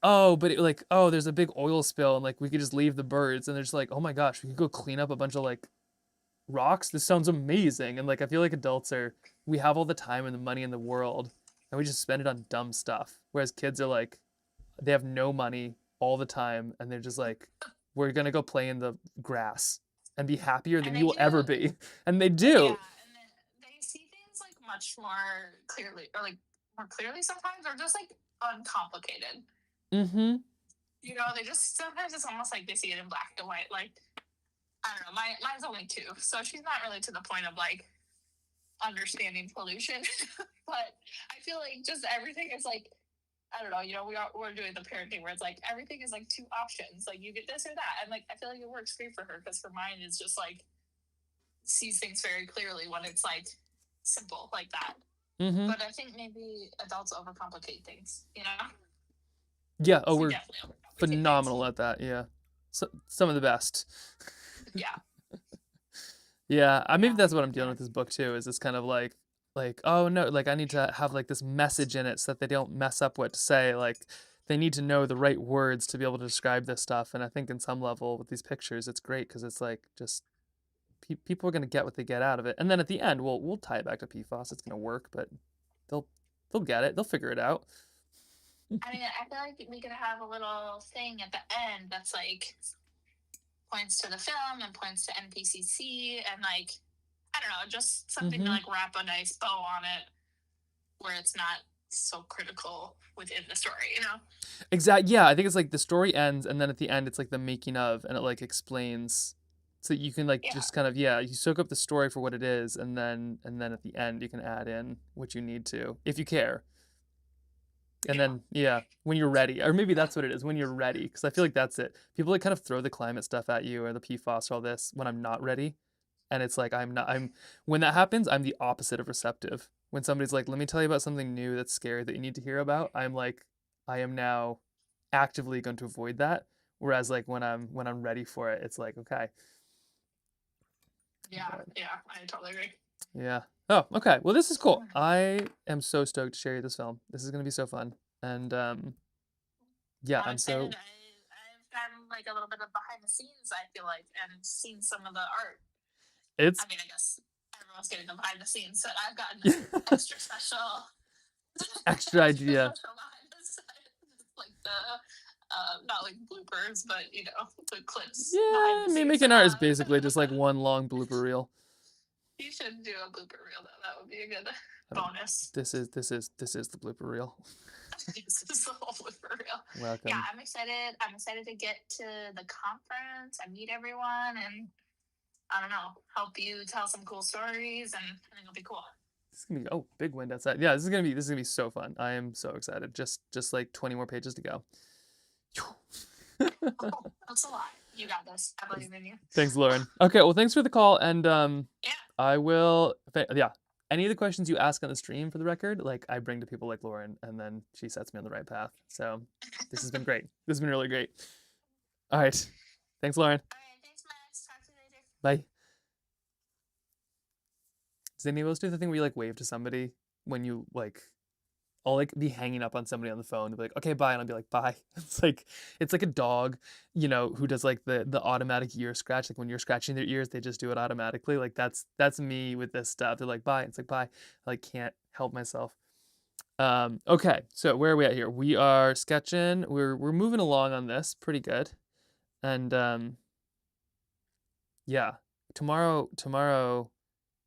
oh, but like, oh, there's a big oil spill and like we could just leave the birds. And they're just like, oh my gosh, we could go clean up a bunch of like rocks. This sounds amazing. And like, I feel like we have all the time and the money in the world, and we just spend it on dumb stuff. Whereas kids are like, they have no money all the time, and they're just like, we're gonna go play in the grass and be happier than And you they will do. ever be. And they Yeah, do. and then they see things like much more clearly, or like more clearly sometimes, or just like uncomplicated. Mm-hmm. They just sometimes it's almost like they see it in black and white. Like, I don't know, mine's only 2, so she's not really to the point of like understanding pollution, but I feel like just everything is like, I don't know, we're doing the parenting where it's like everything is like 2 options, like you get this or that, and like I feel like it works great for her because her mind is just like sees things very clearly when it's like simple like that. Mm-hmm. But I think maybe adults overcomplicate things, Yeah. Oh, We we're definitely overcomplicate phenomenal at that. Yeah. So, some of the best. things. Yeah. Yeah, maybe Yeah. that's what I'm dealing with this book too, is this kind of like, oh no, like I need to have like this message in it so that they don't mess up what to say. Like they need to know the right words to be able to describe this stuff. And I think in some level with these pictures, it's great because it's like just people are gonna get what they get out of it. And then at the end, we'll tie it back to PFAS. It's gonna work, but they'll get it. They'll figure it out. I mean, I feel like we could have a little thing at the end that's like points to the film and points to NPCC, and like, I don't know, just something to like wrap a nice bow on it where it's not so critical within the story, Exactly. Yeah, I think it's like the story ends, and then at the end, it's like the making of, and it like explains, so you can like Yeah. just kind of you soak up the story for what it is, and then at the end you can add in what you need to if you care. And then when you're ready, or maybe that's what it is, when you're ready, because I feel like that's it. People like kind of throw the climate stuff at you or the PFAS or all this when I'm not ready, and it's like I'm when that happens, I'm the opposite of receptive. When somebody's like, let me tell you about something new that's scary that you need to hear about, I'm like, I am now actively going to avoid that. Whereas like when I'm ready for it, it's like, okay. Yeah, I totally agree. Yeah. Oh, okay. Well, this is cool. I am so stoked to share you this film. This is gonna be so fun. And yeah, I'm I'm so excited. I've gotten like a little bit of behind the scenes, I feel like, and seen some of the art. it's I mean, I guess everyone's getting the behind the scenes, but I've gotten extra special, extra idea. special behind the scenes, like the not like bloopers, but the clips behind Yeah, the scenes. making art is basically just like one long blooper reel. You should do a blooper reel though. That would be a good bonus. This is the blooper reel. This is the whole blooper reel. Welcome. Yeah, I'm excited. I'm excited to get to the conference and meet everyone, and I don't know, help you tell some cool stories, and I think it'll be cool. This is gonna be big wind outside. Yeah, this is gonna be so fun. I am so excited. Just like 20 more pages to go. Oh, that's a lot. You got this. I believe in you. Thanks, Lauren. Okay, well, thanks for the call, and Yeah. I will. Yeah, any of the questions you ask on the stream, for the record, like I bring to people like Lauren, and then she sets me on the right path. So this has been great. This has been really great. All right, thanks, Lauren. All right. Thanks, Max. Talk to you later. Bye. Does any of us do the thing where you like wave to somebody when you like? I'll like be hanging up on somebody on the phone and be like, okay, bye, and I'll be like, bye. It's like a dog, who does like the automatic ear scratch. Like when you're scratching their ears, they just do it automatically. Like that's me with this stuff. They're like, bye. It's like bye. I like can't help myself. Okay, so where are we at here? We are sketching. We're moving along on this pretty good. And yeah, tomorrow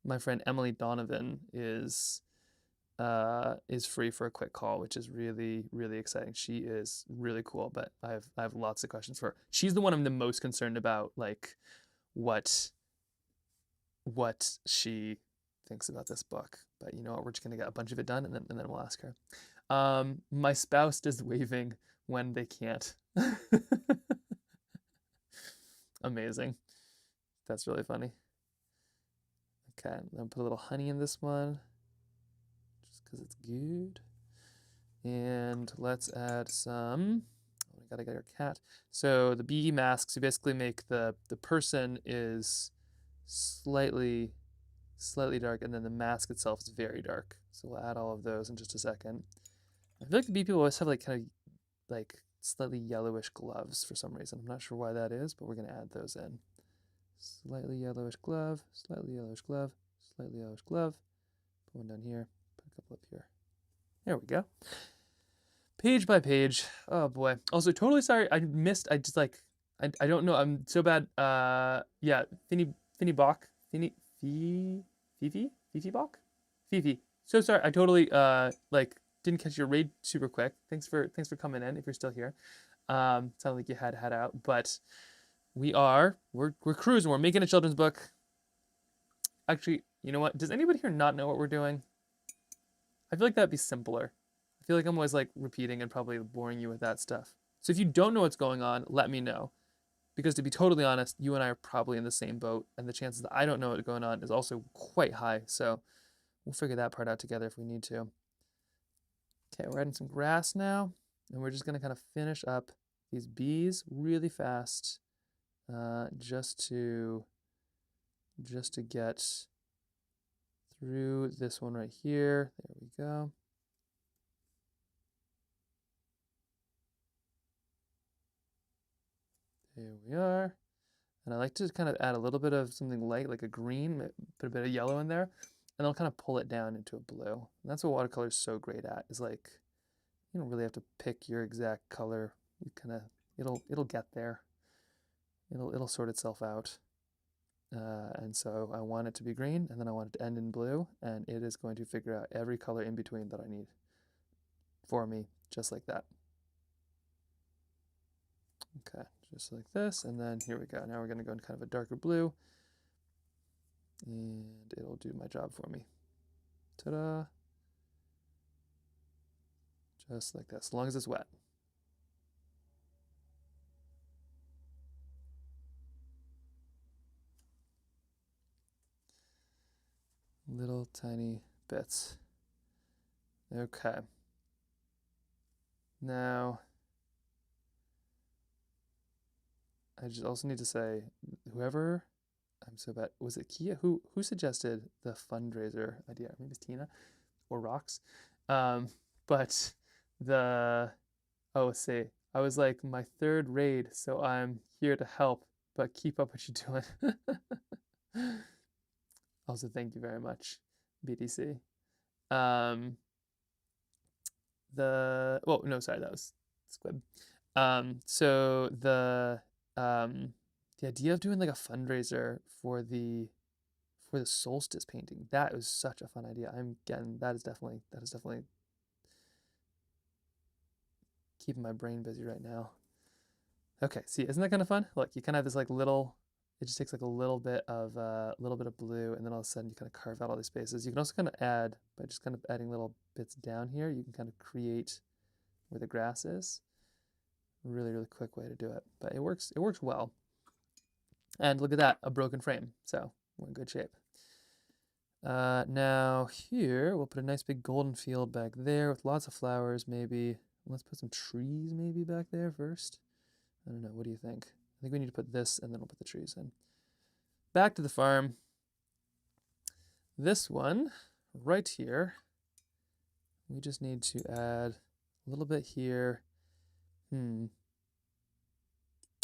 my friend Emily Donovan is free for a quick call, which is really, really exciting. She is really cool, but I have lots of questions for her. She's the one I'm the most concerned about, like what she thinks about this book. But you know what? We're just gonna get a bunch of it done, and then we'll ask her. My spouse is waving when they can't. Amazing. That's really funny. Okay, I'm gonna put a little honey in this one, because it's good. And let's add some, we gotta get our cat. So the bee masks, you basically make the person is slightly dark, and then the mask itself is very dark. So we'll add all of those in just a second. I feel like the bee people always have like kind of like slightly yellowish gloves for some reason. I'm not sure why that is, but we're gonna add those in. Slightly yellowish glove, slightly yellowish glove, slightly yellowish glove. Put one down here, put a couple up here. There we go. Page by page. Oh boy. Also, totally sorry. I just like, I don't know. I'm so bad. Yeah. Fifi Bach. Fifi Bach? Fifi. So sorry. I totally, like, didn't catch your raid super quick. Thanks for coming in if you're still here. Sounded like you had to head out, but we're cruising. We're making a children's book. Actually, you know what? Does anybody here not know what we're doing? I feel like that'd be simpler. I feel like I'm always like repeating and probably boring you with that stuff. So if you don't know what's going on, let me know. Because to be totally honest, you and I are probably in the same boat, and the chances that I don't know what's going on is also quite high. So we'll figure that part out together if we need to. Okay, we're adding some grass now, and we're just gonna kind of finish up these bees really fast, just to get through this one right here. There we go. There we are. And I like to kind of add a little bit of something light, like a green, put a bit of yellow in there, and I'll kind of pull it down into a blue. And that's what watercolor is so great at, is like, you don't really have to pick your exact color. You kind of, it'll get there. It'll sort itself out. And so I want it to be green, and then I want it to end in blue, and it is going to figure out every color in between that I need for me, just like that. Okay, just like this, and then here we go. Now we're going to go in kind of a darker blue, and it'll do my job for me. Ta-da! Just like this, as long as it's wet. Little tiny bits. Okay. Now, I just also need to say, whoever I'm so bad. Was it Kia? Who suggested the fundraiser idea? Maybe it's Tina or Rox. But let's see. I was like my third raid, so I'm here to help, but keep up what you're doing. Also, thank you very much, BTC. No, sorry, that was Squib. So the idea of doing like a fundraiser for the solstice painting, that was such a fun idea. That is definitely keeping my brain busy right now. Okay, see, isn't that kind of fun? Look, you kind of have this like little, it just takes like a little bit of blue, and then all of a sudden you kind of carve out all these spaces. You can also kind of add, by just kind of adding little bits down here, you can kind of create where the grass is. Really, really quick way to do it, but it works well. And look at that, a broken frame, so we're in good shape. Now here, we'll put a nice big golden field back there with lots of flowers, maybe. Let's put some trees maybe back there first. I don't know, what do you think? I think we need to put this, and then we'll put the trees in. Back to the farm. This one, right here, we just need to add a little bit here. And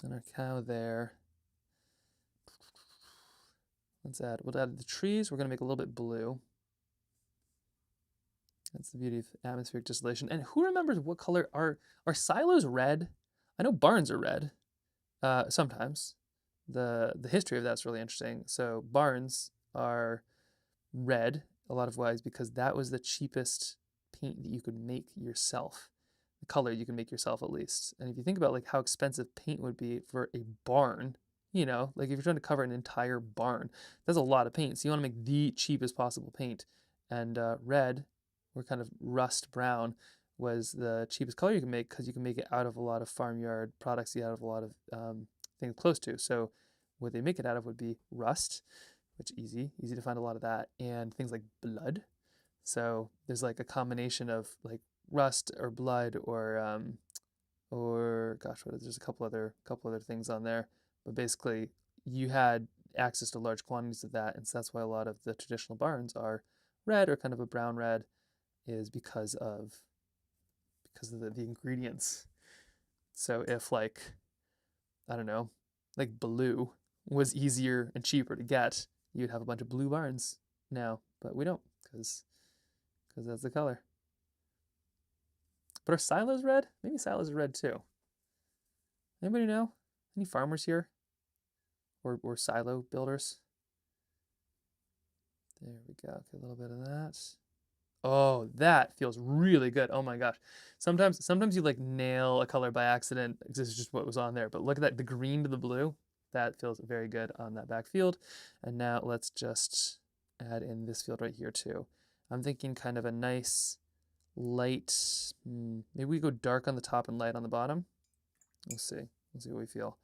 our cow there. We'll add the trees. We're going to make a little bit blue. That's the beauty of atmospheric distillation. And who remembers what color are silos red? I know barns are red. Sometimes. The history of that's really interesting. So barns are red a lot of ways because that was the cheapest paint that you could make yourself. The color you can make yourself at least. And if you think about like how expensive paint would be for a barn, you know, like if you're trying to cover an entire barn, that's a lot of paint. So you want to make the cheapest possible paint. And red, or kind of rust brown, was the cheapest color you can make because you can make it out of a lot of farmyard products, out of a lot of things close to. So what they make it out of would be rust, which easy to find a lot of that, and things like blood. So there's like a combination of like rust or blood or gosh, there's a couple other things on there, but basically you had access to large quantities of that, and so that's why a lot of the traditional barns are red or kind of a brown red, is because of the ingredients. So if like, I don't know, like blue was easier and cheaper to get, you'd have a bunch of blue barns now, but we don't because that's the color. But are silos red? Maybe silos are red too. Anybody know? Any farmers here? Or silo builders? There we go. Okay, a little bit of that. Oh, that feels really good. Oh my gosh. Sometimes you like nail a color by accident. This is just what was on there. But look at that, the green to the blue. That feels very good on that back field. And now let's just add in this field right here too. I'm thinking kind of a nice light, maybe we go dark on the top and light on the bottom. We'll see what we feel.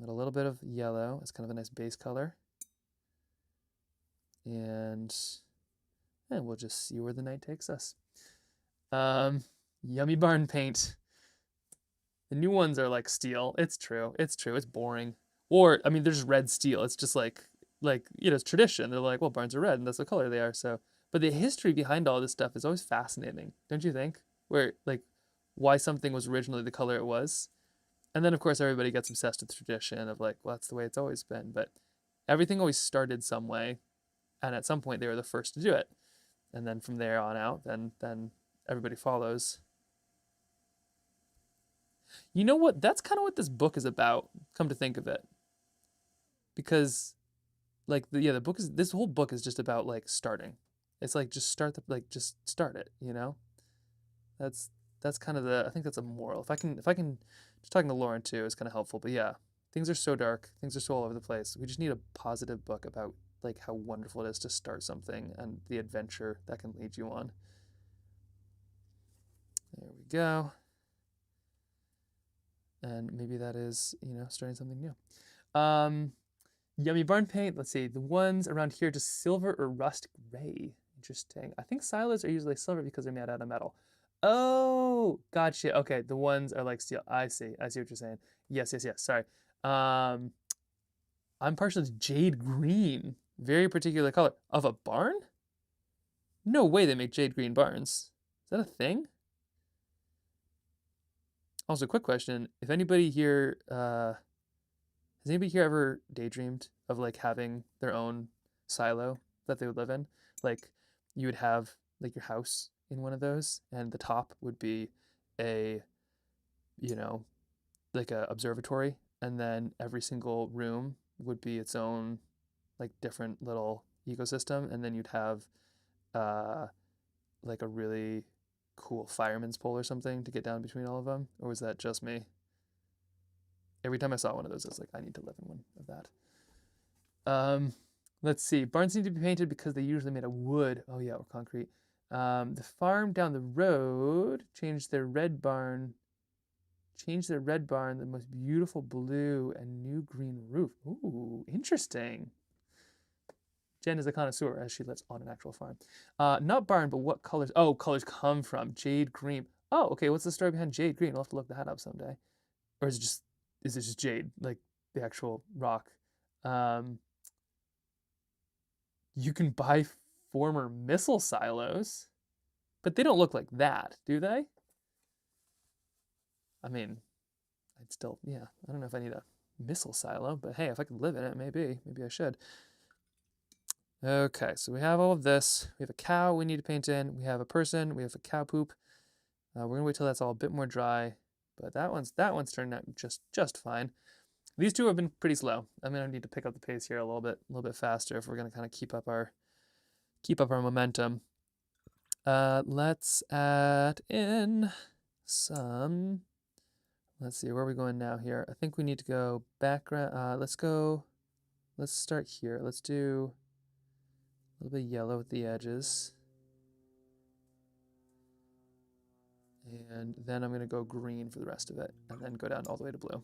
Add a little bit of yellow. It's kind of a nice base color. And we'll just see where the night takes us. Yummy barn paint. The new ones are like steel. It's true. It's boring. Or, I mean, there's red steel. It's just like, you know, it's tradition. They're like, well, barns are red and that's the color they are. So, but the history behind all this stuff is always fascinating, don't you think? Where, like, why something was originally the color it was. And then, of course, everybody gets obsessed with tradition of like, well, that's the way it's always been. But everything always started some way. And at some point, they were the first to do it. And then from there on out, then everybody follows. You know what? That's kind of what this book is about, come to think of it. Because, like, this whole book is just about, like, starting. It's like, just start it, you know? That's kind of I think that's a moral. If I can, just talking to Lauren too is kind of helpful. But yeah, things are so dark. Things are so all over the place. We just need a positive book about, like, how wonderful it is to start something and the adventure that can lead you on. There we go. And maybe that is, you know, starting something new. Yummy barn paint. Let's see. The ones around here, just silver or rust gray. Interesting. I think silos are usually silver because they're made out of metal. Oh, gotcha. Okay, the ones are like steel. I see what you're saying. Yes. Sorry. I I'm partial to jade green. Very particular color. Of a barn? No way they make jade green barns. Is that a thing? Also, quick question. If anybody here, has anybody here ever daydreamed of like having their own silo that they would live in? Like you would have like your house in one of those and the top would be a, you know, like a observatory, and then every single room would be its own like different little ecosystem, and then you'd have uh like a really cool fireman's pole or something to get down between all of them, or was that just me? Every time I saw one of those, I was like, I need to live in one of that. Let's see. Barns need to be painted because they usually made of wood. Oh yeah, or concrete. The farm down the road changed their red barn the most beautiful blue and new green roof. Ooh, interesting. Jen is a connoisseur as she lives on an actual farm. Not barn, but what colors? Oh, colors come from jade green. Oh, okay. What's the story behind jade green? We'll have to look that up someday. Or is it just jade, like the actual rock? You can buy former missile silos, but they don't look like that, do they? I mean, I'd still, yeah. I don't know if I need a missile silo, but hey, if I could live in it, maybe I should. Okay, so we have all of this. We have a cow we need to paint in. We have a person. We have a cow poop. We're gonna wait till that's all a bit more dry, but that one's turned out just fine. These two have been pretty slow. I'm gonna need to pick up the pace here a little bit faster if we're gonna kind of keep up our momentum. Let's add in some. Let's see, where are we going now here? I think we need to go background. Let's start here. Let's do a little bit of yellow at the edges. And then I'm going to go green for the rest of it, and then go down all the way to blue.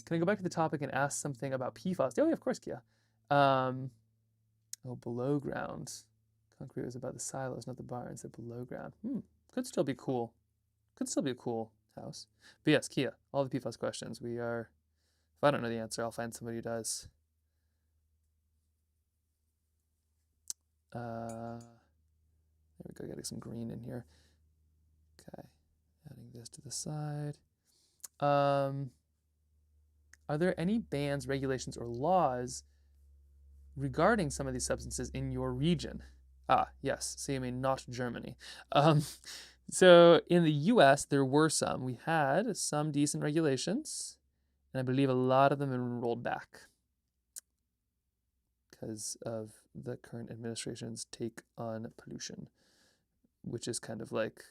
Can I go back to the topic and ask something about PFAS? Oh, yeah, of course, Kia. Below ground. Concrete was about the silos, not the barns. They're below ground. Could still be cool. Could still be a cool house. But yes, Kia, all the PFAS questions. If I don't know the answer, I'll find somebody who does. There we go, getting some green in here. Okay, adding this to the side. Are there any bans, regulations, or laws regarding some of these substances in your region? Yes. So you mean not Germany. So in the US, there were some. We had some decent regulations, and I believe a lot of them have been rolled back because of the current administration's take on pollution, which is kind of like,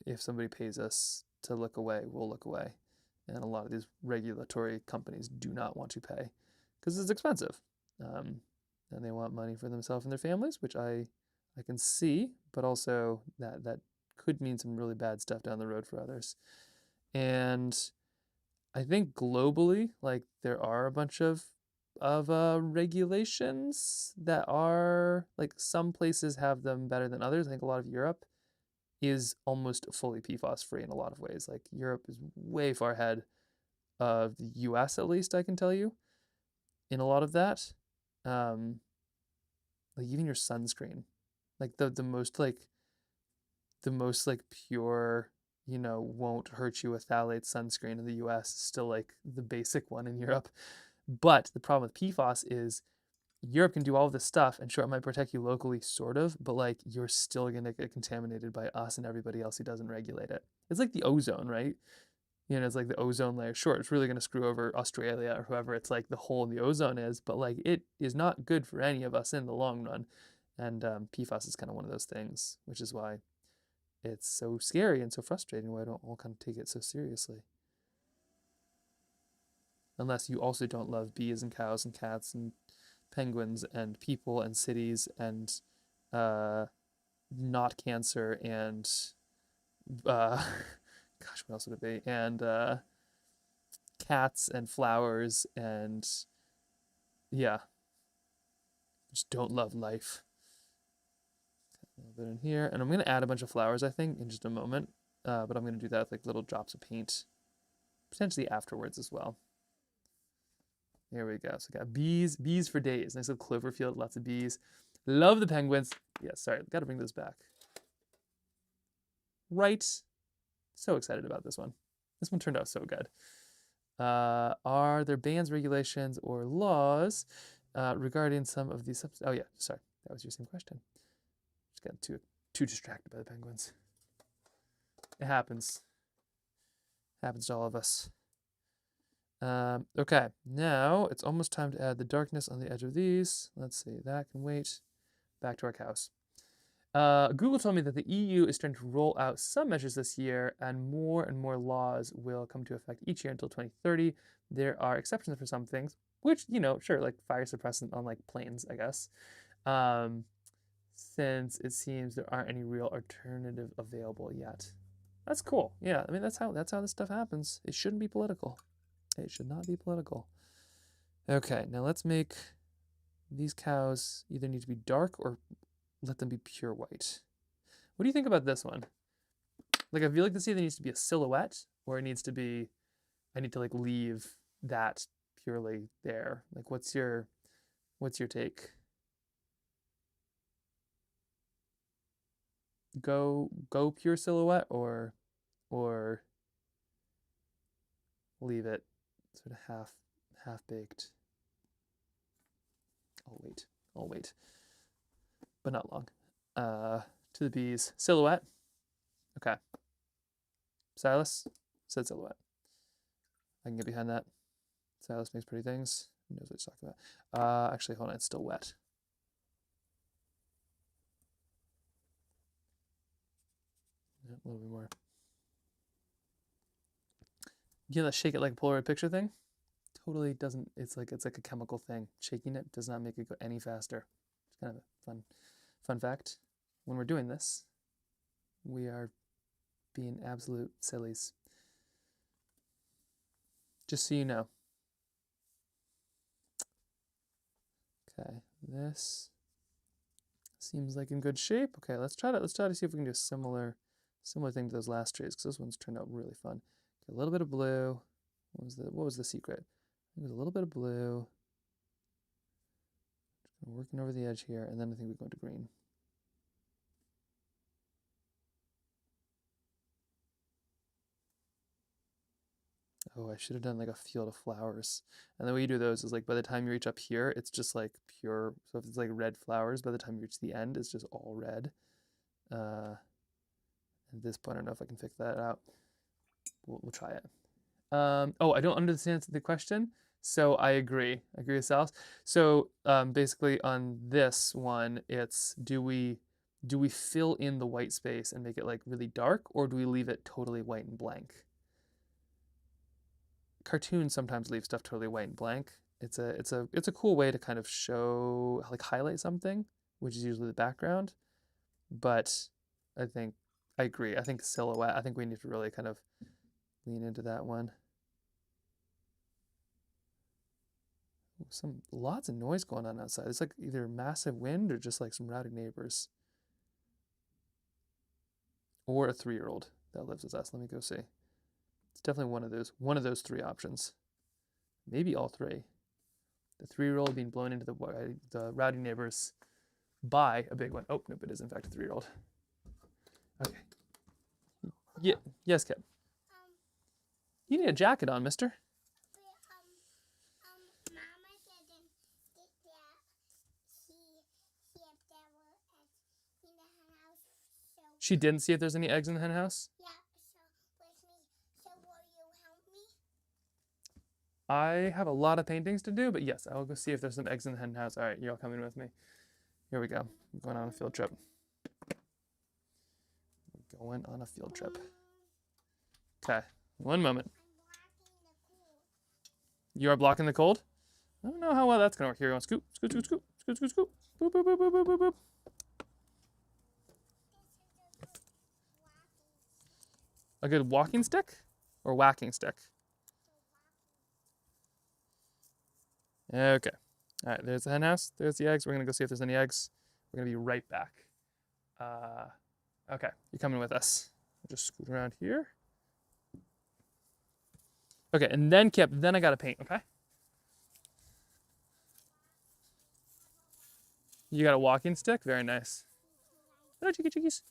if somebody pays us to look away, we'll look away. And a lot of these regulatory companies do not want to pay because it's expensive. And they want money for themselves and their families, which I can see, but also that could mean some really bad stuff down the road for others. And I think globally, like, there are a bunch of regulations that are, like, some places have them better than others. I think a lot of Europe is almost fully PFAS free in a lot of ways. Like, Europe is way far ahead of the US, at least, I can tell you, in a lot of that. Like, even your sunscreen, like the most pure, won't hurt you with phthalate sunscreen in the US is still like the basic one in Europe. But the problem with PFAS is Europe can do all of this stuff, and sure, it might protect you locally, sort of, but like you're still gonna get contaminated by us and everybody else who doesn't regulate it. It's like the ozone, right? It's like the ozone layer. Sure, it's really gonna screw over Australia or whoever it's like the hole in the ozone is, but like it is not good for any of us in the long run. And PFAS is kind of one of those things, which is why it's so scary and so frustrating, why I don't all kind of take it so seriously. Unless you also don't love bees and cows and cats and penguins and people and cities and not cancer and gosh, what else would it be? And cats and flowers and yeah, just don't love life. A little bit in here, and I'm gonna add a bunch of flowers, I think, in just a moment. But I'm gonna do that with like little drops of paint, potentially afterwards as well. There we go. So we got bees for days. Nice little clover field, lots of bees. Love the penguins. Yeah, sorry, got to bring those back. Right. So excited about this one. This one turned out so good. Are there bans, regulations, or laws regarding some of these oh yeah, sorry. That was your same question. Just got too distracted by the penguins. It happens. Happens to all of us. Okay, now it's almost time to add the darkness on the edge of these. Let's see, that can wait. Back to our cows. Google told me that the EU is trying to roll out some measures this year, and more laws will come to effect each year until 2030. There are exceptions for some things, which, you know, sure, like fire suppressant on like planes, I guess. Since it seems there aren't any real alternative available yet. That's cool. Yeah, I mean that's how this stuff happens. It shouldn't be political. It should not be political. Okay, now let's make these cows either need to be dark or let them be pure white. What do you think about this one? Like, I feel like this either needs to be a silhouette or it needs to be, I need to like leave that purely there. Like, what's your take? Go pure silhouette or leave it sort of half baked. I'll wait. But not long. To the bees. Silhouette. Okay. Silas said silhouette. I can get behind that. Silas makes pretty things. He knows what he's talking about. Actually, hold on. It's still wet. Yeah, a little bit more. You know that shake it like a Polaroid picture thing? Totally doesn't. It's like a chemical thing. Shaking it does not make it go any faster. It's kind of a fun fact. When we're doing this, we are being absolute sillies. Just so you know. Okay, this seems like in good shape. Okay, let's try to see if we can do a similar thing to those last trees, because this one's turned out really fun. Okay, a little bit of blue. What was the secret? I think it was a little bit of blue. Working over the edge here, and then I think we go into green. Oh, I should have done like a field of flowers. And the way you do those is like by the time you reach up here, it's just like pure. So if it's like red flowers, by the time you reach the end, it's just all red. At this point, I don't know if I can fix that out. We'll try it. Oh, I don't understand the question. So I agree with Sal. So basically on this one, it's do we fill in the white space and make it like really dark, or do we leave it totally white and blank? Cartoons sometimes leave stuff totally white and blank. It's a cool way to kind of show, like, highlight something, which is usually the background. But I agree. I think silhouette. I think we need to really kind of lean into that one. Lots of noise going on outside. It's like either massive wind or just like some rowdy neighbors. Or a 3-year-old that lives with us. Let me go see. It's definitely one of those 3 options. Maybe all 3. The 3-year-old being blown into the rowdy neighbors by a big one. Oh, nope, it is in fact a 3-year-old. Okay. Yeah, yes, Kip. You need a jacket on, mister. She didn't see if there's any eggs in the hen house? Yeah, so will you help me? I have a lot of paintings to do, but yes, I'll go see if there's some eggs in the hen house. All right, you're all coming with me. Here we go. I'm going on a field trip. We're going on a field trip. Okay, one moment. You are blocking the cold? I don't know how well that's going to work. Here, going scoop, scoop, scoop, scoop, scoop, scoop, scoop. Boop, boop, boop, boop, boop, boop, boop. A good walking stick or whacking stick? Okay. All right, there's the hen house. There's the eggs. We're going to go see if there's any eggs. We're going to be right back. Okay, you're coming with us. I'll just scoot around here. Okay, and then Kip, then I got to paint, okay? You got a walking stick? Very nice. Hello, chickie chickies.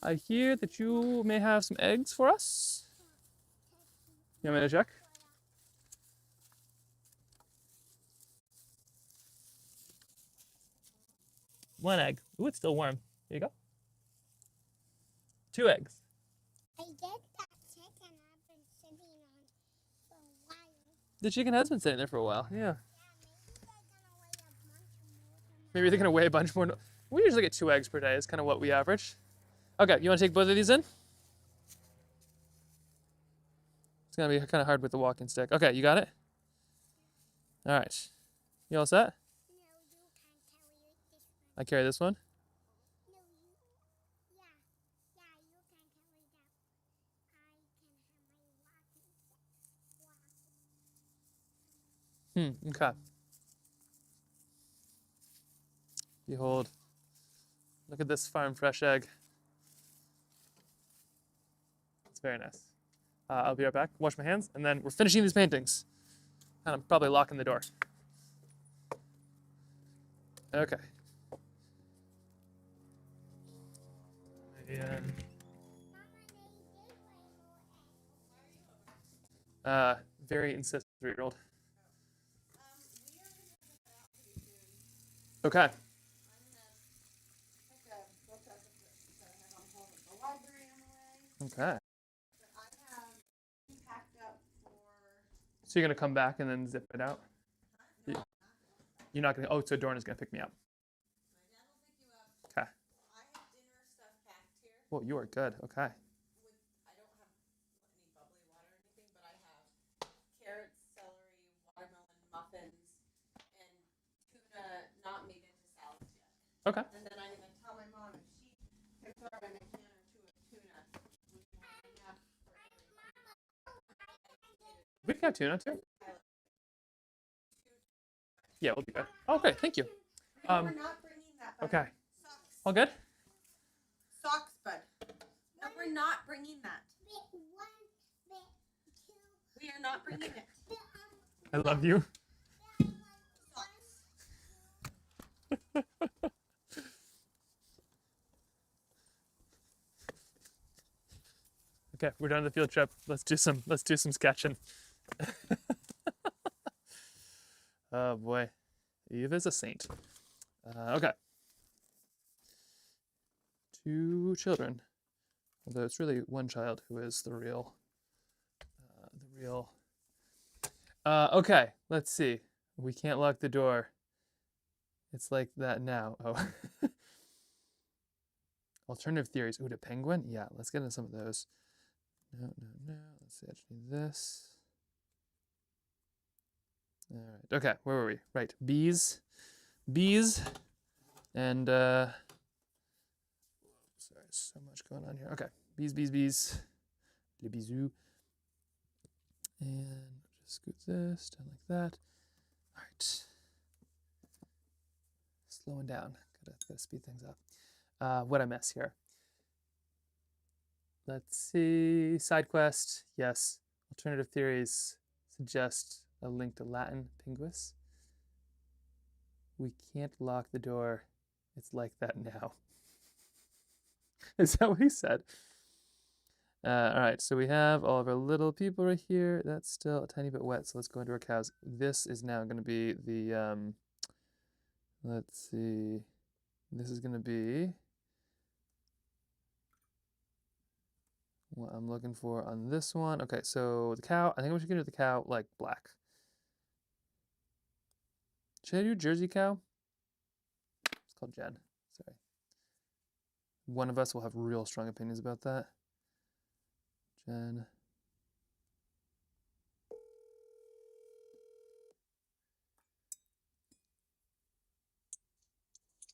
I hear that you may have some eggs for us. You want me to check? One egg. Ooh, it's still warm. Here you go. 2 eggs. I get that chicken I've been sitting on for a while. The chicken has been sitting there for a while. Yeah. Yeah, maybe they're gonna weigh a bunch more. Maybe they're gonna weigh a bunch more. We usually get 2 eggs per day. Is kind of what we average. Okay, you want to take both of these in? It's gonna be kind of hard with the walking stick. Okay, you got it. All right. You all set? No, you can carry this one. I carry this one. No, you. Yeah, you can carry that. I can have my walking stick. Wow. Okay. Behold. Look at this farm fresh egg. It's very nice. I'll be right back. Wash my hands, and then we're finishing these paintings. And I'm probably locking the door. Okay. And, Mama, they did weigh more eggs. very insistent 3-year-old. We are gonna head out pretty soon. Okay. I'm gonna pick a book up that I have on hold at the library on the way. Okay. But I have packed up for. So you're gonna come back and then zip it out? You're not gonna. Oh, so Dorna's gonna pick me up. My dad will pick you up. Okay. I have dinner stuff packed here. Well, you are good. Okay. I don't have any bubbly water or anything, but I have carrots, celery, watermelon, muffins, and tuna not made into salads yet. Okay. And then I'm gonna tell my mom if she can throw in a can or 2 of tuna, we can have enough for everybody. We've got tuna too. Yeah, we'll be good. Okay, thank you. No, we're not bringing that. Bud. Okay. Socks. All good? Socks, bud. No, we're not bringing that. Bit 1, bit 2, We are not bringing it. bit I love you. Socks. Okay, we're done the field trip. Let's do some sketching. Oh boy, Eve is a saint. Okay. 2 children, although it's really 1 child who is the real. Okay, let's see. We can't lock the door. It's like that now. Oh. Alternative theories. Ooh, the penguin? Yeah, let's get into some of those. No. Let's see, actually this. All right. Okay, where were we? Right. Bees. And sorry, so much going on here. Okay. Bees. Le bisou. And just scoot this down like that. All right. Slowing down. Gotta speed things up. What I miss here? Let's see. Side quest. Yes. Alternative theories suggest a link to Latin pinguis. We can't lock the door. It's like that now. Is that what he said? All right, so we have all of our little people right here. That's still a tiny bit wet, so let's go into our cows. This is now going to be the, let's see. This is going to be what I'm looking for on this one. Okay, so the cow, I think we should do the cow like black. Should I do Jersey cow? It's called Jen. Sorry. One of us will have real strong opinions about that. Jen.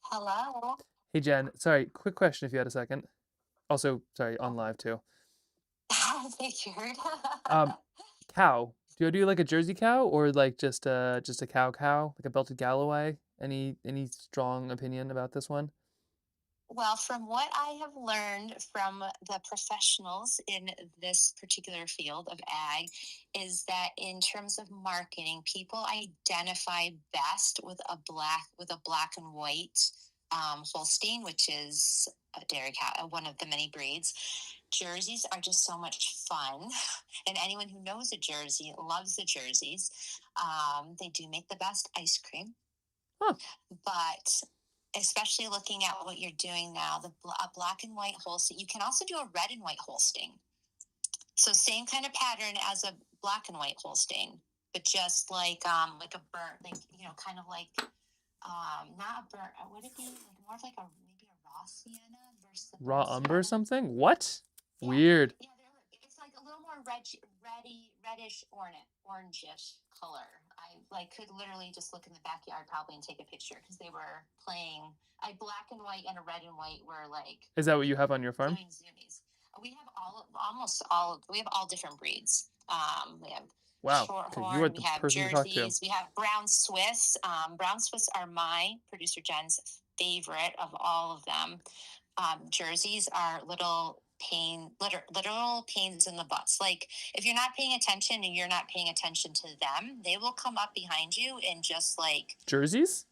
Hello. Hey Jen, sorry, quick question if you had a second. Also, sorry, on live too. I figured. Cow. Do I do like a Jersey cow or like just a cow, like a belted Galloway? Any strong opinion about this one? Well, from what I have learned from the professionals in this particular field of ag, is that in terms of marketing, people identify best with a black and white Holstein, which is a dairy cow, one of the many breeds. Jerseys are just so much fun, and anyone who knows a Jersey loves the jerseys. They do make the best ice cream, Huh. but especially looking at what you're doing now, a black and white Holstein. You can also do a red and white Holstein. So same kind of pattern as a black and white Holstein, but just like a burnt, like, kind of like not a burnt. Would it be like more of like maybe a raw sienna versus a Raw burnt umber or sienna? something? What? Yeah. Weird. Yeah, it's like a little more reddish, orangish color. I could literally just look in the backyard probably and take a picture because they were playing. Black and white and a red and white were like Is that what you have on your farm? doing zoomies. We have almost all. We have all different breeds. We have Wow. Okay, you are Shorthorn. the We have person to talk to. Jerseys. We have Brown Swiss. Brown Swiss are my producer Jen's favorite of all of them. Jerseys are literal pains in the butts. Like if you're not paying attention and you're not paying attention to them, they will come up behind you and just like Jerseys?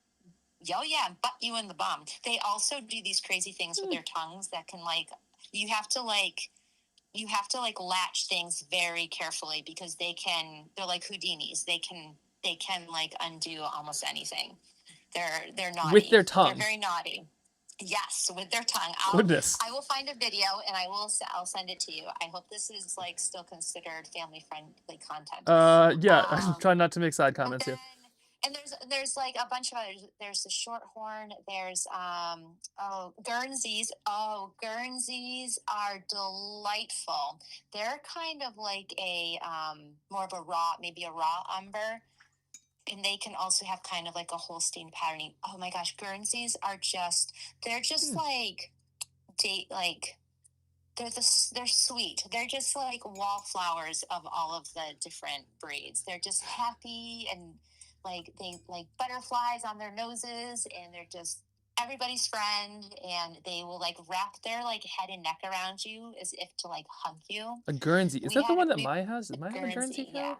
and butt you in the bum. They also do these crazy things with their tongues that can you have to latch things very carefully because they're like Houdinis. They can like undo almost anything. They're naughty. With their tongue? They're very naughty. Yes, with their tongue. Goodness. I will find a video and I'll send it to you. I hope this is like still considered family friendly content. Yeah, I'm trying not to make side comments here. And there's like a bunch of others. There's the shorthorn. There's Guernseys. Oh, Guernseys are delightful. They're kind of like a more of a raw umber. And they can also have kind of like a Holstein patterning. Oh my gosh, Guernseys are they're sweet. They're just like wallflowers of all of the different breeds. They're just happy and like they like butterflies on their noses, and they're just everybody's friend, and they will like wrap their like head and neck around you as if to like hug you. A Guernsey. Is that the one that Maya has? Does Maya have a Guernsey cow? Yeah.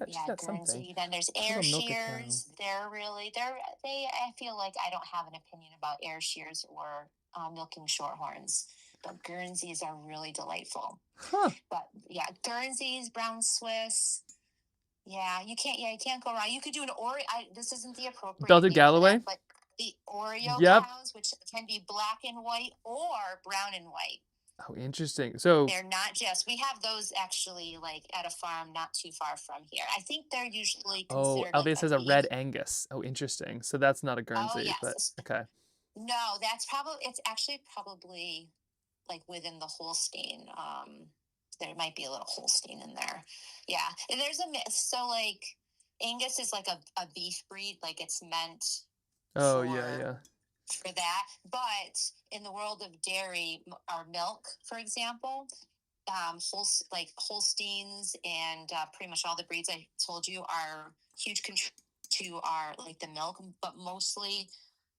She's got Guernsey. something. Then there's air shears. I feel like I don't have an opinion about air shears or milking shorthorns, but Guernseys are really delightful. Huh. But yeah, Guernseys, Brown Swiss. Yeah, you can't go wrong. You could do an Oreo. This isn't the appropriate. Belted Galloway. But the Oreo cows, which can be black and white or brown and white. Oh, interesting. So they're not just. We have those actually like at a farm not too far from here. I think they're usually considered. Albia says a red Angus. Oh, interesting. So that's not a Guernsey, yes. but okay. No, it's actually probably like within the Holstein. There might be a little Holstein in there. Yeah, and there's so like Angus is like a beef breed, like it's meant. Oh yeah. For that, but in the world of dairy or milk, for example, Holsteins and pretty much all the breeds I told you are huge to our like the milk, but mostly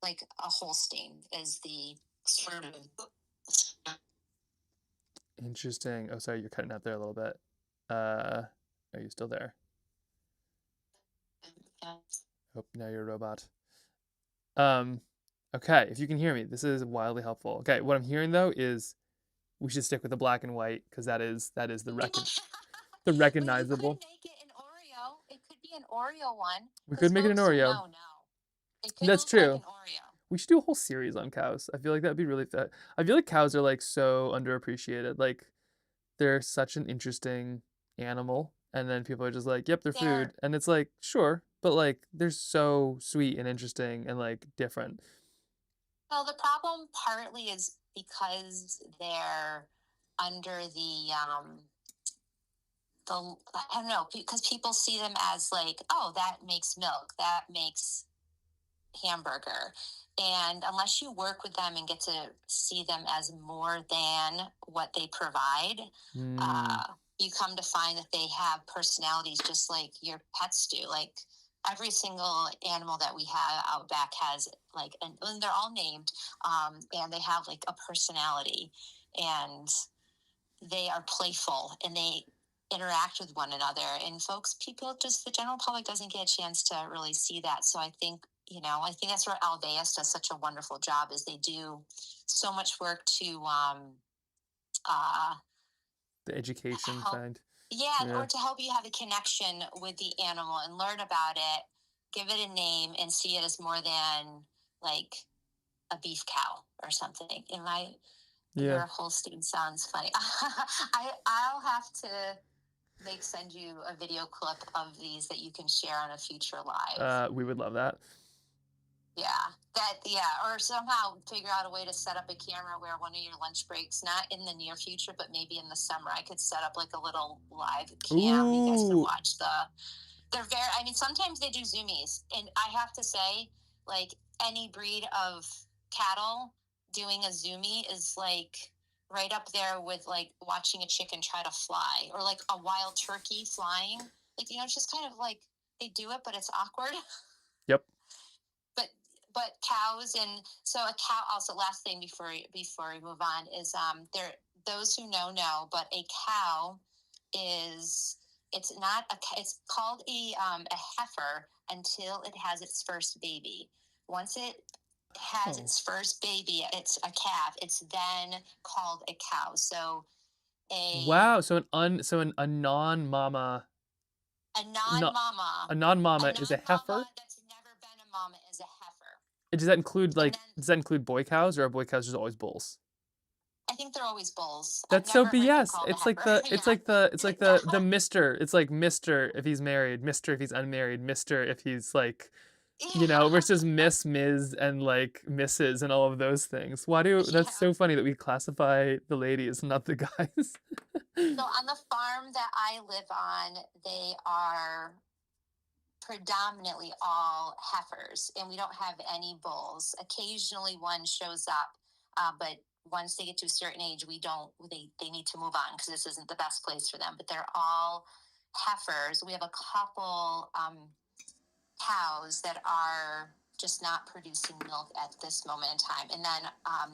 like a Holstein is the sort of. Interesting. Oh, sorry, you're cutting out there a little bit. Are you still there? Oh, now you're a robot. Okay, if you can hear me, this is wildly helpful. Okay, what I'm hearing though is we should stick with the black and white because that is the recognizable. We could make it an Oreo. It could be an Oreo one. We could make it an Oreo. No. It could That's look true. Like an Oreo. We should do a whole series on cows. I feel like that'd be really fun. I feel like cows are like so underappreciated. Like they're such an interesting animal, and then people are just like, "Yep, they're food," and it's like, sure, but like they're so sweet and interesting and like different. Well, the problem partly is because they're under the I don't know, because people see them as like, oh, that makes milk, that makes hamburger. And unless you work with them and get to see them as more than what they provide, you come to find that they have personalities just like your pets do. Like every single animal that we have out back has like, and they're all named, and they have like a personality, and they are playful, and they interact with one another. And people, just the general public doesn't get a chance to really see that. So I think, I think that's where Alveus does such a wonderful job, is they do so much work to The education help, side. yeah, Yeah. or to help you have a connection with the animal and learn about it, give it a name, and see it as more than like a beef cow or something. Your Holstein sounds funny. I'll have to send you a video clip of these that you can share on a future live. We would love that. Or somehow figure out a way to set up a camera where one of your lunch breaks, not in the near future, but maybe in the summer, I could set up like a little live cam. You guys can watch sometimes they do zoomies, and I have to say, like, any breed of cattle, doing a zoomie is like right up there with like watching a chicken try to fly, or like a wild turkey flying. Like, it's just kind of like they do it, but it's awkward. Yep. But cows, and so a cow. Also, last thing before we move on is those who know, but a cow is, it's called a heifer until it has its first baby. Once it has its first baby, it's a calf. It's then called a cow. So So a non-mama. A non-mama. A non-mama is a heifer. That's never been a mama is a heifer. Does that include boy cows, or are boy cows just always bulls? I think they're always bulls. That's so BS. It's like the Mister. It's like Mister if he's married, Mister if he's unmarried, Mister if he's like, versus Miss, Ms, and like Mrs. and all of those things. That's so funny that we classify the ladies, not the guys. So on the farm that I live on, they are predominantly all heifers, and we don't have any bulls. Occasionally one shows up, but once they get to a certain age, they need to move on, because this isn't the best place for them. But they're all heifers. We have a couple cows that are just not producing milk at this moment in time. And then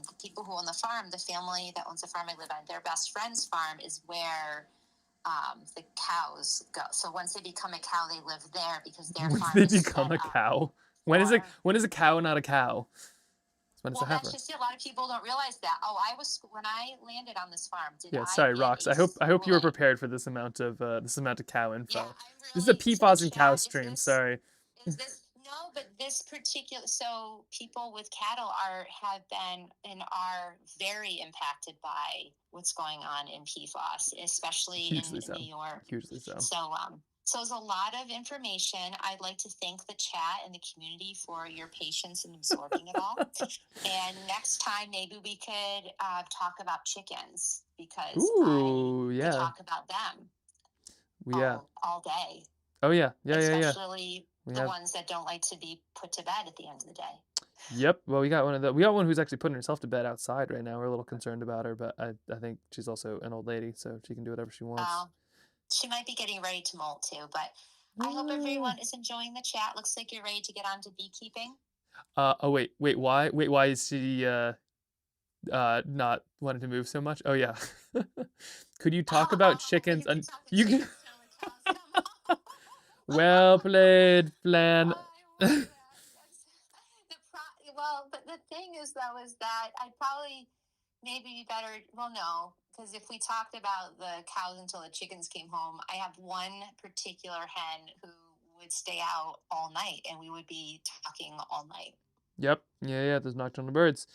the people who own the farm, the family that owns the farm I live on, their best friend's farm is where the cows go. So once they become a cow, they live there, because their farm They is become set a up cow. When is a cow not a cow? When it's a heifer. That's just it. A lot of people don't realize that. When I landed on this farm. Sorry, Rox. I hope you were prepared for this amount of cow info. Yeah, this is a PFAS and cow stream. Sorry. No, but this particular, so people with cattle have been and are very impacted by what's going on in PFAS, especially in New York. Hugely so. So there's a lot of information. I'd like to thank the chat and the community for your patience in absorbing it all. And next time, maybe we could talk about chickens, because I could talk about them all day. Oh, yeah. Especially the ones that don't like to be put to bed at the end of the day. Yep. Well, we got one who's actually putting herself to bed outside right now. We're a little concerned about her, but I think she's also an old lady, so she can do whatever she wants. She might be getting ready to molt too, but I hope everyone is enjoying the chat. Looks like you're ready to get on to beekeeping. Wait, why? Why is she not wanting to move so much? Oh yeah. Could you talk about chickens? And you can. Well played, Flan. Well, but the thing is, though, is that I'd probably maybe be better. Well, no, because if we talked about the cows until the chickens came home, I have one particular hen who would stay out all night, and we would be talking all night. Yep. Yeah. Those nocturnal birds.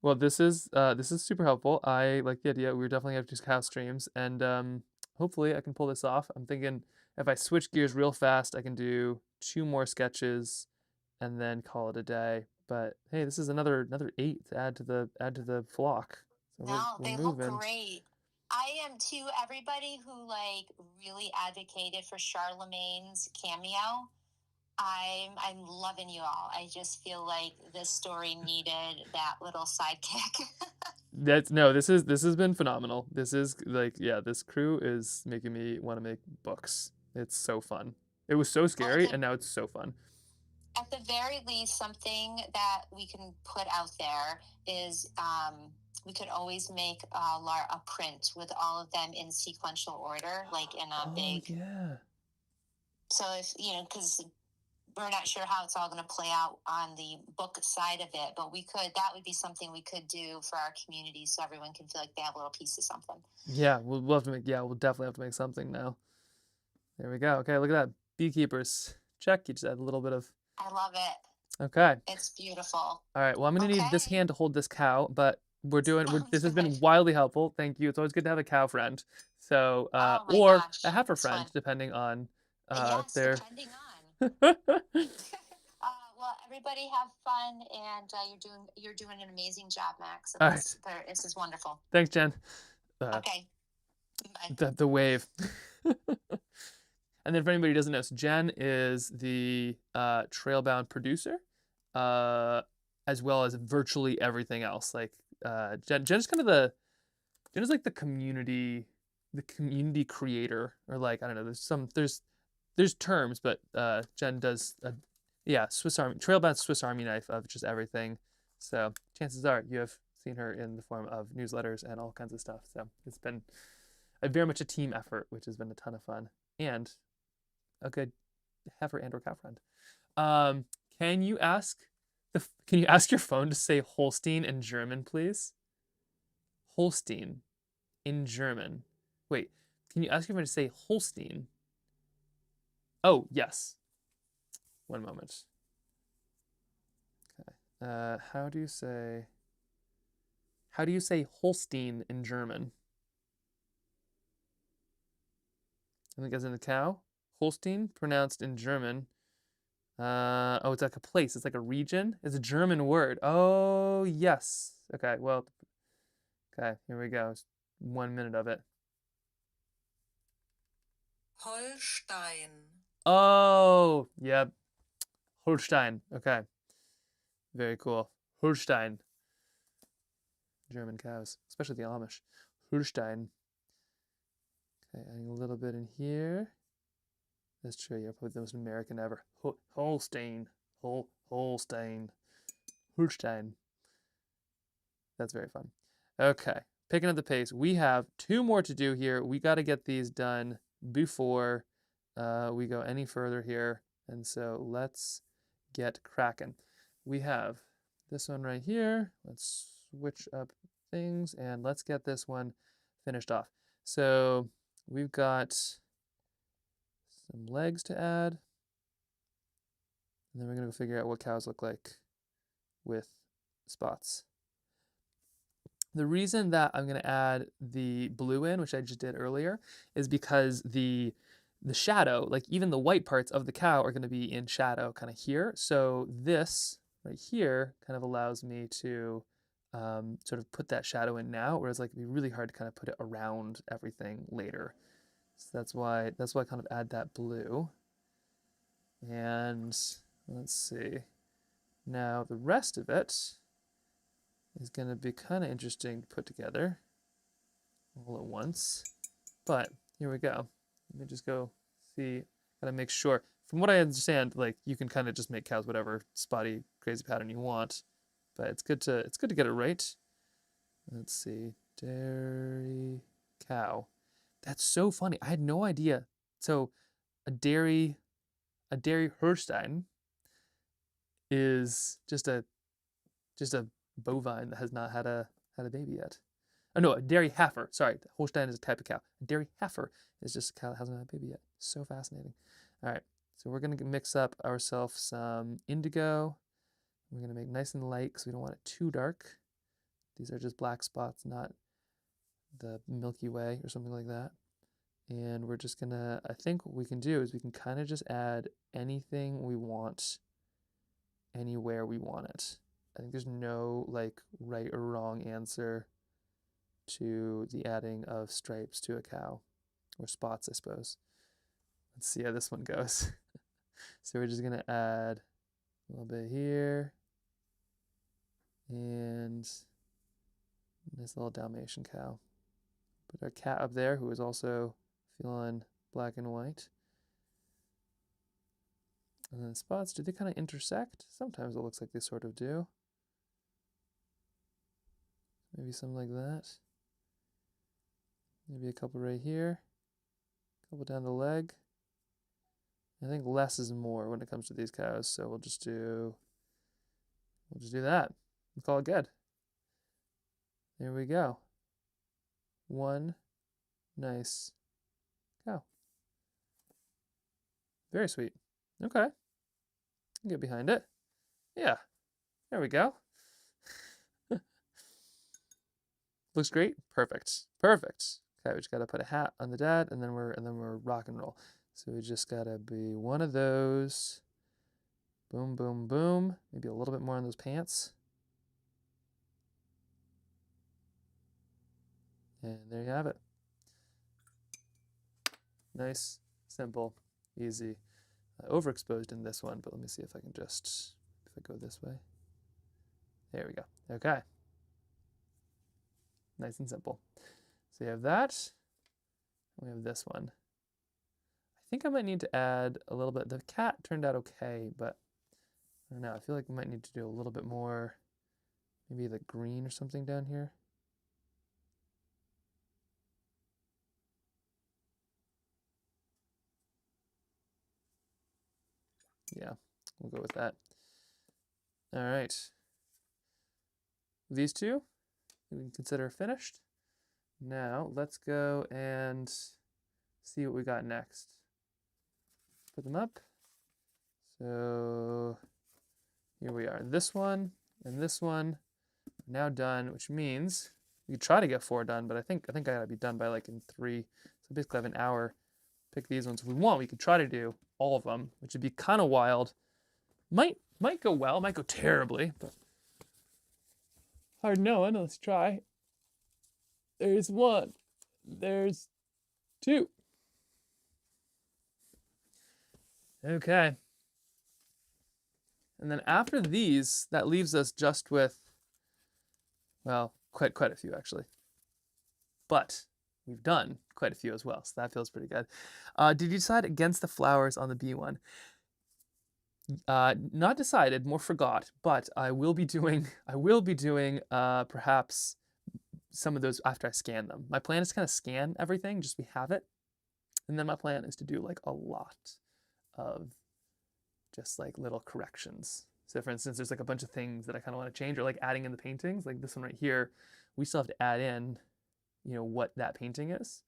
Well, this is super helpful. I like the idea. We're definitely gonna have to cow streams, and hopefully I can pull this off. I'm thinking if I switch gears real fast, I can do 2 more sketches, and then call it a day. But hey, this is another 8 to add to the flock. So they look great. I am too. Everybody who really advocated for Charlemagne's cameo, I'm loving you all. I just feel like this story needed that little sidekick. This has been phenomenal. This is this crew is making me want to make books. It's so fun. It was so scary, the- and now it's so fun. At the very least, something that we can put out there is we could always make a print with all of them in sequential order, like in a big. Yeah. So if because we're not sure how it's all going to play out on the book side of it, but that would be something we could do for our community, so everyone can feel like they have a little piece of something. Yeah, we'll have to make. Yeah, we'll definitely have to make something now. There we go. Okay, look at that. Beekeepers. Check. You just add a little bit of. I love it. Okay. It's beautiful. All right. Well, I'm gonna need this Okay. hand to hold this cow, but this has been Good. wildly helpful. Thank you. It's always good to have a cow friend. So, Oh my or gosh, a heifer it's friend, fun. depending on Yes, their. depending on. Well, everybody have fun, and you're doing an amazing job, Max. All This is wonderful. Thanks, Jen. Okay. Bye. The wave. And then for anybody who doesn't know, so Jen is the Trailbound producer, as well as virtually everything else. Like Jen's kind of Jen is like the community creator, or like I don't know. There's terms, but Jen does Swiss Army Trailbound Swiss Army knife of just everything. So chances are you have seen her in the form of newsletters and all kinds of stuff. So it's been very much a team effort, which has been a ton of fun and a good heifer and or cow friend. Can you ask your phone to say Holstein in German, please? Holstein in German. Wait, can you ask your phone to say Holstein? Oh, yes. One moment. Okay. How do you say Holstein in German? I think as in the cow. Holstein, pronounced in German. Oh, it's like a place. It's like a region. It's a German word. Oh, yes. Okay, well, okay, here we go. It's 1 minute of it. Holstein. Oh, yep. Holstein. Okay. Very cool. Holstein. German cows, especially the Amish. Holstein. Okay, adding a little bit in here. That's true. You're probably the most American ever. Holstein. Holstein. Holstein. That's very fun. Okay, picking up the pace. We have 2 more to do here. We got to get these done before we go any further here. And so let's get cracking. We have this one right here. Let's switch up things and let's get this one finished off. So we've got some legs to add. And then we're going to figure out what cows look like with spots. The reason that I'm going to add the blue in, which I just did earlier, is because the shadow, like even the white parts of the cow are going to be in shadow kind of here. So this right here kind of allows me to sort of put that shadow in now, whereas like it'd be really hard to kind of put it around everything later. So that's why I kind of add that blue. And let's see. Now the rest of it is going to be kind of interesting to put together all at once. But here we go. Let me just go see, gotta make sure. From what I understand, like you can kind of just make cows whatever spotty, crazy pattern you want. But it's good to get it right. Let's see. Dairy cow. That's so funny. I had no idea. So a dairy Holstein is just a bovine that has not had a baby yet. Oh no, a dairy heifer. Sorry, Holstein is a type of cow. A dairy heifer is just a cow that hasn't had a baby yet. So fascinating. All right, so we're gonna mix up ourselves some indigo. We're gonna make nice and light because we don't want it too dark. These are just black spots, not the Milky Way or something like that. And we're just gonna, I think what we can do is we can kind of just add anything we want anywhere we want it. I think there's no like right or wrong answer to the adding of stripes to a cow, or spots, I suppose. Let's see how this one goes. So we're just gonna add a little bit here, and nice little Dalmatian cow. Put our cat up there, who is also feeling black and white. And then the spots, do they kind of intersect? Sometimes it looks like they sort of do. Maybe something like that. Maybe a couple right here. A couple down the leg. I think less is more when it comes to these cows, so we'll just do that. We'll call it good. There we go. One nice cow. Very sweet. Okay. Get behind it. Yeah. There we go. Looks great. Perfect. Perfect. Okay, we just gotta put a hat on the dad, and then we're rock and roll. So we just gotta be one of those. Boom, boom, boom. Maybe a little bit more on those pants. And there you have it. Nice, simple, easy. Overexposed in this one, but let me see if I can just, if I go this way. There we go. Okay. Nice and simple. So you have that. We have this one. I think I might need to add a little bit. The cat turned out okay, but I don't know. I feel like we might need to do a little bit more, maybe the green or something down here. Yeah, we'll go with that. All right. These two we can consider finished. Now let's go and see what we got next. Put them up. So here we are. This one and this one are now done, which means we could try to get 4 done, but I think I gotta be done by like in 3. So basically I have an hour. Pick these ones. If we want, we could try to do all of them, which would be kind of wild. Might go well, might go terribly, but hard knowing. Let's try. There's 1. There's 2. Okay. And then after these, that leaves us just with, well, quite a few actually. But we've done quite a few as well, so that feels pretty good. Did you decide against the flowers on the B one? Not decided, more forgot, but I will be doing perhaps some of those after I scan them. My plan is to kind of scan everything, just we have it. And then my plan is to do like a lot of just like little corrections. So for instance, there's like a bunch of things that I kind of want to change, or like adding in the paintings, like this one right here, we still have to add in, you know, what that painting is.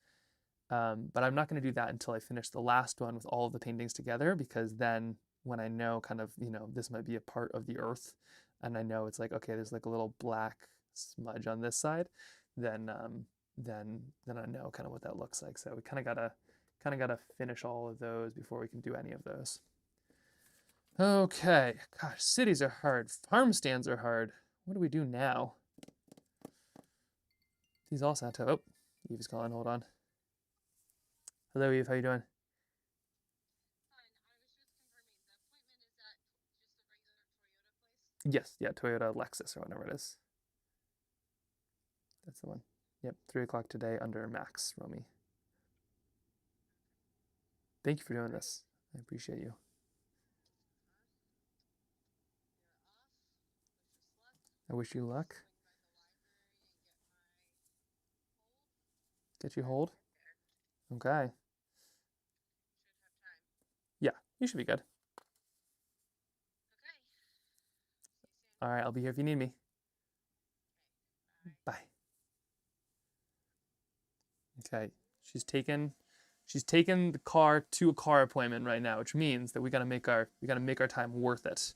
But I'm not going to do that until I finish the last one with all of the paintings together, because then when I know kind of, you know, this might be a part of the earth, and I know it's like, okay, there's like a little black smudge on this side, then I know kind of what that looks like. So we kind of gotta finish all of those before we can do any of those. Okay, gosh, cities are hard. Farm stands are hard. What do we do now? These all sound tough. Oh, Eve is calling. Hold on. Hello, Eve. How you doing? Yes, yeah, Toyota Lexus or whatever it is. That's the one. Yep, 3 o'clock today under Max, Romey. Thank you for doing this. I appreciate you. I wish you luck. Get you hold? Okay. Yeah, you should be good. All right, I'll be here if you need me. Bye. Okay, she's taken the car to a car appointment right now, which means that we gotta make our time worth it.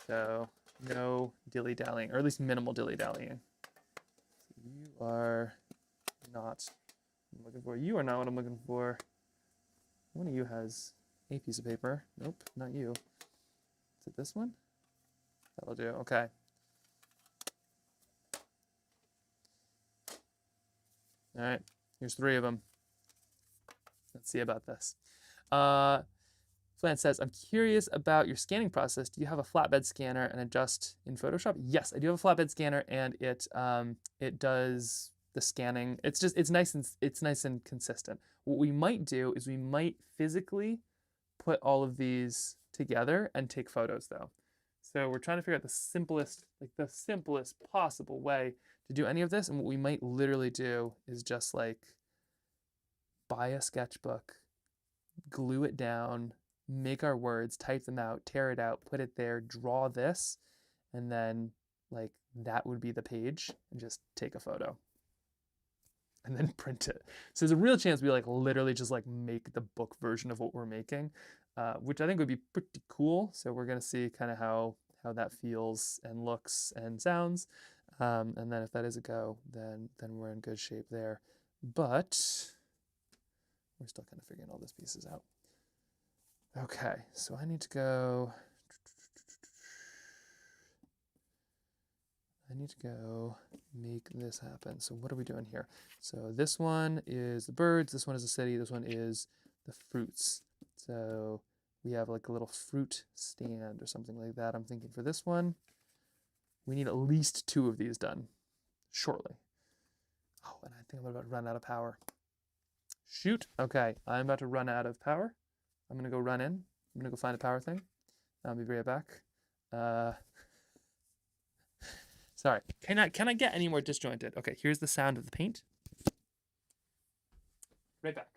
So no dilly-dallying, or at least minimal dilly-dallying. You are not what I'm looking for. You are not what I'm looking for. One of you has a piece of paper. Nope, not you. Is it this one? That'll do. Okay. All right. Here's 3 of them. Let's see about this. Flan says, I'm curious about your scanning process. Do you have a flatbed scanner and adjust in Photoshop? Yes, I do have a flatbed scanner, and it does the scanning. It's nice and consistent. What we might do is we might physically put all of these together and take photos though. So we're trying to figure out the simplest possible way to do any of this. And what we might literally do is just like buy a sketchbook, glue it down, make our words, type them out, tear it out, put it there, draw this, and then like that would be the page, and just take a photo and then print it. So there's a real chance we like literally just like make the book version of what we're making, which I think would be pretty cool. So we're gonna see kind of how that feels and looks and sounds, and then if that is a go, then we're in good shape there. But we're still kind of figuring all these pieces out. Okay, so I need to go make this happen. So what are we doing here? So this one is the birds, this one is the city, this one is the fruits. So we have like a little fruit stand or something like that. I'm thinking for this one, we need at least 2 of these done shortly. Oh, and I think I'm about to run out of power. Shoot. Okay, I'm about to run out of power. I'm gonna go run in. I'm gonna go find a power thing. I'll be right back. Sorry, can I get any more disjointed? Okay, here's the sound of the paint. Right back.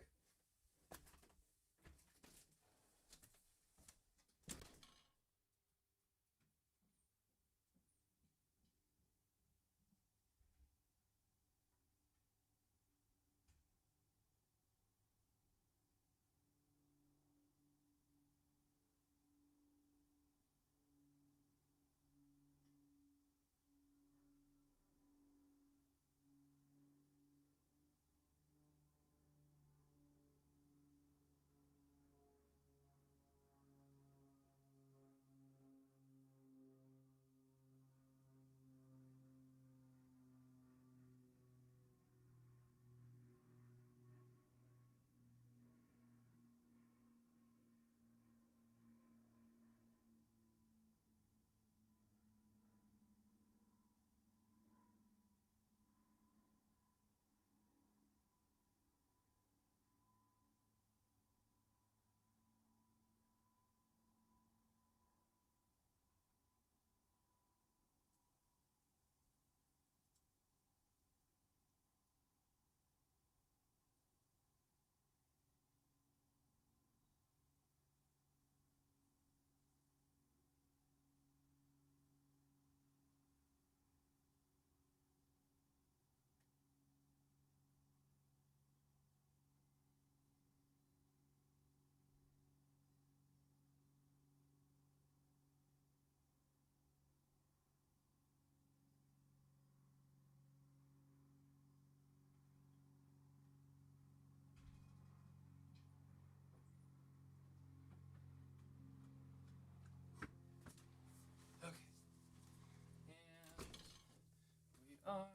Are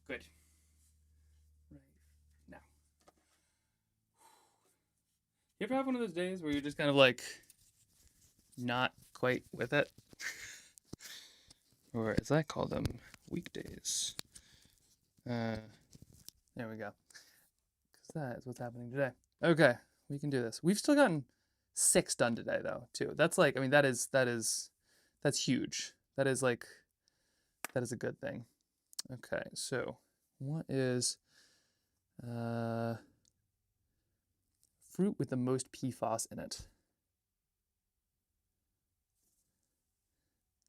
good right now. You ever have one of those days where you're just kind of like not quite with it? Or as I call them, weekdays. There we go. Because that is what's happening today. Okay, we can do this. We've still gotten 6 done today though, too. That's like, I mean, that's huge. That is a good thing. Okay, so what is fruit with the most PFAS in it?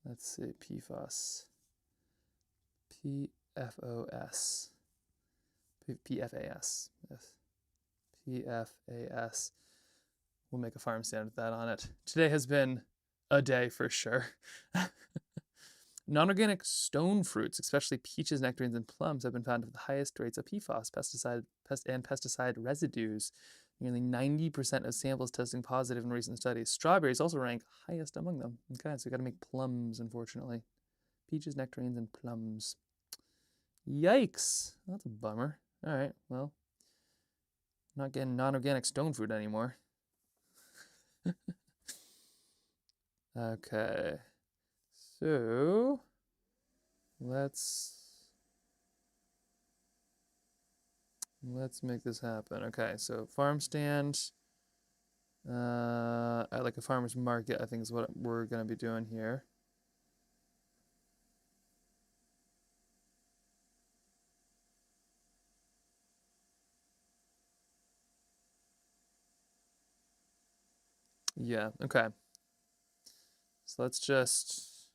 Let's see, PFAS. PFOS. PFAS. Yes. PFAS. We'll make a farm stand with that on it. Today has been a day for sure. Non-organic stone fruits, especially peaches, nectarines, and plums, have been found to have the highest rates of PFAS, pesticide residues. Nearly 90% of samples testing positive in recent studies. Strawberries also rank highest among them. Okay, so we got to make plums, unfortunately. Peaches, nectarines, and plums. Yikes! That's a bummer. All right, well, not getting non-organic stone fruit anymore. Okay. So let's make this happen. Okay, so farm stand. At like a farmer's market, I think is what we're gonna be doing here. Yeah, okay. So let's just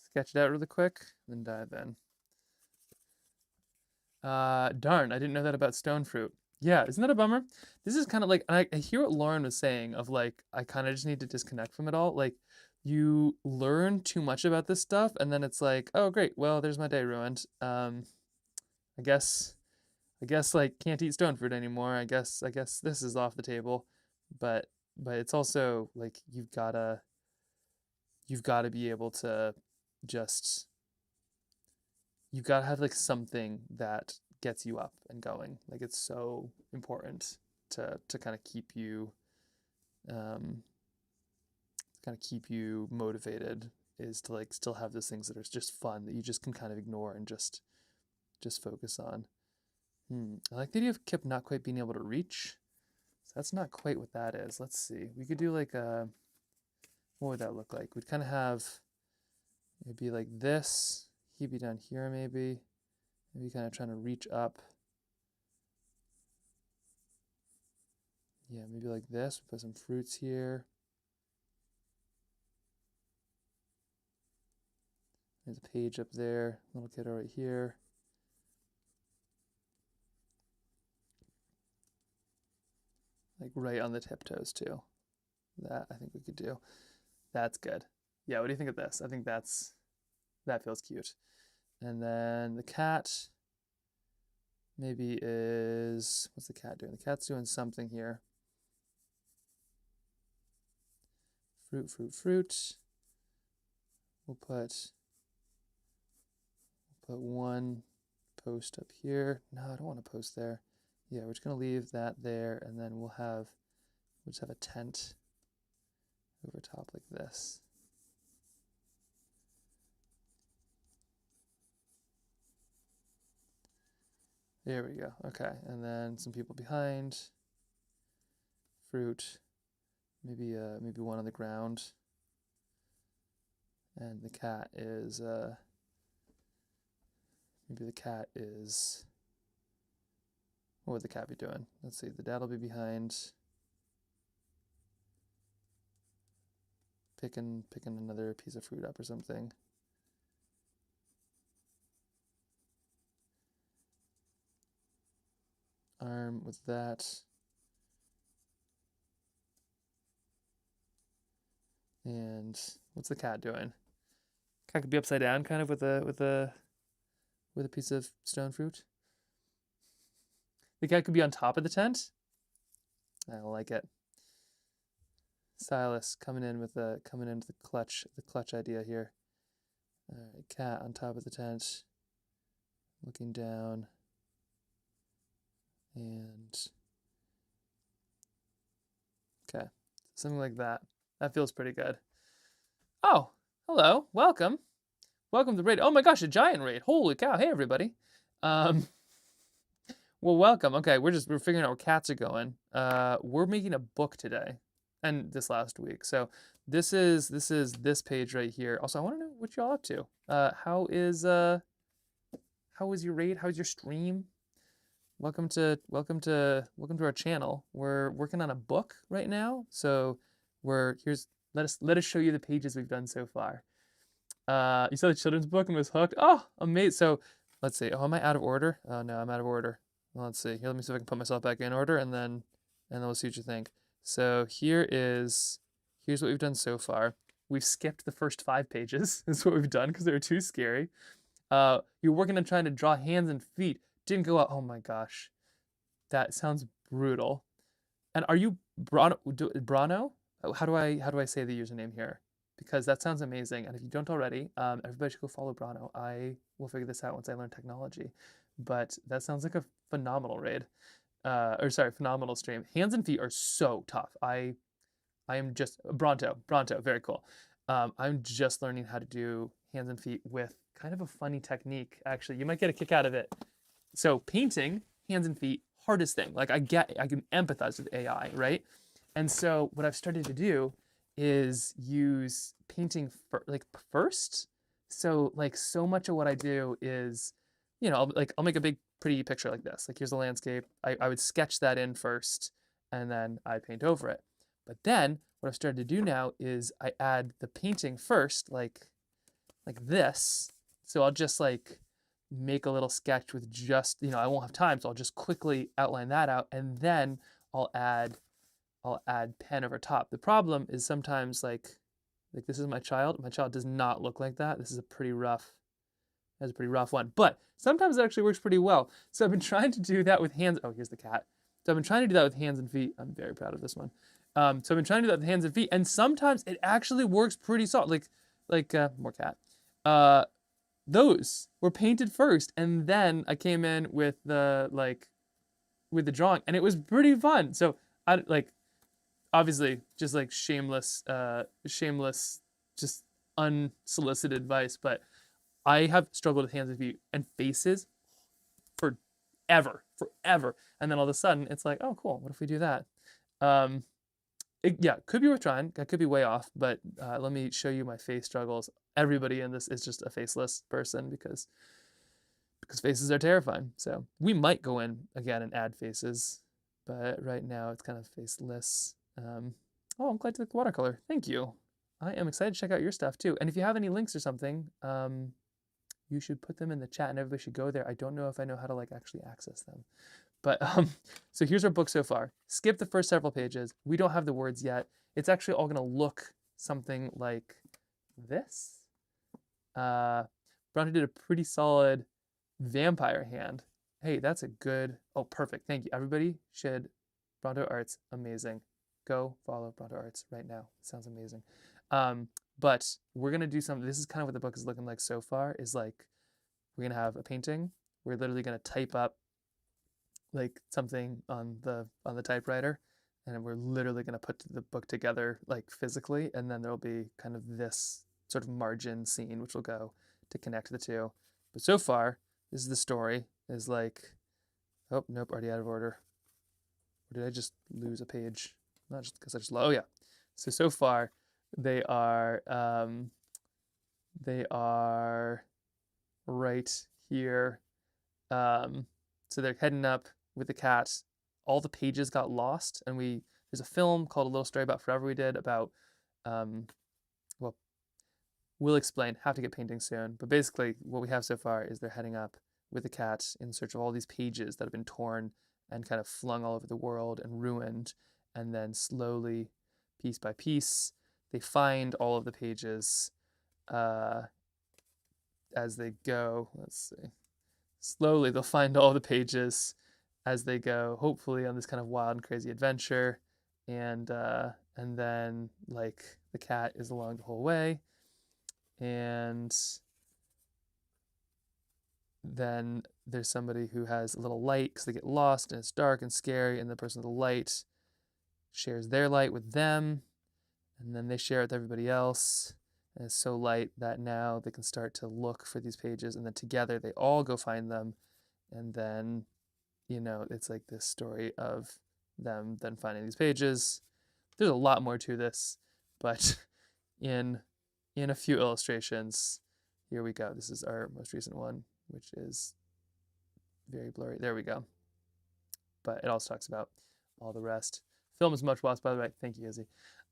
sketch it out really quick, then dive in. Darn, I didn't know that about stone fruit. Yeah, isn't that a bummer? This is kind of like, I hear what Lauren was saying of like, I kind of just need to disconnect from it all. Like, you learn too much about this stuff, and then it's like, oh, great, well, there's my day ruined. I guess, like, can't eat stone fruit anymore. I guess this is off the table. But it's also like you've gotta be able to just you've got to have like something that gets you up and going. Like it's so important to kind of um keep you motivated, is to like still have those things that are just fun that you just can kind of ignore and just focus on. I like the idea of Kip not quite being able to reach. So that's not quite what that is. Let's see. We could do like a, what would that look like? We'd kind of have, it'd be like this. He'd be down here maybe. Maybe kind of trying to reach up. Yeah, maybe like this. We put some fruits here. There's a page up there. Little kiddo right here. Like right on the tiptoes too. That I think we could do. That's good. Yeah, what do you think of this? I think that feels cute. And then the cat maybe is, what's the cat doing? The cat's doing something here. Fruit. We'll put one post up here. No, I don't want to post there. Yeah, we're just gonna leave that there, and then we'll just have a tent over top like this. There we go. Okay, and then some people behind. Fruit. Maybe one on the ground. And the cat is maybe the cat is, what would the cat be doing? Let's see, the dad will be behind, picking another piece of fruit up or something. Arm with that. And what's the cat doing? Cat could be upside down kind of with a piece of stone fruit. The cat could be on top of the tent. I like it. Silas coming into the clutch idea here. All right, cat on top of the tent, looking down, and okay, something like that. That feels pretty good. Oh, hello, welcome to the raid. Oh my gosh, a giant raid! Holy cow! Hey everybody. Well, welcome. Okay, we're figuring out where cats are going. We're making a book today, and this last week. So this is this page right here. Also, I want to know what y'all up to. How is your raid? How's your stream? Welcome to our channel. We're working on a book right now. So let us show you the pages we've done so far. You saw the children's book and was hooked. Oh, amazing. So let's see. Oh, am I out of order? Oh no, I'm out of order. Well, let's see. Here, let me see if I can put myself back in order, and then we'll see what you think. So here's what we've done so far. We've skipped the first 5 pages. Is what we've done because they were too scary. You're working on trying to draw hands and feet. Didn't go out. Oh my gosh, that sounds brutal. And are you Brano? How do I say the username here? Because that sounds amazing. And if you don't already, everybody should go follow Brano. I will figure this out once I learn technology. But that sounds like a phenomenal raid. Phenomenal stream. Hands and feet are so tough. I am just Bronto, very cool. I'm just learning how to do hands and feet with kind of a funny technique. Actually, you might get a kick out of it. So painting, hands and feet, hardest thing. Like I can empathize with AI, right? And so what I've started to do is use painting first. So like so much of what I do is, I'll make a big pretty picture like this. Like here's a landscape. I would sketch that in first and then I paint over it. But then what I've started to do now is I add the painting first, like this. So I'll just like make a little sketch with just, I won't have time, so I'll just quickly outline that out, and then I'll add pen over top. The problem is sometimes like this is my child. My child does not look like that. This is a pretty rough, that's a pretty rough one. But sometimes it actually works pretty well. So I've been trying to do that with hands. Oh, here's the cat. So I've been trying to do that with hands and feet. I'm very proud of this one. So I've been trying to do that with hands and feet, and sometimes it actually works pretty solid. More cat. Those were painted first, and then I came in with the drawing, and it was pretty fun. So I obviously just like shameless, just unsolicited advice, but I have struggled with hands and feet and faces forever, and then all of a sudden it's like, oh cool, what if we do that? Yeah, could be worth trying. I could be way off, but let me show you my face struggles. Everybody in this is just a faceless person because faces are terrifying. So we might go in again and add faces, but right now it's kind of faceless. Oh, I'm glad to like watercolor. Thank you. I am excited to check out your stuff too. And if you have any links or something, you should put them in the chat and everybody should go there. I don't know if I know how to like actually access them. But so here's our book so far. Skip the first several pages. We don't have the words yet. It's actually all gonna look something like this. Bronte did a pretty solid vampire hand. Hey, that's a good, oh, perfect. Thank you. Everybody should, Bronto Arts, amazing. Go follow Bronto Arts right now. It sounds amazing. But we're gonna do something, this is kind of what the book is looking like so far, is like, we're gonna have a painting. We're literally gonna type up like something on the typewriter, and we're literally going to put the book together like physically, and then there'll be kind of this sort of margin scene which will go to connect the two. But so far, this is the story, is like, oh nope, already out of order. Or did I just lose a page? Not just because I just, oh yeah. So far they are right here. So they're heading up with the cat. All the pages got lost, and there's a film called A Little Story About Forever we did about, well, we'll explain, have to get painting soon, but basically what we have so far is they're heading up with the cat in search of all these pages that have been torn and kind of flung all over the world and ruined, and then slowly, piece by piece, they find all of the pages as they go. Let's see. Slowly they'll find all the pages as they go, hopefully on this kind of wild and crazy adventure, and then like the cat is along the whole way, and then there's somebody who has a little light because they get lost and it's dark and scary, and the person with the light shares their light with them, and then they share it with everybody else, and it's so light that now they can start to look for these pages, and then together they all go find them, and then it's like this story of them then finding these pages. There's a lot more to this, but in a few illustrations, here we go. This is our most recent one, which is very blurry. There we go. But it also talks about all the rest. Film is much watched, by the way. Thank you, Izzy.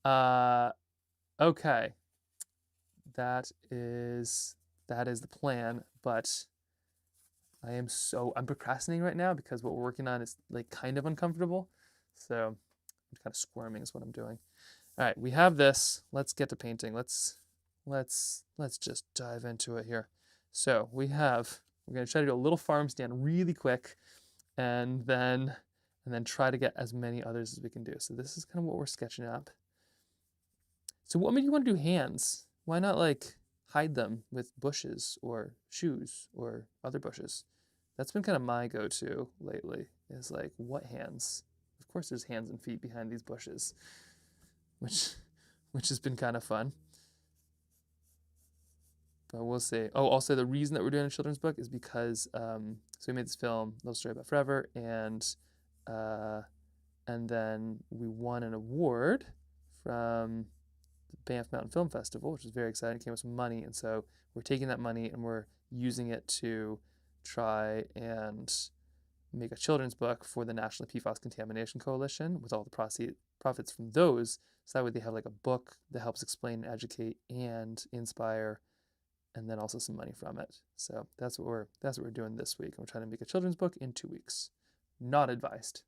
Okay. That is the plan, but I'm procrastinating right now because what we're working on is like kind of uncomfortable. So I'm kind of squirming is what I'm doing. All right, we have this. Let's get to painting. Let's just dive into it here. So we're gonna try to do a little farm stand really quick, and then try to get as many others as we can do. So this is kind of what we're sketching up. So what made you want to do hands? Why not like hide them with bushes or shoes or other bushes? That's been kind of my go-to lately, is like, what hands? Of course there's hands and feet behind these bushes, which has been kind of fun. But we'll see. Oh, also the reason that we're doing a children's book is because, so we made this film, Little Story About Forever, and And then we won an award from the Banff Mountain Film Festival, which was very exciting. It came with some money, and so we're taking that money and we're using it to try and make a children's book for the National PFAS Contamination Coalition with all the profits from those. So that way they have like a book that helps explain and educate and inspire, and then also some money from it. So that's what we're doing this week. We're trying to make a children's book in 2 weeks. Not advised.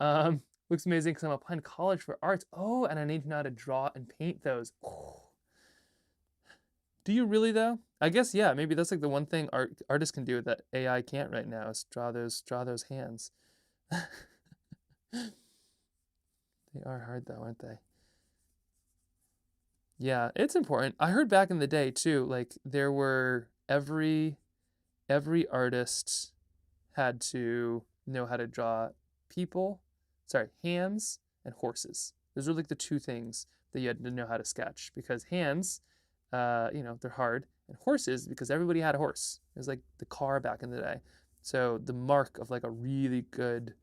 Looks amazing because I'm applying to college for arts. Oh, and I need to know how to draw and paint those. Oh. Do you really though? I guess yeah. Maybe that's like the one thing artists can do that AI can't right now is draw those hands. They are hard though, aren't they? Yeah, it's important. I heard back in the day too, like there were every artist had to know how to draw hands and horses. Those were like the two things that you had to know how to sketch, because hands, they're hard, and horses because everybody had a horse. It was like the car back in the day. So the mark of like a really good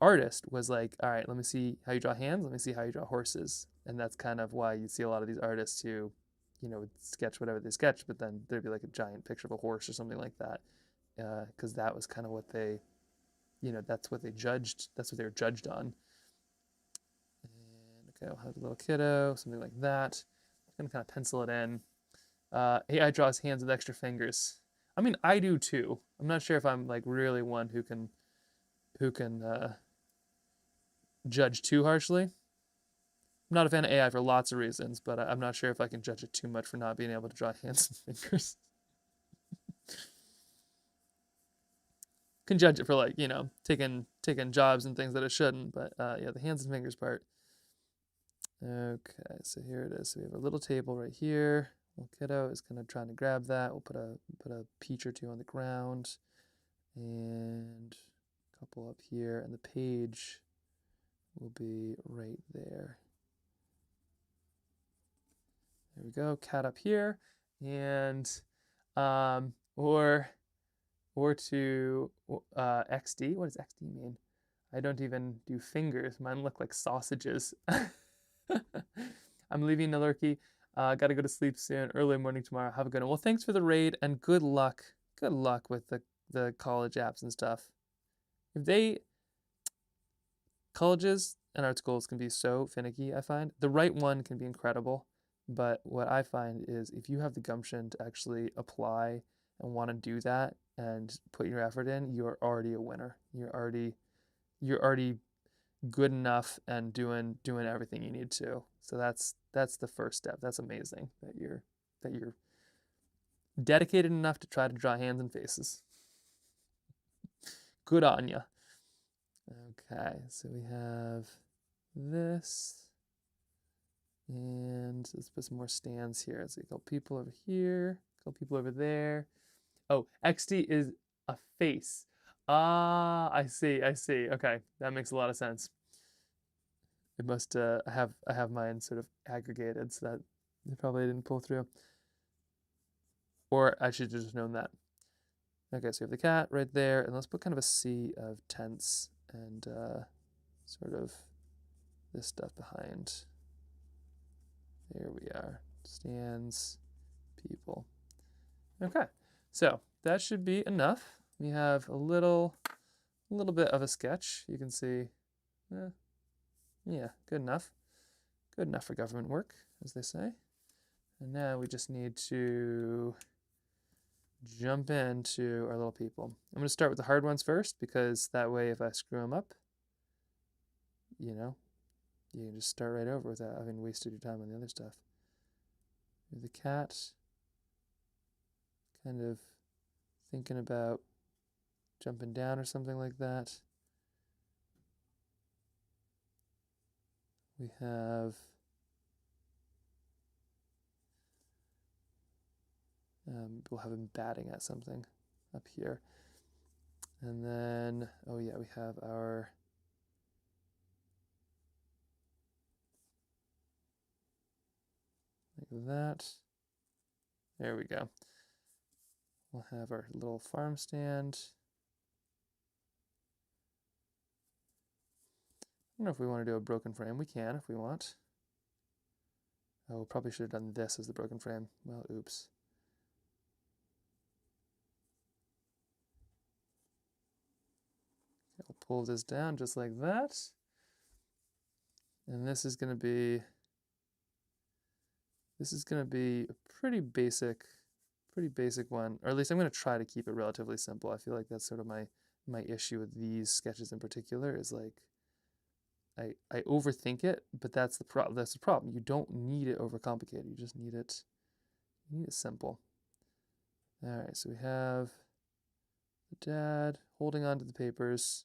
artist was like, all right, let me see how you draw hands, let me see how you draw horses. And that's kind of why you see a lot of these artists who, would sketch whatever they sketch, but then there'd be like a giant picture of a horse or something like that, because that was kind of what they, that's what they judged, that's what they were judged on. And okay, I'll have a little kiddo, something like that. I'm gonna kind of pencil it in. AI draws hands with extra fingers. I mean, I do too. I'm not sure if I'm like really one who can judge too harshly. I'm not a fan of AI for lots of reasons, but I'm not sure if I can judge it too much for not being able to draw hands and fingers. Can judge it for like, taking jobs and things that it shouldn't, but yeah, the hands and fingers part. Okay, so here it is. So we have a little table right here. Little kiddo is kind of trying to grab that. We'll put a peach or two on the ground, and a couple up here, and the page will be right there. There we go. Cat up here, and or to XD. What does XD mean? I don't even do fingers. Mine look like sausages. I'm leaving Nalurki. Gotta go to sleep soon. Early morning tomorrow. Have a good one. Well, thanks for the raid and good luck. Good luck with the college apps and stuff. Colleges and art schools can be so finicky, I find. The right one can be incredible, but what I find is if you have the gumption to actually apply and want to do that and put your effort in, you're already a winner. You're already good enough and doing everything you need to. So that's the first step. That's amazing that you're dedicated enough to try to draw hands and faces. Good on you. Okay, so we have this, and let's put some more stands here. So a couple people over here, a couple people over there. Oh, XD is a face. Ah, I see. Okay, that makes a lot of sense. It must I have mine sort of aggregated so that they probably didn't pull through. Or I should have just known that. Okay, so we have the cat right there, and let's put kind of a sea of tents and sort of this stuff behind. There we are. Stands, people. Okay, so that should be enough. We have a little bit of a sketch. You can see, yeah, good enough. Good enough for government work, as they say. And now we just need to jump into our little people. I'm going to start with the hard ones first, because that way if I screw them up, you can just start right over without having wasted your time on the other stuff. The cat, kind of thinking about jumping down or something like that. We have we'll have him batting at something up here. And then, oh yeah, we have our like that. There we go. We'll have our little farm stand. don't know if we want to do a broken frame. We can if we want. Oh, probably should have done this as the broken frame. Well, oops. I'll pull this down just like that. And this is going to be a pretty basic one, or at least I'm going to try to keep it relatively simple. I feel like that's sort of my issue with these sketches in particular is like I overthink it, but that's the problem. You don't need it overcomplicated. You just need it simple. All right, so we have the dad holding on to the papers.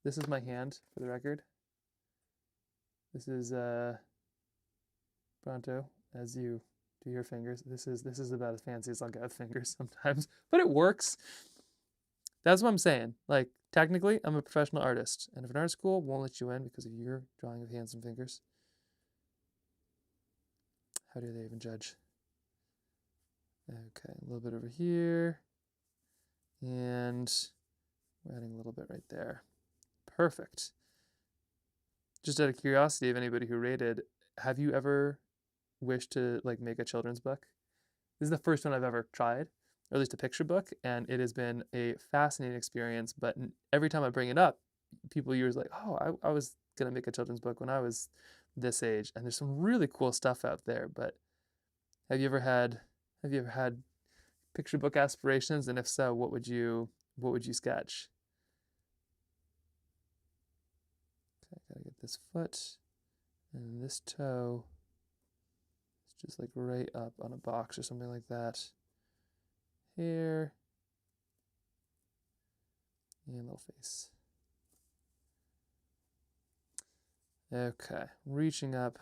This is my hand, for the record. This is Pronto, as you do your fingers. This is about as fancy as I'll get with fingers sometimes, but it works. That's what I'm saying. Like, technically, I'm a professional artist, and if an art school won't let you in because of your drawing of hands and fingers, how do they even judge? Okay, a little bit over here, and we're adding a little bit right there. Perfect. Just out of curiosity, of anybody who rated, have you ever wished to like make a children's book? This is the first one I've ever tried, or at least a picture book, and it has been a fascinating experience. But every time I bring it up, people are usually like, "Oh, I was gonna make a children's book when I was this age," and there's some really cool stuff out there. But have you ever had picture book aspirations? And if so, what would you sketch? Okay, I gotta get this foot and this toe. It's just like right up on a box or something like that. Hair and little face. Okay, reaching up,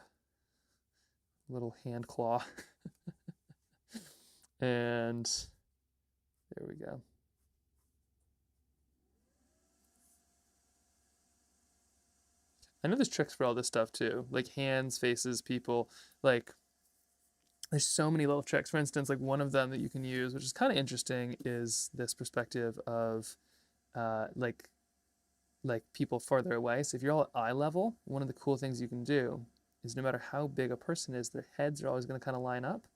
little hand claw. And there we go. I know there's tricks for all this stuff too, like hands, faces, people. Like, there's so many little tricks. For instance, like one of them that you can use, which is kind of interesting, is this perspective of like people farther away. So if you're all at eye level, one of the cool things you can do is no matter how big a person is, their heads are always going to kind of line up.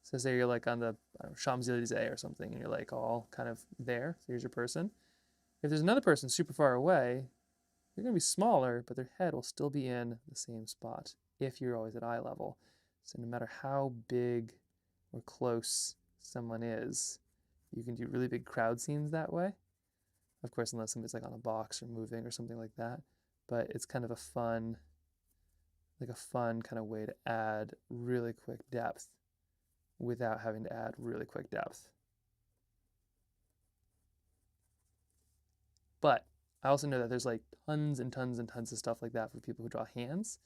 So say you're like on the Champs-Elysees or something, and you're like all kind of there. So here's your person. If there's another person super far away, they're going to be smaller, but their head will still be in the same spot if you're always at eye level. So no matter how big or close someone is, you can do really big crowd scenes that way. Of course, unless somebody's like on a box or moving or something like that. But it's kind of a fun kind of way to add really quick depth without having to add really quick depth. But I also know that there's like tons and tons and tons of stuff like that for people who draw hands.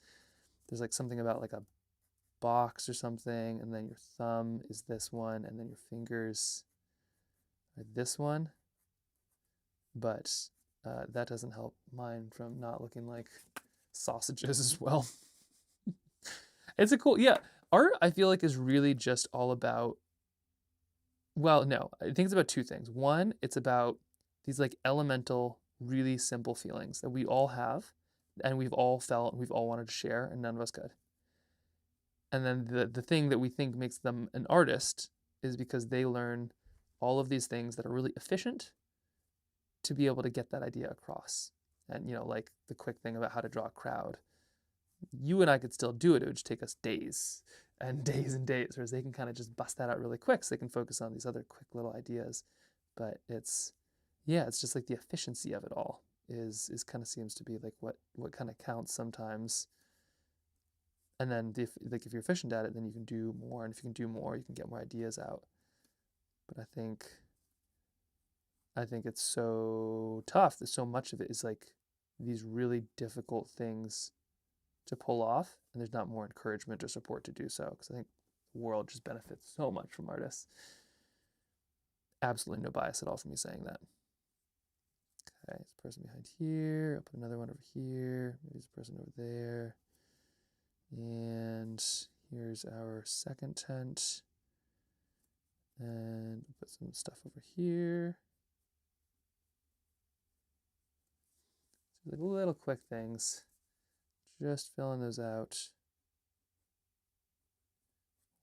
There's like something about like a box or something, and then your thumb is this one, and then your fingers are this one. But that doesn't help mine from not looking like sausages as well. It's a cool, yeah. Art, I feel like, is really just all about, well, no, I think it's about two things. One, it's about these like elemental, really simple feelings that we all have, and we've all felt, and we've all wanted to share, and none of us could. And then the thing that we think makes them an artist is because they learn all of these things that are really efficient to be able to get that idea across. And, you know, like the quick thing about how to draw a crowd. You and I could still do it. It would just take us days and days and days, whereas they can kind of just bust that out really quick so they can focus on these other quick little ideas. But it's just like the efficiency of it all is kind of seems to be like what kind of counts sometimes. And then if you're efficient at it, then you can do more. And if you can do more, you can get more ideas out. But I think it's so tough that so much of it is like these really difficult things to pull off, and there's not more encouragement or support to do so, because I think the world just benefits so much from artists. Absolutely no bias at all from me saying that. Okay, there's a person behind here. I'll put another one over here. Maybe there's a person over there. And here's our second tent. And put some stuff over here. So like little quick things. just filling those out.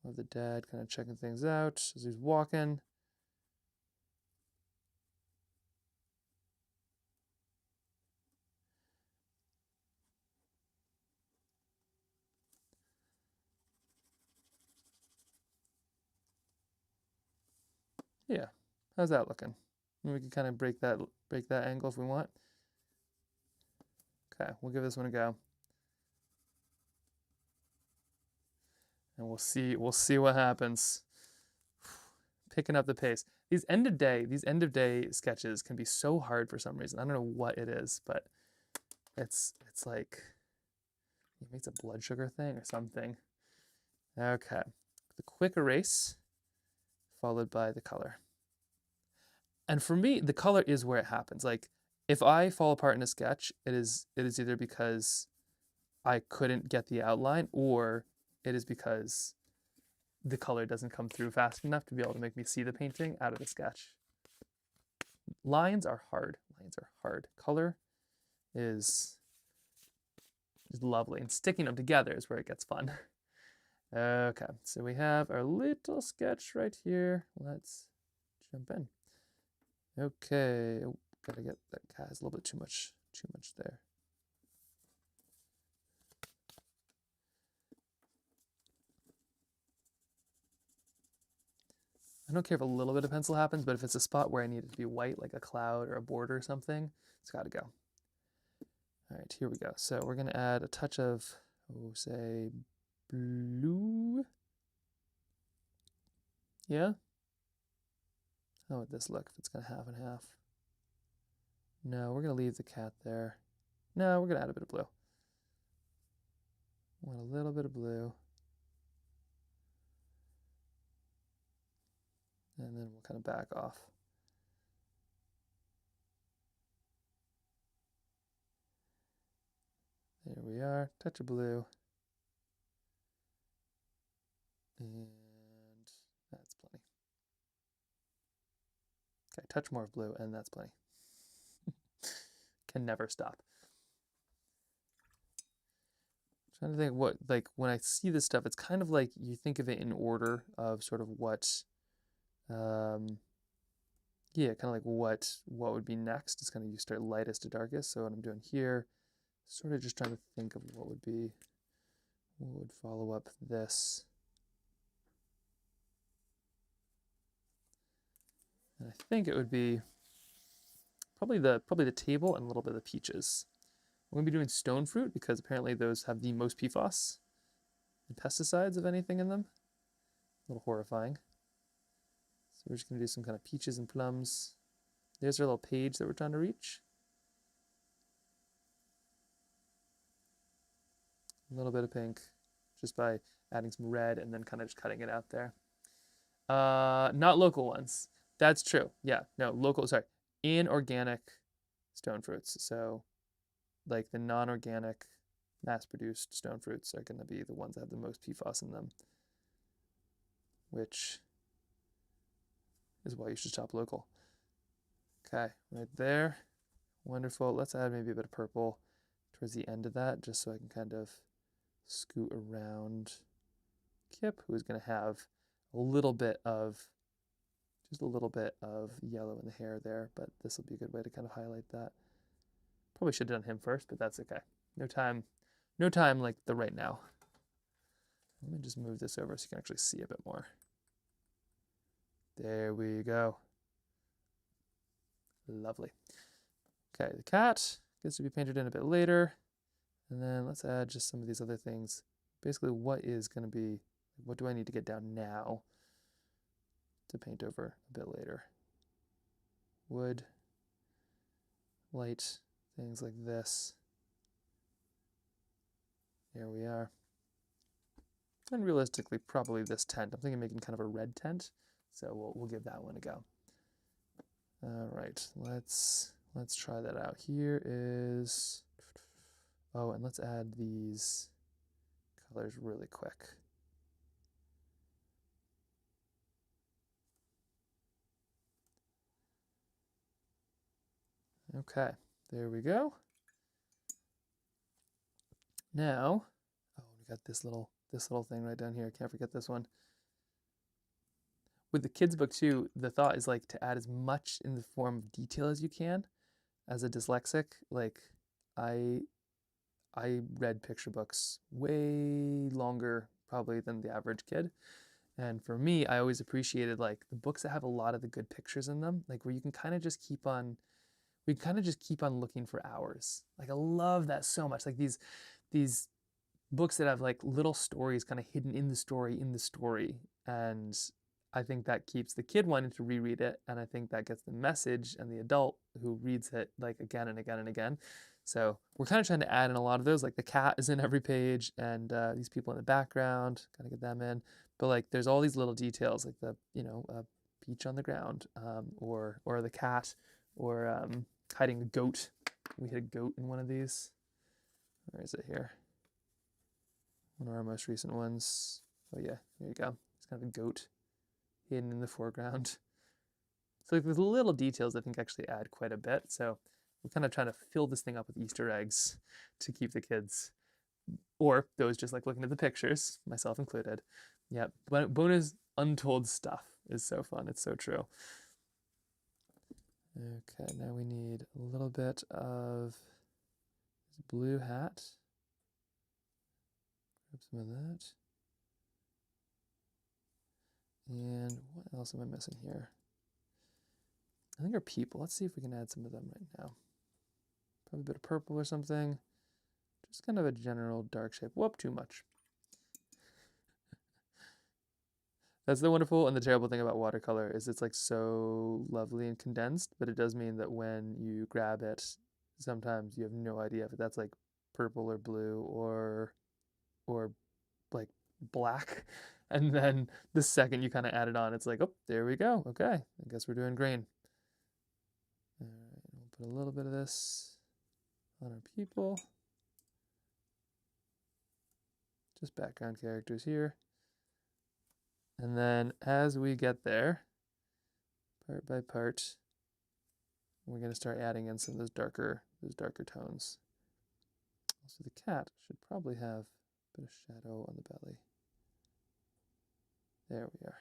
Of the dad kind of checking things out as he's walking. Yeah, how's that looking? And we can kind of break that angle if we want. Okay, we'll give this one a go. And we'll see what happens. Picking up the pace. These end of day sketches can be so hard for some reason. I don't know what it is, but it's like maybe it's a blood sugar thing or something. Okay. The quick erase followed by the color. And for me, the color is where it happens. Like if I fall apart in a sketch, it is either because I couldn't get the outline or it is because the color doesn't come through fast enough to be able to make me see the painting out of the sketch. Lines are hard. Color is lovely, and sticking them together is where it gets fun. Okay, so we have our little sketch right here. Let's jump in. Okay, oh, gotta get that guy's a little bit too much there. I don't care if a little bit of pencil happens, but if it's a spot where I need it to be white, like a cloud or a border or something, it's got to go. All right, here we go. So we're going to add a touch of, say, blue. Yeah? How would this look if it's going to half and half? No, we're going to leave the cat there. No, we're going to add a bit of blue. Want a little bit of blue. And then we'll kind of back off. There we are, touch of blue. And that's plenty. Okay, touch more of blue, and that's plenty. Can never stop. I'm trying to think what, like when I see this stuff, it's kind of like you think of it in order of sort of what, yeah, kind of like what would be next. It's kind of you start lightest to darkest. So what I'm doing here, sort of just trying to think of what would follow up this. And I think it would be probably the table and a little bit of the peaches. I'm going to be doing stone fruit because apparently those have the most PFAS and pesticides of anything in them. A little horrifying. So we're just going to do some kind of peaches and plums. There's our little page that we're trying to reach. A little bit of pink just by adding some red and then kind of just cutting it out there. Not local ones. That's true. Yeah, no, local, sorry. Inorganic stone fruits. So like the non-organic mass-produced stone fruits are going to be the ones that have the most PFAS in them, which is why you should shop local. Okay, right there. Wonderful. Let's add maybe a bit of purple towards the end of that just so I can kind of scoot around Kip, who is going to have just a little bit of yellow in the hair there, but this will be a good way to kind of highlight that. Probably should have done him first, but that's okay. No time like the right now. Let me just move this over so you can actually see a bit more. There we go. Lovely. Okay, the cat gets to be painted in a bit later. And then let's add just some of these other things. Basically, what do I need to get down now to paint over a bit later? Wood, light, things like this. There we are. And realistically, probably this tent. I'm thinking making kind of a red tent, so we'll give that one a go. All right, let's try that out. Here is, oh, and let's add these colors really quick. Okay, there we go. Now, oh, we got this little thing right down here. Can't forget this one. With the kids book too, the thought is like to add as much in the form of detail as you can. As a dyslexic, like I read picture books way longer probably than the average kid. And for me, I always appreciated like the books that have a lot of the good pictures in them, like where you can kind of just keep on looking for hours. Like I love that so much. Like these books that have like little stories kind of hidden in the story. And I think that keeps the kid wanting to reread it, and I think that gets the message and the adult who reads it like again and again and again. So we're kind of trying to add in a lot of those, like the cat is in every page, and these people in the background, kind of get them in. But like there's all these little details, like the peach on the ground, or the cat, or hiding a goat. We hid a goat in one of these. Where is it here? One of our most recent ones. Oh yeah, here you go. It's kind of a goat hidden in the foreground. So like, there's little details I think actually add quite a bit. So we're kind of trying to fill this thing up with Easter eggs to keep the kids, or those just like looking at the pictures, myself included. Yeah, but Bona's untold stuff is so fun. It's so true. Okay, now we need a little bit of blue hat. Grab some of that. And what else am I missing here? I think our people. Let's see if we can add some of them right now. Probably a bit of purple or something. Just kind of a general dark shape. Whoop, too much. That's the wonderful and the terrible thing about watercolor is it's like so lovely and condensed, but it does mean that when you grab it, sometimes you have no idea if that's like purple or blue or like black. And then the second you kind of add it on, it's like, oh, there we go. Okay, I guess we're doing green. All right, we'll put a little bit of this on our people. Just background characters here. And then as we get there, part by part, we're going to start adding in some of those darker tones. Also, the cat should probably have a bit of shadow on the belly. There we are.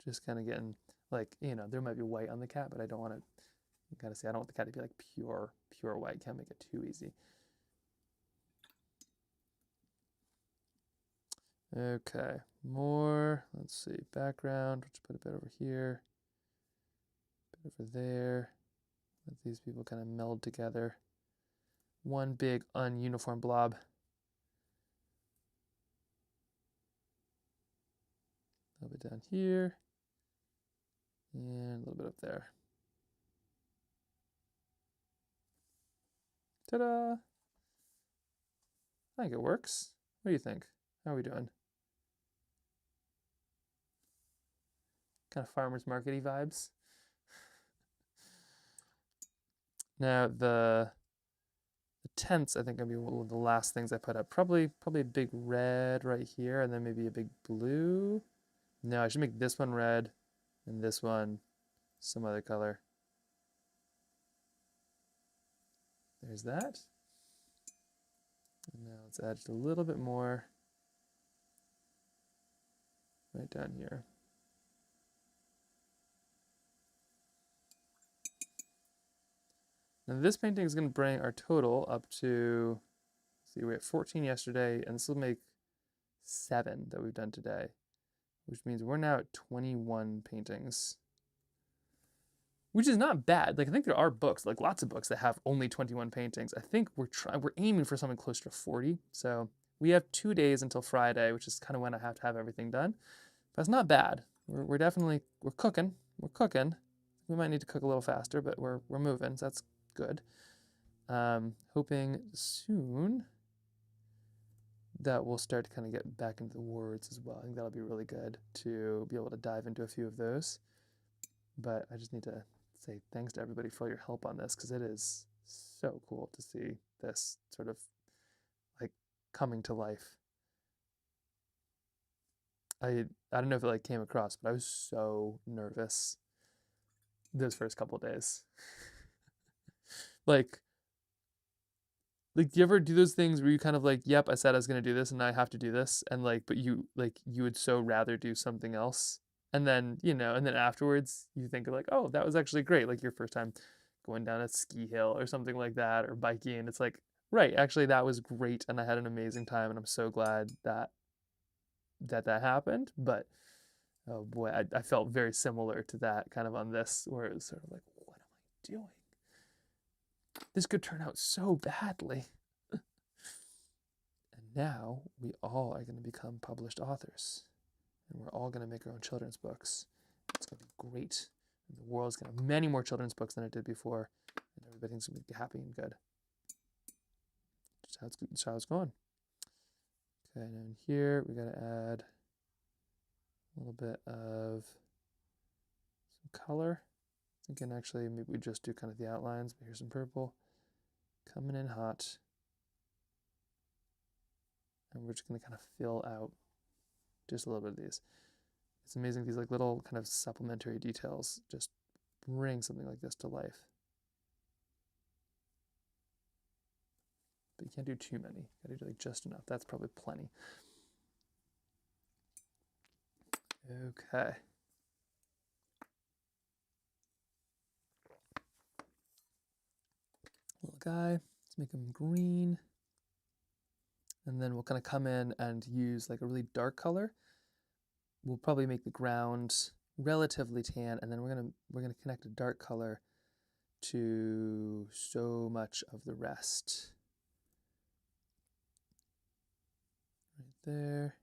Just kind of getting, like, there might be white on the cat, but I don't want to, you gotta say, I don't want the cat to be like pure white. Can't make it too easy. Okay, more, let's see, background, let's put a bit over here, a bit over there. Let these people kind of meld together. One big ununiform blob. A little bit down here, and a little bit up there. Ta-da! I think it works. What do you think? How are we doing? Kind of farmer's market-y vibes. Now the tents, I think, are gonna be one of the last things I put up. Probably a big red right here, and then maybe a big blue. No, I should make this one red, and this one some other color. There's that. And now let's add just a little bit more right down here. Now this painting is going to bring our total up to, see, we had 14 yesterday, and this will make 7 that we've done today, which means we're now at 21 paintings, which is not bad. Like, I think there are books, like lots of books that have only 21 paintings. I think we're aiming for something closer to 40. So we have 2 days until Friday, which is kind of when I have to have everything done. But it's not bad. We're definitely, we're cooking. We're cooking. We might need to cook a little faster, but we're moving, so that's good. Hoping soon that we'll start to kind of get back into the words as well. I think that'll be really good to be able to dive into a few of those. But I just need to say thanks to everybody for all your help on this, because it is so cool to see this sort of like coming to life. I don't know if it like came across, but I was so nervous those first couple of days. Like, do you ever do those things where you kind of like, yep, I said I was gonna do this and I have to do this, and like, but you would so rather do something else, and then and then afterwards you think of like, oh, that was actually great, like your first time going down a ski hill or something like that, or biking, and it's like, right, actually that was great, and I had an amazing time, and I'm so glad that that happened. But oh boy, I felt very similar to that kind of on this, where it was sort of like, what am I doing? This could turn out so badly. And now we all are going to become published authors. And we're all going to make our own children's books. It's going to be great. And the world's going to have many more children's books than it did before. And everybody's going to be happy and good. That's how it's going. Okay, and in here we got to add a little bit of some color. Thinking actually maybe we just do kind of the outlines, but here's some purple coming in hot. And we're just going to kind of fill out just a little bit of these. It's amazing, these like little kind of supplementary details just bring something like this to life. But you can't do too many. You gotta do like just enough. That's probably plenty. Okay. Little guy, let's make him green. And then we'll kind of come in and use like a really dark color. We'll probably make the ground relatively tan, and then we're gonna connect a dark color to so much of the rest. Right there.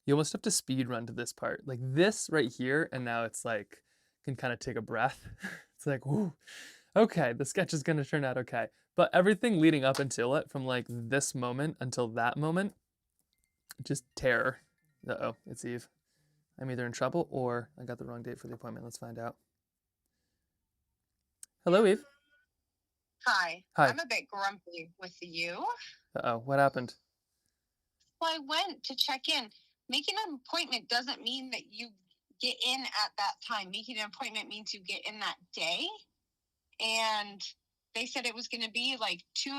You almost have to speed run to this part. Like this right here, and now it's like, can kind of take a breath. It's like, whoo, okay, the sketch is gonna turn out okay. But everything leading up until it, from like this moment until that moment, just terror. Uh-oh, it's Eve. I'm either in trouble or I got the wrong date for the appointment. Let's find out. Hello, Eve. Hi. Hi. I'm a bit grumpy with you. Uh-oh, what happened? Well, I went to check in. Making an appointment doesn't mean that you get in at that time. Making an appointment means you get in that day. And they said it was going to be like 2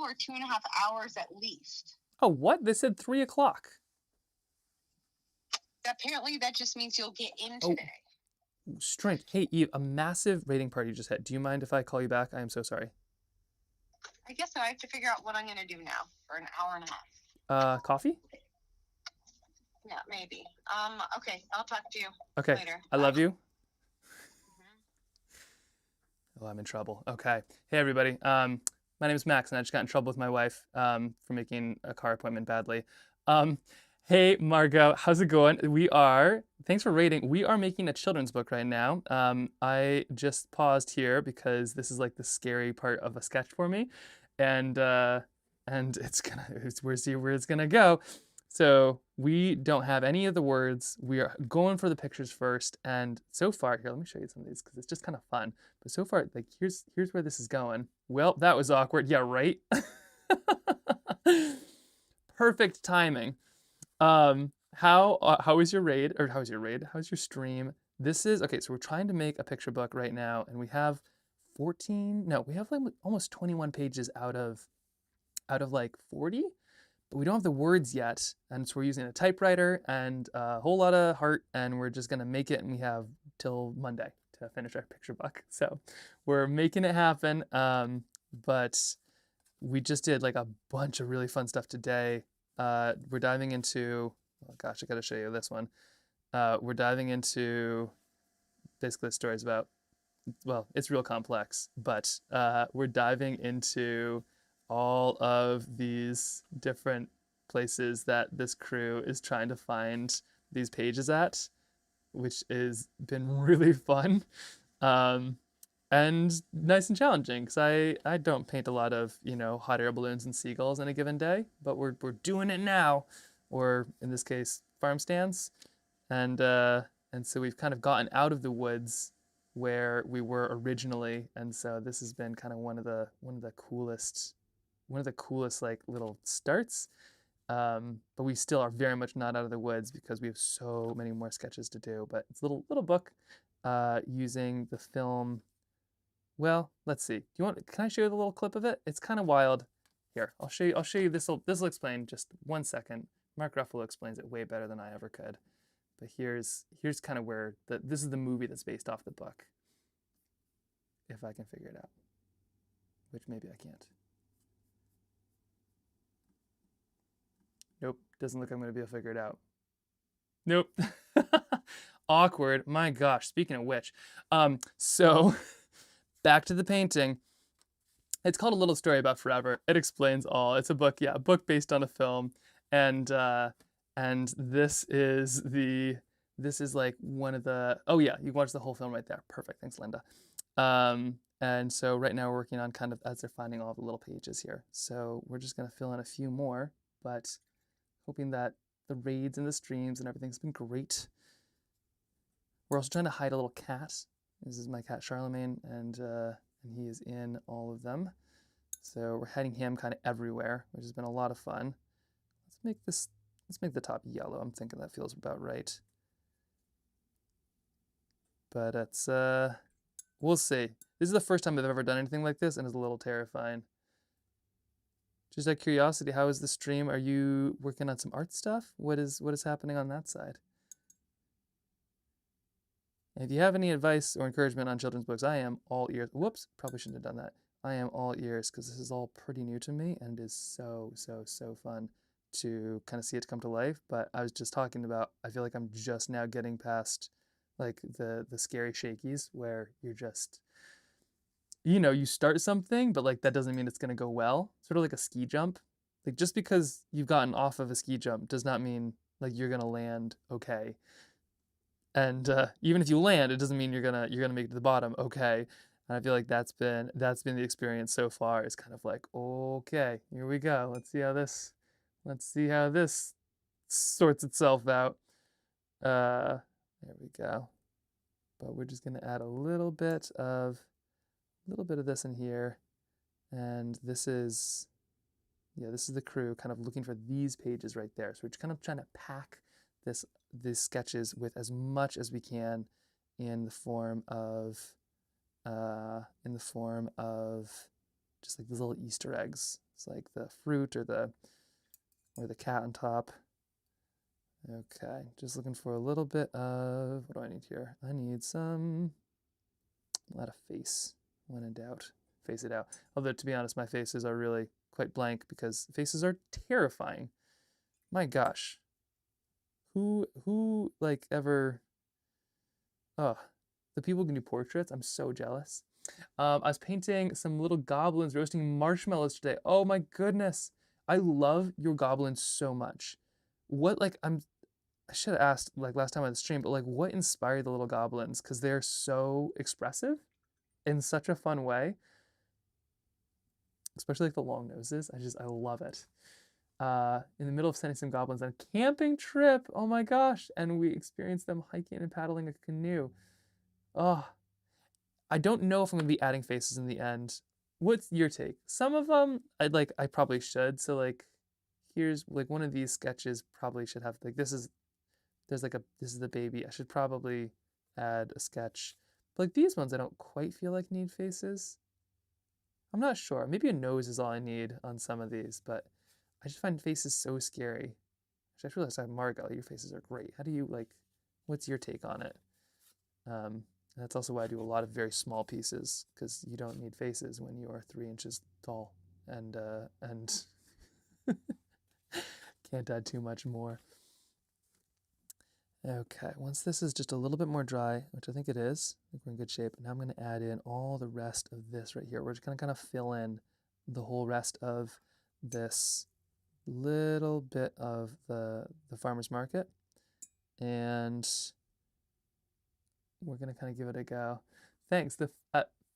or 2.5 hours at least. Oh, what? They said 3 o'clock. Apparently, that just means you'll get in today. Strength. Hey, Eve, a massive rating party just hit. Do you mind if I call you back? I am so sorry. I guess I have to figure out what I'm going to do now for an hour and a half. Coffee? Yeah, maybe. Okay, I'll talk to you Okay. later. I love Bye. you. Oh, I'm in trouble. Okay. Hey, everybody. My name is Max, and I just got in trouble with my wife for making a car appointment badly. Hey, Margot, how's it going? Thanks for rating. We are making a children's book right now. I just paused here because this is like the scary part of a sketch for me, and we'll see where it's gonna go. So we don't have any of the words. We are going for the pictures first, and so far, here, let me show you some of these because it's just kind of fun. But so far, like here's where this is going. Well, that was awkward. Yeah, right. Perfect timing. How was your raid? Or how's your raid? How's your stream? This is okay. So we're trying to make a picture book right now, and we have 14. No, we have like almost 21 pages out of like 40. But we don't have the words yet, and so we're using a typewriter and a whole lot of heart, and we're just gonna make it, and we have till Monday to finish our picture book. So we're making it happen, but we just did like a bunch of really fun stuff today. We're diving into, oh gosh, I gotta show you this one. We're diving into basically the stories about, well, it's real complex, but we're diving into all of these different places that this crew is trying to find these pages at, which has been really fun and nice and challenging, because I don't paint a lot of hot air balloons and seagulls in a given day, but we're doing it now, or in this case farm stands, and so we've kind of gotten out of the woods where we were originally, and so this has been kind of one of the coolest like little starts. But we still are very much not out of the woods because we have so many more sketches to do. But it's a little book using the film. Well, let's see. Can I show you the little clip of it? It's kind of wild. Here, I'll show you. This'll explain just 1 second. Mark Ruffalo explains it way better than I ever could. But here's kind of where this is the movie that's based off the book. If I can figure it out, which maybe I can't. Nope, doesn't look like I'm gonna be able to figure it out. Nope. Awkward. My gosh. Speaking of which, so back to the painting. It's called A Little Story About Forever. It explains all. It's a book, yeah, a book based on a film, and this is like one of the. Oh yeah, you can watch the whole film right there. Perfect. Thanks, Linda. And so right now we're working on kind of as they're finding all the little pages here. So we're just gonna fill in a few more, but hoping that the raids and the streams and everything's been great. We're also trying to hide a little cat. This is my cat Charlemagne, and he is in all of them. So we're hiding him kind of everywhere, which has been a lot of fun. Let's make the top yellow. I'm thinking that feels about right. But it's we'll see. This is the first time I've ever done anything like this, and it's a little terrifying. Just out of curiosity, how is the stream? Are you working on some art stuff? What is happening on that side? And if you have any advice or encouragement on children's books, I am all ears. Whoops, probably shouldn't have done that. I am all ears because this is all pretty new to me and is so fun to kind of see it come to life. But I was just talking about, I feel like I'm just now getting past like the scary shakies where you're just, you start something, but like that doesn't mean it's gonna go well. Sort of like a ski jump. Like just because you've gotten off of a ski jump does not mean like you're gonna land okay. And even if you land, it doesn't mean you're gonna make it to the bottom okay. And I feel like that's been the experience so far. It's kind of like, okay, here we go. Let's see how this sorts itself out. There we go. But we're just gonna add a little bit of this in here, and this is the crew kind of looking for these pages right there. So we're just kind of trying to pack these sketches with as much as we can in the form of just like these little Easter eggs. It's like the fruit or the cat on top. Okay, just looking for a little bit of, what do I need here? I need a lot of face. When in doubt, face it out. Although to be honest, my faces are really quite blank because faces are terrifying. My gosh. Who like ever, the people who can do portraits, I'm so jealous. I was painting some little goblins roasting marshmallows today. Oh my goodness. I love your goblins so much. I should have asked like last time on the stream, but like what inspired the little goblins? Because they're so expressive in such a fun way. Especially like the long noses. I love it. In the middle of sending some goblins on a camping trip. Oh my gosh. And we experienced them hiking and paddling a canoe. Oh, I don't know if I'm gonna be adding faces in the end. What's your take? Some of them I probably should. So like here's like one of these sketches probably should have like this is the baby. I should probably add a sketch. But like these ones I don't quite feel like need faces. I'm not sure. Maybe a nose is all I need on some of these, but I just find faces so scary. Actually, I just realized Margot, your faces are great. How do you what's your take on it? That's also why I do a lot of very small pieces, because you don't need faces when you are 3 inches tall and can't add too much more. Okay, once this is just a little bit more dry, which I think it is, I think we're in good shape. Now I'm going to add in all the rest of this right here. We're just going to kind of fill in the whole rest of this little bit of the farmer's market. And we're going to kind of give it a go. Thanks.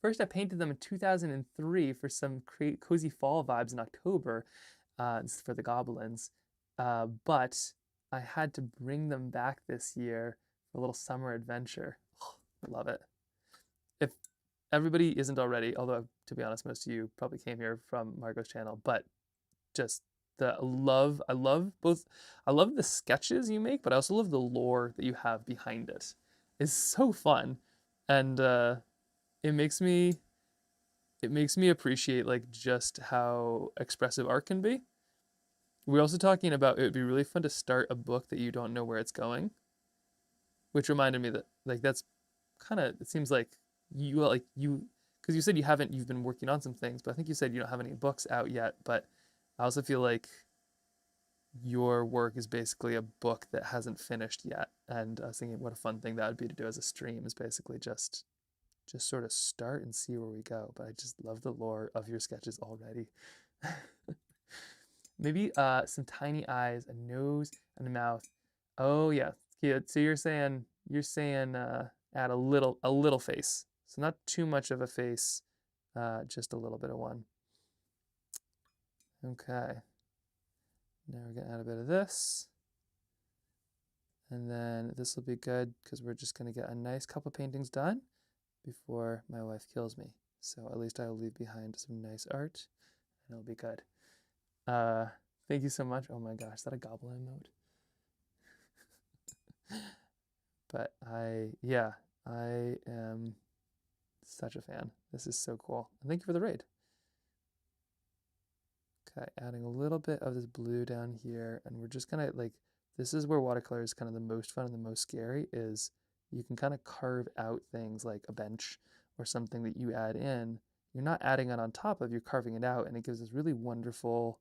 First I painted them in 2003 for some cozy fall vibes in October. This is for the goblins. But I had to bring them back this year for a little summer adventure. Oh, I love it. If everybody isn't already, although to be honest, most of you probably came here from Margot's channel, but just I love both. I love the sketches you make, but I also love the lore that you have behind it. It's so fun, and it makes me appreciate like just how expressive art can be. We're also talking about it would be really fun to start a book that you don't know where it's going, which reminded me that like that's kind of it seems like you because you said you've been working on some things, but I think you said you don't have any books out yet. But I also feel like your work is basically a book that hasn't finished yet, and I was thinking what a fun thing that would be to do as a stream is basically just sort of start and see where we go. But I just love the lore of your sketches already. Maybe some tiny eyes, a nose, and a mouth. Oh yeah, cute. So you're saying add a little face. So not too much of a face, just a little bit of one. Okay. Now we're gonna add a bit of this. And then this will be good because we're just gonna get a nice couple paintings done before my wife kills me. So at least I'll leave behind some nice art and it'll be good. Thank you so much. Oh my gosh, is that a goblin emote? But I am such a fan. This is so cool. And thank you for the raid. Okay, adding a little bit of this blue down here, and we're just gonna like, this is where watercolor is kind of the most fun and the most scary, is you can kind of carve out things like a bench or something that you add in. You're not adding it on top of, you're carving it out, and it gives this really wonderful,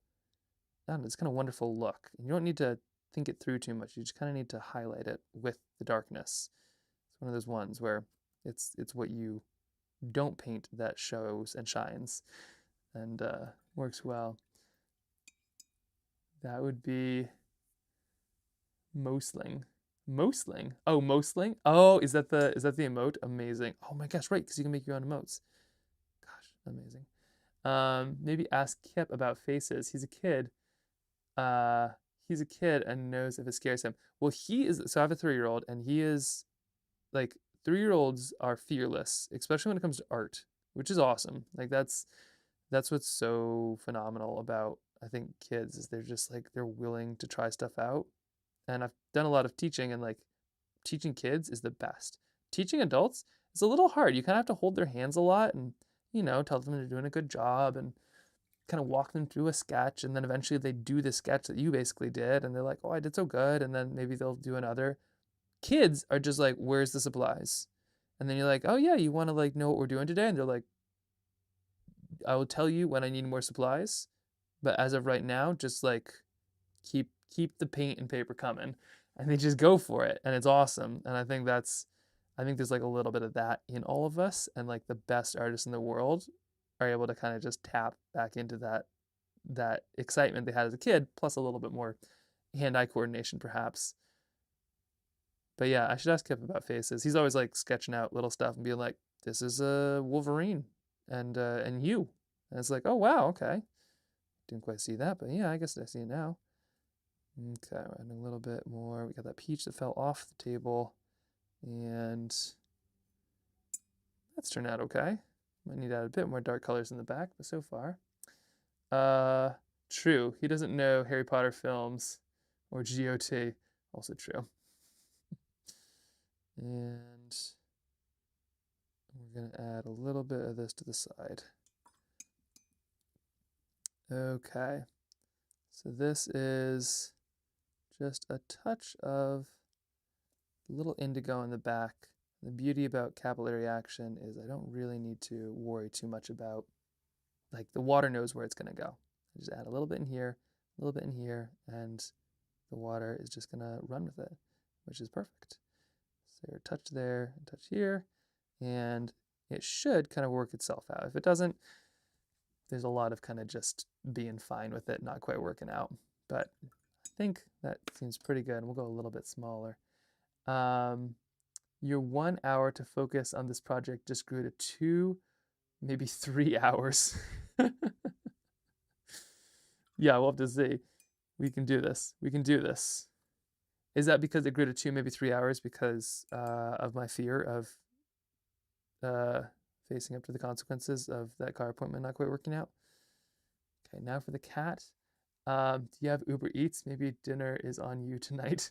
I don't know, this kind of wonderful look. And you don't need to think it through too much. You just kind of need to highlight it with the darkness. It's one of those ones where it's what you don't paint that shows and shines and works well. That would be Mosling. Mosling. Oh, Mosling. Oh, is that the emote? Amazing. Oh my gosh, right, because you can make your own emotes. Gosh, amazing. Maybe ask Kip about faces. He's a kid. And knows if it scares him. Well, he is. So I have a 3-year-old, and he is like 3-year-olds are fearless, especially when it comes to art, which is awesome. Like that's what's so phenomenal about I think kids is they're just like they're willing to try stuff out. And I've done a lot of teaching, and like teaching kids is the best. Teaching adults is a little hard. You kind of have to hold their hands a lot and tell them they're doing a good job and kind of walk them through a sketch, and then eventually they do the sketch that you basically did and they're like, oh, I did so good, and then maybe they'll do another. Kids are just like, where's the supplies? And then you're like, oh yeah, you want to like know what we're doing today? And they're like, I will tell you when I need more supplies, but as of right now, just like keep the paint and paper coming, and they just go for it, and it's awesome. And I think there's like a little bit of that in all of us, and like the best artists in the world are able to kind of just tap back into that excitement they had as a kid, plus a little bit more hand-eye coordination perhaps. But yeah, I should ask Kip about faces. He's always like sketching out little stuff and being like, this is a Wolverine and you. And it's like, oh wow, okay. Didn't quite see that, but yeah, I guess I see it now. Okay, we're adding a little bit more. We got that peach that fell off the table, and that's turned out okay. Might need to add a bit more dark colors in the back, but so far. True. He doesn't know Harry Potter films or GOT. Also true. And we're going to add a little bit of this to the side. Okay. So this is just a touch of little indigo in the back. The beauty about capillary action is I don't really need to worry too much about, like, the water knows where it's going to go. I just add a little bit in here, a little bit in here, and the water is just going to run with it, which is perfect. So touch there and touch here, and it should kind of work itself out. If it doesn't, there's a lot of kind of just being fine with it, not quite working out. But I think that seems pretty good. We'll go a little bit smaller. Your 1 hour to focus on this project just grew to 2, maybe 3 hours. Yeah, we'll have to see. We can do this. We can do this. Is that because it grew to 2, maybe 3 hours because of my fear of facing up to the consequences of that car appointment not quite working out? Okay, now for the cat. Do you have Uber Eats? Maybe dinner is on you tonight.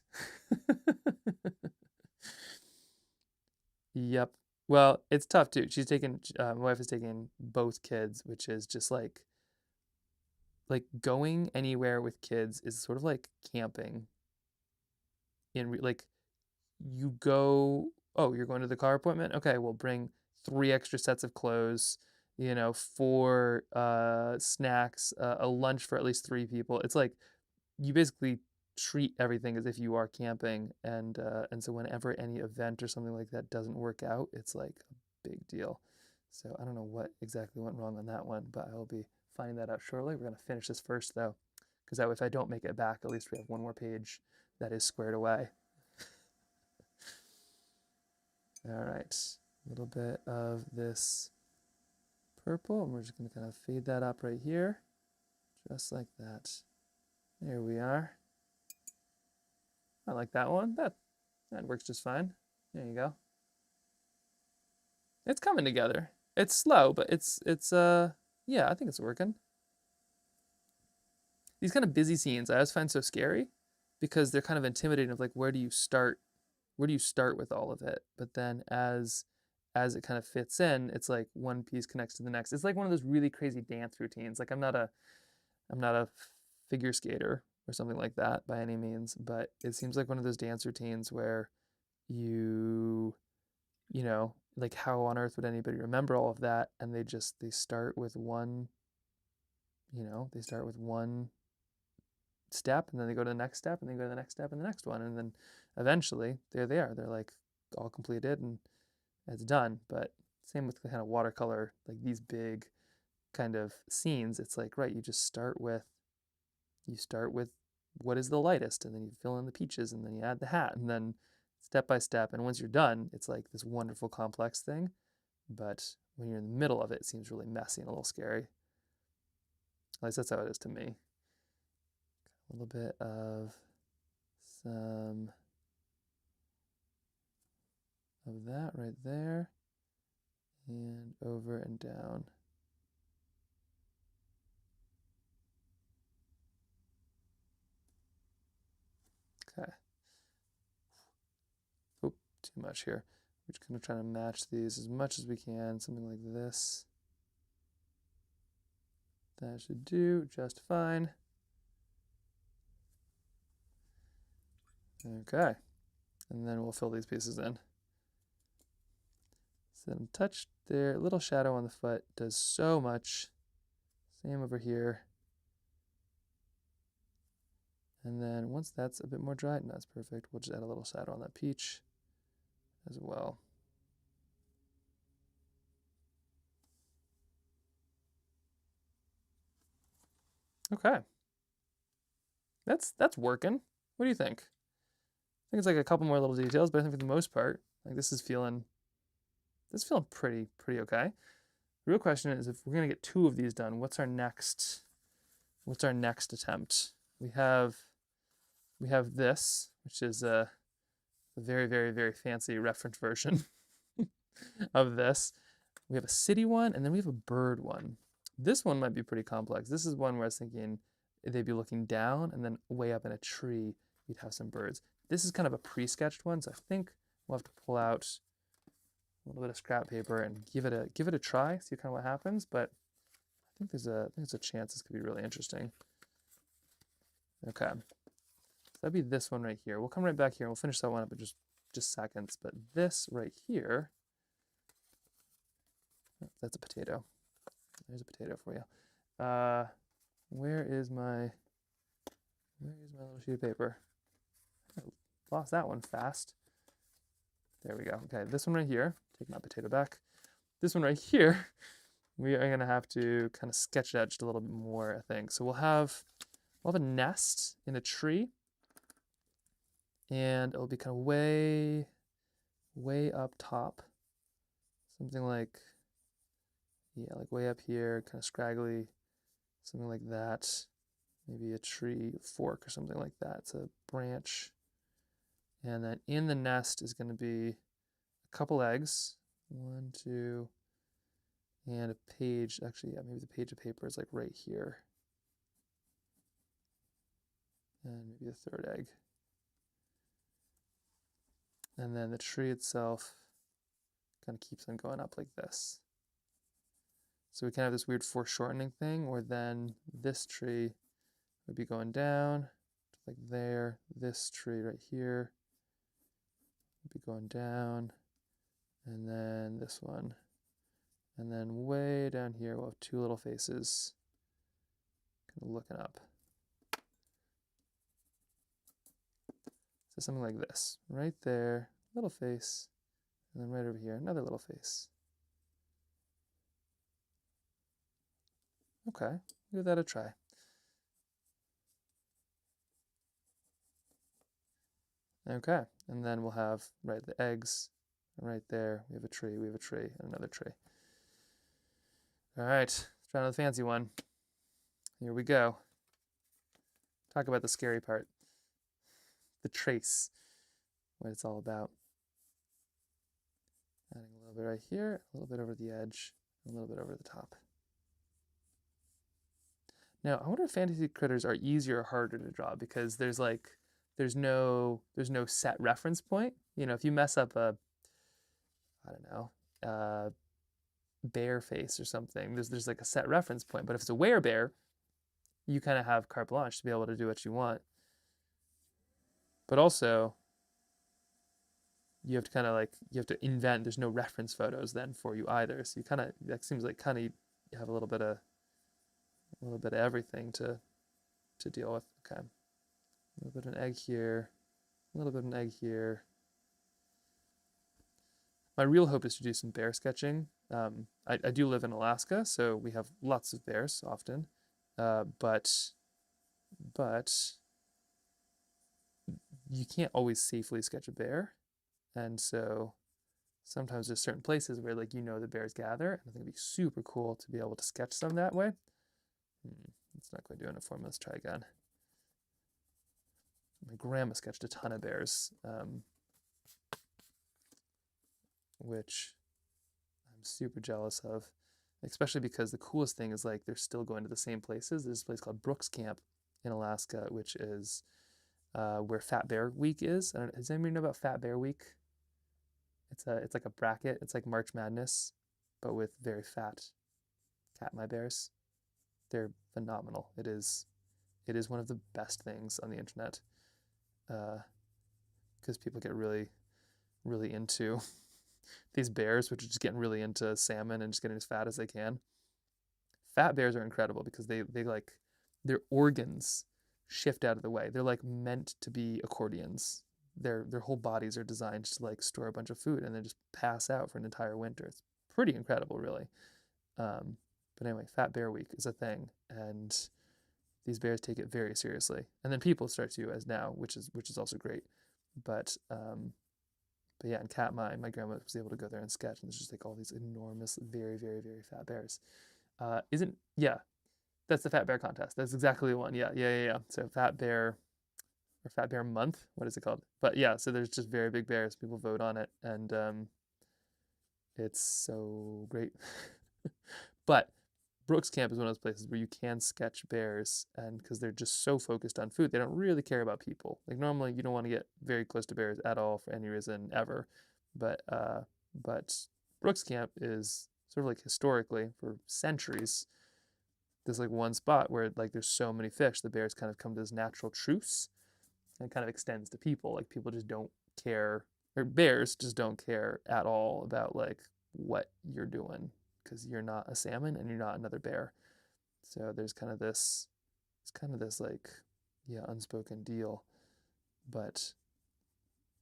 Yep. Well, it's tough too. My wife is taking both kids, which is just like going anywhere with kids is sort of like camping. Like you go, oh, you're going to the car appointment? Okay, we'll bring 3 extra sets of clothes, 4 snacks, a lunch for at least 3 people. It's like you basically treat everything as if you are camping, and so whenever any event or something like that doesn't work out, it's like a big deal. So I don't know what exactly went wrong on that one, but I will be finding that out shortly. We're going to finish this first though, because that way if I don't make it back, at least we have one more page that is squared away. All right, a little bit of this purple, and we're just going to kind of fade that up right here, just like that. There we are. I like that one. That works just fine. There you go. It's coming together. It's slow, but it's yeah, I think it's working. These kind of busy scenes I always find so scary because they're kind of intimidating of like where do you start with all of it? But then as it kind of fits in, it's like one piece connects to the next. It's like one of those really crazy dance routines. Like I'm not a figure skater or something like that by any means, but it seems like one of those dance routines where like how on earth would anybody remember all of that? And they start with one, they start with one step, and then they go to the next step, and then go to the next step and the next one, and then eventually there they are. They're like all completed and it's done. But same with the kind of watercolor, like these big kind of scenes. It's like, right, you start with what is the lightest, and then you fill in the peaches, and then you add the hat, and then step by step. And once you're done, it's like this wonderful complex thing. But when you're in the middle of it, it seems really messy and a little scary. At least that's how it is to me. A little bit of some of that right there, and over and down. Okay. Oh, too much here. We're just going to try to match these as much as we can, something like this. That should do just fine. Okay, and then we'll fill these pieces in. So then touch there, little shadow on the foot does so much. Same over here. And then once that's a bit more dry, and that's perfect, we'll just add a little shadow on that peach as well. Okay. That's working. What do you think? I think it's like a couple more little details, but I think for the most part, like this is feeling pretty okay. The real question is if we're gonna get 2 of these done, what's our next attempt? We have this, which is a very, very, very fancy reference version of this. We have a city one, and then we have a bird one. This one might be pretty complex. This is one where I was thinking they'd be looking down, and then way up in a tree, you'd have some birds. This is kind of a pre-sketched one, so I think we'll have to pull out a little bit of scrap paper and give it a try, see kind of what happens. But I think there's a chance this could be really interesting. Okay, so that'd be this one right here. We'll come right back here and we'll finish that one up in just seconds. But this right here, that's a potato. There's a potato for you. Where is my little sheet of paper? I lost that one fast. There we go. Okay, this one right here, take my potato back. This one right here, we are gonna have to kind of sketch it out just a little bit more, I think. So we'll have a nest in a tree, and it'll be kind of way up top. Something like, yeah, like way up here, kind of scraggly, something like that. Maybe a tree fork or something like that. It's a branch. And then in the nest is going to be a couple eggs. 1, 2, and a page. Actually, yeah, maybe the page of paper is like right here. and maybe a third egg. And then the tree itself kind of keeps on going up like this. So we kind of have this weird foreshortening thing where then this tree would be going down to like there. This tree right here would be going down. And then this one. And then way down here we'll have two little faces kind of looking up. So something like this. Right there, little face. And then right over here, another little face. Okay, give that a try. Okay, and then we'll have, right, the eggs, and right there, we have a tree, and another tree. All right, let's try another fancy one. Here we go. Talk about the scary part. The trace, what it's all about. Adding a little bit right here, a little bit over the edge, a little bit over the top. Now, I wonder if fantasy critters are easier or harder to draw because there's no set reference point. You know, if you mess up a, I don't know, bear face or something, there's like a set reference point. But if it's a werebear, you kind of have carte blanche to be able to do what you want. But also, you have to kind of like, you have to invent, there's no reference photos then for you either. So you kind of, that seems like kind of you have a little bit of everything to deal with. Okay. A little bit of an egg here, a little bit of an egg here. My real hope is to do some bear sketching. I do live in Alaska, so we have lots of bears often, but you can't always safely sketch a bear, and so sometimes there's certain places where like the bears gather, and I think it'd be super cool to be able to sketch them that way. It's not quite doing it for me. Let's try again. My grandma sketched a ton of bears, which I'm super jealous of, especially because the coolest thing is like they're still going to the same places. There's a place called Brooks Camp in Alaska, which is where Fat Bear Week is. Does anybody know about Fat Bear Week? It's like a bracket. It's like March Madness, but with very fat Katmai bears. They're phenomenal. It is one of the best things on the internet, because people get really, really into these bears, which are just getting really into salmon and just getting as fat as they can. Fat bears are incredible because they like, their organs shift out of the way. They're like meant to be accordions. Their whole bodies are designed to like store a bunch of food and then just pass out for an entire winter. It's pretty incredible, really. But anyway, Fat Bear Week is a thing, and these bears take it very seriously. And then people start to as now, which is also great. But yeah, in Katmai, my grandma was able to go there and sketch, and there's just like all these enormous, very, very, very fat bears. That's the Fat Bear contest. That's exactly the one. Yeah. So Fat Bear, or Fat Bear Month, what is it called? But yeah, so there's just very big bears. People vote on it, and it's so great. But Brooks Camp is one of those places where you can sketch bears, and because they're just so focused on food, they don't really care about people. Like normally you don't want to get very close to bears at all for any reason ever. But Brooks Camp is sort of like historically for centuries, there's like one spot where like there's so many fish, the bears kind of come to this natural truce, and it kind of extends to people. Like people just don't care, or bears just don't care at all about like what you're doing, because you're not a salmon and you're not another bear. So there's kind of this, like, unspoken deal, but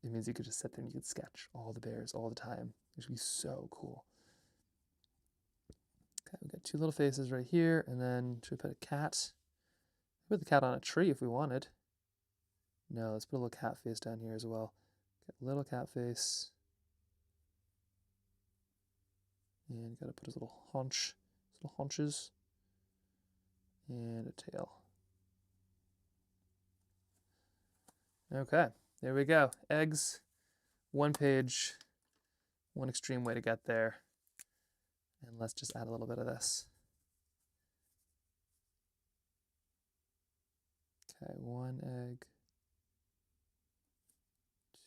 it means you could just sit there and you could sketch all the bears all the time, which would be so cool. Okay, we got two little faces right here, and then should we put a cat? Put the cat on a tree if we wanted. No, let's put a little cat face down here as well. Got a little cat face. And gotta put his little haunches, and a tail. Okay, there we go. Eggs, one page, one extreme way to get there. And let's just add a little bit of this. Okay, 1 egg,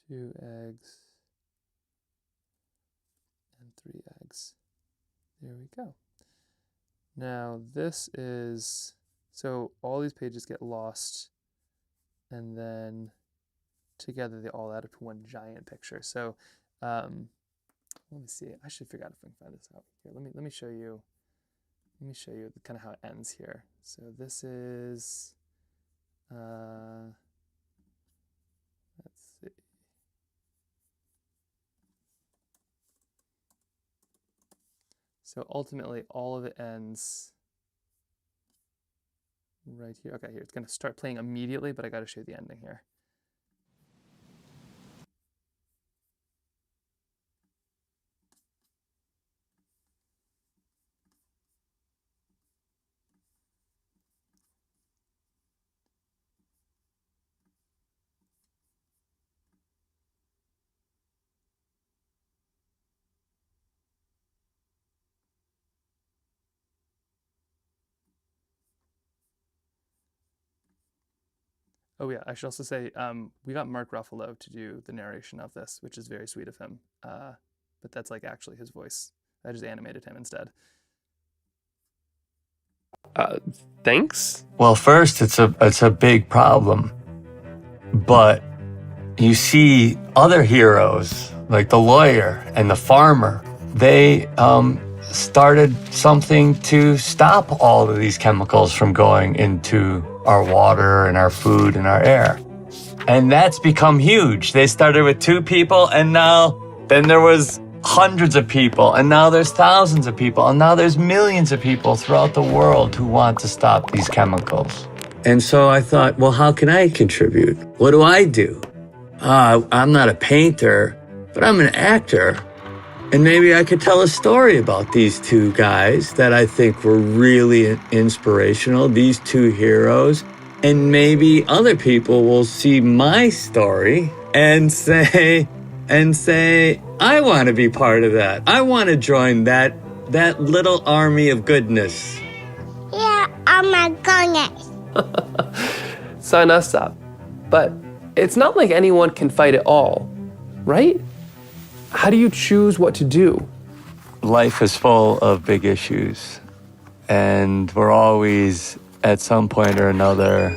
2 eggs, and 3 eggs. There we go. Now this is, so all these pages get lost, and then together they all add up to one giant picture. So let me see. I should figure out if I can find this out here. Let me show you. Let me show you kind of how it ends here. So this is, let's see. So ultimately, all of it ends right here. Okay, here it's going to start playing immediately, but I got to show you the ending here. Oh yeah, I should also say we got Mark Ruffalo to do the narration of this, which is very sweet of him. But that's like actually his voice. I just animated him instead. Thanks. Well, first, it's a big problem, but you see other heroes like the lawyer and the farmer. They started something to stop all of these chemicals from going into our water and our food and our air. And that's become huge. They started with 2 people, and then there was hundreds of people, and now there's thousands of people, and now there's millions of people throughout the world who want to stop these chemicals. And so I thought, well, how can I contribute? What do I do? I'm not a painter, but I'm an actor. And maybe I could tell a story about these 2 guys that I think were really inspirational, these 2 heroes. And maybe other people will see my story and say, I want to be part of that. I want to join that little army of goodness. Yeah, oh my goodness. Sign us up. But it's not like anyone can fight it all, right? How do you choose what to do? Life is full of big issues, and we're always, at some point or another,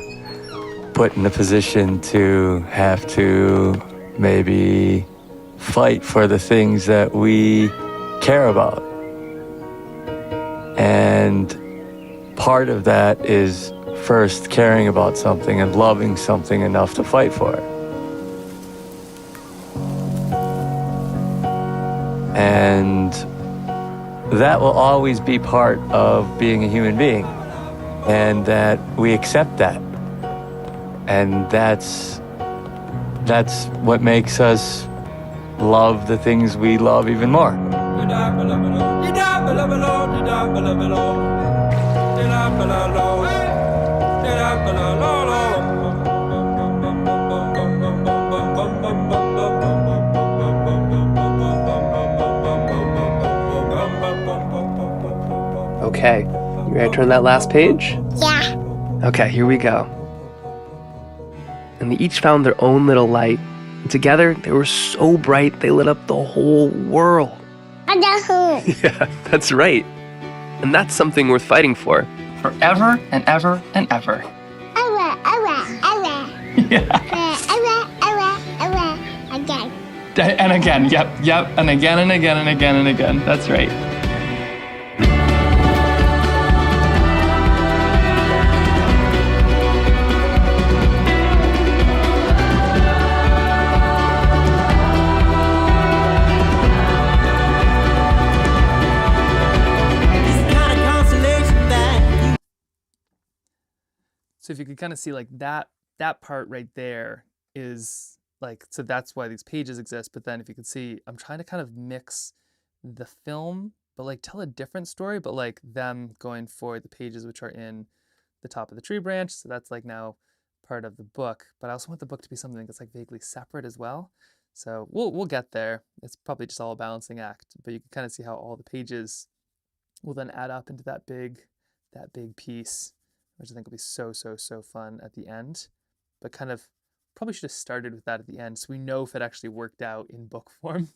put in a position to have to maybe fight for the things that we care about. And part of that is first caring about something and loving something enough to fight for it. And that will always be part of being a human being, and that we accept that. And that's what makes us love the things we love even more. Okay, you ready to turn that last page? Yeah. Okay, here we go. And they each found their own little light. And together, they were so bright, they lit up the whole world. Yeah, that's right. And that's something worth fighting for. Forever and ever and ever. Again. And again, yep, and again and again and again and again. That's right. So if you could kind of see like that part right there is like, so that's why these pages exist. But then if you could see, I'm trying to kind of mix the film, but like tell a different story, but like them going for the pages which are in the top of the tree branch. So that's like now part of the book, but I also want the book to be something that's like vaguely separate as well. So we'll get there. It's probably just all a balancing act, but you can kind of see how all the pages will then add up into that big piece which I think will be so fun at the end. But kind of probably should have started with that at the end so we know if it actually worked out in book form.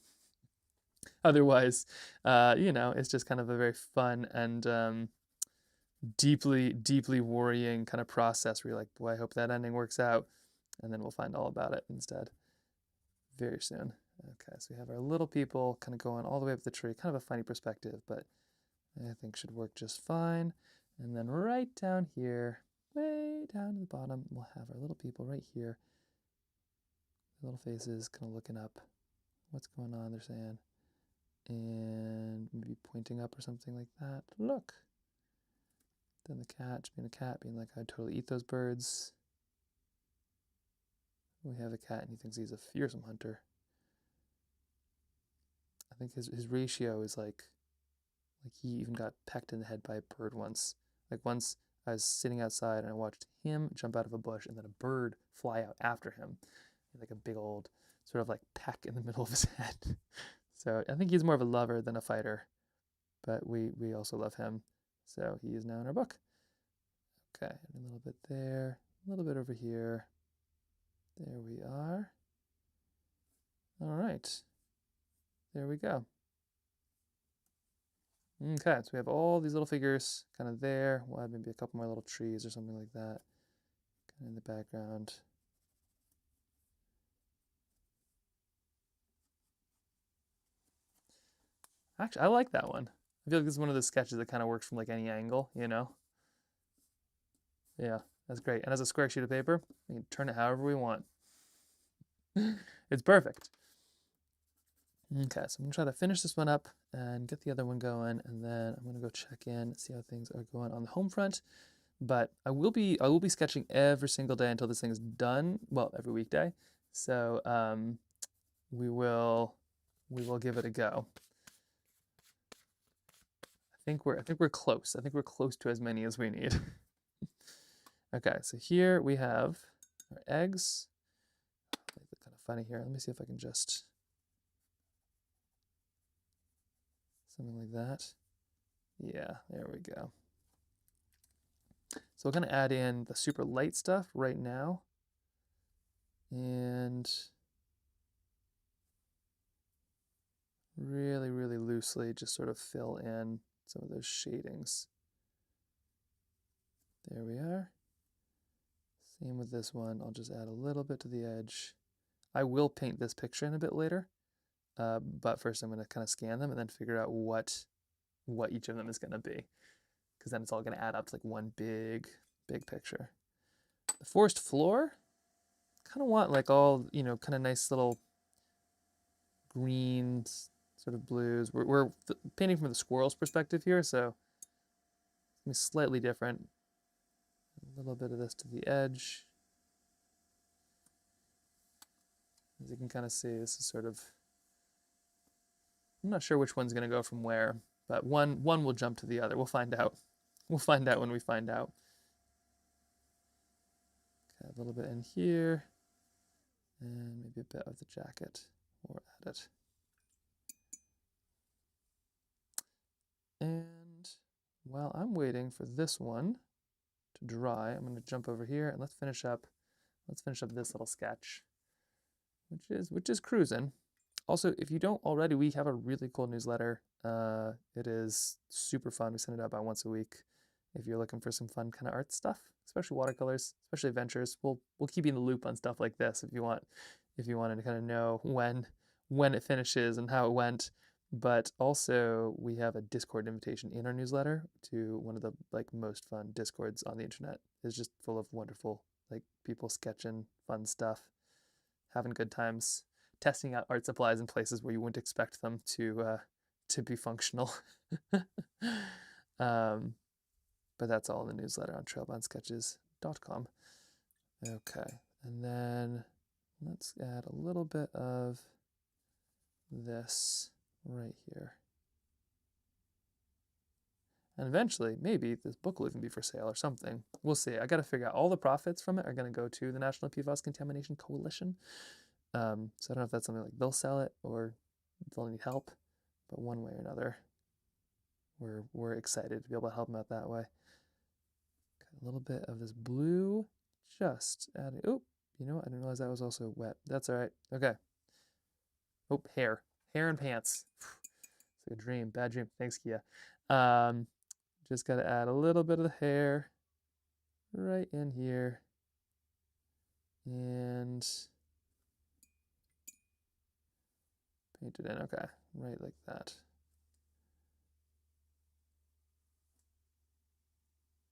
Otherwise, it's just kind of a very fun and deeply worrying kind of process where you're like, boy, I hope that ending works out. And then we'll find all about it instead very soon. Okay, so we have our little people kind of going all the way up the tree, kind of a funny perspective, but I think should work just fine. And then right down here, way down to the bottom, we'll have our little people right here. Little faces kind of looking up. What's going on, they're saying. And maybe pointing up or something like that. Look. Then the cat, being a cat, being like, I'd totally eat those birds. We have a cat and he thinks he's a fearsome hunter. I think his ratio is like he even got pecked in the head by a bird once. Like once I was sitting outside and I watched him jump out of a bush and then a bird fly out after him. Like a big old sort of like peck in the middle of his head. So I think he's more of a lover than a fighter, but we also love him. So he is now in our book. Okay, and a little bit there, a little bit over here. There we are. All right, there we go. Okay, so we have all these little figures kind of there. We'll add maybe a couple more little trees or something like that kind of in the background. Actually, I like that one. I feel like this is one of those sketches that kind of works from like any angle, you know? Yeah, that's great. And as a square sheet of paper, we can turn it however we want. It's perfect. Okay, so I'm gonna try to finish this one up and get the other one going, and then I'm gonna go check in, see how things are going on the home front. But I will be sketching every single day until this thing is done. Well, every weekday. So we will give it a go. I think we're close. I think we're close to as many as we need. Okay, so here we have our eggs. They look kind of funny here. Let me see if I can just something like that. Yeah, there we go. So we're going to add in the super light stuff right now. And really loosely just sort of fill in some of those shadings. There we are. Same with this one. I'll just add a little bit to the edge. I will paint this picture in a bit later, but first I'm going to kind of scan them and then figure out what each of them is going to be, because then it's all going to add up to like one big picture. The forest floor, kind of want like all, kind of nice little greens, sort of blues. We're painting from the squirrel's perspective here, so it's going to be slightly different. A little bit of this to the edge. As you can kind of see, this is sort of, I'm not sure which one's going to go from where, but one will jump to the other. We'll find out. We'll find out when we find out. Okay, a little bit in here, and maybe a bit of the jacket, or add it. And while I'm waiting for this one to dry, I'm going to jump over here and let's finish up this little sketch, which is cruising. Also, if you don't already, we have a really cool newsletter. It is super fun. We send it out about once a week. If you're looking for some fun kind of art stuff, especially watercolors, especially adventures, we'll keep you in the loop on stuff like this if you wanted to kind of know when it finishes and how it went. But also we have a Discord invitation in our newsletter to one of the most fun Discords on the internet. It's just full of wonderful people sketching fun stuff, having good times, testing out art supplies in places where you wouldn't expect them to be functional. But that's all in the newsletter on trailboundsketches.com. Okay, and then let's add a little bit of this right here. And eventually, maybe this book will even be for sale or something. We'll see. I got to figure out, all the profits from it are going to go to the National PFAS Contamination Coalition. So I don't know if that's something like they'll sell it or they'll need help, but one way or another, we're excited to be able to help them out that way. A little bit of this blue, just adding, oh, you know what? I didn't realize that was also wet. That's all right. Okay. Oh, hair and pants. It's like a dream, bad dream. Thanks, Kia. Just got to add a little bit of the hair right in here. And paint it in, okay, right like that.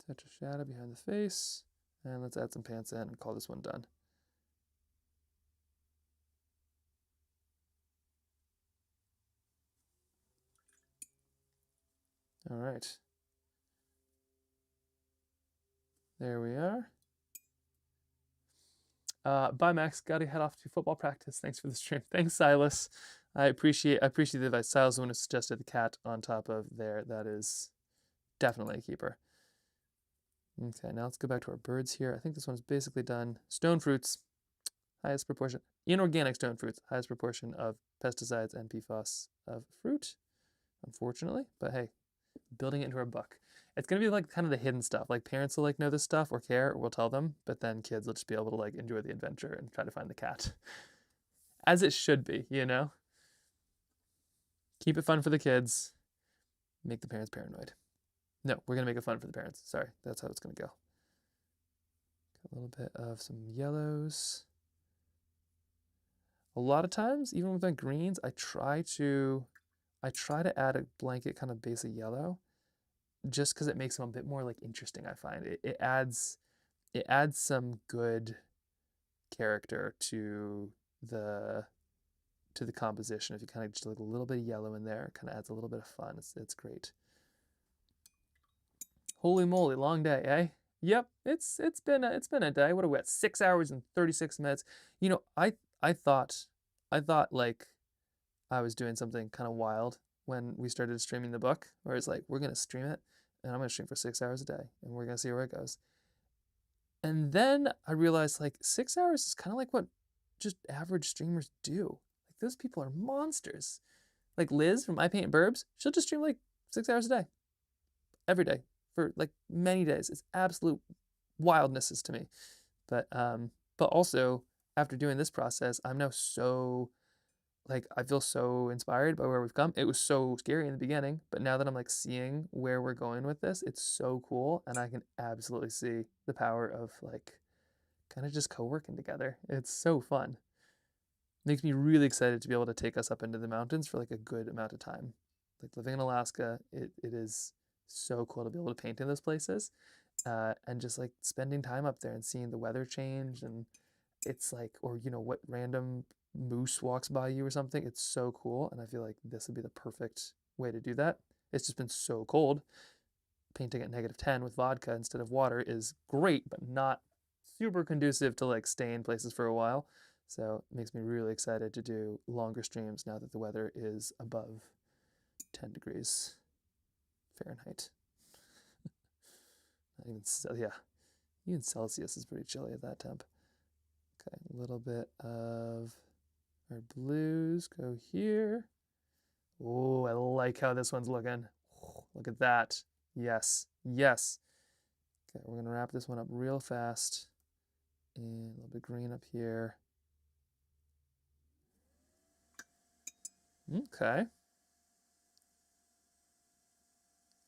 Touch of shadow behind the face, and let's add some pants in and call this one done. All right. There we are. Bye, Max. Got to head off to football practice. Thanks for the stream. Thanks, Silas. I appreciate the advice. Silas, the one who suggested the cat on top of there. That is definitely a keeper. Okay, now let's go back to our birds here. I think this one's basically done. Stone fruits, highest proportion. Inorganic stone fruits, highest proportion of pesticides and PFAS of fruit, unfortunately. But hey, building it into our book. It's gonna be like kind of the hidden stuff. Like parents will like know this stuff or care, or we'll tell them, but then kids will just be able to like enjoy the adventure and try to find the cat. As it should be, you know? Keep it fun for the kids, make the parents paranoid. No, we're gonna make it fun for the parents. Sorry, that's how it's gonna go. A little bit of some yellows. A lot of times, even with my greens, I try to add a blanket kind of base of yellow, just because it makes them a bit more like interesting. I find it adds some good character to the composition. If you kind of just like a little bit of yellow in there, it kind of adds a little bit of fun. It's great. Holy moly, long day, eh? Yep, it's been a day. What are we at? 6 hours and 36 minutes. You know, I thought like I was doing something kind of wild when we started streaming the book, where it's like, we're gonna stream it and I'm gonna stream for 6 hours a day and we're gonna see where it goes. And then I realized like 6 hours is kind of like what just average streamers do. Like those people are monsters. Like Liz from I Paint Burbs, she'll just stream like 6 hours a day, every day for like many days. It's absolute wildnesses to me. But also after doing this process, I'm now so like, I feel so inspired by where we've come. It was so scary in the beginning, but now that I'm like seeing where we're going with this, it's so cool. And I can absolutely see the power of like kind of just co-working together. It's so fun. Makes me really excited to be able to take us up into the mountains for like a good amount of time. Like living in Alaska, it is so cool to be able to paint in those places, and just like spending time up there and seeing the weather change. And it's like, or you know, what random moose walks by you or something. It's so cool, and I feel like this would be the perfect way to do that. It's just been so cold. Painting at -10 with vodka instead of water is great, but not super conducive to like stay in places for a while. So it makes me really excited to do longer streams now that the weather is above 10 degrees Fahrenheit. Not even, yeah, even Celsius is pretty chilly at that temp. Okay, a little bit of our blues go here. Oh, I like how this one's looking. Oh, look at that. Yes, yes. Okay, we're gonna wrap this one up real fast. And a little bit green up here. Okay.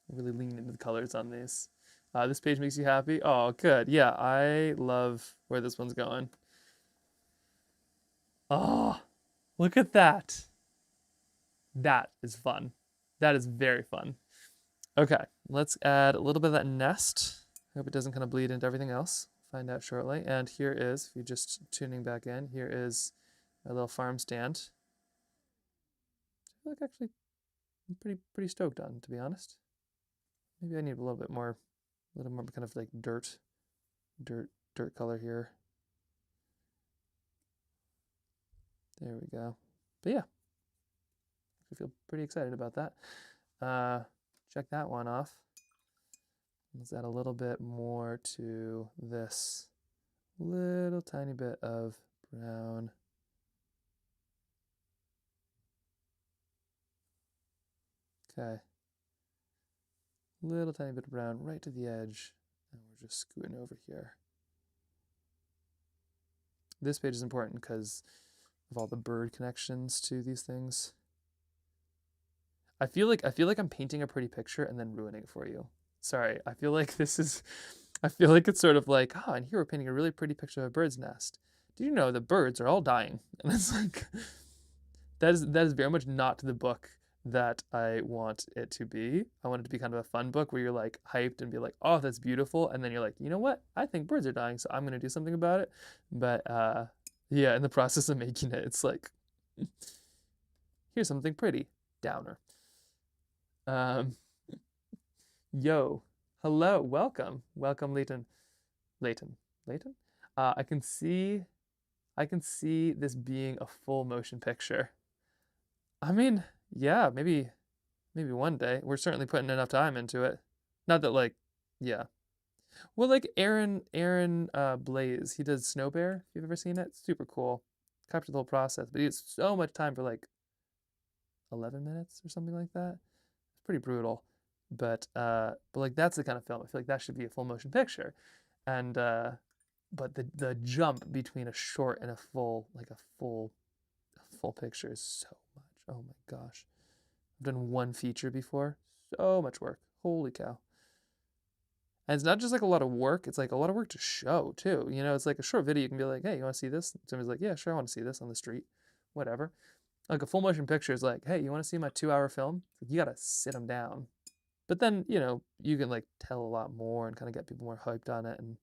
Really leaning into the colors on these. This page makes you happy? Oh, good. Yeah, I love where this one's going. Oh, look at that. That is fun. That is very fun. Okay, let's add a little bit of that nest. Hope it doesn't kind of bleed into everything else. Find out shortly. And here is, if you're just tuning back in, here is a little farm stand. I feel like actually I'm pretty stoked on, to be honest. Maybe I need a little more kind of like dirt color here. There we go. But yeah, I feel pretty excited about that. Check that one off. Let's add a little bit more to this little tiny bit of brown. Okay. Little tiny bit of brown right to the edge And we're just scooting over here. This page is important because of all the bird connections to these things. I feel like I'm painting a pretty picture and then ruining it for you. Sorry, I feel like it's sort of like, and here we're painting a really pretty picture of a bird's nest. Do you know the birds are all dying? And it's like, that is very much not the book that I want it to be. I want it to be kind of a fun book where you're like hyped and be like, oh, that's beautiful. And then you're like, you know what? I think birds are dying, so I'm going to do something about it. But yeah, in the process of making it, it's like, here's something pretty. Downer. Yo, hello, welcome, Leighton. I can see this being a full motion picture. I mean, yeah, maybe one day. We're certainly putting enough time into it. Not that like, yeah. Well, like Aaron Blaze, he does Snow Bear. If you've ever seen it, it's super cool. Captured the whole process, but he has so much time for like 11 minutes or something like that. It's pretty brutal. But like that's the kind of film I feel like that should be a full motion picture. And but the jump between a short and a full picture is so much. Oh my gosh. I've done one feature before. So much work. Holy cow. And it's not just like a lot of work, it's like a lot of work to show too. You know, it's like a short video, you can be like, hey, you want to see this? Somebody's like, yeah, sure, I want to see this on the street. Whatever. Like a full motion picture is like, hey, you want to see my 2-hour film? You gotta sit them down. But then, you know, you can like tell a lot more and kind of get people more hyped on it, and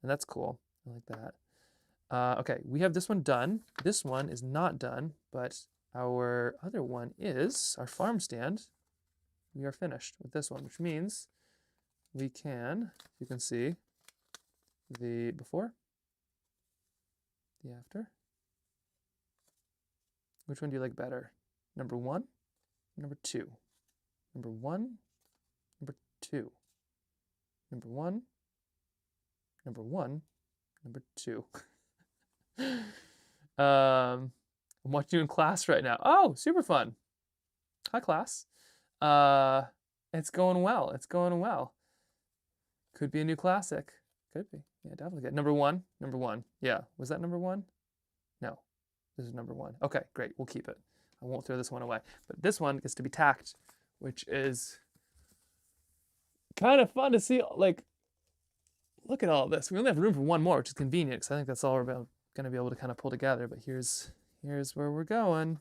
that's cool. I like that. Okay, we have this one done. This one is not done, but our other one is our farm stand. We are finished with this one, which means we can, you can see the before, the after. Which one do you like better? Number 1, number 2? Number 1, number 2? Number 1, number 1, number 2. I'm watching you in class right now. Oh, super fun. Hi, class. It's going well. It's going well. Could be a new classic. Could be. Yeah, definitely good. Number 1. Number 1. Yeah. Was that number 1? No. This is number 1. Okay, great. We'll keep it. I won't throw this one away. But this one gets to be tacked, which is kind of fun to see. Like, look at all this. We only have room for one more, which is convenient because I think that's all we're going to be able to kind of pull together. But here's where we're going.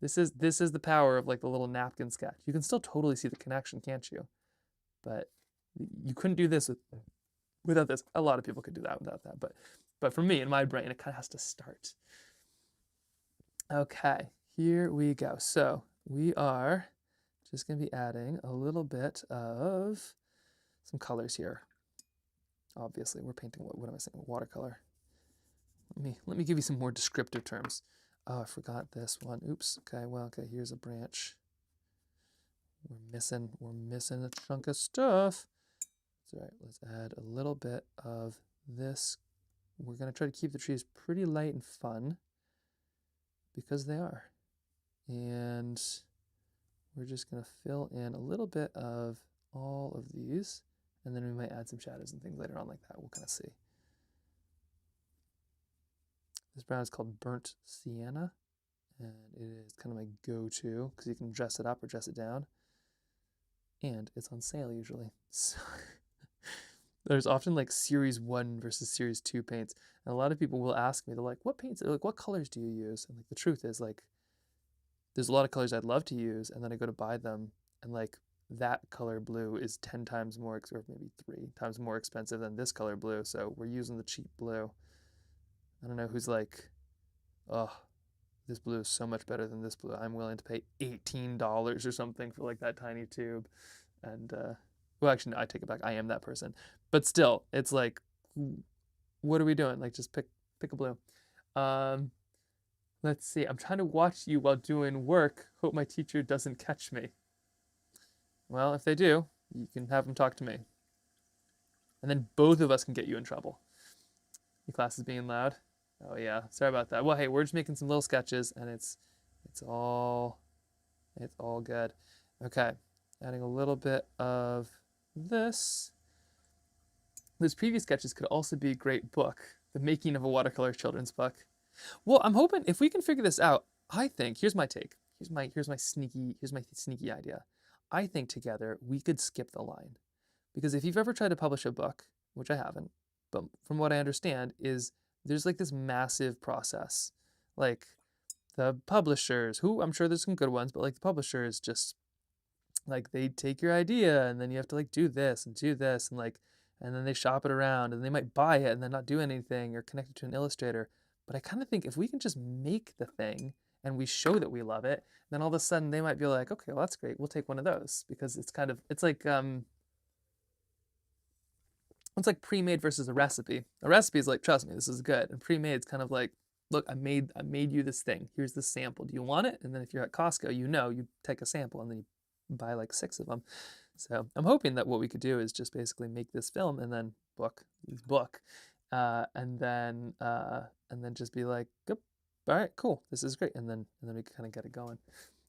This is the power of like the little napkin sketch. You can still totally see the connection, can't you? But you couldn't do this without this. A lot of people could do that without that. But for me, in my brain, it kind of has to start. Okay, here we go. So we are just going to be adding a little bit of some colors here. Obviously, we're painting, what am I saying, watercolor. Let me give you some more descriptive terms. Oh, I forgot this one. Oops. Okay, well, okay, here's a branch. We're missing a chunk of stuff. That's all right, let's add a little bit of this. We're going to try to keep the trees pretty light and fun because they are. And we're just going to fill in a little bit of all of these, and then we might add some shadows and things later on like that. We'll kind of see. This brown is called Burnt Sienna, and it is kind of my go-to because you can dress it up or dress it down. And it's on sale usually. So there's often like series 1 versus series 2 paints. And a lot of people will ask me, they're like, what paints, like what colors do you use? And like the truth is like, there's a lot of colors I'd love to use, and then I go to buy them, and like that color blue is 10 times more, or maybe 3 times more expensive than this color blue. So we're using the cheap blue. I don't know who's like, oh, this blue is so much better than this blue. I'm willing to pay $18 or something for like that tiny tube. And, well, actually, no, I take it back. I am that person. But still, it's like, what are we doing? Like, just pick a blue. Let's see. I'm trying to watch you while doing work. Hope my teacher doesn't catch me. Well, if they do, you can have them talk to me. And then both of us can get you in trouble. Your class is being loud. Oh yeah, sorry about that. Well, hey, we're just making some little sketches, and it's all good. Okay, adding a little bit of this. those preview sketches could also be a great book, the making of a watercolor children's book. Well, I'm hoping if we can figure this out, I think here's my take. Here's my sneaky idea. I think together we could skip the line. Because if you've ever tried to publish a book, which I haven't, but from what I understand is there's like this massive process. Like the publishers, who I'm sure there's some good ones, but like the publishers just like they take your idea and then you have to like do this and like and then they shop it around and they might buy it and then not do anything or connect it to an illustrator. But I kind of think if we can just make the thing and we show that we love it, then all of a sudden they might be like, okay, well that's great, we'll take one of those, because it's like pre-made versus a recipe. A recipe is like, trust me, this is good. And pre-made is kind of like, look, I made you this thing. Here's the sample. Do you want it? And then if you're at Costco, you take a sample and then you buy like 6 of them. So I'm hoping that what we could do is just basically make this film and then book, and then just be like, yep, all right, cool, this is great. And then we can kind of get it going.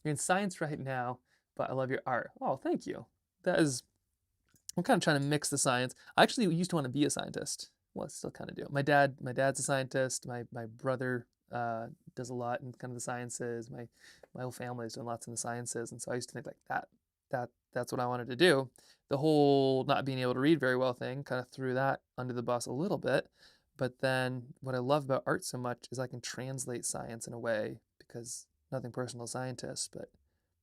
You're in science right now, but I love your art. Oh, thank you. I'm kind of trying to mix the science. I actually used to want to be a scientist. Well, I still kind of do. My dad's a scientist. My brother does a lot in kind of the sciences. My whole family is doing lots in the sciences, and so I used to think like that's what I wanted to do. The whole not being able to read very well thing kind of threw that under the bus a little bit. But then what I love about art so much is I can translate science in a way, because nothing personal to scientists, but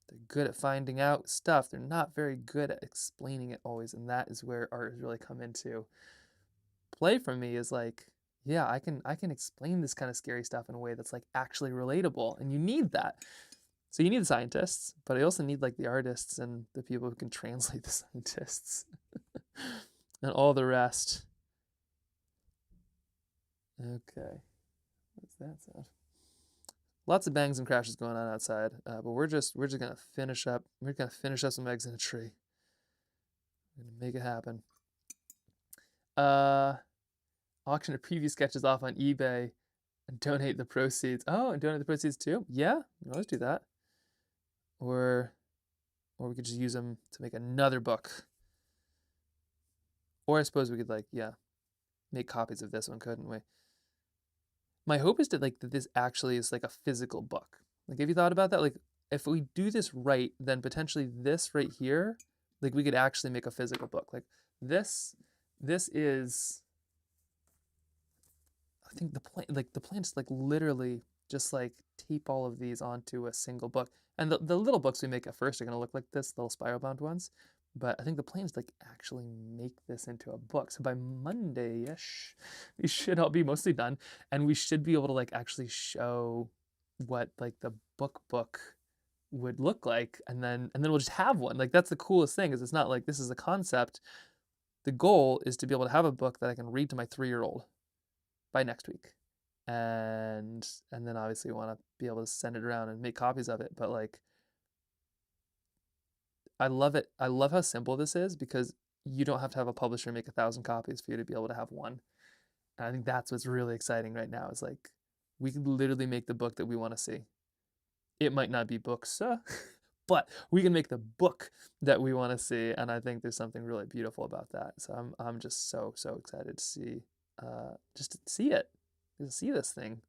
they're good at finding out stuff. They're not very good at explaining it always, and that is where art has really come into play for me. Is like, yeah, I can explain this kind of scary stuff in a way that's like actually relatable, and you need that. So you need the scientists, but I also need like the artists and the people who can translate the scientists and all the rest. Okay, what's that sound? Lots of bangs and crashes going on outside, but we're just gonna finish up. We're gonna finish up some eggs in a tree. We're gonna make it happen. Auction a preview sketches off on eBay and donate the proceeds. Oh, and donate the proceeds too? Yeah, we can always do that. Or we could just use them to make another book. Or I suppose we could make copies of this one, couldn't we? My hope is that this actually is like a physical book. Like, have you thought about that? Like, if we do this right, then potentially this right here, like we could actually make a physical book. Like this is, I think the plan is like literally just like tape all of these onto a single book. And the little books we make at first are gonna look like this, little spiral bound ones. But I think the plan is like actually make this into a book. So by Monday-ish, we should all be mostly done. And we should be able to like actually show what like the book would look like. And then we'll just have one. Like, that's the coolest thing, is it's not like this is a concept. The goal is to be able to have a book that I can read to my 3-year-old by next week. And then obviously we want to be able to send it around and make copies of it. But like, I love it. I love how simple this is, because you don't have to have a publisher make 1,000 copies for you to be able to have one. And I think that's what's really exciting right now, is like, we can literally make the book that we want to see. It might not be books, but we can make the book that we want to see. And I think there's something really beautiful about that. So I'm just so excited to see, just to see it, to see this thing.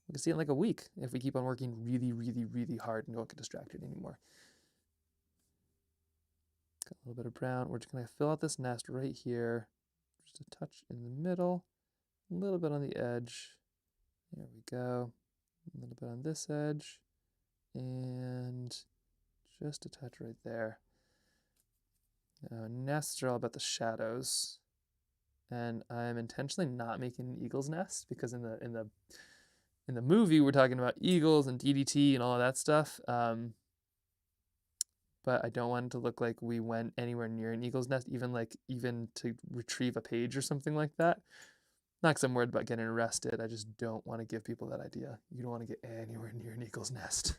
We can see it in like a week if we keep on working really, really, really hard and don't get distracted anymore. Got a little bit of brown. We're just going to fill out this nest right here. Just a touch in the middle, a little bit on the edge. There we go. A little bit on this edge, and just a touch right there. Now, nests are all about the shadows, and I'm intentionally not making an eagle's nest, because in the movie we're talking about eagles and DDT and all of that stuff. But I don't want it to look like we went anywhere near an eagle's nest, even to retrieve a page or something like that. Not because I'm worried about getting arrested. I just don't want to give people that idea. You don't want to get anywhere near an eagle's nest.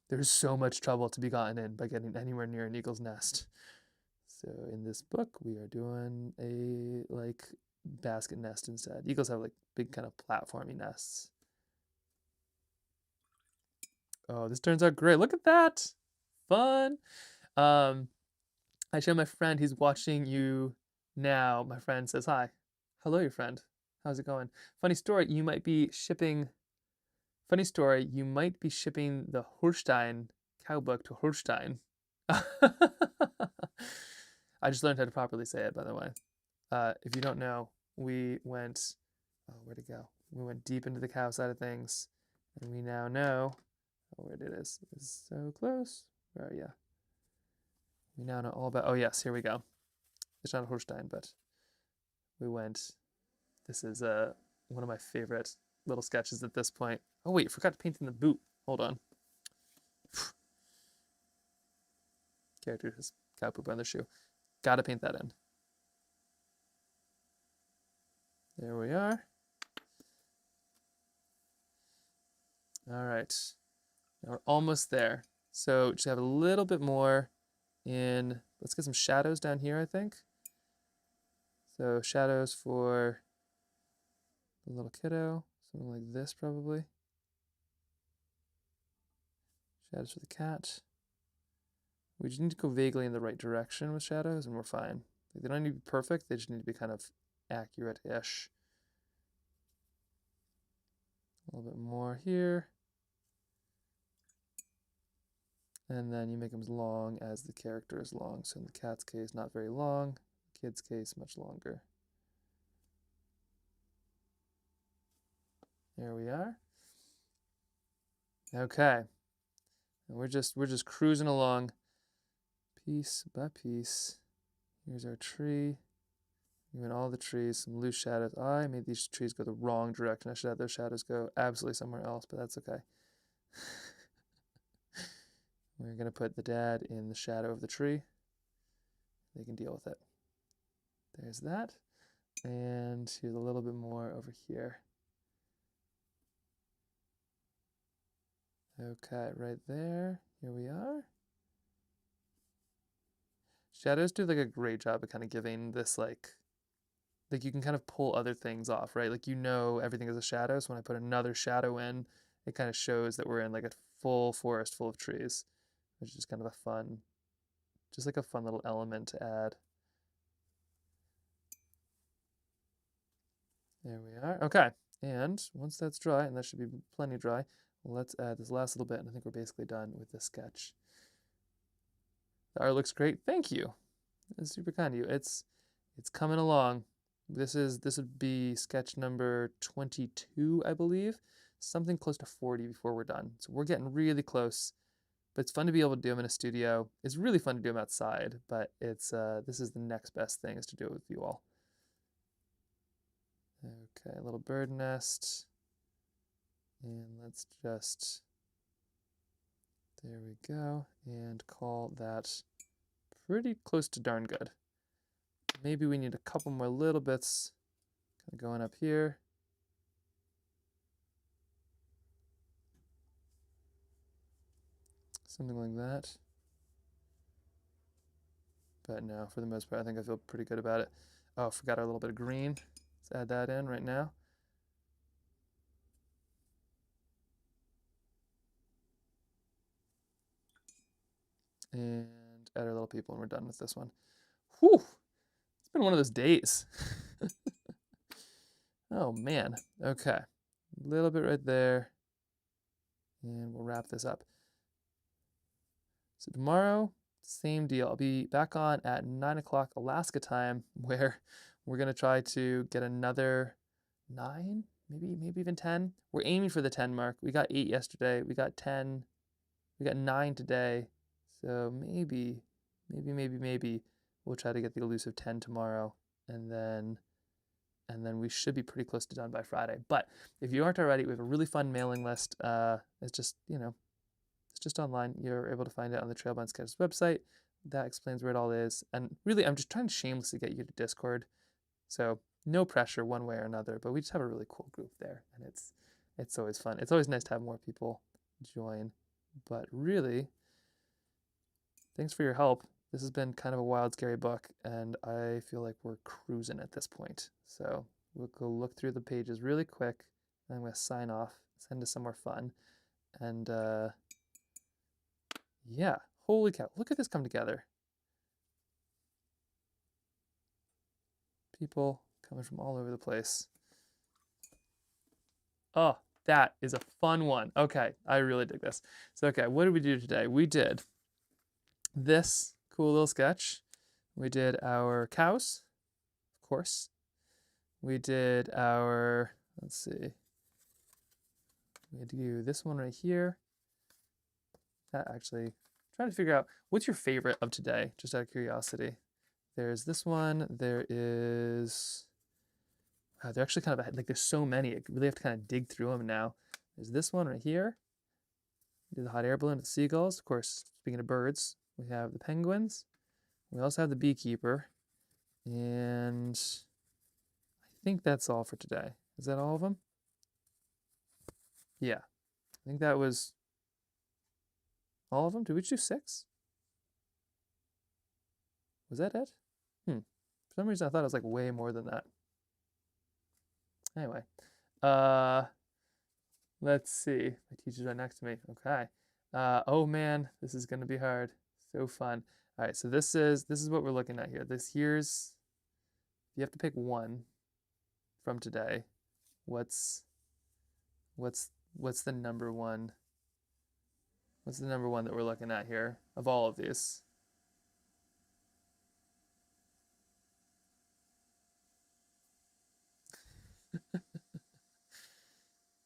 There's so much trouble to be gotten in by getting anywhere near an eagle's nest. So in this book, we are doing a basket nest instead. Eagles have like big kind of platformy nests. Oh, this turns out great. Look at that. Fun. I showed my friend, he's watching you now my friend says hi. Hello, your friend. How's it going? Funny story, you might be shipping the Holstein cow book to Holstein. I just learned how to properly say it, by the way. If you don't know, we went, where'd it go? We went deep into the cow side of things, and we now know, where it is. It's so close. Where are you? We now know all about, oh yes, here we go. It's not a Holstein, but we went, this is one of my favorite little sketches at this point. Oh wait, forgot to paint in the boot. Hold on. Character has cow poop on their shoe. Gotta paint that in. There we are. All right, now we're almost there. So just have a little bit more in, let's get some shadows down here, I think. So shadows for the little kiddo, something like this probably. Shadows for the cat. We just need to go vaguely in the right direction with shadows and we're fine. Like, they don't need to be perfect, they just need to be kind of accurate-ish. A little bit more here. And then you make them as long as the character is long. So in the cat's case, not very long. The kid's case, much longer. There we are. Okay. And we're just cruising along piece by piece. Here's our tree. Even all the trees, some loose shadows. I made these trees go the wrong direction. I should have those shadows go absolutely somewhere else, but that's okay. We're going to put the dad in the shadow of the tree. They can deal with it. There's that. And here's a little bit more over here. Okay, right there. Here we are. Shadows do like a great job of kind of giving this like you can kind of pull other things off, right? Like, you know, everything is a shadow. So when I put another shadow in, it kind of shows that we're in like a full forest full of trees, which is just kind of a fun, just like a fun little element to add. There we are. Okay. And once that's dry, and that should be plenty dry, let's add this last little bit. And I think we're basically done with this sketch. The art looks great. Thank you. That's super kind of you. It's coming along. This would be sketch number 22, I believe. Something close to 40 before we're done. So we're getting really close. But it's fun to be able to do them in a studio. It's really fun to do them outside, but it's this is the next best thing, is to do it with you all. Okay, a little bird nest. And let's just, there we go, and call that pretty close to darn good. Maybe we need a couple more little bits kind of going up here. Something like that. But no, for the most part, I think I feel pretty good about it. Oh, forgot our little bit of green. Let's add that in right now. And add our little people, and we're done with this one. Whew! It's been one of those days. Oh man. Okay. A little bit right there. And we'll wrap this up. So tomorrow, same deal. I'll be back on at 9 o'clock Alaska time, where we're going to try to get another 9, maybe even 10. We're aiming for the 10 mark. We got 8 yesterday. We got 10. We got 9 today. So maybe we'll try to get the elusive 10 tomorrow, and then we should be pretty close to done by Friday. But if you aren't already, we have a really fun mailing list. It's just, it's just online. You're able to find it on the Trailbound Sketches website. That explains where it all is. And really, I'm just trying to shamelessly get you to Discord. So no pressure one way or another, but we just have a really cool group there, and it's always fun. It's always nice to have more people join. But really, thanks for your help. This has been kind of a wild, scary book, and I feel like we're cruising at this point. So we'll go look through the pages really quick, and I'm going to sign off, send us somewhere fun. And yeah, holy cow, look at this come together. People coming from all over the place. Oh, that is a fun one. Okay, I really dig this. So, okay, what did we do today? We did this cool little sketch. We did our cows, of course. We did our, let's see, we had to do this one right here. That actually, trying to figure out, what's your favorite of today, just out of curiosity. There's this one, there is, they're actually kind of, like there's so many, I really have to kind of dig through them now. There's this one right here. Do the hot air balloon with the seagulls. Of course, speaking of birds, we have the penguins. We also have the beekeeper. And I think that's all for today. Is that all of them? Yeah, I think that was all of them. Did we do 6? Was that it? For some reason I thought it was like way more than that. Anyway, let's see. My teacher's right next to me. Okay. Oh man, this is gonna be hard. So fun. All right, so this is what we're looking at here. Here's, you have to pick one from today. What's the number one? What's the number one that we're looking at here of all of these?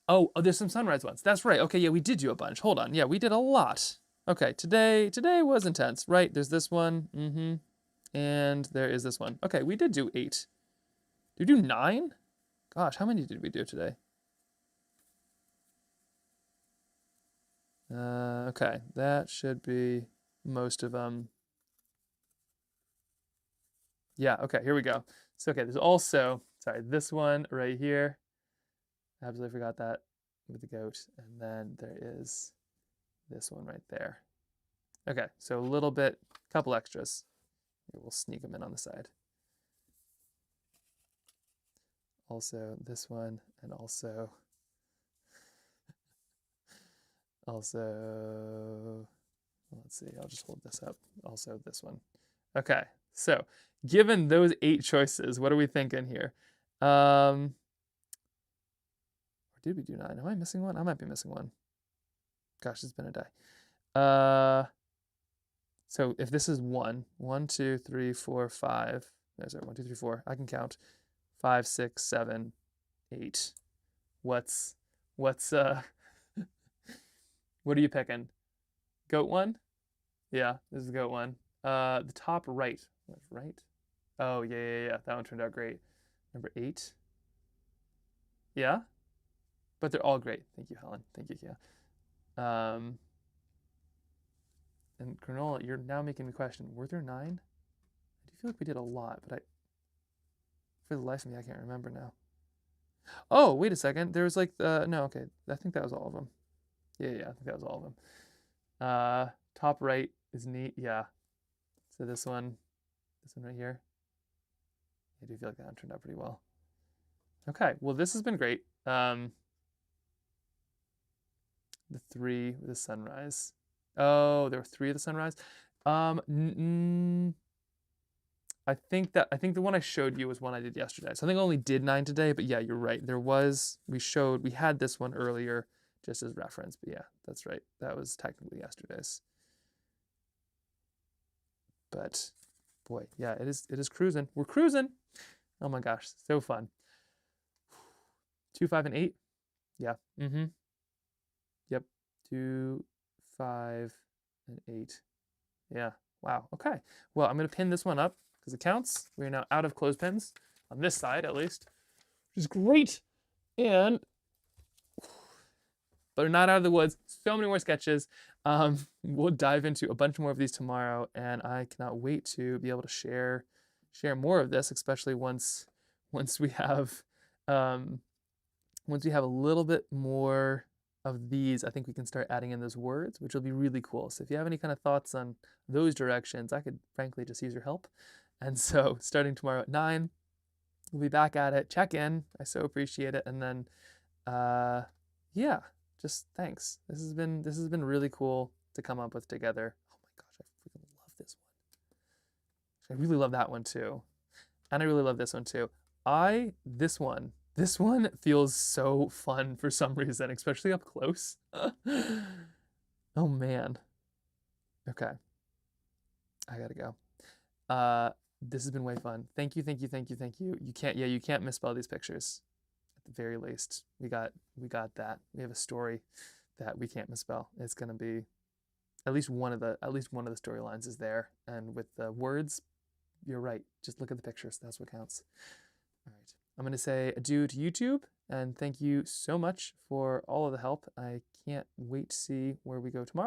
Oh, there's some sunrise ones. That's right. Okay, yeah, we did do a bunch. Hold on. Yeah, we did a lot. Okay, today was intense, right? There's this one. And there is this one. Okay, we did do 8. Did we do 9? Gosh, how many did we do today? Okay, that should be most of them. Yeah, okay, here we go. So, okay, there's also, sorry, this one right here. Absolutely forgot that with the goat. And then there is this one right there. Okay, so a little bit, couple extras. We'll sneak them in on the side. Also this one, and also, let's see, I'll just hold this up. Also this one. Okay, so given those 8 choices, what are we thinking here? Or did we do 9? Am I missing one? I might be missing one. Gosh, it's been a day. So if this is 1, 1, 2, 3, 4, 5. No, sorry, 1, 2, 3, 4. I can count. 5, 6, 7, 8. What's what are you picking? Goat one? Yeah, this is the goat one. The top right. Right? Oh yeah. That one turned out great. Number 8. Yeah? But they're all great. Thank you, Helen. Thank you, Kia. And granola, you're now making me question, were there 9? I do feel like we did a lot, but for the life of me, I can't remember now. Oh, wait a second. There was like, no, okay. I think that was all of them. Yeah, I think that was all of them. Top right is neat. Yeah. So this one right here. I do feel like that one turned out pretty well. Okay, well, this has been great. The 3 with the sunrise. Oh, there were 3 of the sunrise. I think the one I showed you was one I did yesterday. So I think I only did 9 today, but yeah, you're right. We had this one earlier just as reference, but yeah, that's right. That was technically yesterday's. But boy, yeah, it is cruising. We're cruising. Oh my gosh, so fun. 2, 5, and 8. Yeah. Yep. 2, 5, and 8. Yeah. Wow. Okay. Well, I'm gonna pin this one up because it counts. We are now out of clothespins on this side, at least, which is great. And but we're not out of the woods. So many more sketches. We'll dive into a bunch more of these tomorrow, and I cannot wait to be able to share more of this, especially once we have a little bit more of these. I think we can start adding in those words, which will be really cool. So if you have any kind of thoughts on those directions, I could frankly just use your help. And so starting tomorrow at 9, we'll be back at it. Check in. I so appreciate it. And then, yeah, just thanks. This has been really cool to come up with together. Oh my gosh, I freaking love this one. I really love that one too. And I really love this one too. This one feels so fun for some reason, especially up close. Oh man. Okay. I gotta go. This has been way fun. Thank you. You can't misspell these pictures. At the very least, we got that. We have a story that we can't misspell. It's gonna be at least one of the storylines is there. And with the words, you're right. Just look at the pictures. That's what counts. All right. I'm gonna say adieu to YouTube and thank you so much for all of the help. I can't wait to see where we go tomorrow.